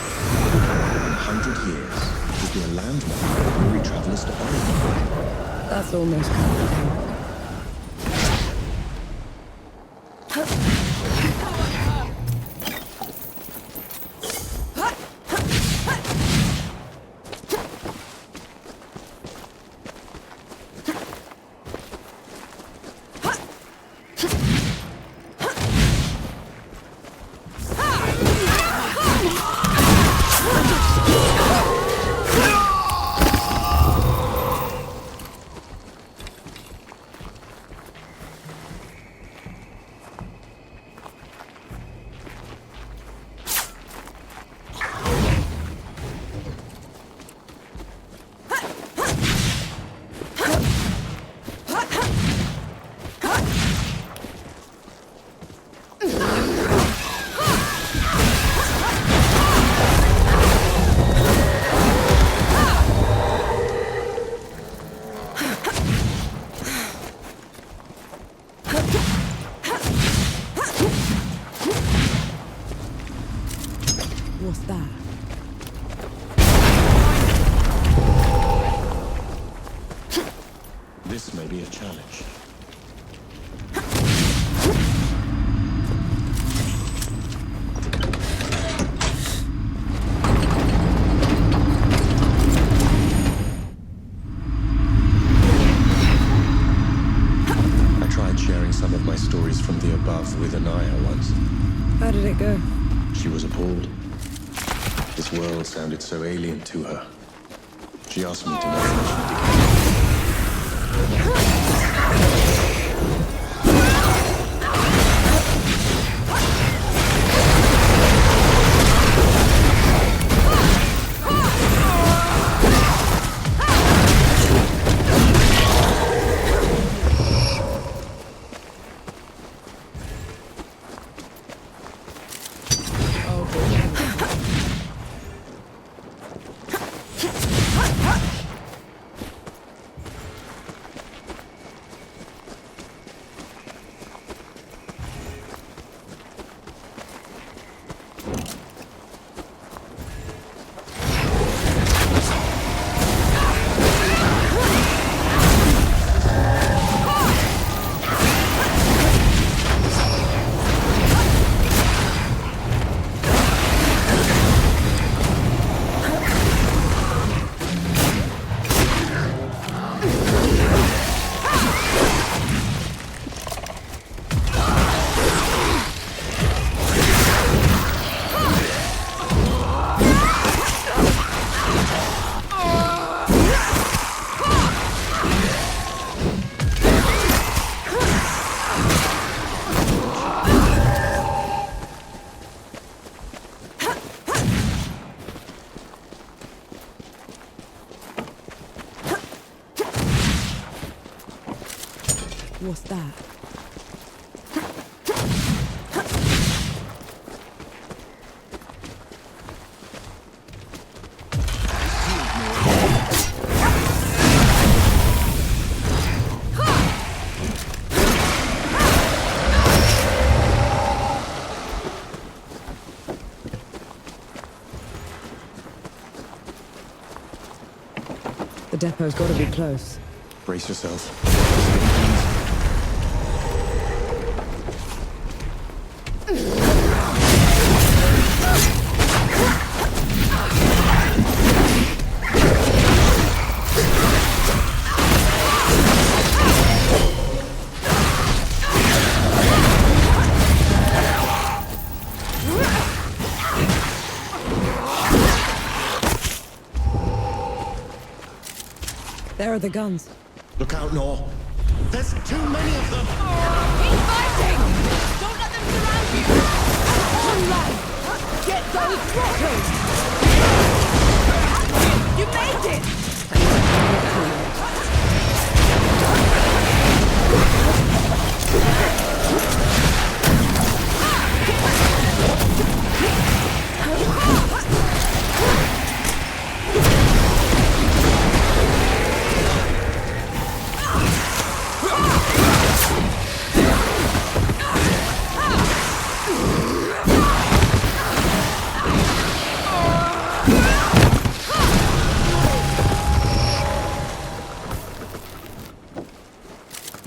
In 100 years, it will be a landmark for weary travelers to Oregon. That's almost comforting. What's that? This may be a challenge. I tried sharing some of my stories from the above with Anaya once. How did it go? She was appalled. This world sounded so alien to her. She asked me to mention What's that? The depot's got to be close. Brace yourself. There are the guns. Look out, Nor. There's too many of them! Keep fighting! Don't let them surround you! One line! Get those rockers! You made it!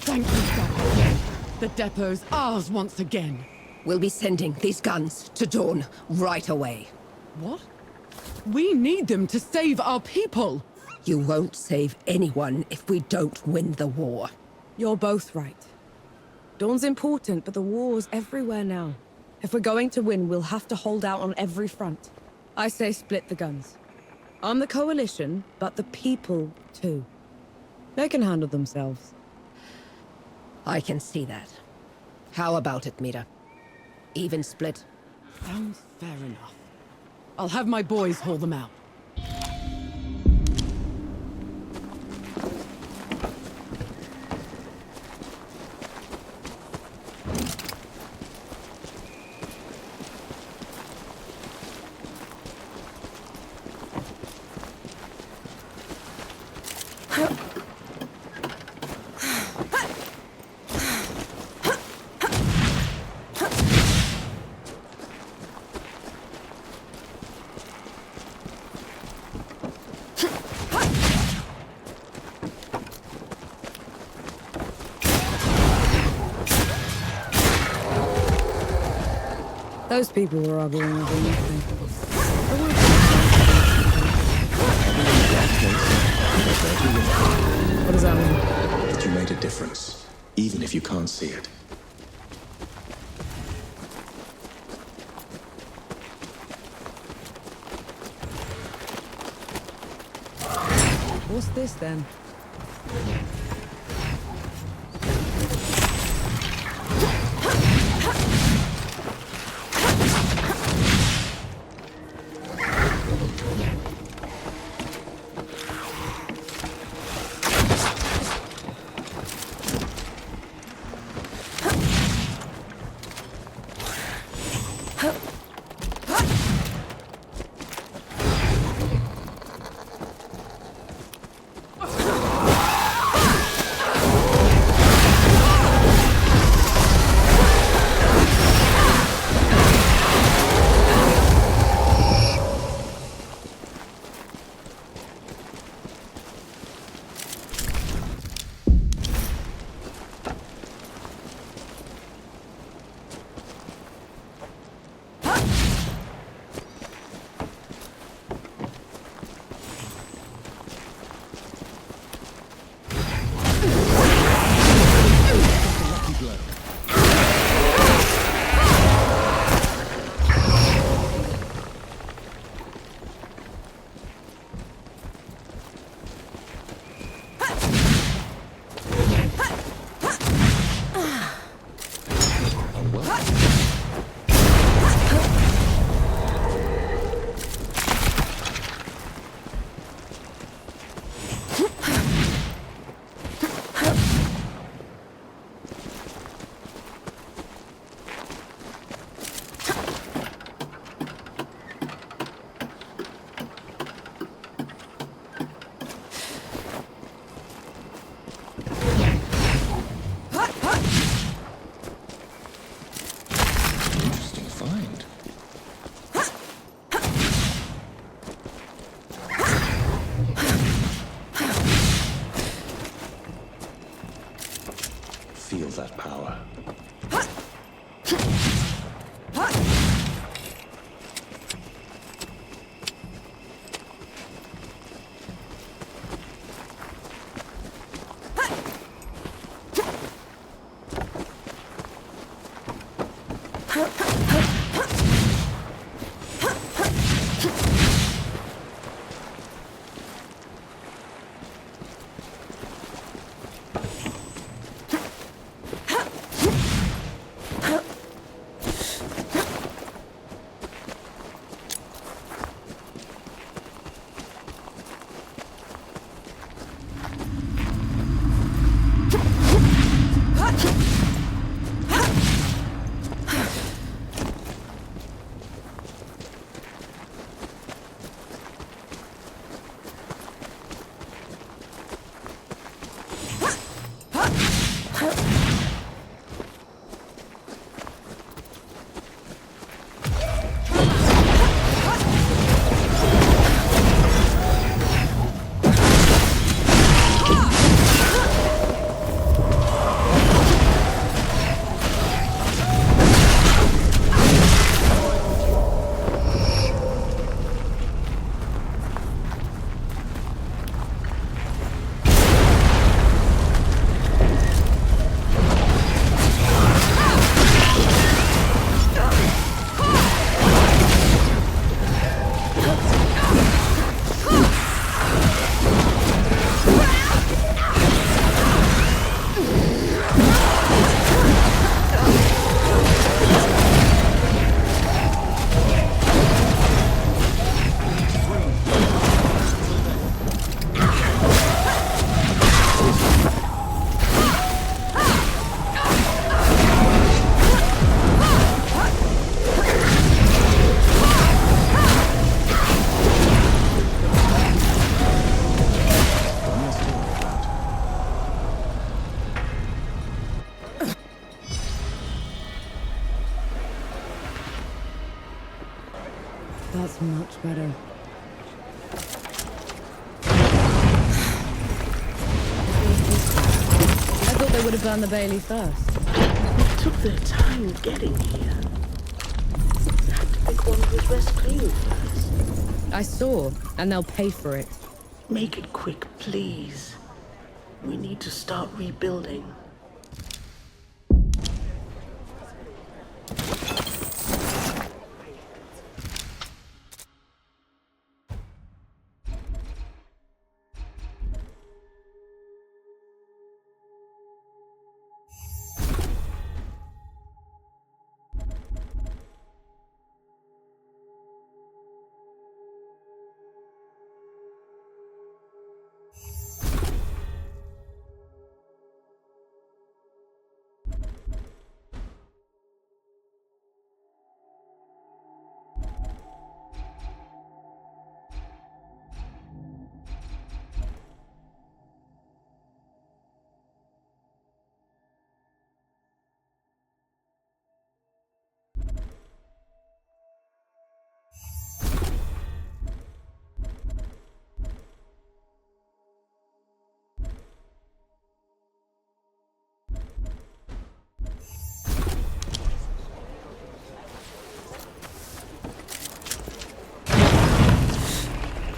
Thank you, God. The depot's ours once again. We'll be sending these guns to Dawn right away. What? We need them to save our people. You won't save anyone if we don't win the war. You're both right. Dawn's important, but the war's everywhere now. If we're going to win, we'll have to hold out on every front. I say split the guns. I'm the coalition, but the people too. They can handle themselves. I can see that. How about it, Mira? Even split? Sounds fair enough. I'll have my boys haul them out. Those people were arguing over nothing. What does that mean? That you made a difference, even if you can't see it. What's this then? That's much better. I thought they would have burned the Bailey first. It took their time getting here. You had to pick one who's best clean first. I saw, and they'll pay for it. Make it quick, please. We need to start rebuilding.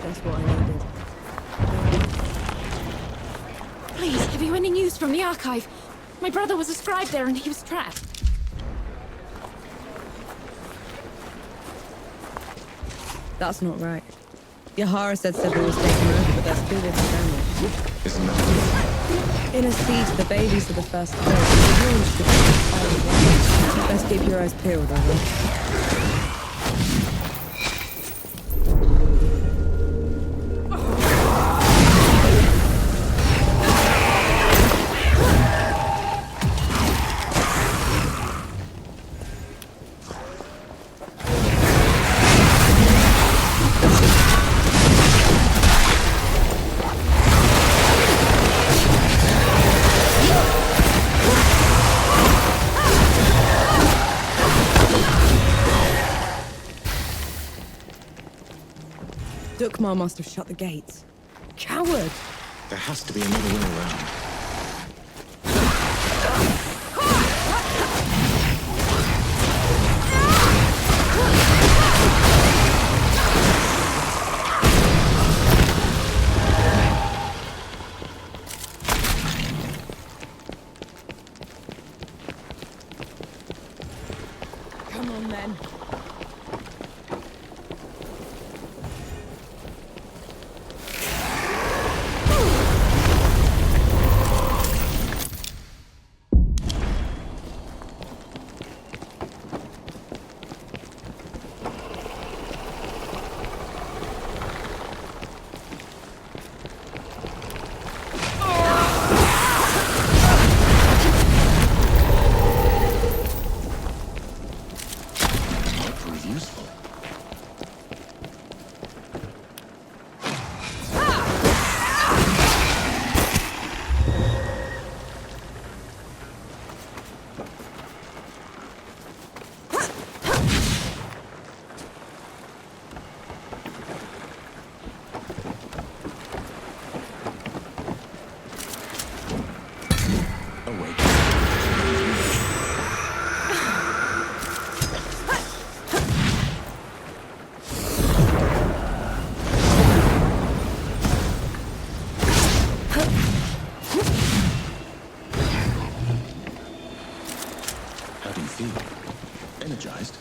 That's what I needed. Please, have you any news from the archive? My brother was a scribe there and he was trapped. That's not right. Yahara said Sybil was taken over, but there's still this damage. Isn't that In a siege, the babies are the first killed. The ruins should be fired. Best keep your eyes peeled, alright? Dukmar must have shut the gates. Coward! There has to be another way around. Come on, then. prove useful. How do you feel? Energized?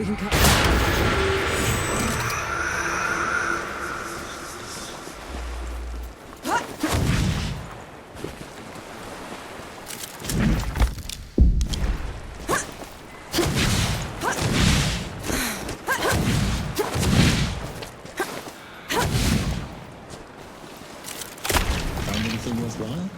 We can cut. Find anything worthwhile?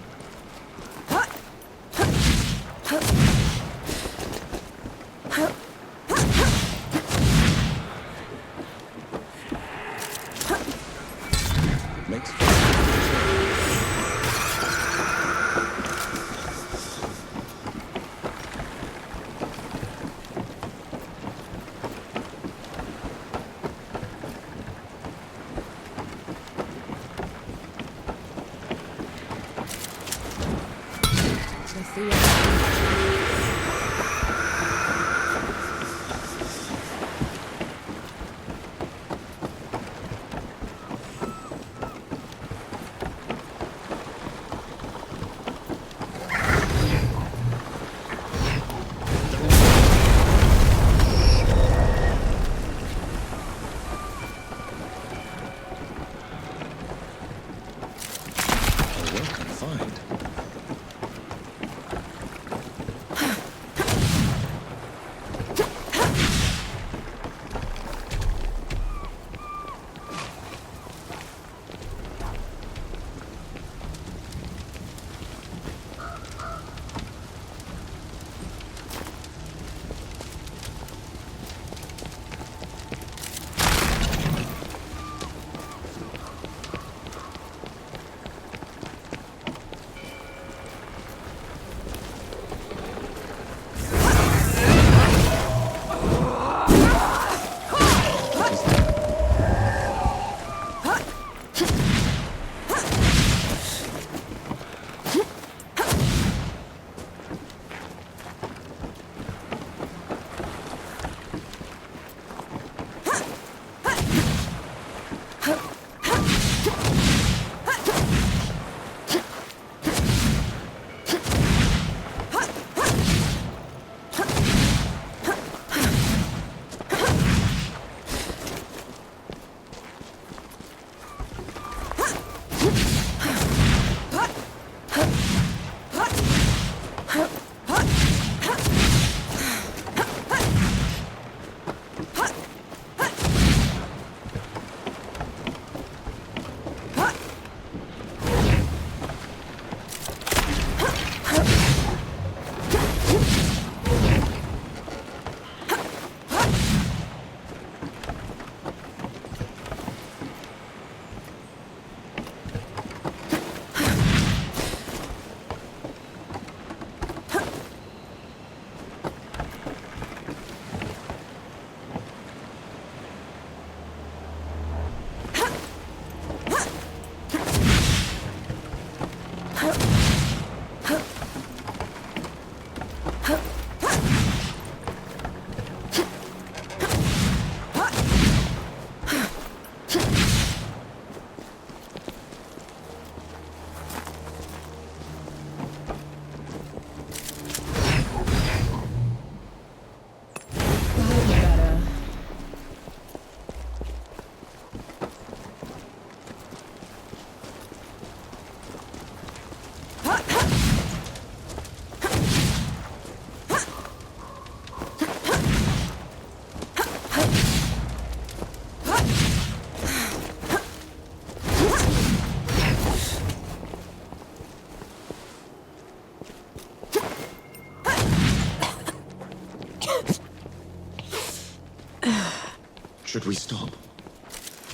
Should we stop?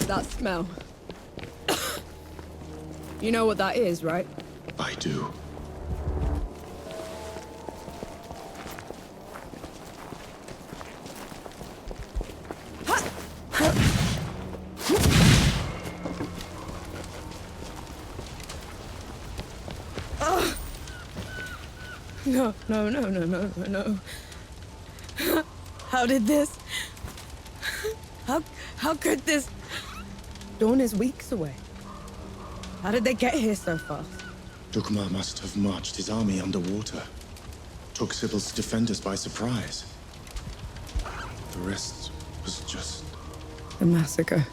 That smell. You know what that is, right? I do. No, no, no, no, no, no, no. How did this? How could this? Dawn is weeks away. How did they get here so fast? Dugmar must have marched his army underwater. Took Sybil's defenders by surprise. The rest was just... A massacre.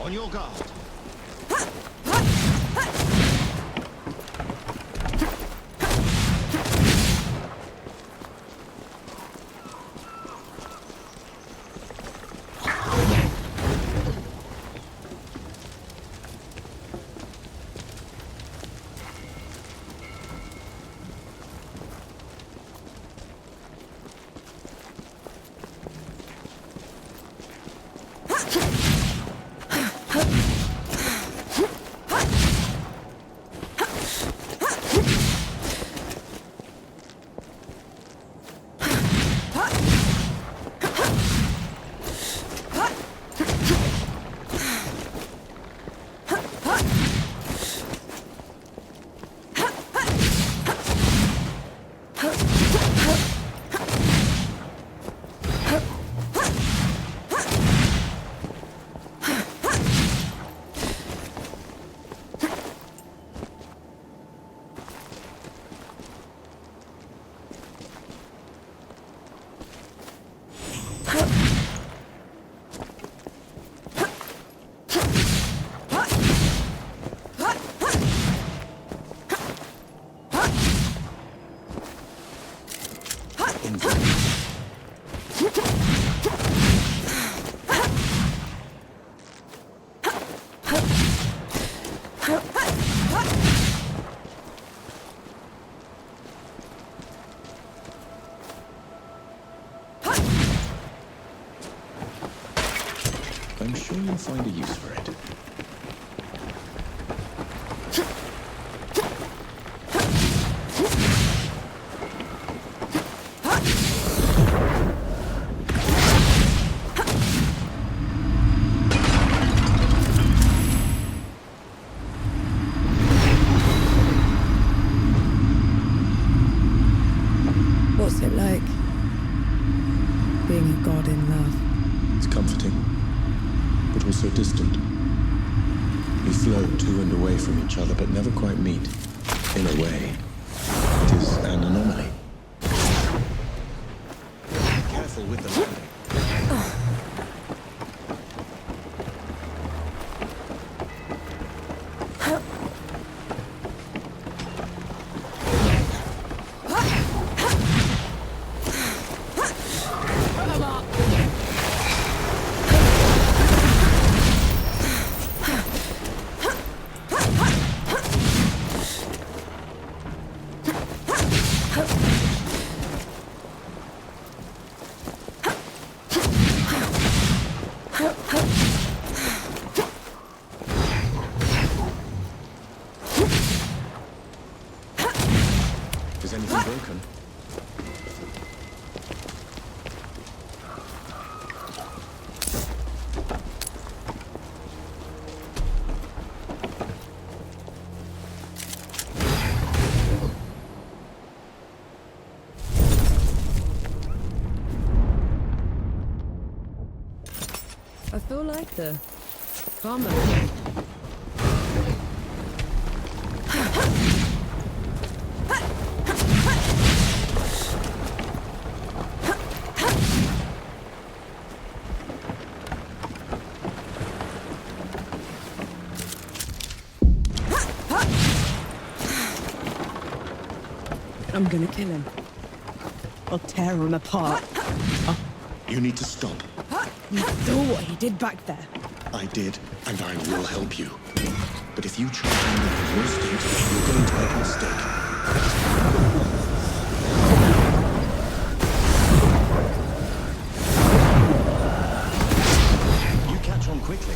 On your guard. I'm sure you'll find a use for it. What's it like? Being a god in love. It's comforting, but also distant. We float to and away from each other, but never quite meet. In a way, it is an anomaly. Careful with the landing. 'em up! Is anything broken? I feel like the karma. I'm gonna kill him. I'll tear him apart. You need to stop. You saw what he did back there. I did, and I will help you. But if you try to move your state, you're going to make a mistake. You catch on quickly.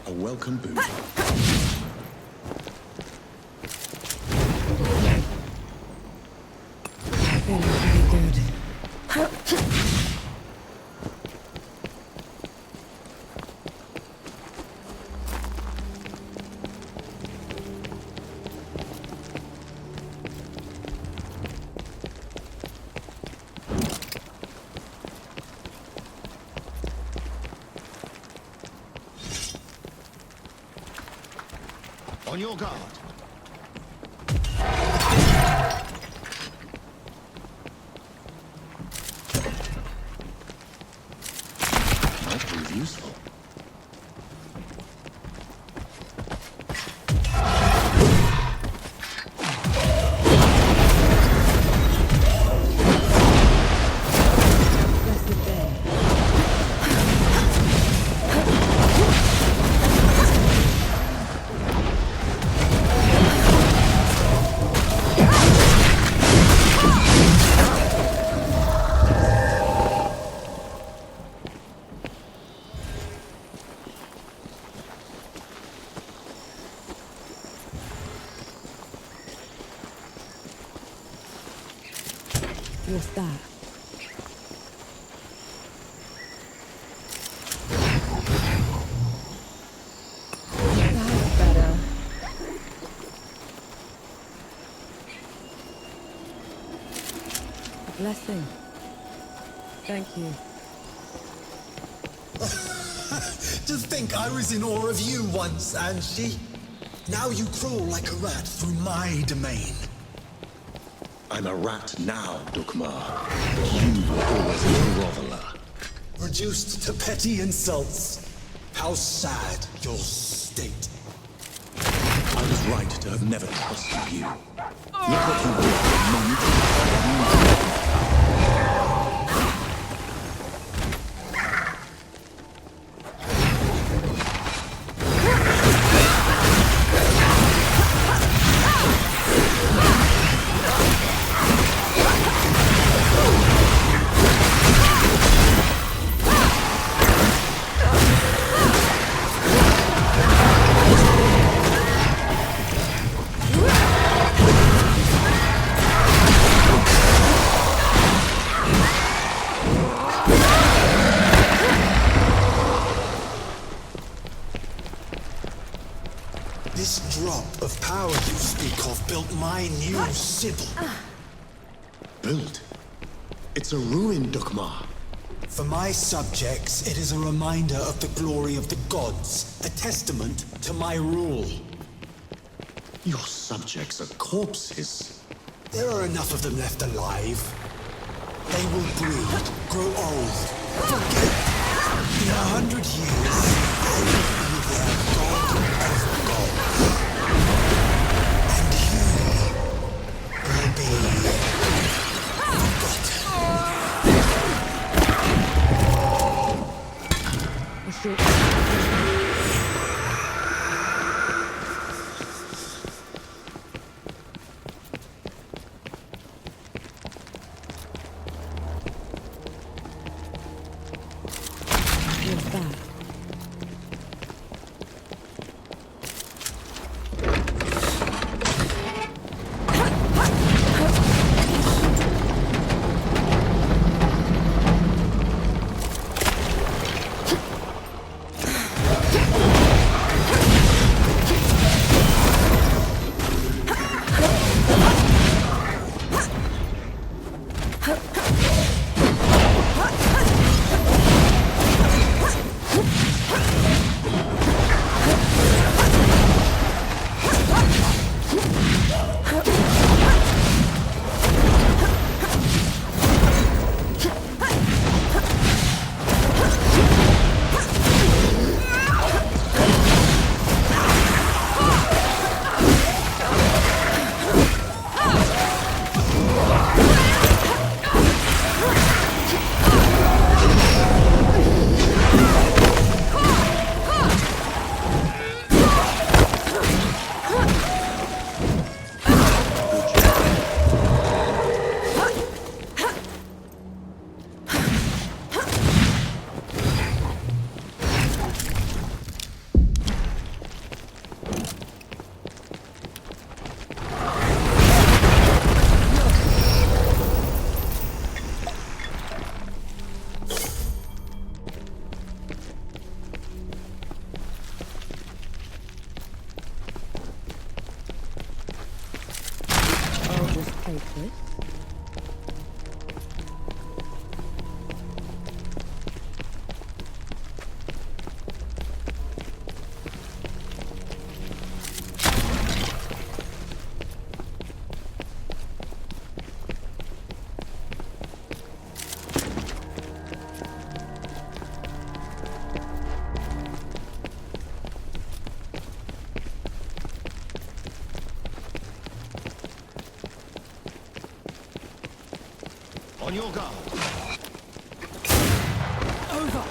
A welcome boot. Feeling pretty good. On your guard. Might prove useful. What's that? That's better. A blessing. Thank you. To think I was in awe of you once, Angie. Now you crawl like a rat through my domain. I'm a rat now, Dukmar. But you were always a groveler. Reduced to petty insults. How sad your state. I was right to have never trusted you. Look what you did the moment you This drop of power you speak of built my new Sybil. built? It's a ruin, Dukmar. For my subjects, it is a reminder of the glory of the gods, a testament to my rule. Your subjects are corpses. There are enough of them left alive. They will breed, grow old, forget. In 100 years, I will be their god of gods. And you will be What's that? Hopeless. On your guard. Over.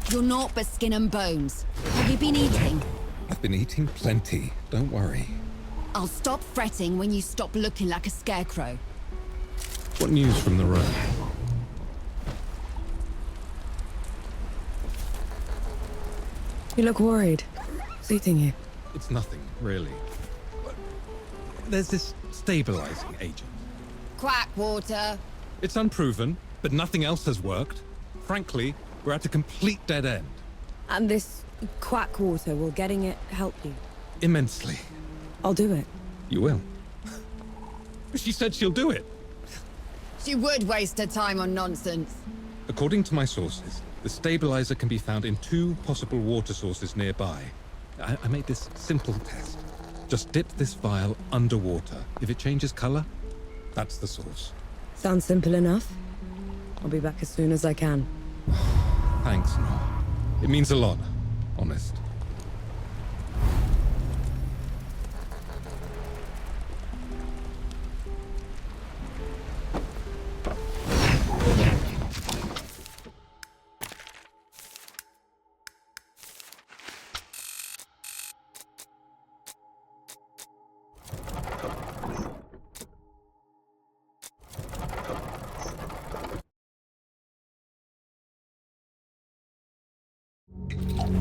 You're naught but skin and bones. Have you been eating? I've been eating plenty, don't worry. I'll stop fretting when you stop looking like a scarecrow. What news from the road? You look worried. What's eating you? It's nothing, really. There's this stabilizing agent. Quack water. It's unproven, but nothing else has worked. Frankly, we're at a complete dead end. And this quack water, will getting it help you? Immensely. I'll do it. You will. She said she'll do it. She would waste her time on nonsense. According to my sources, the stabilizer can be found in 2 possible water sources nearby. I made this simple test. Just dip this vial underwater. If it changes color, that's the source. Sounds simple enough. I'll be back as soon as I can. Thanks, Nor. It means a lot, honest.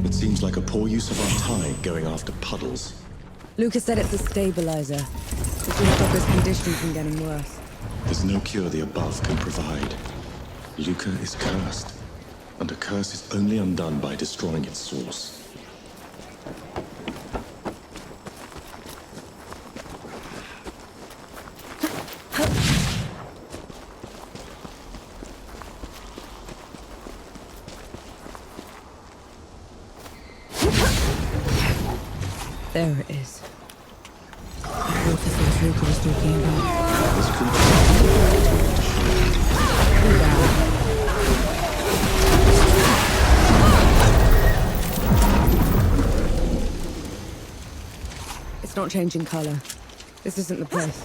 It seems like a poor use of our time going after puddles. Lucas said it's a stabilizer. It should stop his condition from getting worse. There's no cure the above can provide. Luca is cursed, and a curse is only undone by destroying its source. There it is. Water source Luca was talking about. It's not changing color. This isn't the place.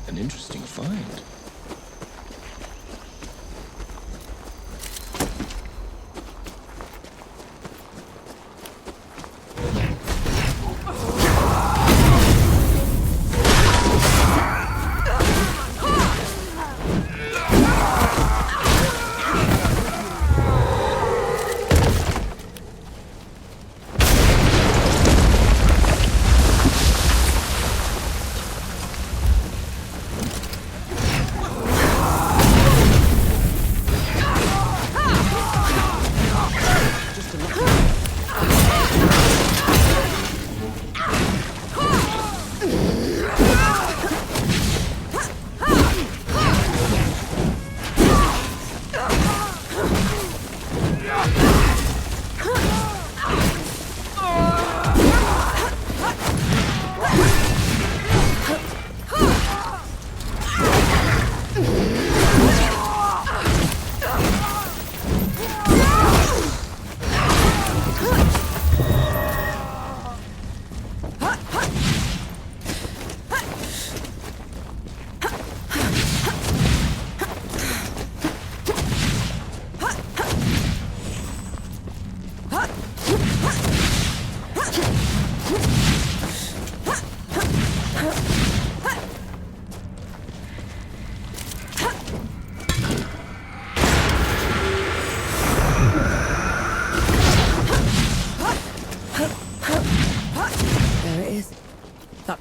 An interesting find.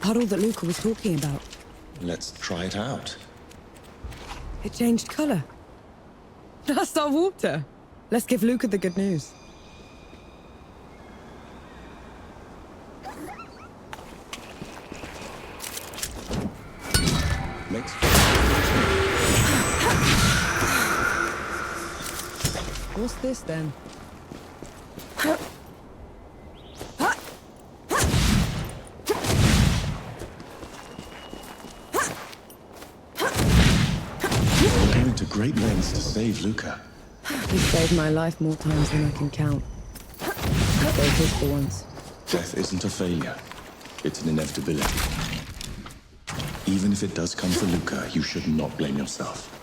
Puddle that Luca was talking about. Let's try it out. It changed color. That's our water. Let's give Luca the good news. What's this then? Great lengths to save Luca. He saved my life more times than I can count. Save his for once. Death isn't a failure. It's an inevitability. Even if it does come for Luca, you should not blame yourself.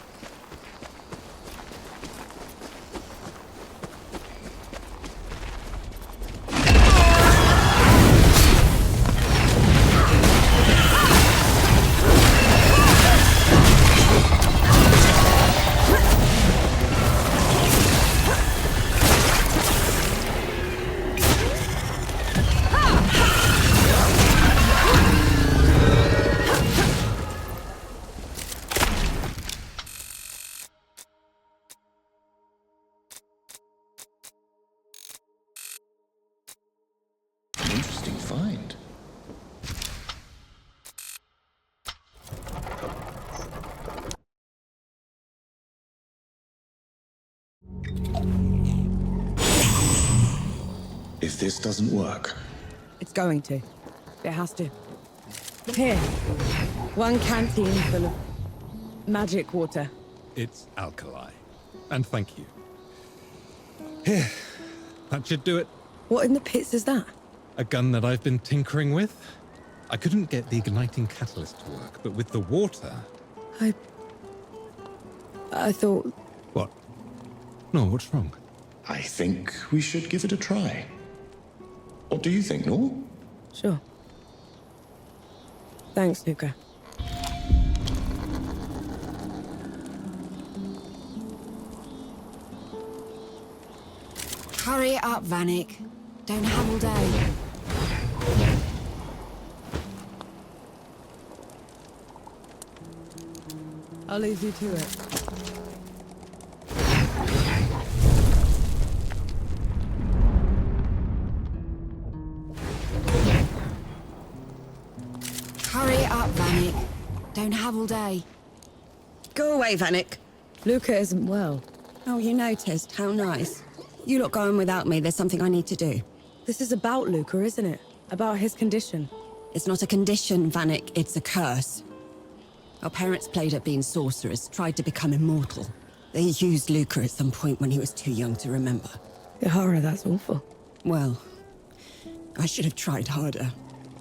Interesting find. If this doesn't work, It's going to. It has to. Here. One canteen full of magic water. It's alkali. And thank you. Here. That should do it. What in the pits is that? A gun that I've been tinkering with. I couldn't get the igniting catalyst to work, but with the water... I thought... What? No, what's wrong? I think we should give it a try. What do you think, Nor? Sure. Thanks, Luca. Hurry up, Vanek. Don't have all day. I'll leave you to it. Hurry up, Vanek. Don't have all day. Go away, Vanek. Luca isn't well. Oh, you noticed. How nice. You lot going without me. There's something I need to do. This is about Luca, isn't it? About his condition. It's not a condition, Vanek. It's a curse. Our parents played at being sorcerers, tried to become immortal. They used Luca at some point when he was too young to remember. Yahara, that's awful. Well, I should have tried harder.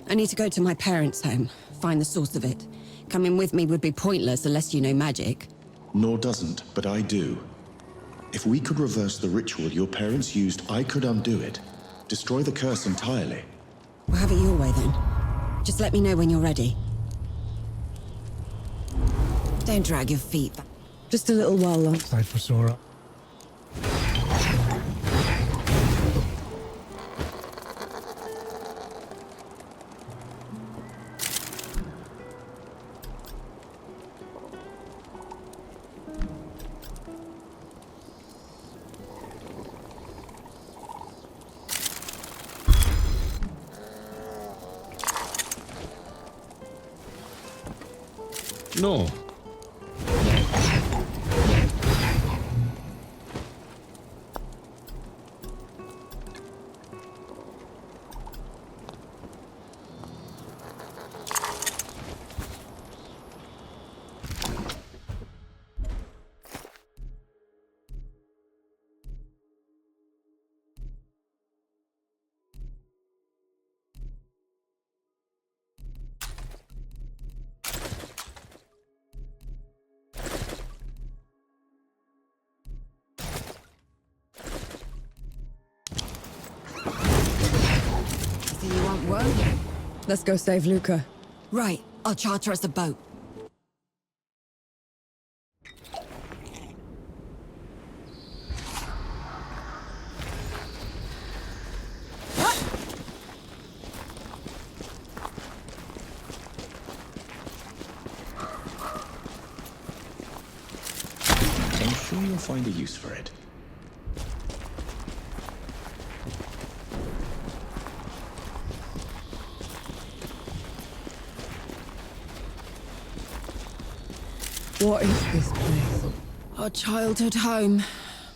I need to go to my parents' home, find the source of it. Coming with me would be pointless unless you know magic. Nor doesn't, but I do. If we could reverse the ritual your parents used, I could undo it. Destroy the curse entirely. We'll have it your way then. Just let me know when you're ready. Don't drag your feet. Just a little while longer. Side for Sora. No. Do you want work? Let's go save Luca. Right, I'll charter us a boat. I'm sure you'll find a use for it. What is this place? Our childhood home.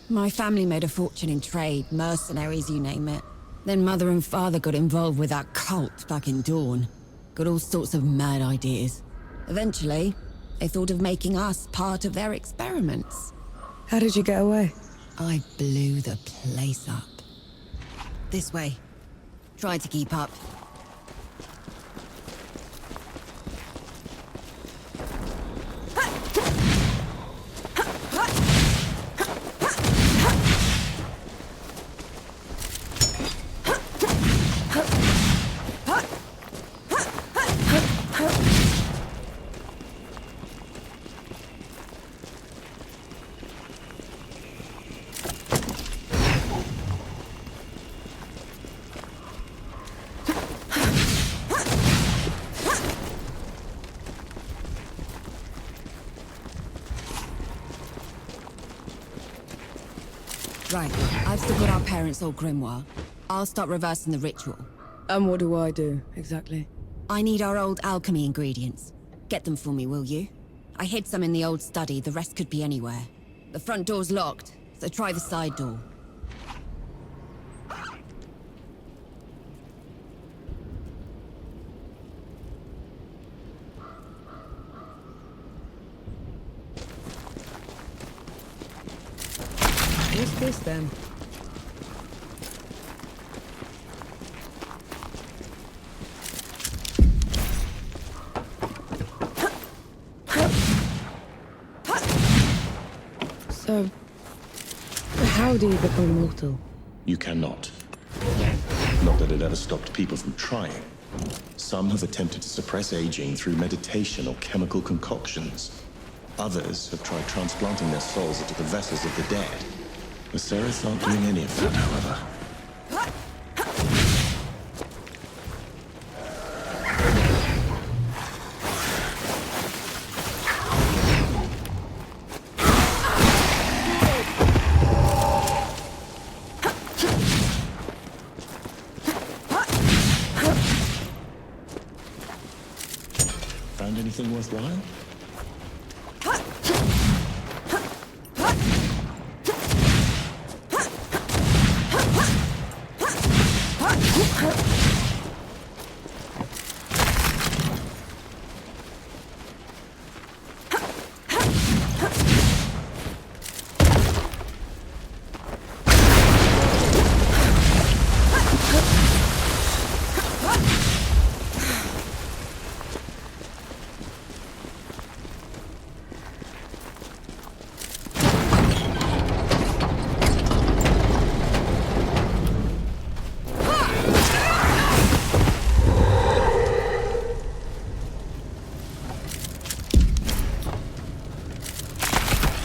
My family made a fortune in trade, mercenaries, you name it. Then Mother and Father got involved with that cult back in Dawn. Got all sorts of mad ideas. Eventually, they thought of making us part of their experiments. How did you get away? I blew the place up. This way. Tried to keep up. Right, I've still got our parents' old grimoire. I'll start reversing the ritual. And what do I do, exactly? I need our old alchemy ingredients. Get them for me, will you? I hid some in the old study, the rest could be anywhere. The front door's locked, so try the side door. What's this then? So, how do you become mortal? You cannot. Not that it ever stopped people from trying. Some have attempted to suppress aging through meditation or chemical concoctions. Others have tried transplanting their souls into the vessels of the dead. The Seraph aren't doing any of that, however. Found anything worthwhile?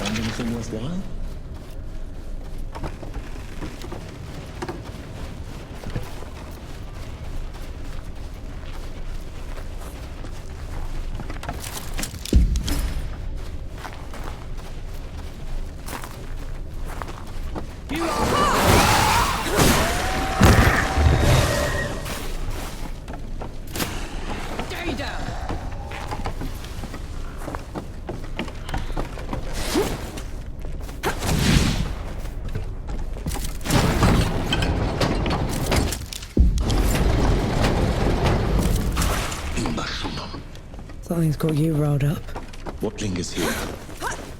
Anything worthwhile? Something's got you rolled up. What lingers here?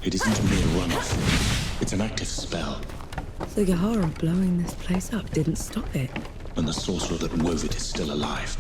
It isn't a mere runoff. It's an active spell. So Yahara blowing this place up didn't stop it. And the sorcerer that wove it is still alive.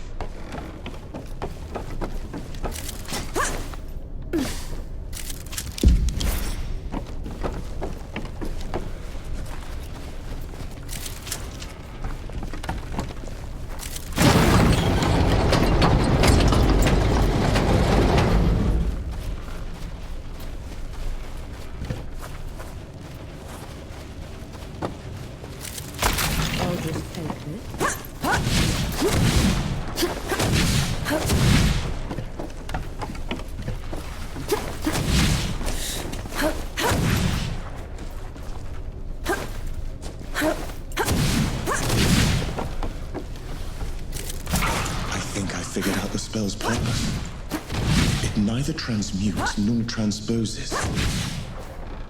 Neither transmutes nor transposes.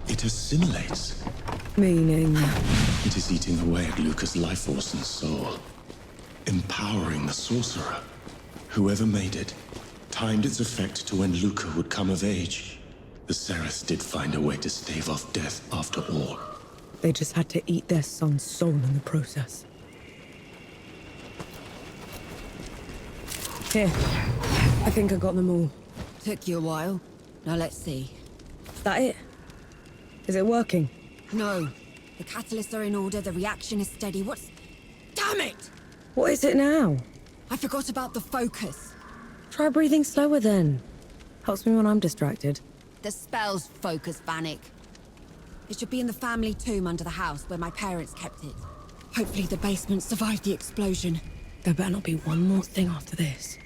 It assimilates. Meaning? It is eating away at Luca's life force and soul, empowering the sorcerer. Whoever made it timed its effect to when Luca would come of age. The Seraph did find a way to stave off death after all. They just had to eat their son's soul in the process. Here. I think I got them all. Took you a while. Now let's see. Is that it? Is it working? No. The catalysts are in order, the reaction is steady. What's... Damn it! What is it now? I forgot about the focus. Try breathing slower then. Helps me when I'm distracted. The spell's focus, Vanek. It should be in the family tomb under the house where my parents kept it. Hopefully the basement survived the explosion. There better not be one more thing after this.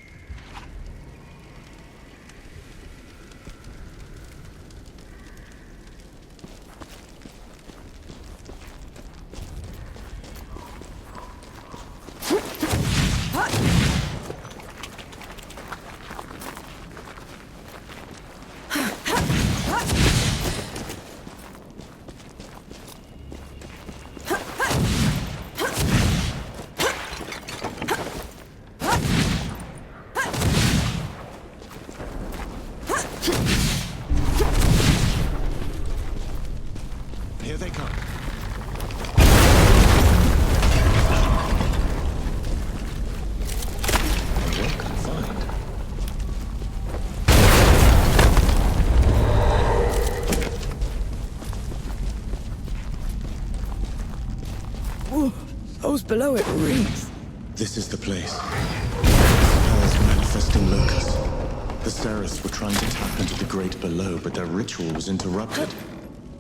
they come. Well confined. Whoa, those below it reeks. This is the place. Hell's manifesting locus. The Sereths were trying to tap into the great below, but their ritual was interrupted.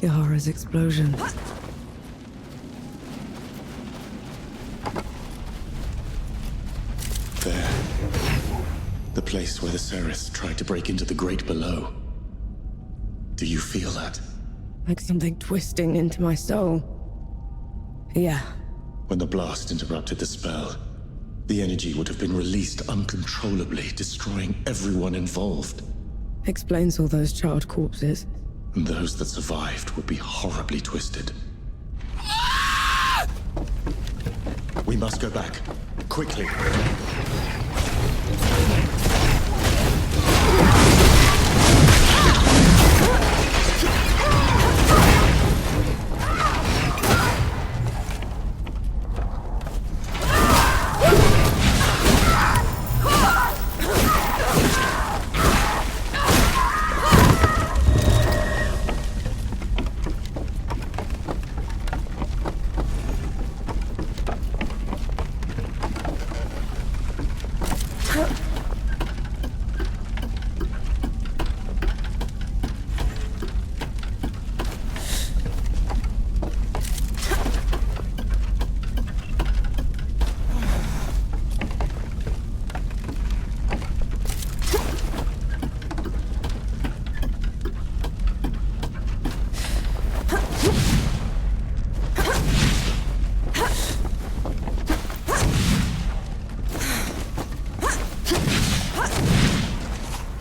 Yahara's explosion. There. The place where the Sereths tried to break into the great below. Do you feel that? Like something twisting into my soul. Yeah. When the blast interrupted the spell, the energy would have been released uncontrollably, destroying everyone involved. Explains all those charred corpses. And those that survived would be horribly twisted. We must go back. Quickly.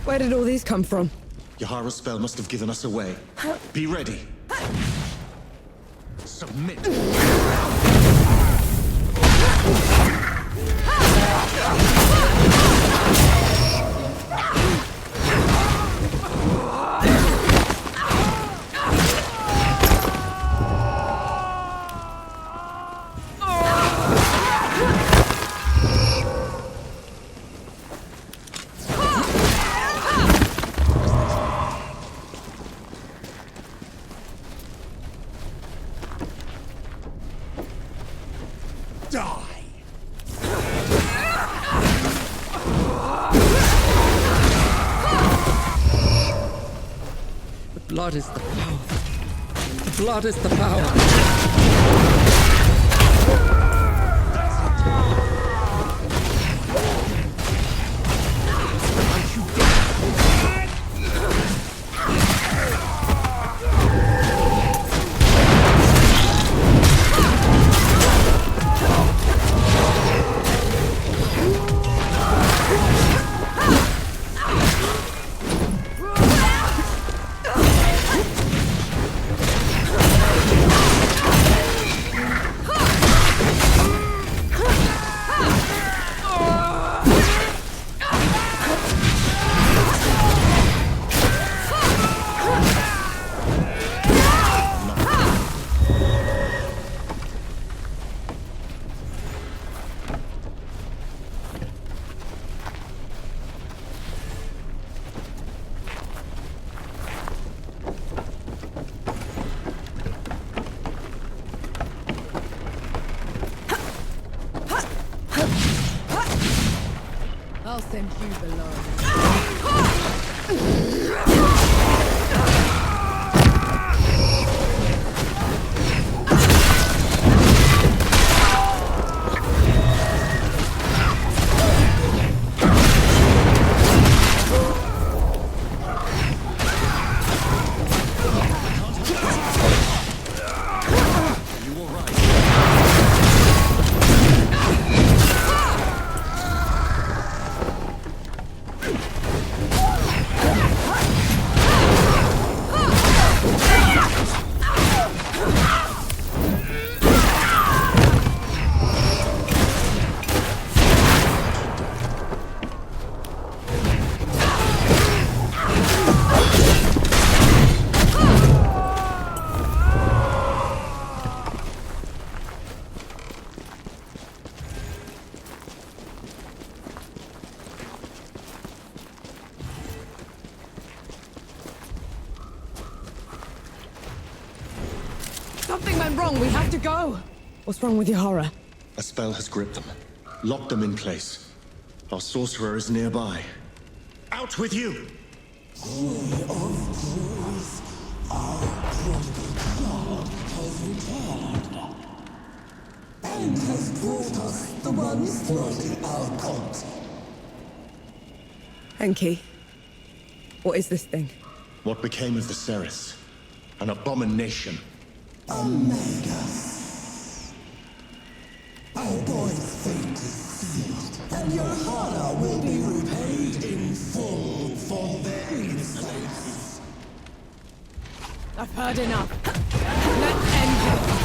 Where did all these come from? Yahara's spell must have given us away. Be ready. Submit. Blood is the power. The blood is the power. I'll send you below. Something went wrong. We have to go. What's wrong with your horror? A spell has gripped them. Locked them in place. Our sorcerer is nearby. Out with you! And has brought us the ones thwarting our cult. Enki, what is this thing? What became of the Ceres? An abomination. Omegas. Our boy's fate is sealed, and your horror will be repaid in full for their mistakes. I've heard enough. Let's end this.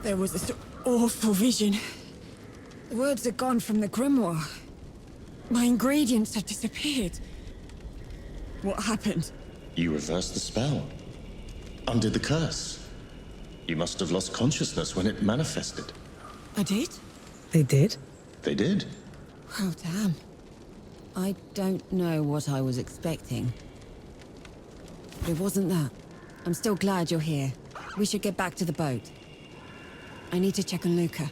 There was this awful vision. The words had gone from the grimoire. My ingredients had disappeared. What happened? You reversed the spell. Undid the curse. You must have lost consciousness when it manifested. I did? They did? They did. Oh, damn. I don't know what I was expecting. But it wasn't that. I'm still glad you're here. We should get back to the boat. I need to check on Luca.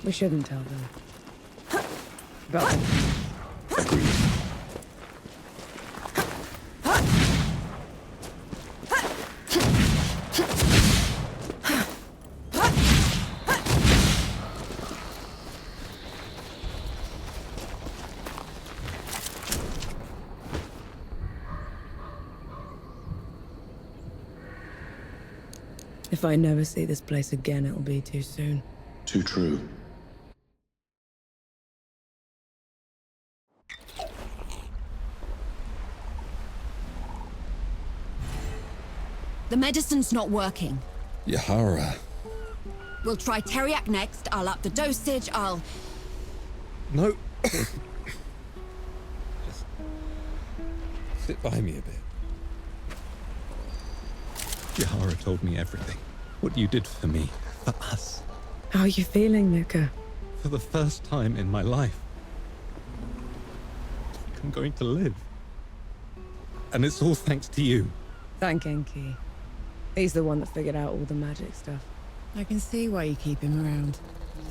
We shouldn't tell them. About them. Agreed. If I never see this place again, it'll be too soon. Too true. The medicine's not working. Yahara. We'll try Teriac next. I'll up the dosage. No. Just sit by me a bit. Yahara told me everything. What you did for me, for us. How are you feeling, Luca? For the first time in my life, I'm going to live. And it's all thanks to you. Thank Enki. He's the one that figured out all the magic stuff. I can see why you keep him around.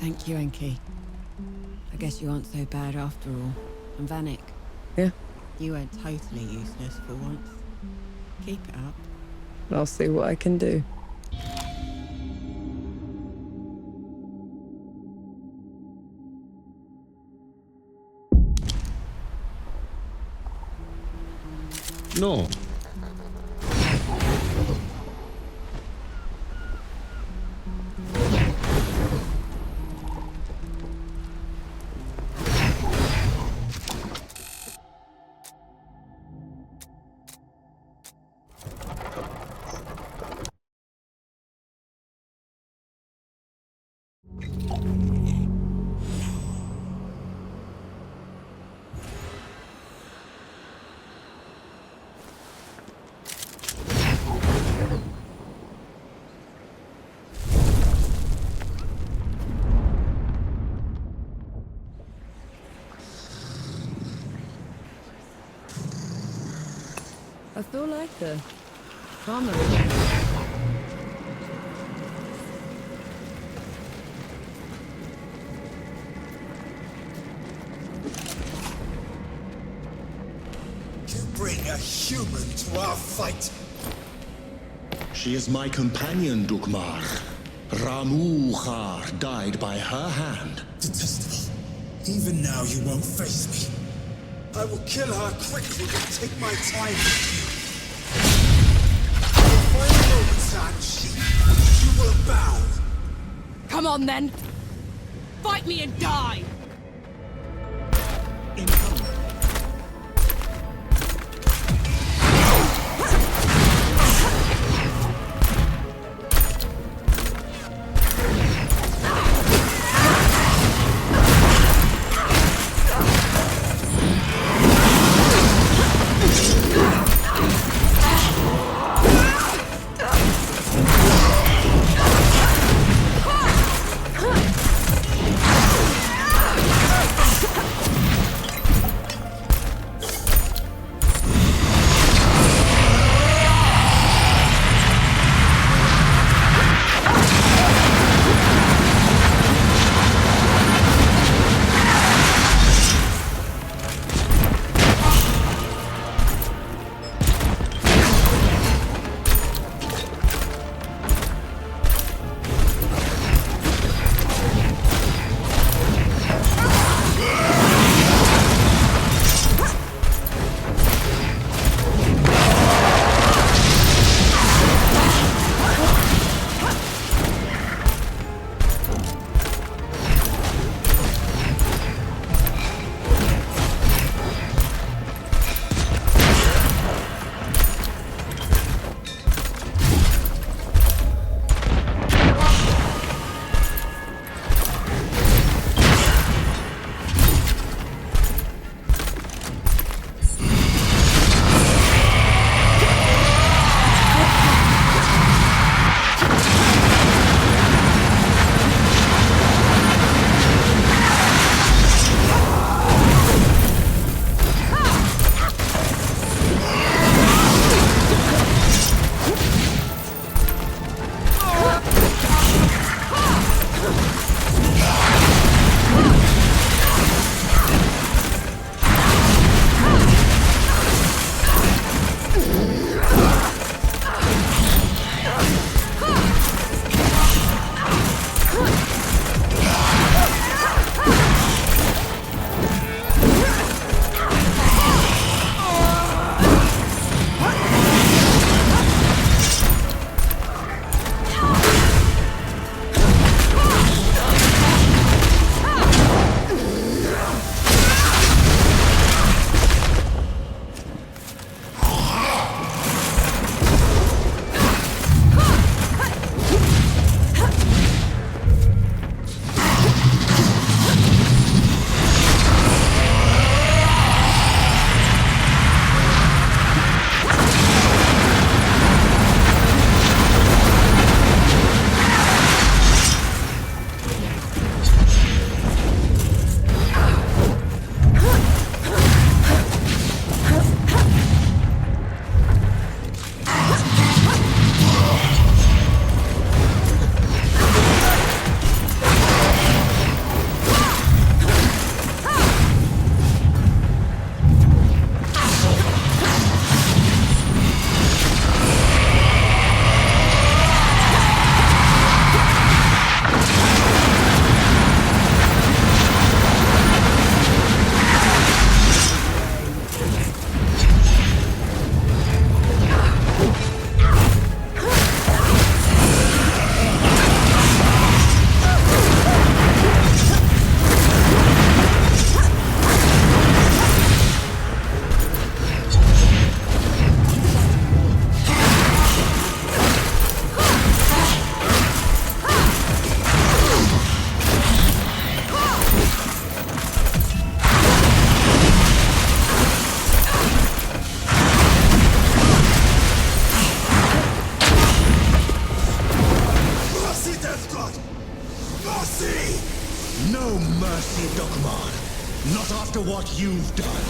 Thank you, Enki. I guess you aren't so bad after all. And Vanek. Yeah? You weren't totally useless for once. Keep it up. I'll see what I can do. No. I feel lighter. Calmer. You bring a human to our fight. She is my companion, Dukmar. Ramuhar died by her hand. Detestable. Even now you won't face me. I will kill her quickly and take my time with you. The final moments, Anchi, you will bow. Come on then! Fight me and die! No mercy, Dogman. Not after what you've done.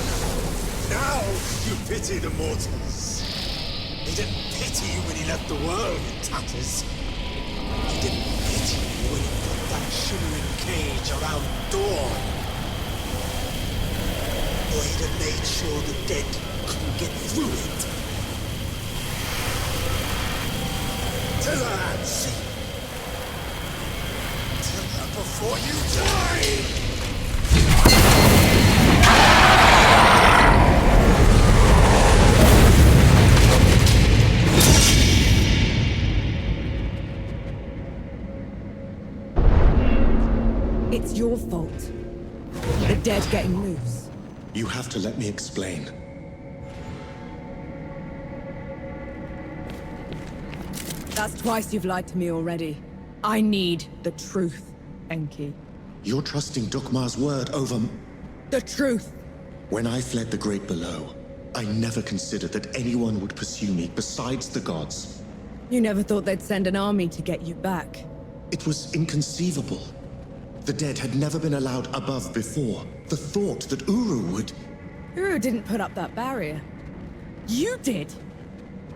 Now you pity the mortals. He didn't pity you when he left the world in tatters. He didn't pity you when he put that shimmering cage around Dawn. Or he'd have made sure the dead couldn't get through it. Tell her, Nancy. Tell her before you die! It's your fault. The dead getting loose. You have to let me explain. That's twice you've lied to me already. I need the truth, Enki. You're trusting Dukmar's word over... The truth! When I fled the Great Below, I never considered that anyone would pursue me besides the gods. You never thought they'd send an army to get you back. It was inconceivable. The dead had never been allowed above before. The thought that Uru would... Uru didn't put up that barrier. You did!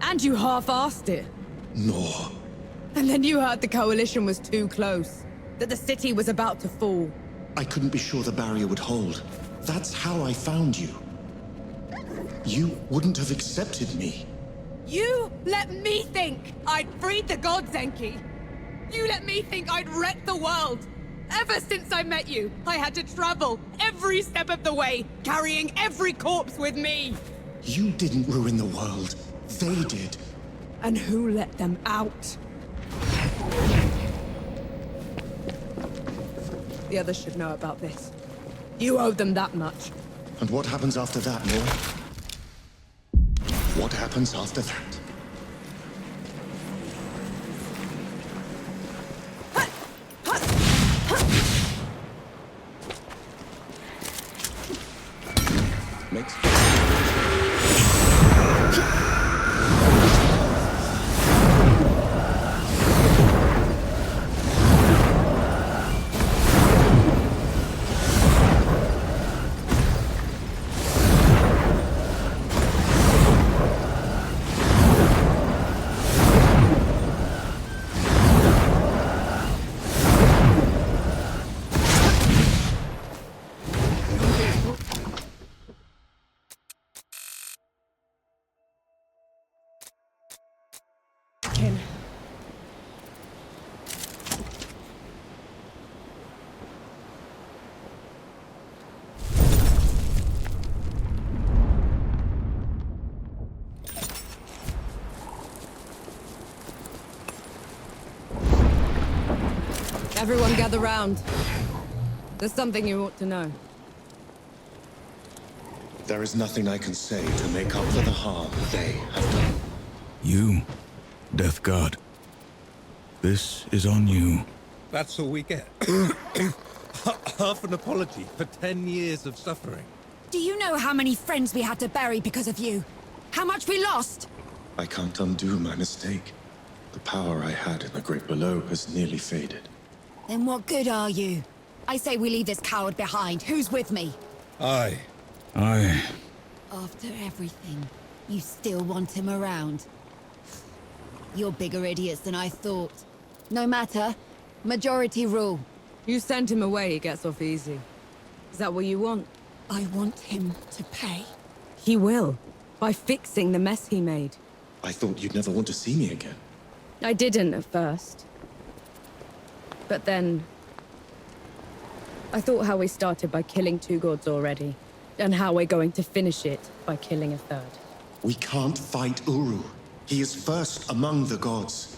And you half-assed it. No. And then you heard the coalition was too close. That the city was about to fall. I couldn't be sure the barrier would hold. That's how I found you. You wouldn't have accepted me. You let me think I'd freed the gods, Enki. You let me think I'd wrecked the world. Ever since I met you, I had to travel every step of the way, carrying every corpse with me. You didn't ruin the world. They did. And who let them out? The others should know about this. You owed them that much. And what happens after that, Nora? What happens after that? Makes Everyone gather round. There's something you ought to know. There is nothing I can say to make up for the harm they have done. You, Death God. This is on you. That's all we get. Half an apology for 10 years of suffering. Do you know how many friends we had to bury because of you? How much we lost? I can't undo my mistake. The power I had in the Great Below has nearly faded. Then what good are you? I say we leave this coward behind. Who's with me? Aye. Aye. After everything, you still want him around. You're bigger idiots than I thought. No matter. Majority rule. You send him away, he gets off easy. Is that what you want? I want him to pay. He will. By fixing the mess he made. I thought you'd never want to see me again. I didn't at first. But then... I thought how we started by killing 2 gods already. And how we're going to finish it by killing a 3rd. We can't fight Uru. He is first among the gods.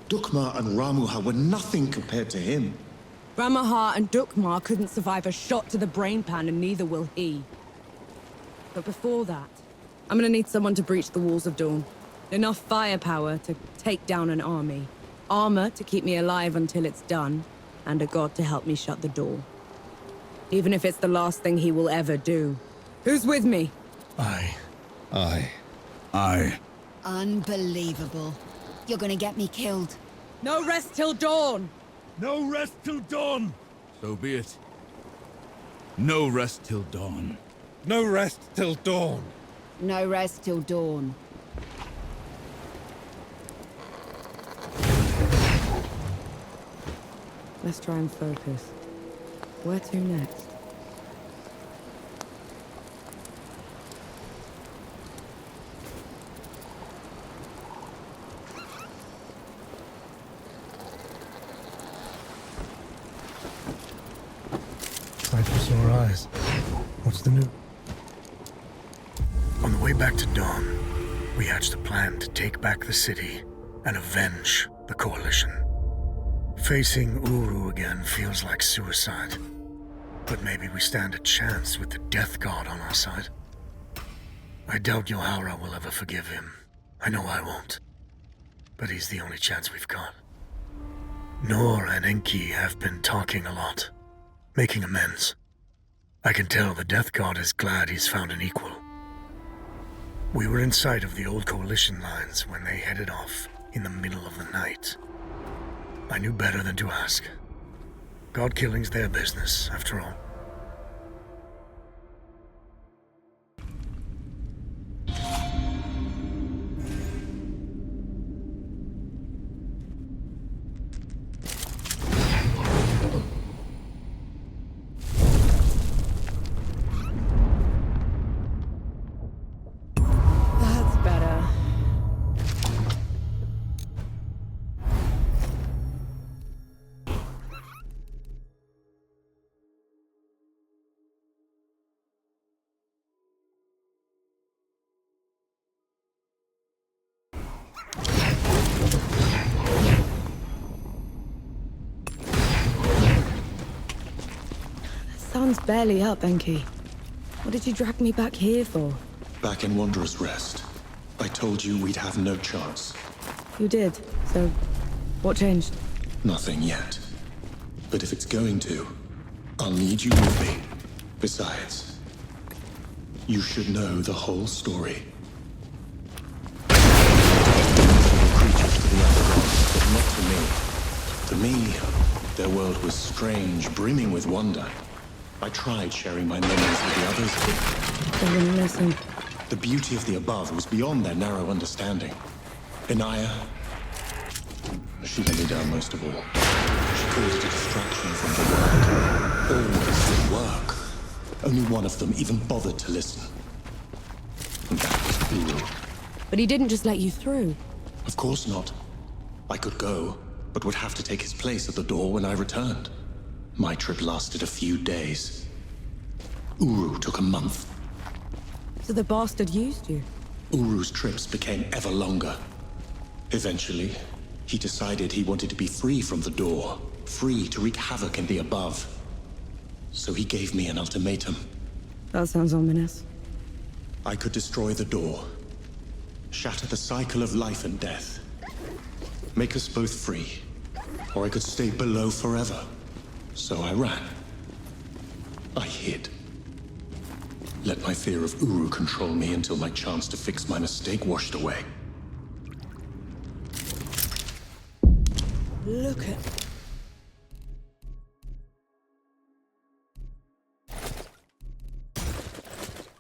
Dukmar and Ramuha were nothing compared to him. Ramuha and Dukmar couldn't survive a shot to the brain pan, and neither will he. But before that, I'm gonna need someone to breach the walls of Dawn. Enough firepower to take down an army. Armor to keep me alive until it's done. And a god to help me shut the door. Even if it's the last thing he will ever do. Who's with me? Aye. Aye. Aye. Unbelievable. You're gonna get me killed. No rest till dawn! No rest till dawn! So be it. No rest till dawn. No rest till dawn. No rest till dawn. Let's try and focus. Where to next? Sight for sore eyes. What's the new? On the way back to Dawn, we hatched a plan to take back the city and avenge the Coalition. Facing Uru again feels like suicide. But maybe we stand a chance with the Death God on our side. I doubt Yohara will ever forgive him. I know I won't. But he's the only chance we've got. Nor and Enki have been talking a lot, making amends. I can tell the Death God is glad he's found an equal. We were in sight of the old Coalition lines when they headed off in the middle of the night. I knew better than to ask. God killing's their business, after all. That's better. Sun's barely up, Enki. What did you drag me back here for? Back in Wanderer's Rest, I told you we'd have no chance. You did, so what changed? Nothing yet. But if it's going to, I'll need you with me. Besides, you should know the whole story. Creatures to the underground, but not to me. To me, their world was strange, brimming with wonder. I tried sharing my memories with the others, but I wouldn't listen. the beauty of the above was beyond their narrow understanding. Inaya, she let me down most of all. She called it a distraction from the work. Always the work. Only one of them even bothered to listen. And that was Uru. But he didn't just let you through. Of course not. I could go, but would have to take his place at the door when I returned. My trip lasted a few days. Uru took a month. So the bastard used you? Uru's trips became ever longer. Eventually, he decided he wanted to be free from the door, free to wreak havoc in the above. So he gave me an ultimatum. That sounds ominous. I could destroy the door, shatter the cycle of life and death, make us both free, or I could stay below forever. So I ran. I hid. Let my fear of Uru control me until my chance to fix my mistake washed away. Look at...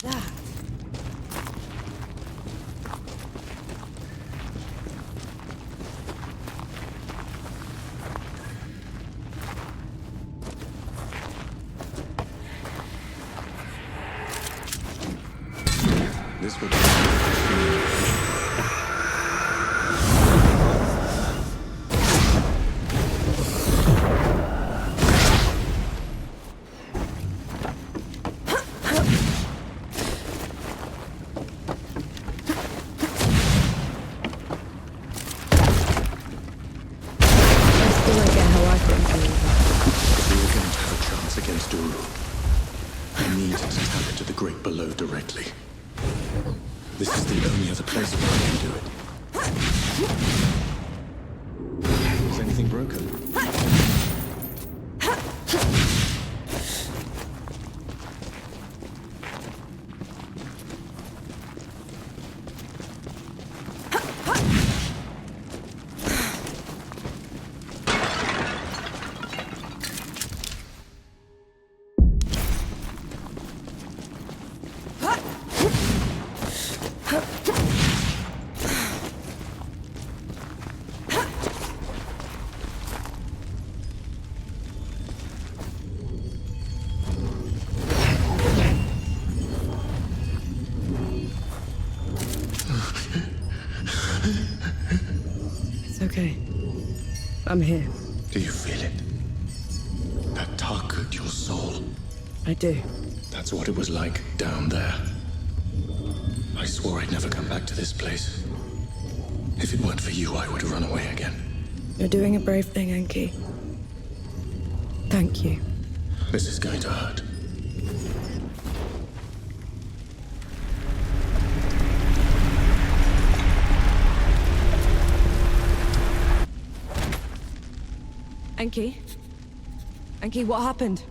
that. This would against Uru. I need to tap into the Great Below directly. This is the only other place where I can do it. Is anything broken? Okay. I'm here. Do you feel it? That tug at your soul. I do. That's what it was like down there. I swore I'd never come back to this place. If it weren't for you, I would have run away again. You're doing a brave thing, Enki. Thank you. This is going to hurt. Enki? Enki, what happened?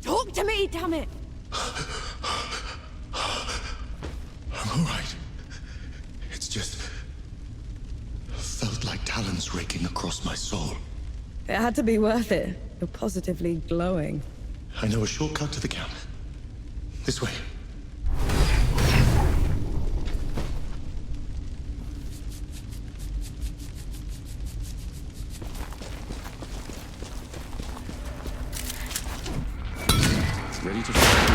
Talk to me, damn it! I'm all right. It's just... felt like talons raking across my soul. It had to be worth it. You're positively glowing. I know a shortcut to the camp. This way. Ready to fire.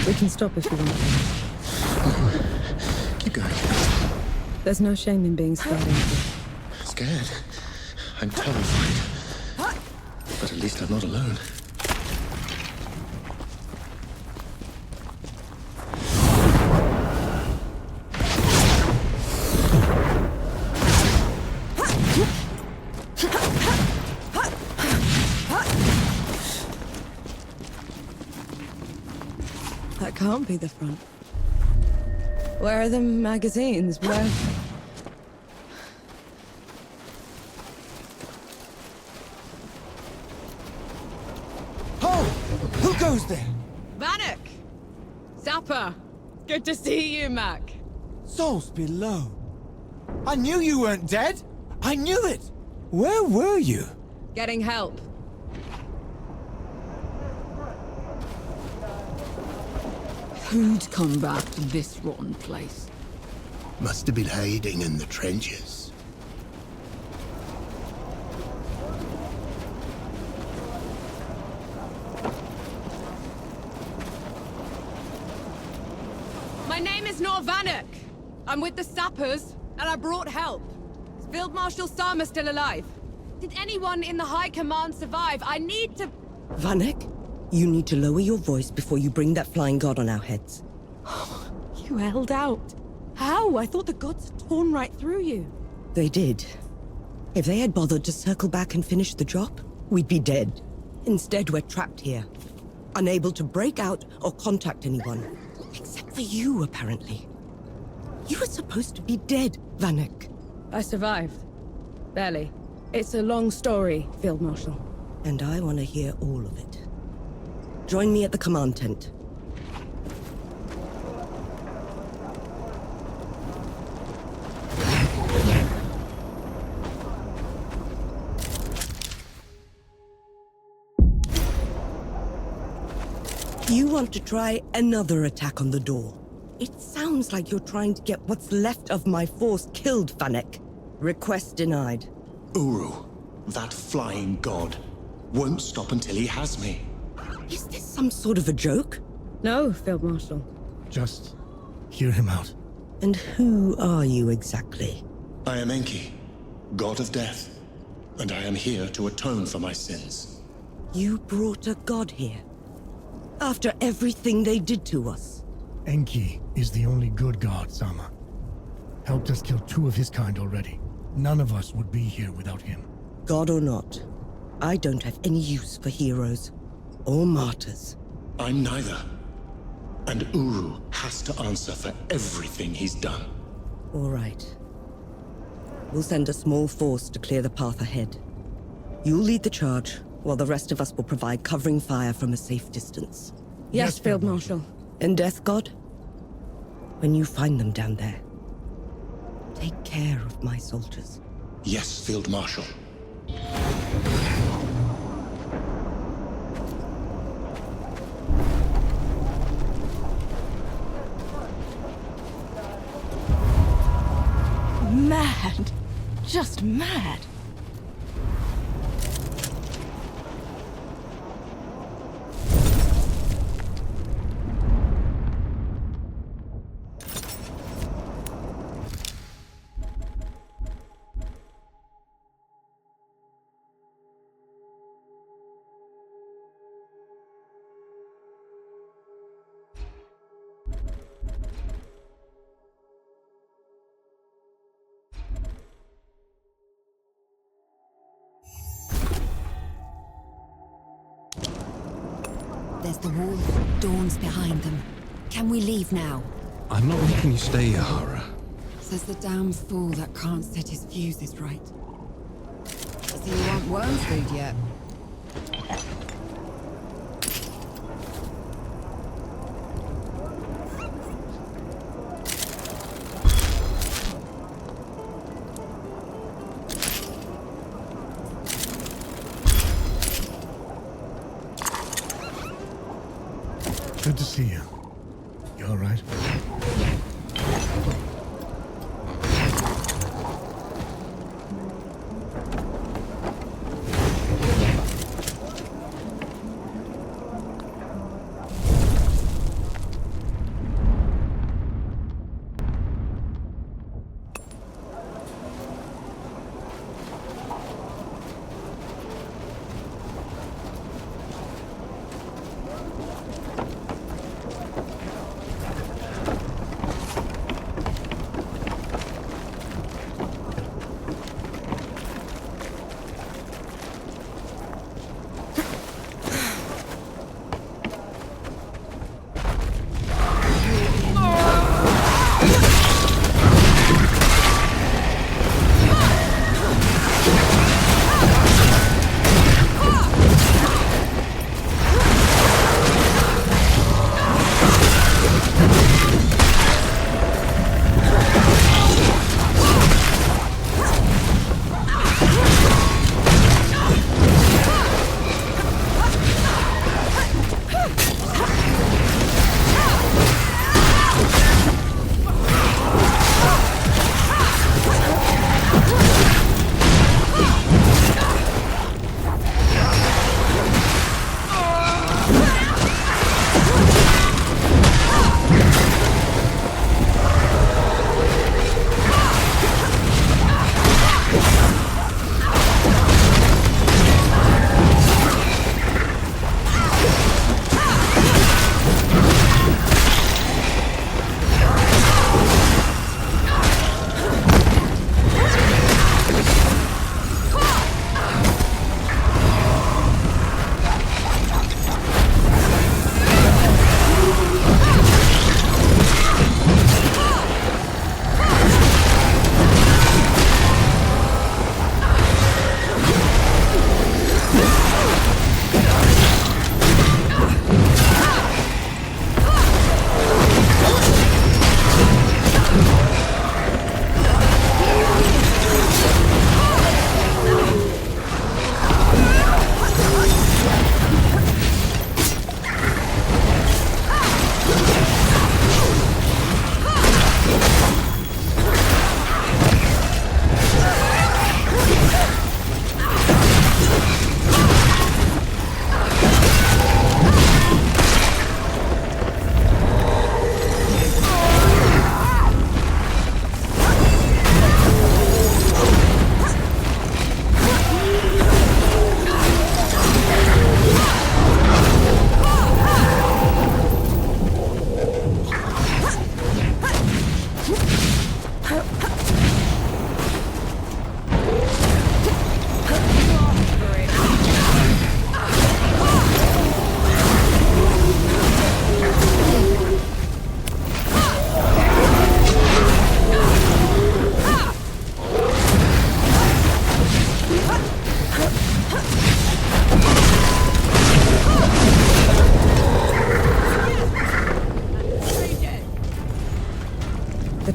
We can stop if you want. Keep going. There's no shame in being scared, Enki. Scared? I'm terrified. But at least I'm not alone. That can't be the front. Where are the magazines? Where... Oh! Who goes there? Vanek! Zappa! Good to see you, Mac. Souls below. I knew you weren't dead! I knew it! Where were you? Getting help. Who'd come back to this rotten place? Must have been hiding in the trenches. My name is Nor Vanek. I'm with the sappers, and I brought help. Is Field Marshal Sama still alive? Did anyone in the High Command survive? I need to... Vanek, you need to lower your voice before you bring that flying god on our heads. You held out. How? I thought the gods had torn right through you. They did. If they had bothered to circle back and finish the job, we'd be dead. Instead, we're trapped here. Unable to break out or contact anyone. Except for you, apparently. You were supposed to be dead, Vanek. I survived. Barely. It's a long story, Field Marshal. And I want to hear all of it. Join me at the command tent. You want to try another attack on the door. It sounds like you're trying to get what's left of my force killed, Vanek. Request denied. Uru, that flying god, won't stop until he has me. Is this some sort of a joke? No, Field Marshal. Just hear him out. And who are you exactly? I am Enki, god of death, and I am here to atone for my sins. You brought a god here? After everything they did to us? Enki is the only good god, Sama. Helped us kill 2 of his kind already. None of us would be here without him. God or not, I don't have any use for heroes. Or martyrs. I'm neither. And Uru has to answer for everything he's done. All right. We'll send a small force to clear the path ahead. You'll lead the charge, while the rest of us will provide covering fire from a safe distance. Yes, Field Marshal. And Death God? When you find them down there, take care of my soldiers. Yes, Field Marshal. Mad. Just mad. There's the wall. Dawn's behind them. Can we leave now? I'm not making you stay, Yahara. Says the damn fool that can't set his fuses right. So you want worm food yet? Good to see you. You all right?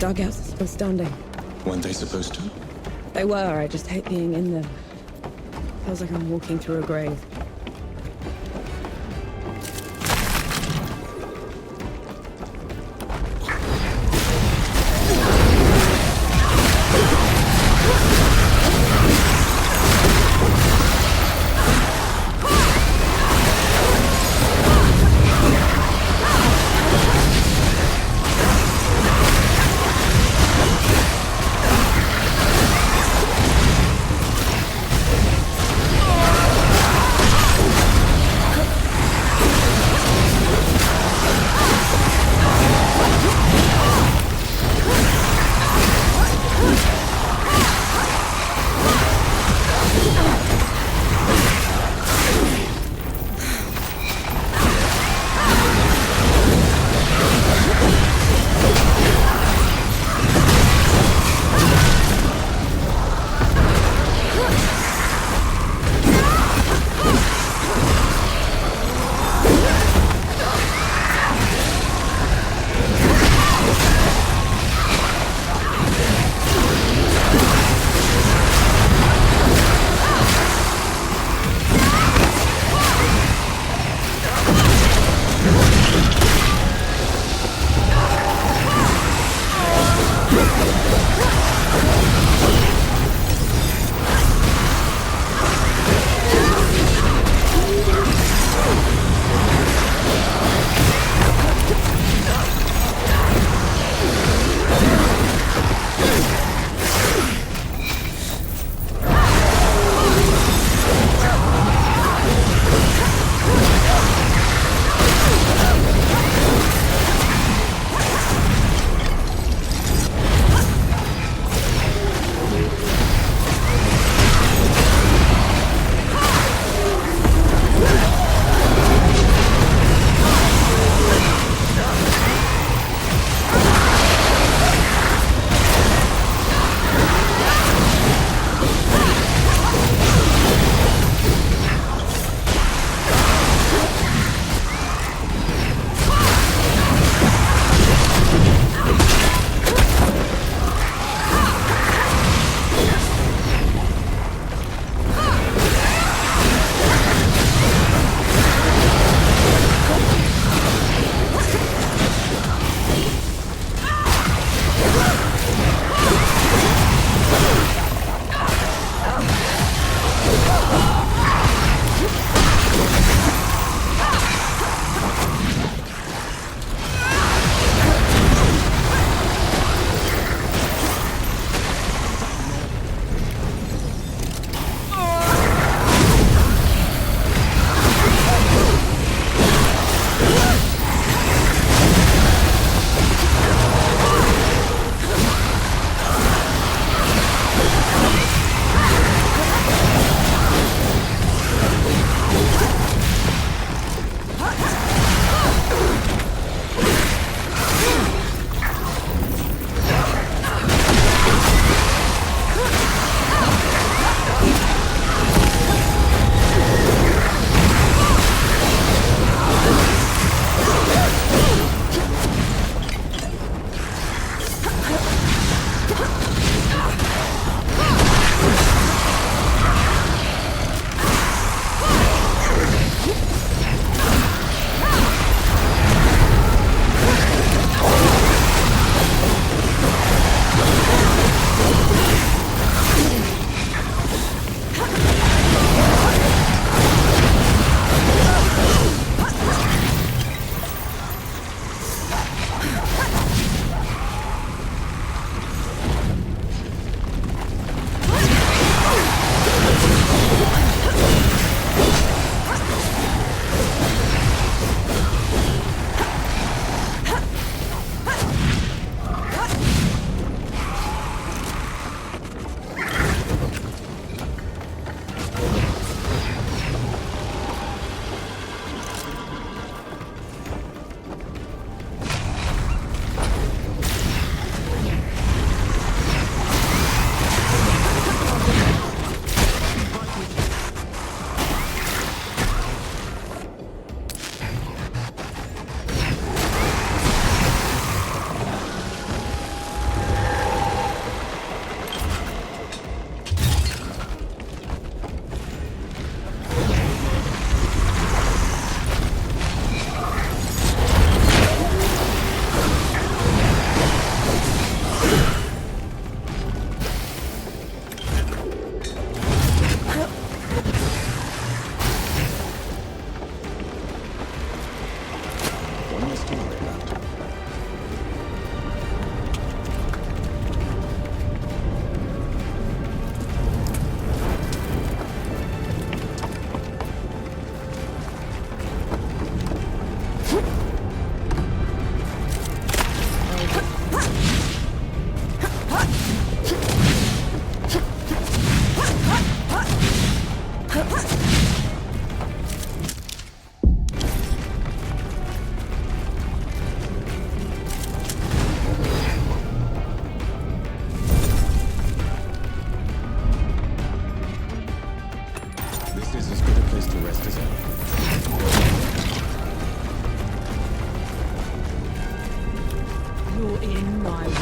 dugouts are still standing. Weren't they supposed to? They were, I just hate being in them. Feels like I'm walking through a grave. test, is it? You're in my way.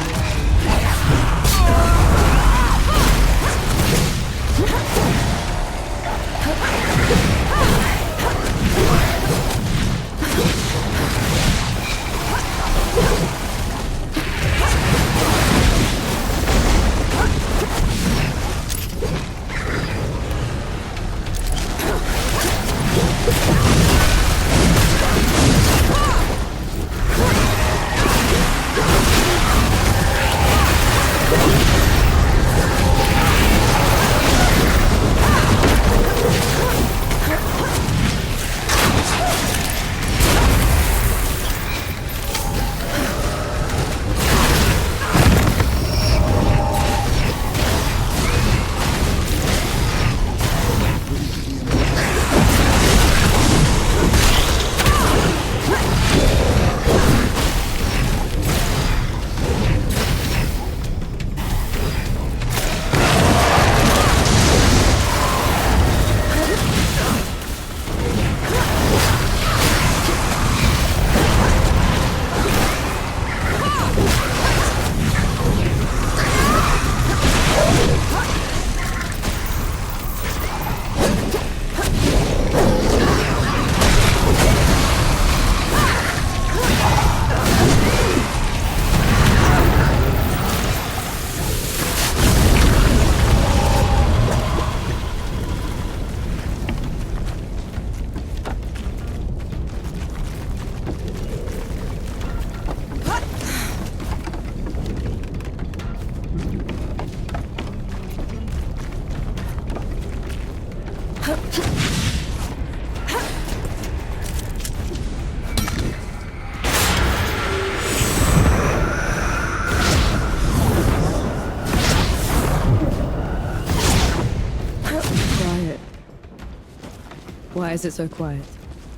Why is it so quiet?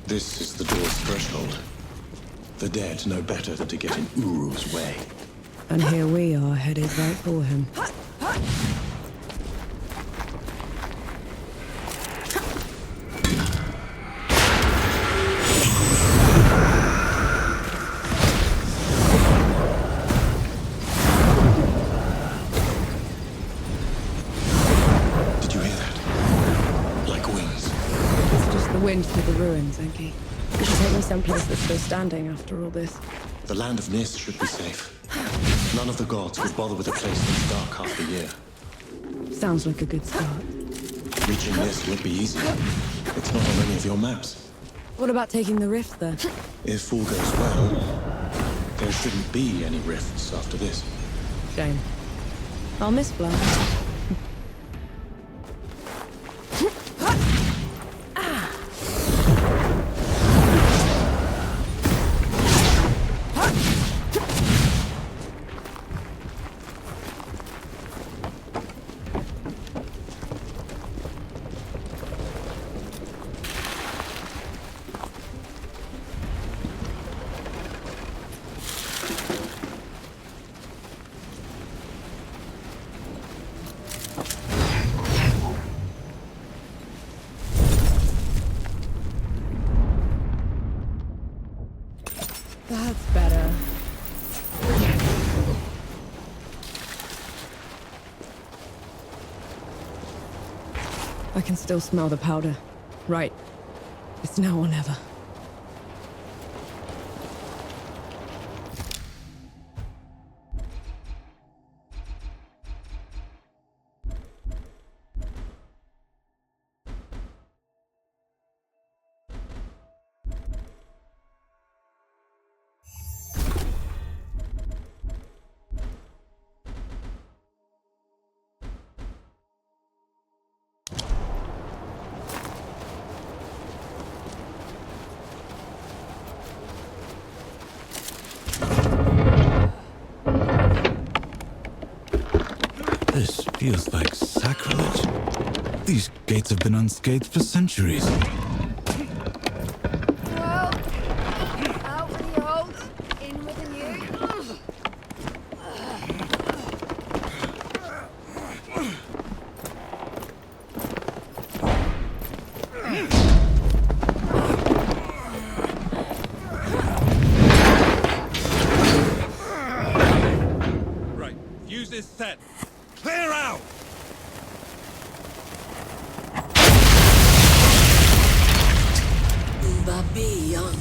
This is the door's threshold. The dead know better than to get in Uru's way. And here we are, headed right for him. Did you hear that? Like wings. It's just the wind through the ruins, Enki. You should take me someplace that's still standing after all this. The land of Nis should be safe. None of the gods would bother with a place that's dark half the year. Sounds like a good start. Reaching Nis won't be easy. It's not on any of your maps. What about taking the rift, then? If all goes well, there shouldn't be any rifts after this. Shame. I'll miss Blanche. That's better. I can still smell the powder. Right. It's now or never. This feels like sacrilege. These gates have been unscathed for centuries. Well, out with the old, in with the new.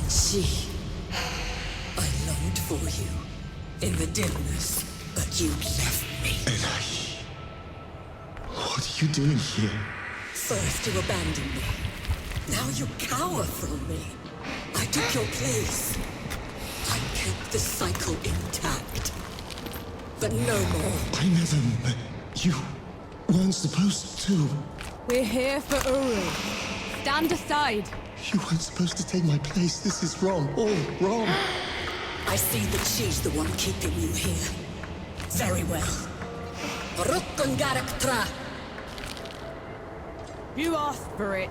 see. I longed for you in the dimness, but you left me. Eli, what are you doing here? First you abandoned me. Now you cower from me. I took your place. I kept the cycle intact. But no more. I never met you. Weren't supposed to. We're here for Uru. Stand aside. You weren't supposed to take my place. This is wrong. All wrong. I see that she's the one keeping you here. Very well. Rukkungaraktra. You asked for it.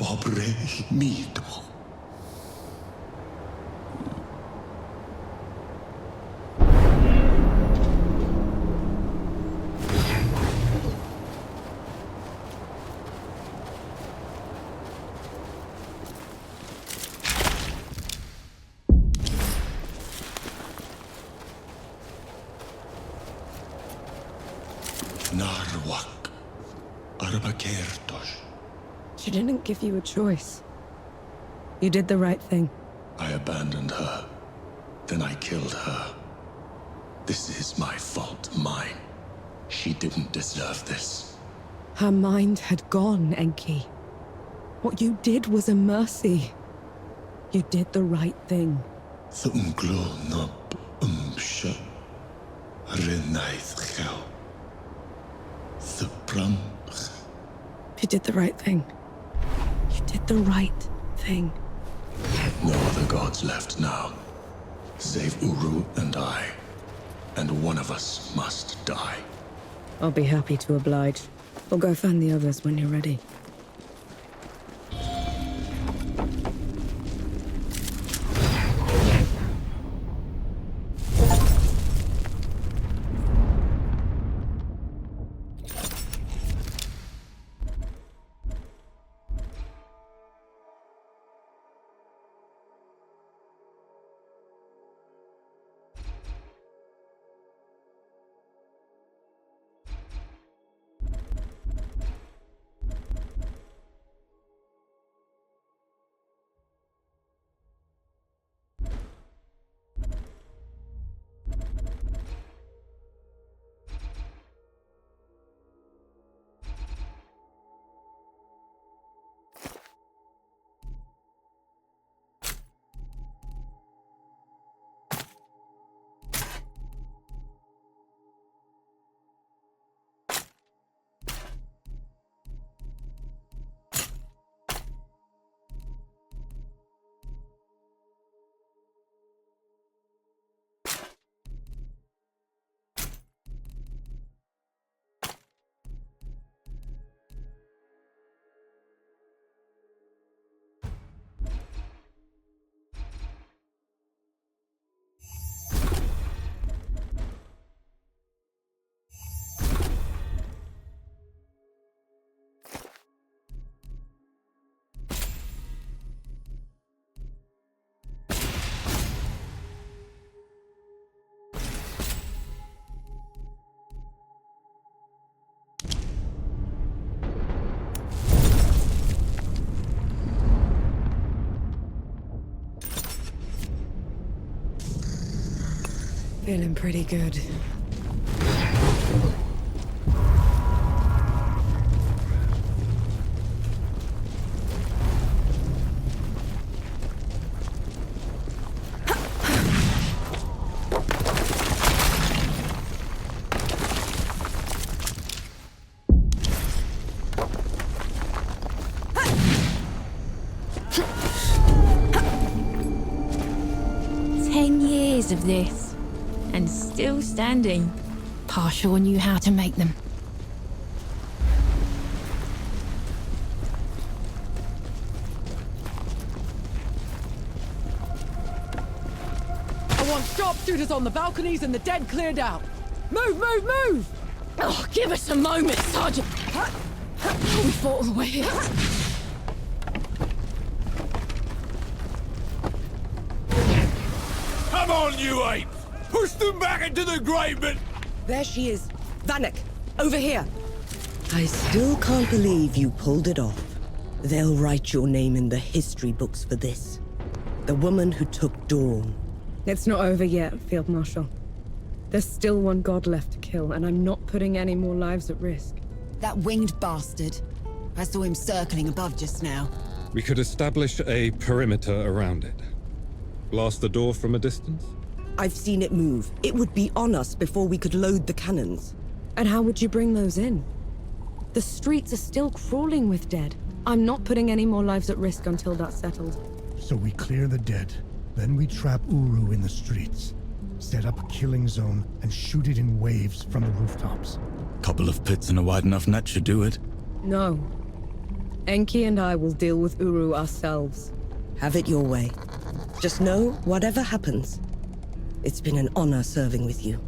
pobre mito. Narwak, Arbakertos. She didn't give you a choice. You did the right thing. I abandoned her. Then I killed her. This is my fault, mine. She didn't deserve this. Her mind had gone, Enki. What you did was a mercy. You did the right thing. You did the right thing. You did the right thing. No other gods left now. Save Uru and I. And one of us must die. I'll be happy to oblige. We'll go find the others when you're ready. Feeling pretty good. Of this, and still standing. Partial knew how to make them. I want sharpshooters on the balconies and the dead cleared out. Move, move, move! Oh, give us a moment, Sergeant. We fought all the way here. Come on, you apes! Push them back into the grave, but... There she is. Vanek, over here. I still can't believe you pulled it off. They'll write your name in the history books for this. The woman who took Dawn. It's not over yet, Field Marshal. There's still one god left to kill, and I'm not putting any more lives at risk. That winged bastard. I saw him circling above just now. We could establish a perimeter around it. Blast the door from a distance? I've seen it move. It would be on us before we could load the cannons. And how would you bring those in? The streets are still crawling with dead. I'm not putting any more lives at risk until that's settled. So we clear the dead. Then we trap Uru in the streets. Set up a killing zone and shoot it in waves from the rooftops. Couple of pits and a wide enough net should do it. No. Enki and I will deal with Uru ourselves. Have it your way. Just know, whatever happens, it's been an honor serving with you.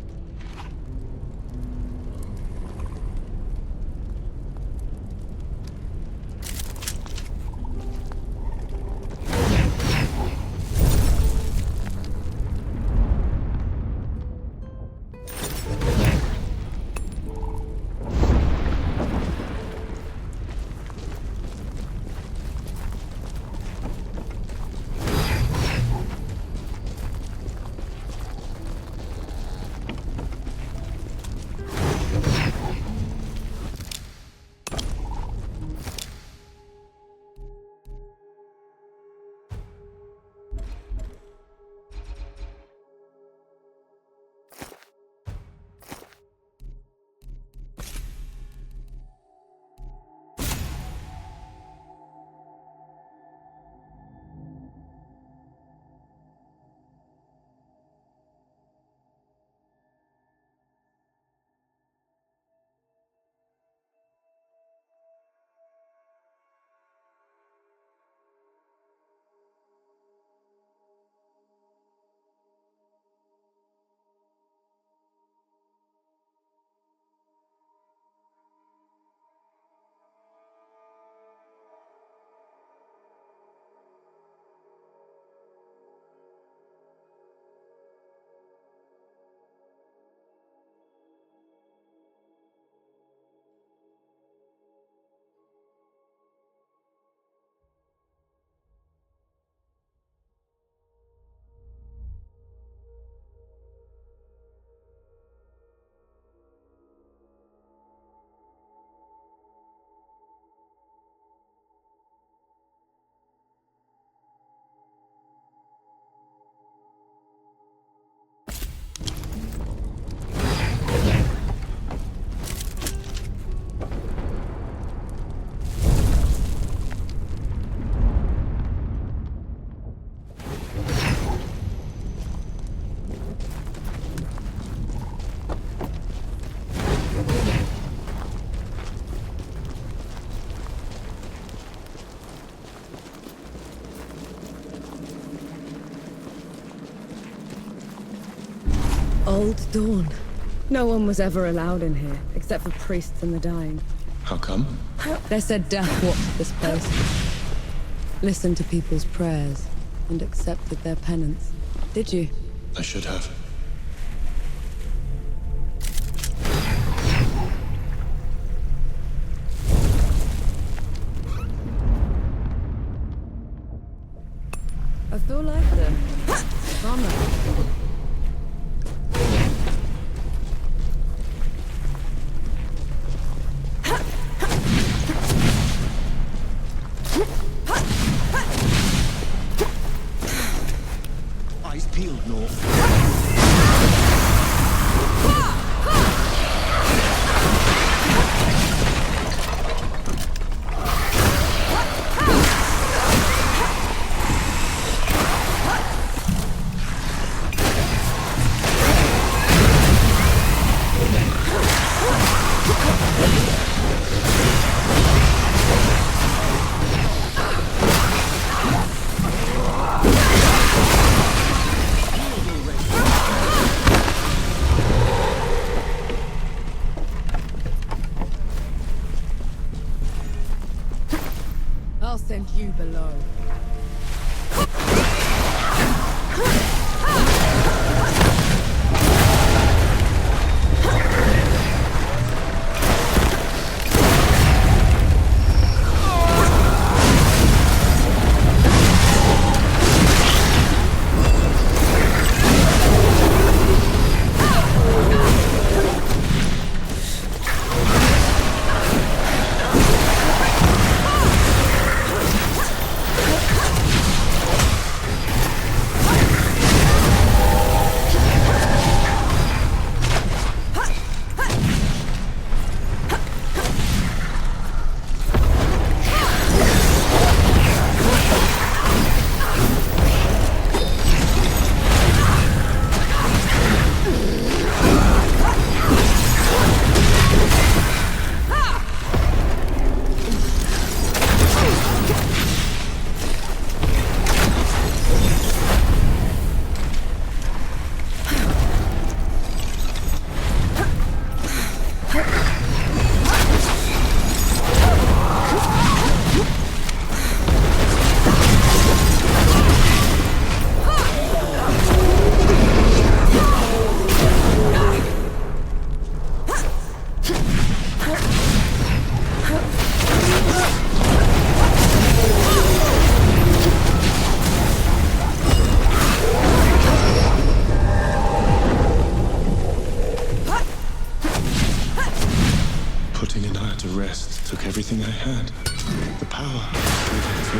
Old Dawn. No one was ever allowed in here, except for priests and the dying. How come? They said death walked this place. Listened to people's prayers and accepted their penance. Did you? I should have. I feel like the drama. Eyes peeled, North. I'll send you below.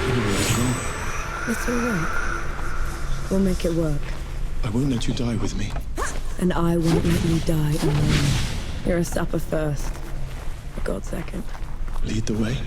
Uru is gone. It's all right. We'll make it work. I won't let you die with me. And I won't let you die alone. You're a supper first. A god second. Lead the way.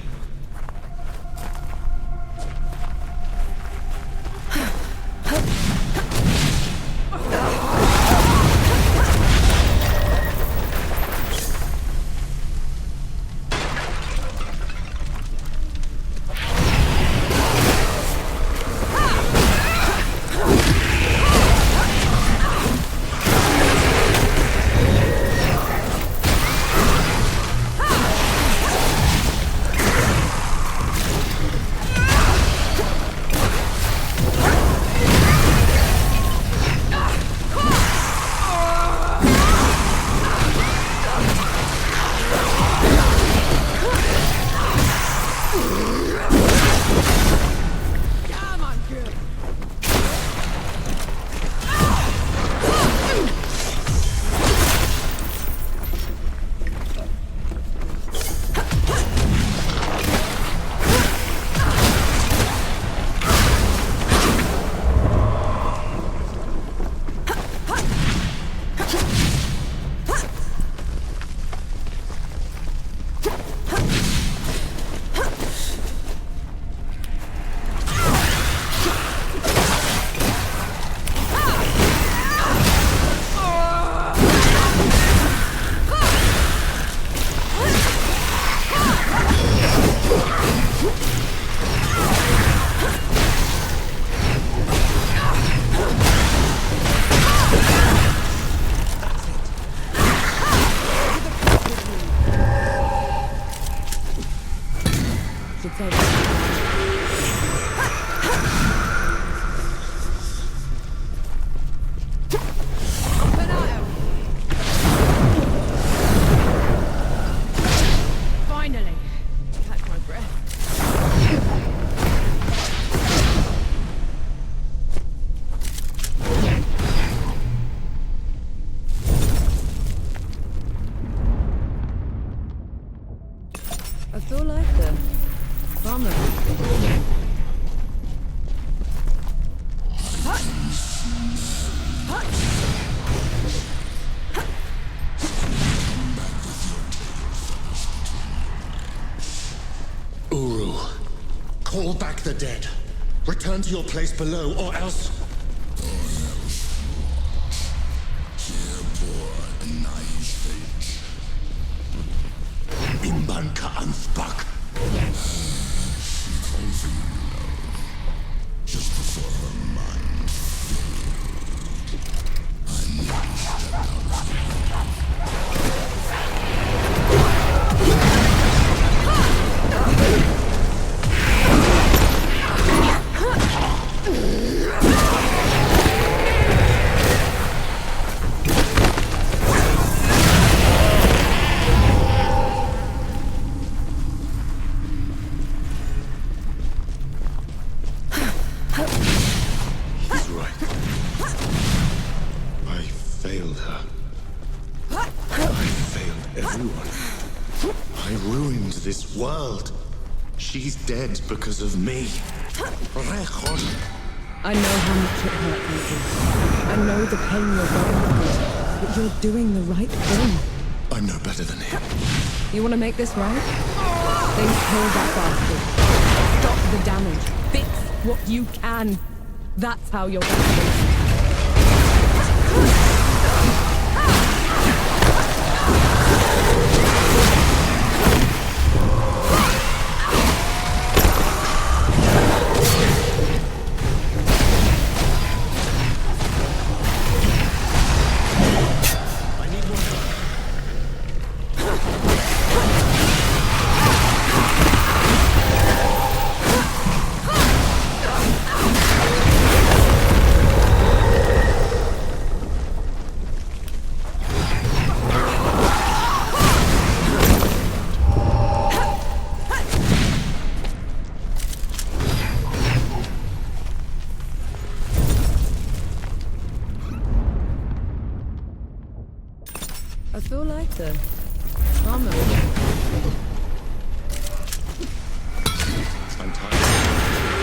I feel like the farmer. Uru, call back the dead. Return to your place below, or else... Imbanka Anspak. Just before her mind. He's right. I failed her. I failed everyone. I ruined this world. She's dead because of me. I know how much it hurt, Enki. I know the pain you're going through, but you're doing the right thing. I'm no better than him. You want to make this right? Then kill that bastard. Stop the damage. Fix what you can. That's how you're going to live. I feel like the armor. I'm tired.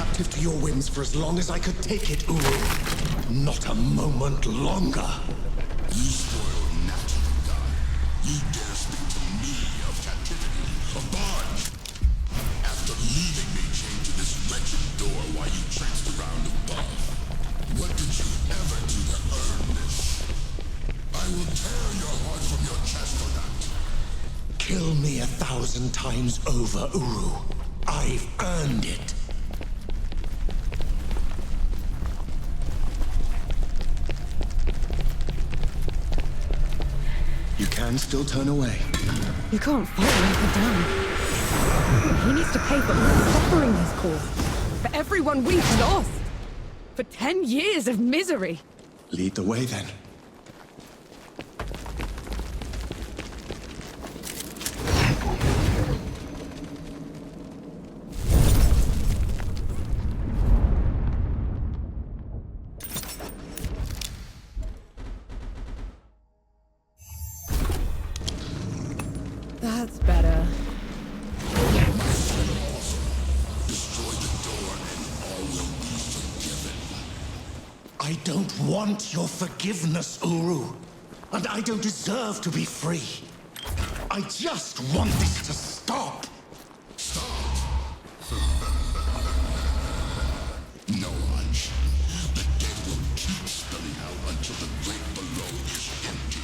captive to your whims for as long as I could take it, Uru. Not a moment longer. You spoiled natural God. You dare speak to me of captivity, of bond. After leaving me chained to this wretched door while you traipsed around above, what did you ever do to earn this? I will tear your heart from your chest for that. Kill me 1,000 times over, Uru. I've earned it. You can still turn away. You can't fight like we're done. He needs to pay for all the suffering he's caused. For everyone we've lost. For 10 years of misery. Lead the way then. That's better. I don't want your forgiveness, Uru. And I don't deserve to be free. I just want this to stop. No, Hunch. The dead will keep spilling out until the grave below is empty.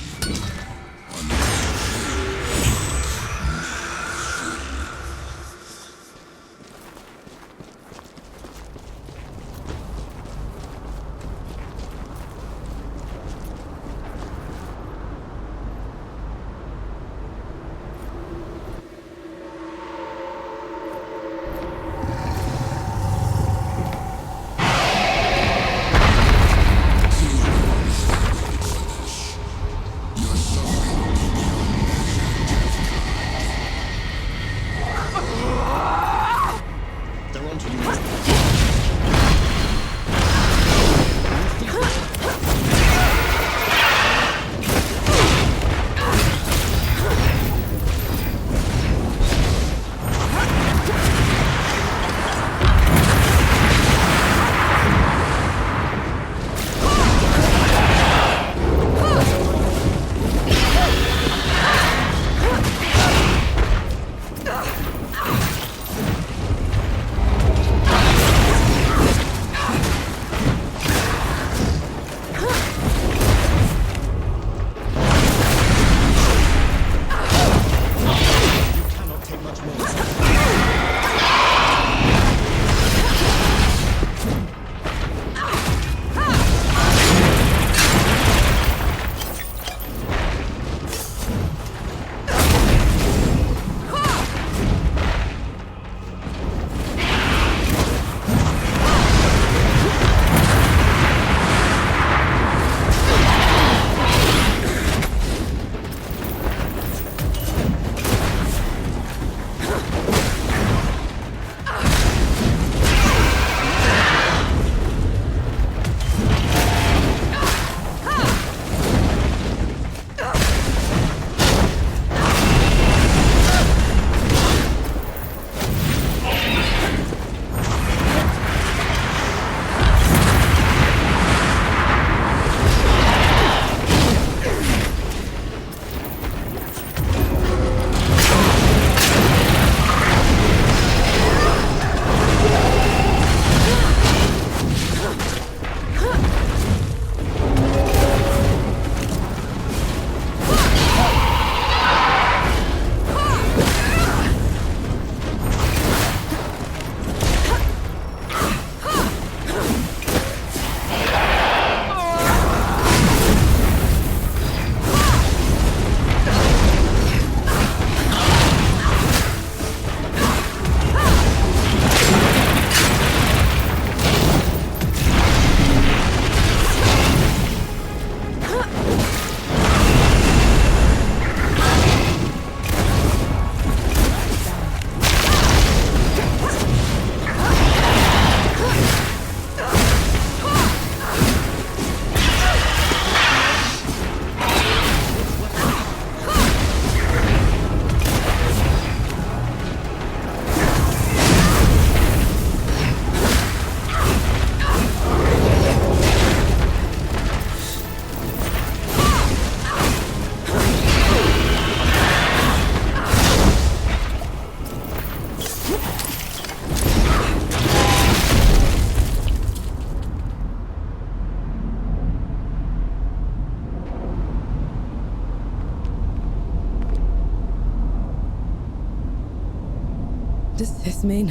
this mean?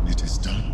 It is done.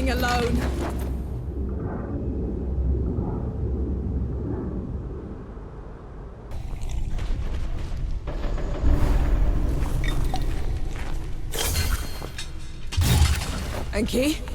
Alone. Enki?